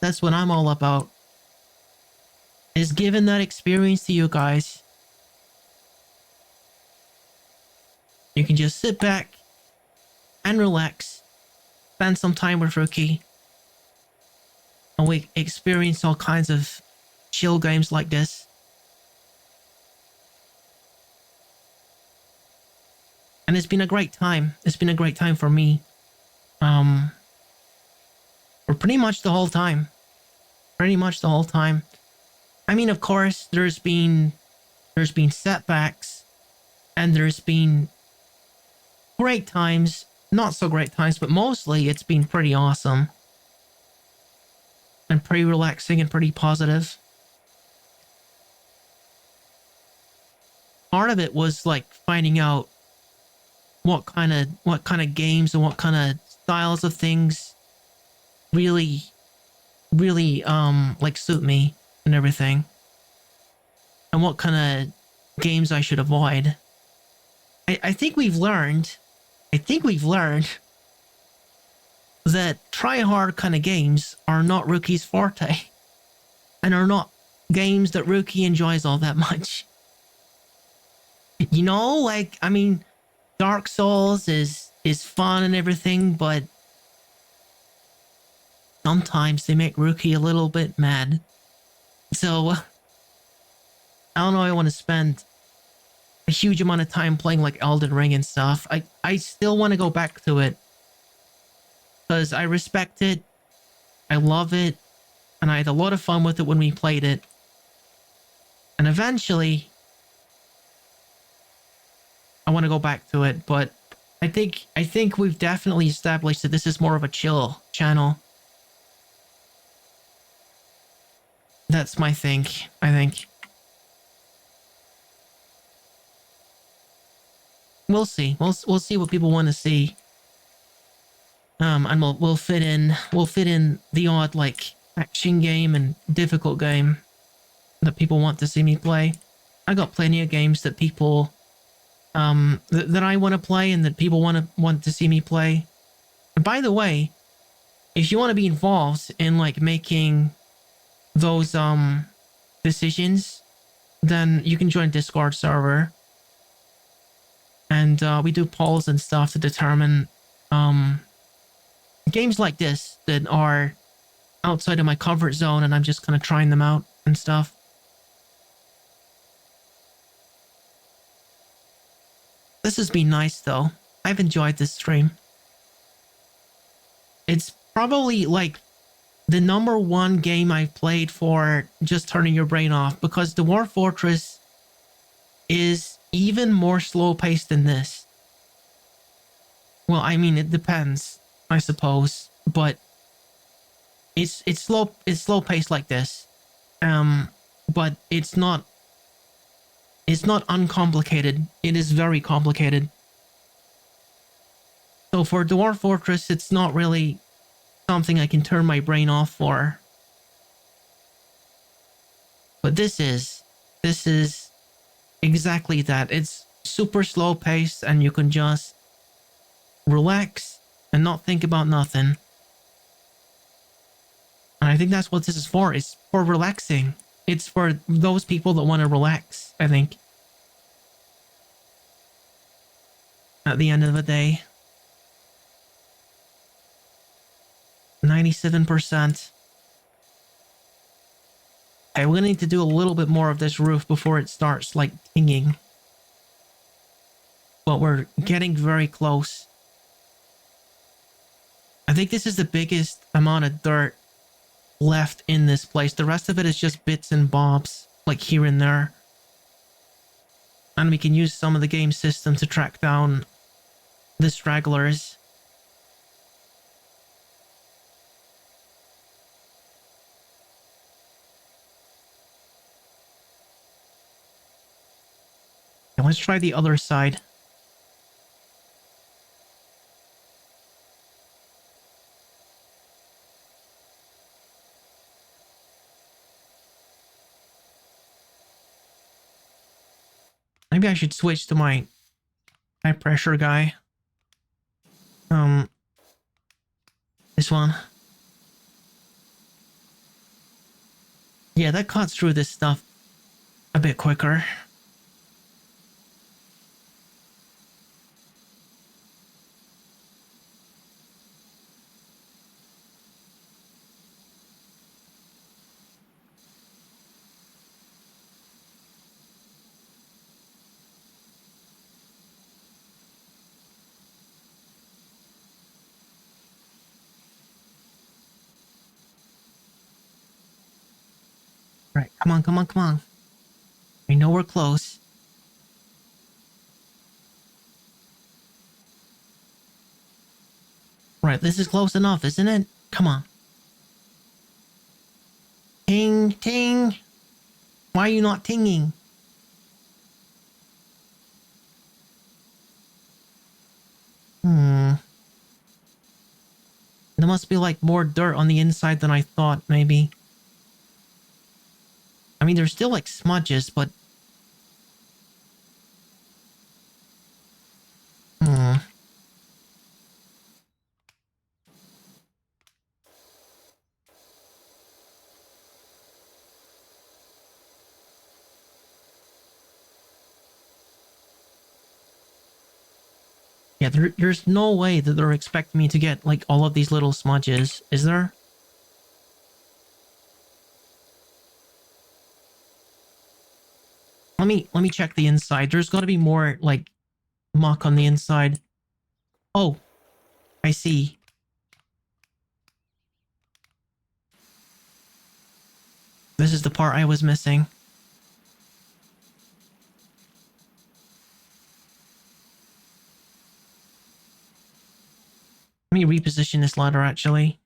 That's what I'm all about. Is giving that experience to you guys. You can just sit back and relax, spend some time with Rookie, and we experience all kinds of chill games like this. And it's been a great time. It's been a great time for me. For pretty much the whole time. Pretty much the whole time. I mean, of course, there's been setbacks, and there's been great times, not so great times, but mostly it's been pretty awesome. And pretty relaxing and pretty positive. Part of it was like finding out what kind of games and what kind of styles of things really like suit me and everything, and what kind of games I should avoid. I think we've learned that try hard kind of games are not Rookie's forte, and are not games that Rookie enjoys all that much. You know, like, I mean, Dark Souls is fun and everything, but sometimes they make Rookie a little bit mad. So I don't know. I want to spend a huge amount of time playing like Elden Ring and stuff. I still want to go back to it because I respect it. I love it. And I had a lot of fun with it when we played it. And eventually, I want to go back to it. But I think we've definitely established that this is more of a chill channel. That's my thing, I think. We'll see. We'll see what people want to see. And we'll fit in the odd like action game and difficult game that people want to see me play. I got plenty of games that people that I want to play and that people want to see me play. And by the way, if you want to be involved in like making those decisions, then you can join Discord server. And we do polls and stuff to determine games like this that are outside of my comfort zone, and I'm just kind of trying them out and stuff. This has been nice though. I've enjoyed this stream. It's probably like the #1 game I've played for just turning your brain off, because Dwarf Fortress is even more slow paced than this. Well, I mean, it depends, I suppose, but it's slow paced like this. But it's not uncomplicated. It is very complicated. So for Dwarf Fortress, it's not really something I can turn my brain off for. But this is exactly that. It's super slow paced and you can just relax and not think about nothing. And I think that's what this is for. It's for relaxing. It's for those people that want to relax, I think. At the end of the day. 97%. Okay, we're gonna need to do a little bit more of this roof before it starts, like, pinging. But we're getting very close. I think this is the biggest amount of dirt left in this place. The rest of it is just bits and bobs, like here and there. And we can use some of the game system to track down the stragglers. And let's try the other side. Maybe I should switch to my high pressure guy. This one. Yeah, that cuts through this stuff a bit quicker. Right, come on, come on, come on. We know we're close. Right, this is close enough, isn't it? Come on. Ting, ting. Why are you not tinging? There must be like more dirt on the inside than I thought, maybe. I mean, there's still like smudges, but... Yeah, there's no way that they're expecting me to get like all of these little smudges, is there? Let me check the inside. There's got to be more like muck on the inside. Oh, I see. This is the part I was missing. Let me reposition this ladder actually.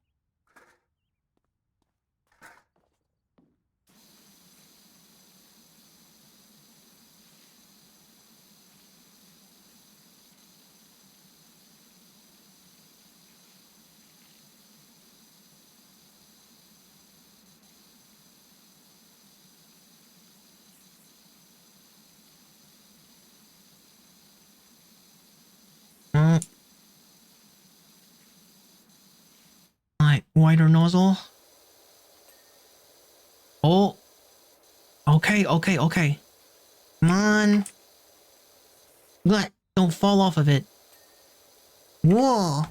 Like wider nozzle. Oh. Okay, okay, okay. Come on. What? Don't fall off of it. Whoa.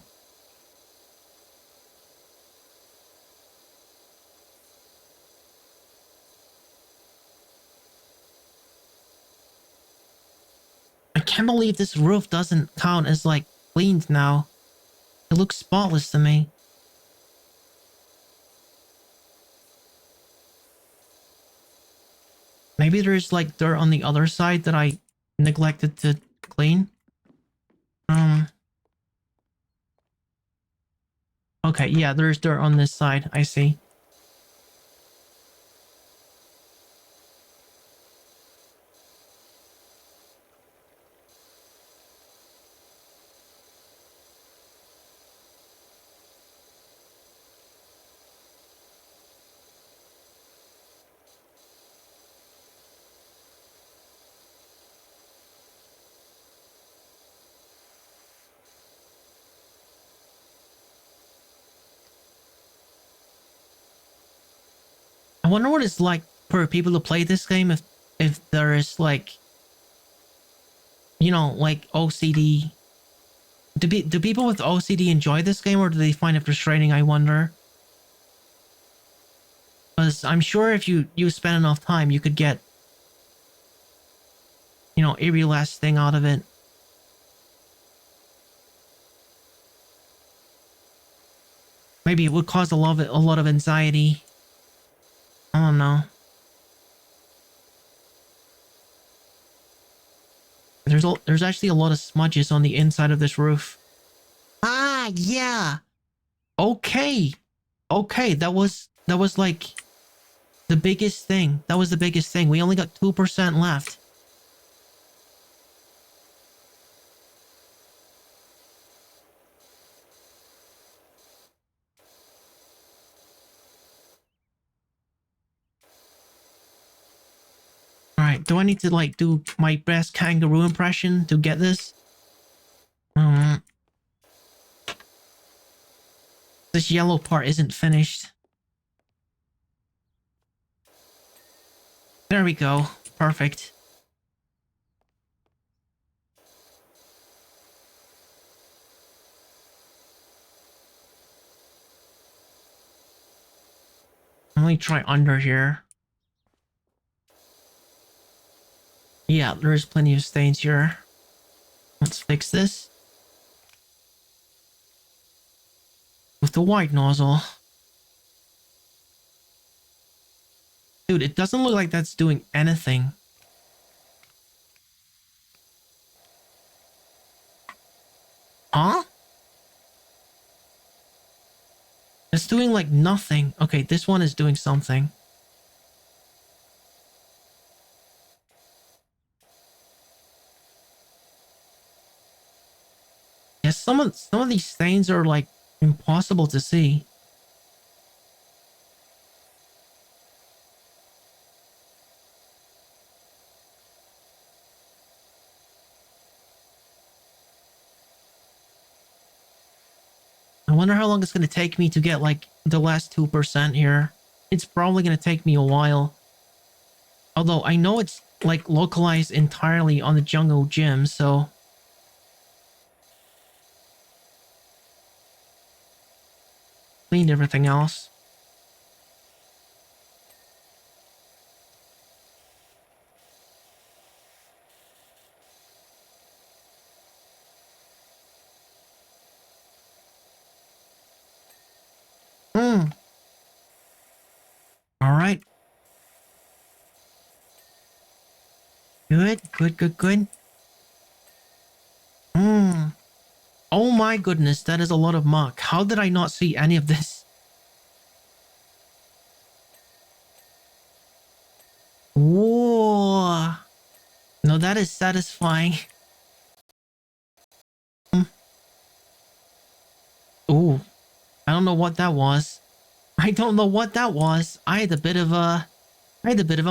I can't believe this roof doesn't count as like cleaned now. It looks spotless to me. Maybe there's like dirt on the other side that I neglected to clean. Okay, yeah, there's dirt on this side. I see. I wonder what it's like for people to play this game if there is like, you know, like OCD. Do people with OCD enjoy this game or do they find it frustrating, I wonder? Because I'm sure if you spend enough time, you could get, you know, every last thing out of it. Maybe it would cause a lot of anxiety. I don't know. There's actually a lot of smudges on the inside of this roof. Ah, yeah. Okay. Okay, that was like the biggest thing. That was the biggest thing. We only got 2% left. All right, do I need to like do my best kangaroo impression to get this? Um, this yellow part isn't finished. There we go. Perfect. Let me try under here. Yeah, there's plenty of stains here. Let's fix this. With the white nozzle. Dude, it doesn't look like that's doing anything. Huh? It's doing like nothing. Okay, this one is doing something. Yeah, some of these stains are like impossible to see. I wonder how long it's going to take me to get like the last 2% here. It's probably going to take me a while. Although I know it's like localized entirely on the jungle gym, so cleaned everything else. All right. Good, good, good, good. Oh my goodness, that is a lot of muck. How did I not see any of this? Whoa. No, that is satisfying. Ooh, I don't know what that was. I don't know what that was. I had a bit of a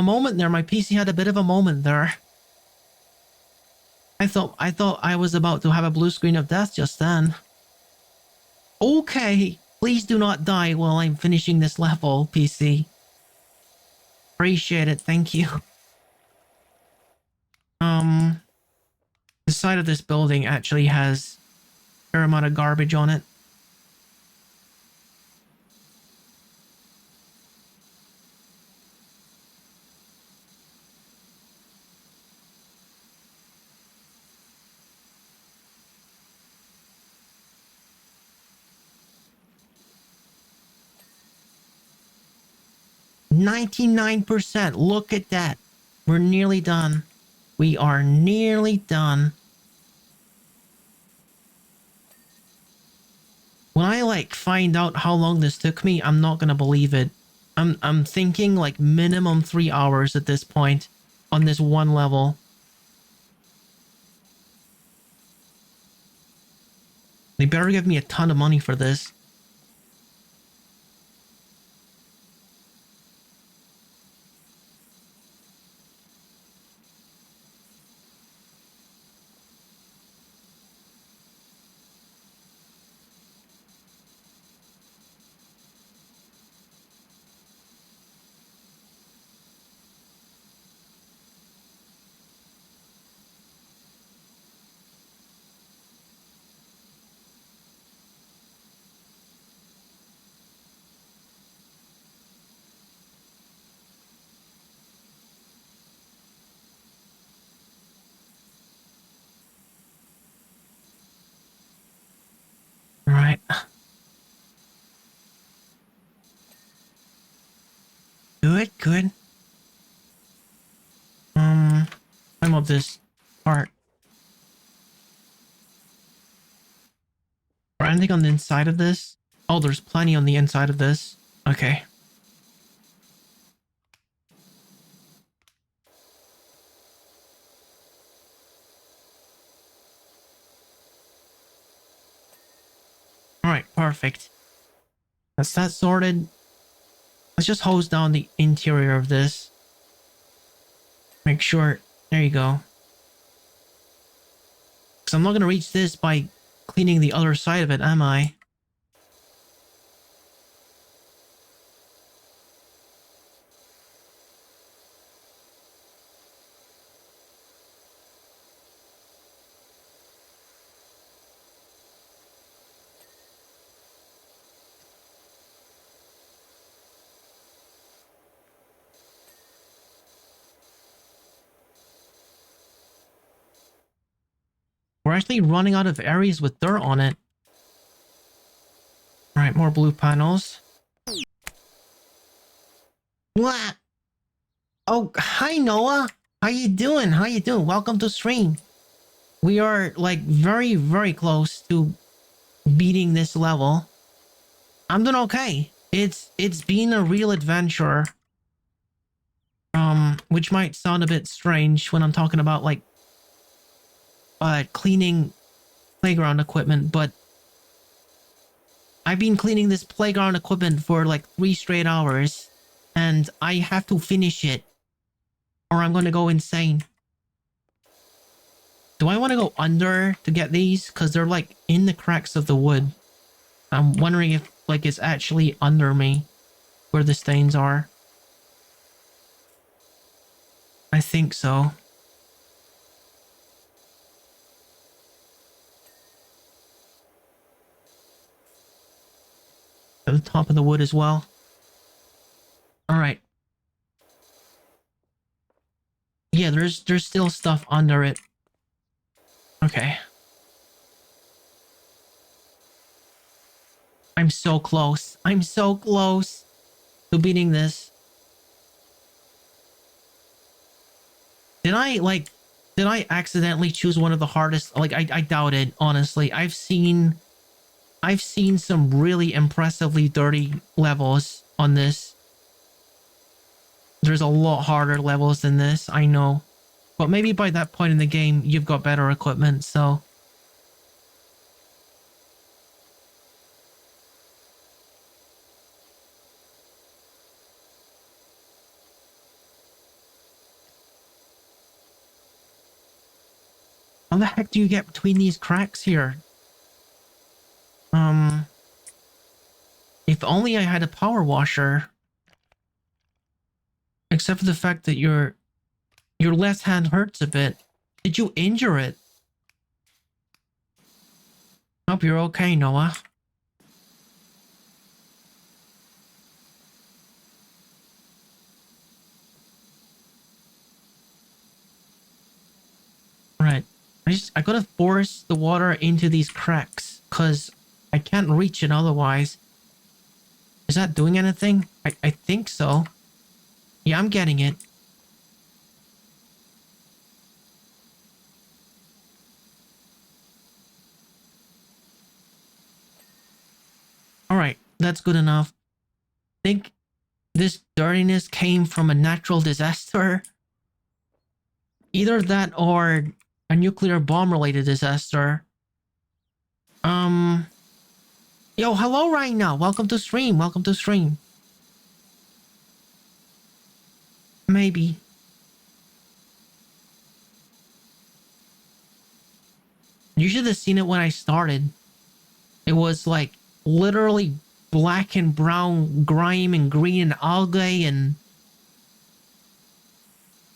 moment there. My PC had a bit of a moment there. I thought I was about to have a blue screen of death just then. Okay, please do not die while I'm finishing this level, PC. Appreciate it, thank you. The side of this building actually has a fair amount of garbage on it. %99%. Look at that. We're nearly done. We are nearly done. When I like find out how long this took me, I'm not gonna believe it. I'm thinking like minimum 3 hours at this point on this one level. They better give me a ton of money for this. All right. Good, good. I'm of this part. Or anything on the inside of this? Oh, there's plenty on the inside of this. Okay. All right, perfect. That's that sorted. Let's just hose down the interior of this. Make sure. There you go. Because I'm not going to reach this by cleaning the other side of it, am I? We're actually running out of areas with dirt on it. All right, more blue panels. What? Oh, hi Noah. How you doing? How you doing? Welcome to stream. We are like very, very close to beating this level. I'm doing okay. It's been a real adventure. Which might sound a bit strange when I'm talking about like cleaning playground equipment, but I've been cleaning this playground equipment for like 3 straight hours, and I have to finish it or I'm gonna go insane. Do I want to go under to get these? Because they're like in the cracks of the wood. I'm wondering if like it's actually under me where the stains are. I think so. At the top of the wood as well. All right. Yeah, there's still stuff under it. Okay. I'm so close. I'm so close to beating this. Did I accidentally choose one of the hardest? Like, I doubt it, honestly. I've seen some really impressively dirty levels on this. There's a lot harder levels than this, I know. But maybe by that point in the game, you've got better equipment, so... How the heck do you get between these cracks here? If only I had a power washer. Except for the fact that your left hand hurts a bit. Did you injure it? Hope you're okay, Noah. Right. I gotta force the water into these cracks, cause I can't reach it otherwise. Is that doing anything? I think so. Yeah, I'm getting it. Alright, that's good enough. Think this dirtiness came from a natural disaster? Either that or a nuclear bomb related disaster. Yo, hello right now. Welcome to stream. Welcome to stream. Maybe. You should have seen it when I started. It was like literally black and brown grime and green and algae, and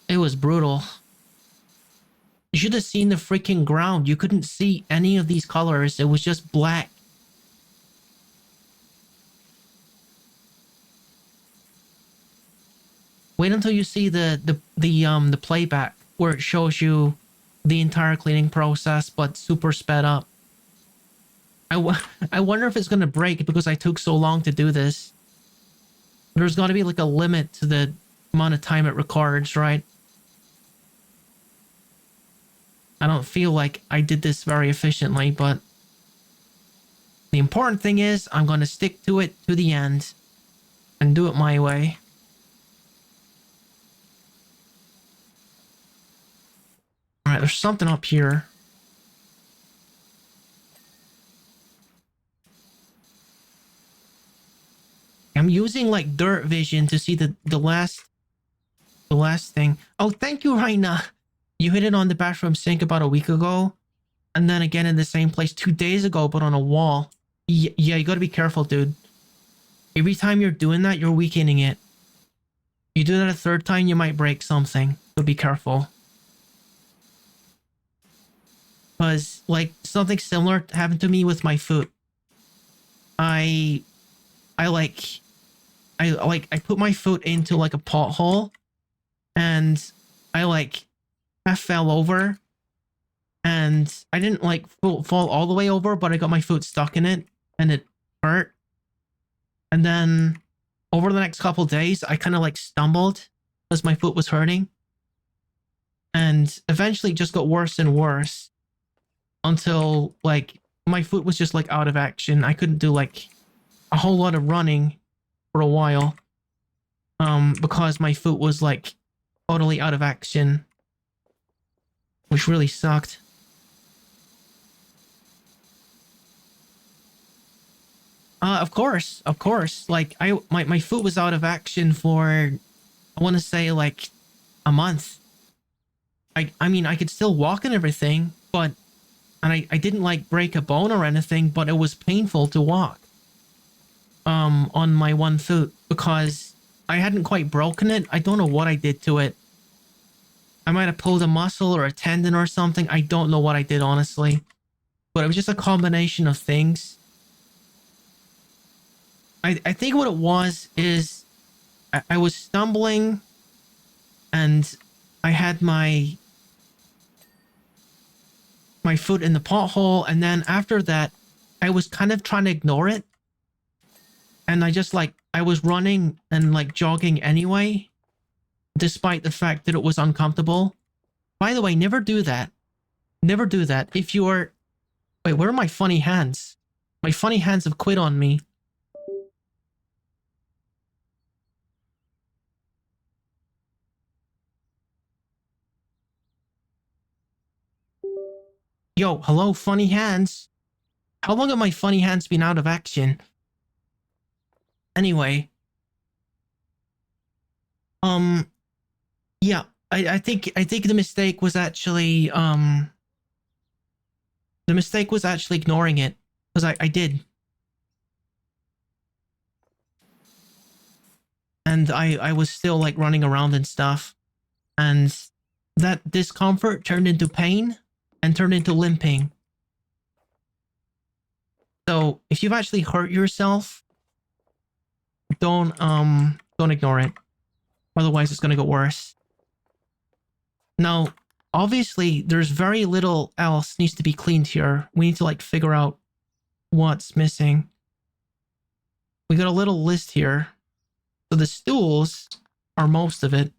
it was brutal. You should have seen the freaking ground. You couldn't see any of these colors. It was just black. Wait until you see the playback where it shows you the entire cleaning process, but super sped up. I wonder if it's gonna break because I took so long to do this. There's got to be like a limit to the amount of time it records, right? I don't feel like I did this very efficiently, but the important thing is I'm going to stick to it to the end and do it my way. Alright, there's something up here. I'm using like dirt vision to see the last thing. Oh, thank you, Raina. You hit it on the bathroom sink about a week ago, and then again in the same place 2 days ago, but on a wall. Yeah, you gotta be careful, dude. Every time you're doing that, you're weakening it. You do that a third time, you might break something. So be careful. Because, like, something similar happened to me with my foot. I put my foot into like a pothole, and I fell over, and I didn't like fall all the way over, but I got my foot stuck in it, and it hurt. And then over the next couple days, I kind of like stumbled because my foot was hurting, and eventually it just got worse and worse until like my foot was just like out of action. I couldn't do like a whole lot of running for a while, because my foot was like totally out of action, which really sucked. Of course. Like my foot was out of action for, I want to say like a month. I mean, I could still walk and everything, but, and I didn't like break a bone or anything, but it was painful to walk, on my one foot because I hadn't quite broken it. I don't know what I did to it. I might have pulled a muscle or a tendon or something. I don't know what I did, honestly. But it was just a combination of things. I think what it was is I was stumbling, and I had my foot in the pothole, and then after that, I was kind of trying to ignore it And I was running and like jogging anyway, despite the fact that it was uncomfortable. By the way, never do that. Never do that. If you are... Wait, where are my funny hands? My funny hands have quit on me. Yo, hello, funny hands. How long have my funny hands been out of action? Anyway. Yeah, I think the mistake was actually ignoring it. Because I did. And I was still like running around and stuff. And that discomfort turned into pain and turned into limping. So if you've actually hurt yourself, don't ignore it. Otherwise it's gonna get worse. Now, obviously there's very little else needs to be cleaned here. We need to like figure out what's missing. We got a little list here. So the stools are most of it.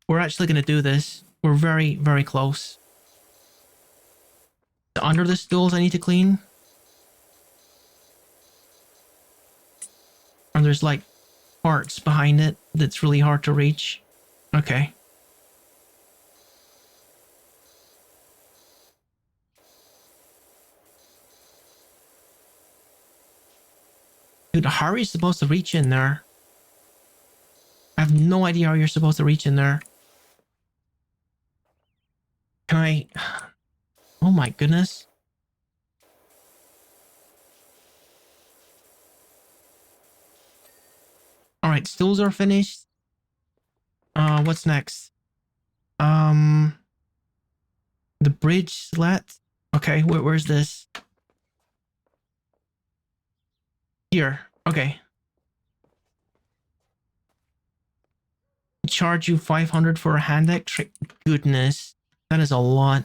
We're actually gonna do this. We're very, very close. Under the stools I need to clean. And there's like parts behind it that's really hard to reach. Okay. Dude, how are you supposed to reach in there? I have no idea how you're supposed to reach in there. Can I... Oh my goodness. Alright, stools are finished. What's next? The bridge slat. Okay, where's this? Here. Okay. Charge you 500 for a hand axe? Goodness. That is a lot.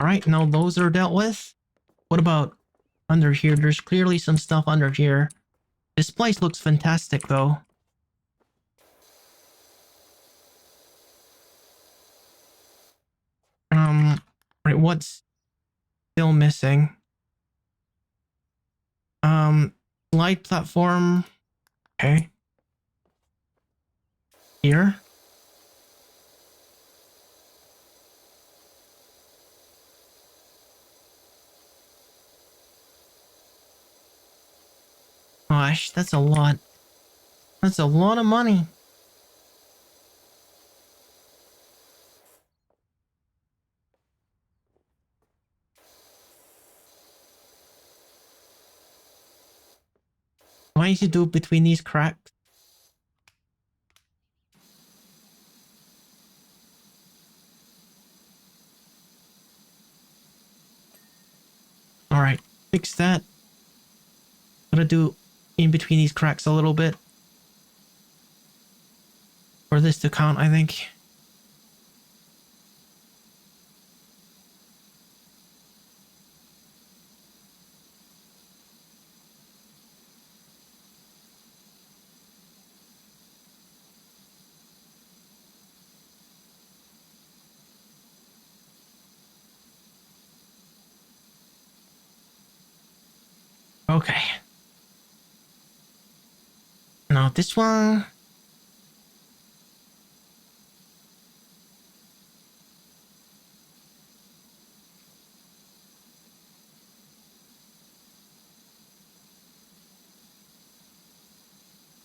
Alright, now those are dealt with. What about under here? There's clearly some stuff under here. This place looks fantastic though. Right, what's still missing? Light platform. Okay. Here. Gosh, that's a lot. That's a lot of money. Why did you do it between these cracks? Alright, fix that. Gotta do in between these cracks a little bit. For this to count, I think. Okay. Now this one.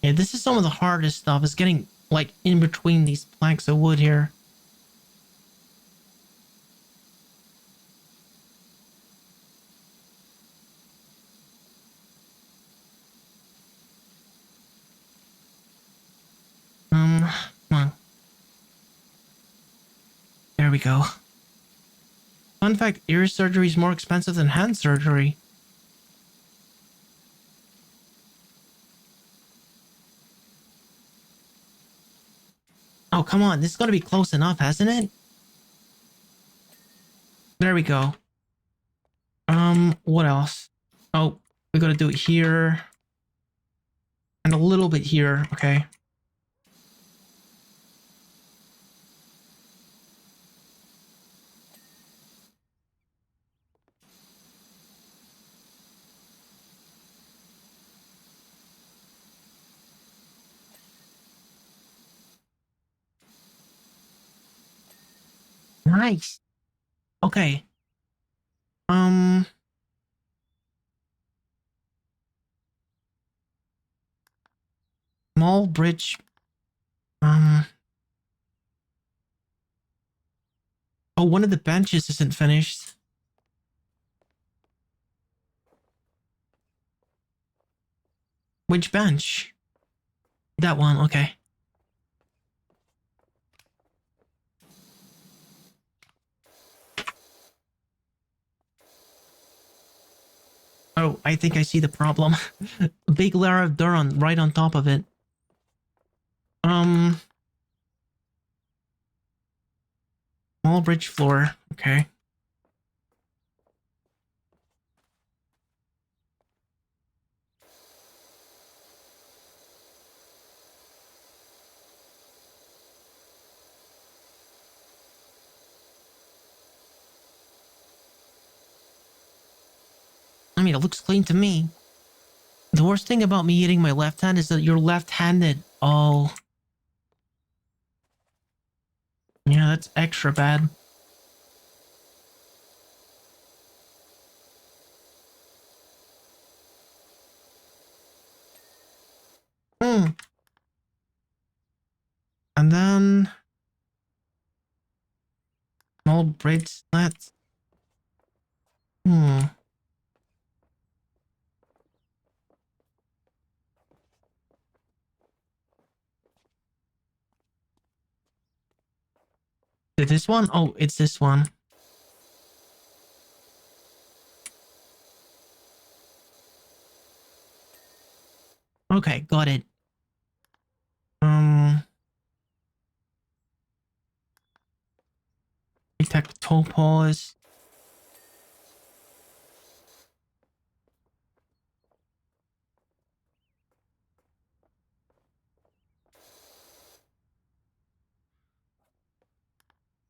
Yeah, this is some of the hardest stuff, is getting like in between these planks of wood here. Come on. There we go. Fun fact, ear surgery is more expensive than hand surgery. Oh, come on. This is gotta be close enough, hasn't it? There we go. What else? Oh, we gotta do it here. And a little bit here. Okay. Nice. Okay. Um, small bridge. Um, oh, one of the benches isn't finished. Which bench? That one. Okay. Oh, I think I see the problem. A big layer of dirt on right on top of it. Um, small bridge floor. Okay. I mean, it looks clean to me. The worst thing about me hitting my left hand is that you're left-handed. Oh. Yeah, that's extra bad. Hmm. And then... small bridge slats. Hmm. Is it this one? Oh, it's this one. Okay, got it. Detect toe pause.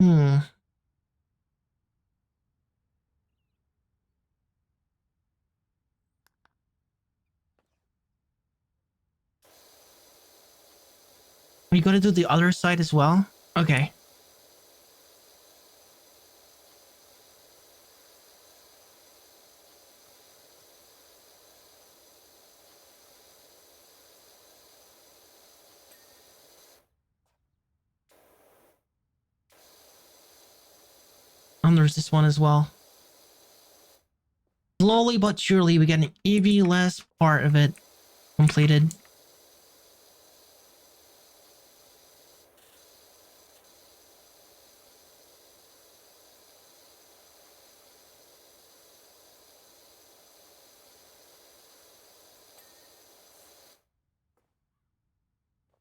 Hmm. We gotta do the other side as well? Okay. And there's this one as well. Slowly but surely, we get an even less part of it completed.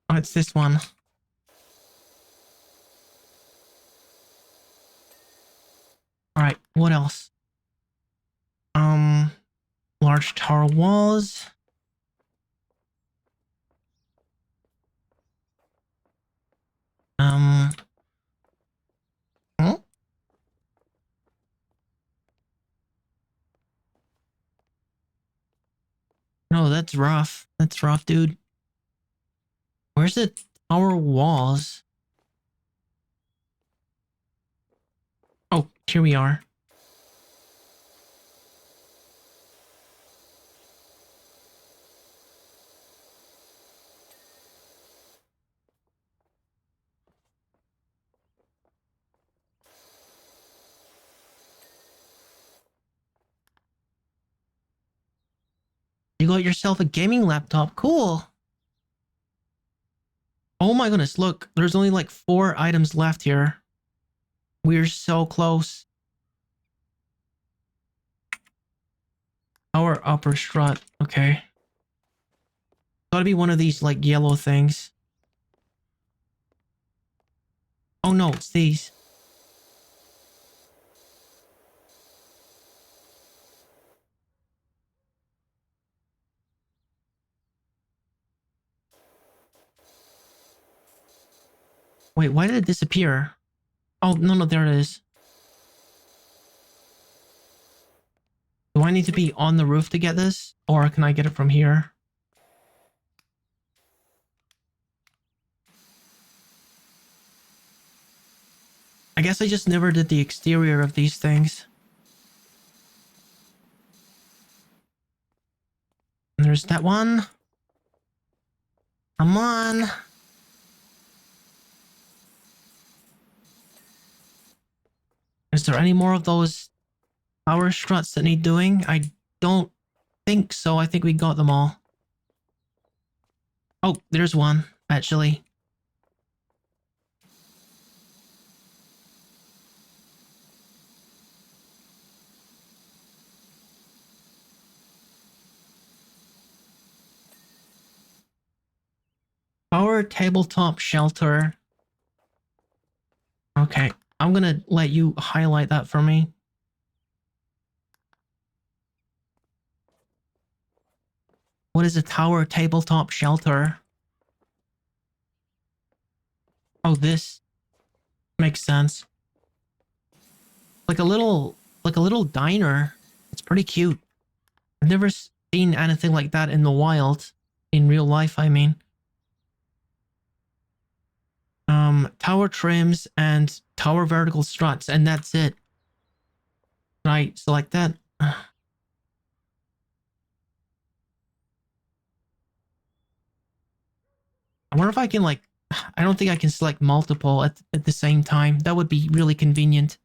Oh, it's this one. Alright, what else? Large tower walls. Um, oh? No, that's rough. That's rough, dude. Where's the tower walls? Oh, here we are. You got yourself a gaming laptop. Cool. Oh my goodness, look. There's only like 4 items left here. We're so close. Our upper strut. Okay. Gotta be one of these like yellow things. Oh no, it's these. Wait, why did it disappear? Oh, no, there it is. Do I need to be on the roof to get this? Or can I get it from here? I guess I just never did the exterior of these things. And there's that one. Come on. Is there any more of those power struts that need doing? I don't think so. I think we got them all. Oh, there's one, actually. Power tabletop shelter. Okay, I'm gonna let you highlight that for me. What is a tower tabletop shelter? Oh, this makes sense. Like a little diner. It's pretty cute. I've never seen anything like that in the wild. In real life, I mean. Tower trims and tower vertical struts, and that's it. Can I select that? I wonder if I can like, I don't think I can select multiple at the same time. That would be really convenient.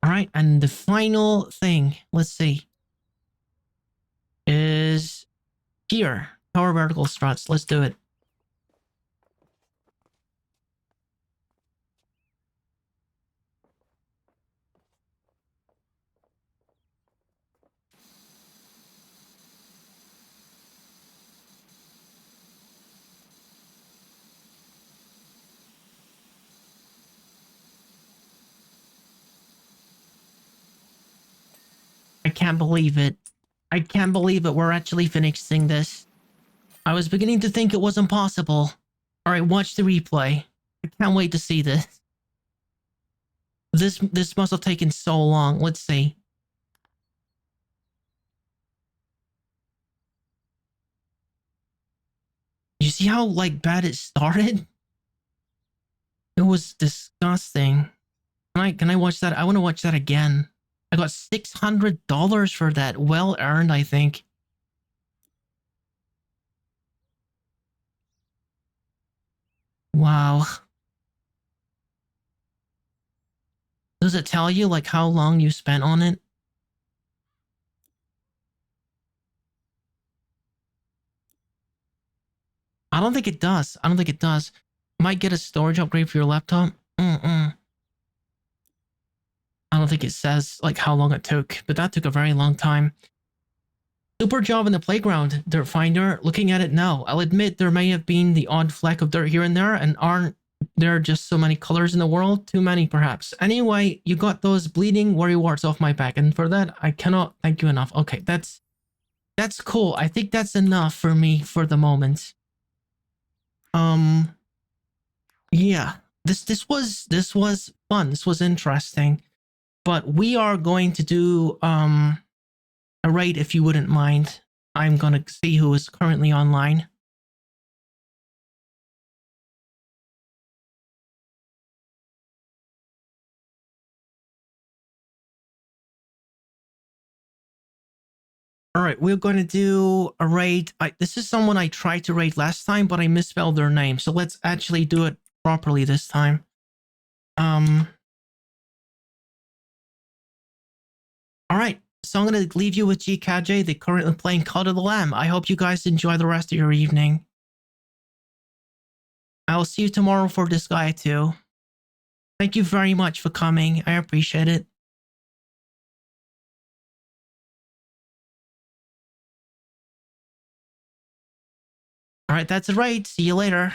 All right, and the final thing, let's see, is here. Tower vertical struts. Let's do it. I can't believe it. I can't believe it. We're actually finishing this. I was beginning to think it was impossible. All right, watch the replay. I can't wait to see this. This must have taken so long. Let's see. You see how like bad it started? It was disgusting. Can I watch that? I want to watch that again. I got $600 for that. Well earned, I think. Wow. Does it tell you like how long you spent on it? I don't think it does. I don't think it does. Might get a storage upgrade for your laptop. I don't think it says like how long it took, but that took a very long time. Super job in the playground, Dirt Finder. Looking at it now, I'll admit there may have been the odd fleck of dirt here and there, and aren't there just so many colors in the world? Too many, perhaps. Anyway, you got those bleeding worry warts off my back, and for that, I cannot thank you enough. Okay, that's cool. I think that's enough for me for the moment. Yeah, this was fun. This was interesting, but we are going to do a raid if you wouldn't mind. I'm gonna see who is currently online. All right, we're going to do a raid. This is someone I tried to raid last time, but I misspelled their name. So let's actually do it properly this time. All right, so I'm going to leave you with GKJ. They're currently playing Call of the Lamb. I hope you guys enjoy the rest of your evening. I'll see you tomorrow for this guy too. Thank you very much for coming. I appreciate it. All right, that's it, right. See you later.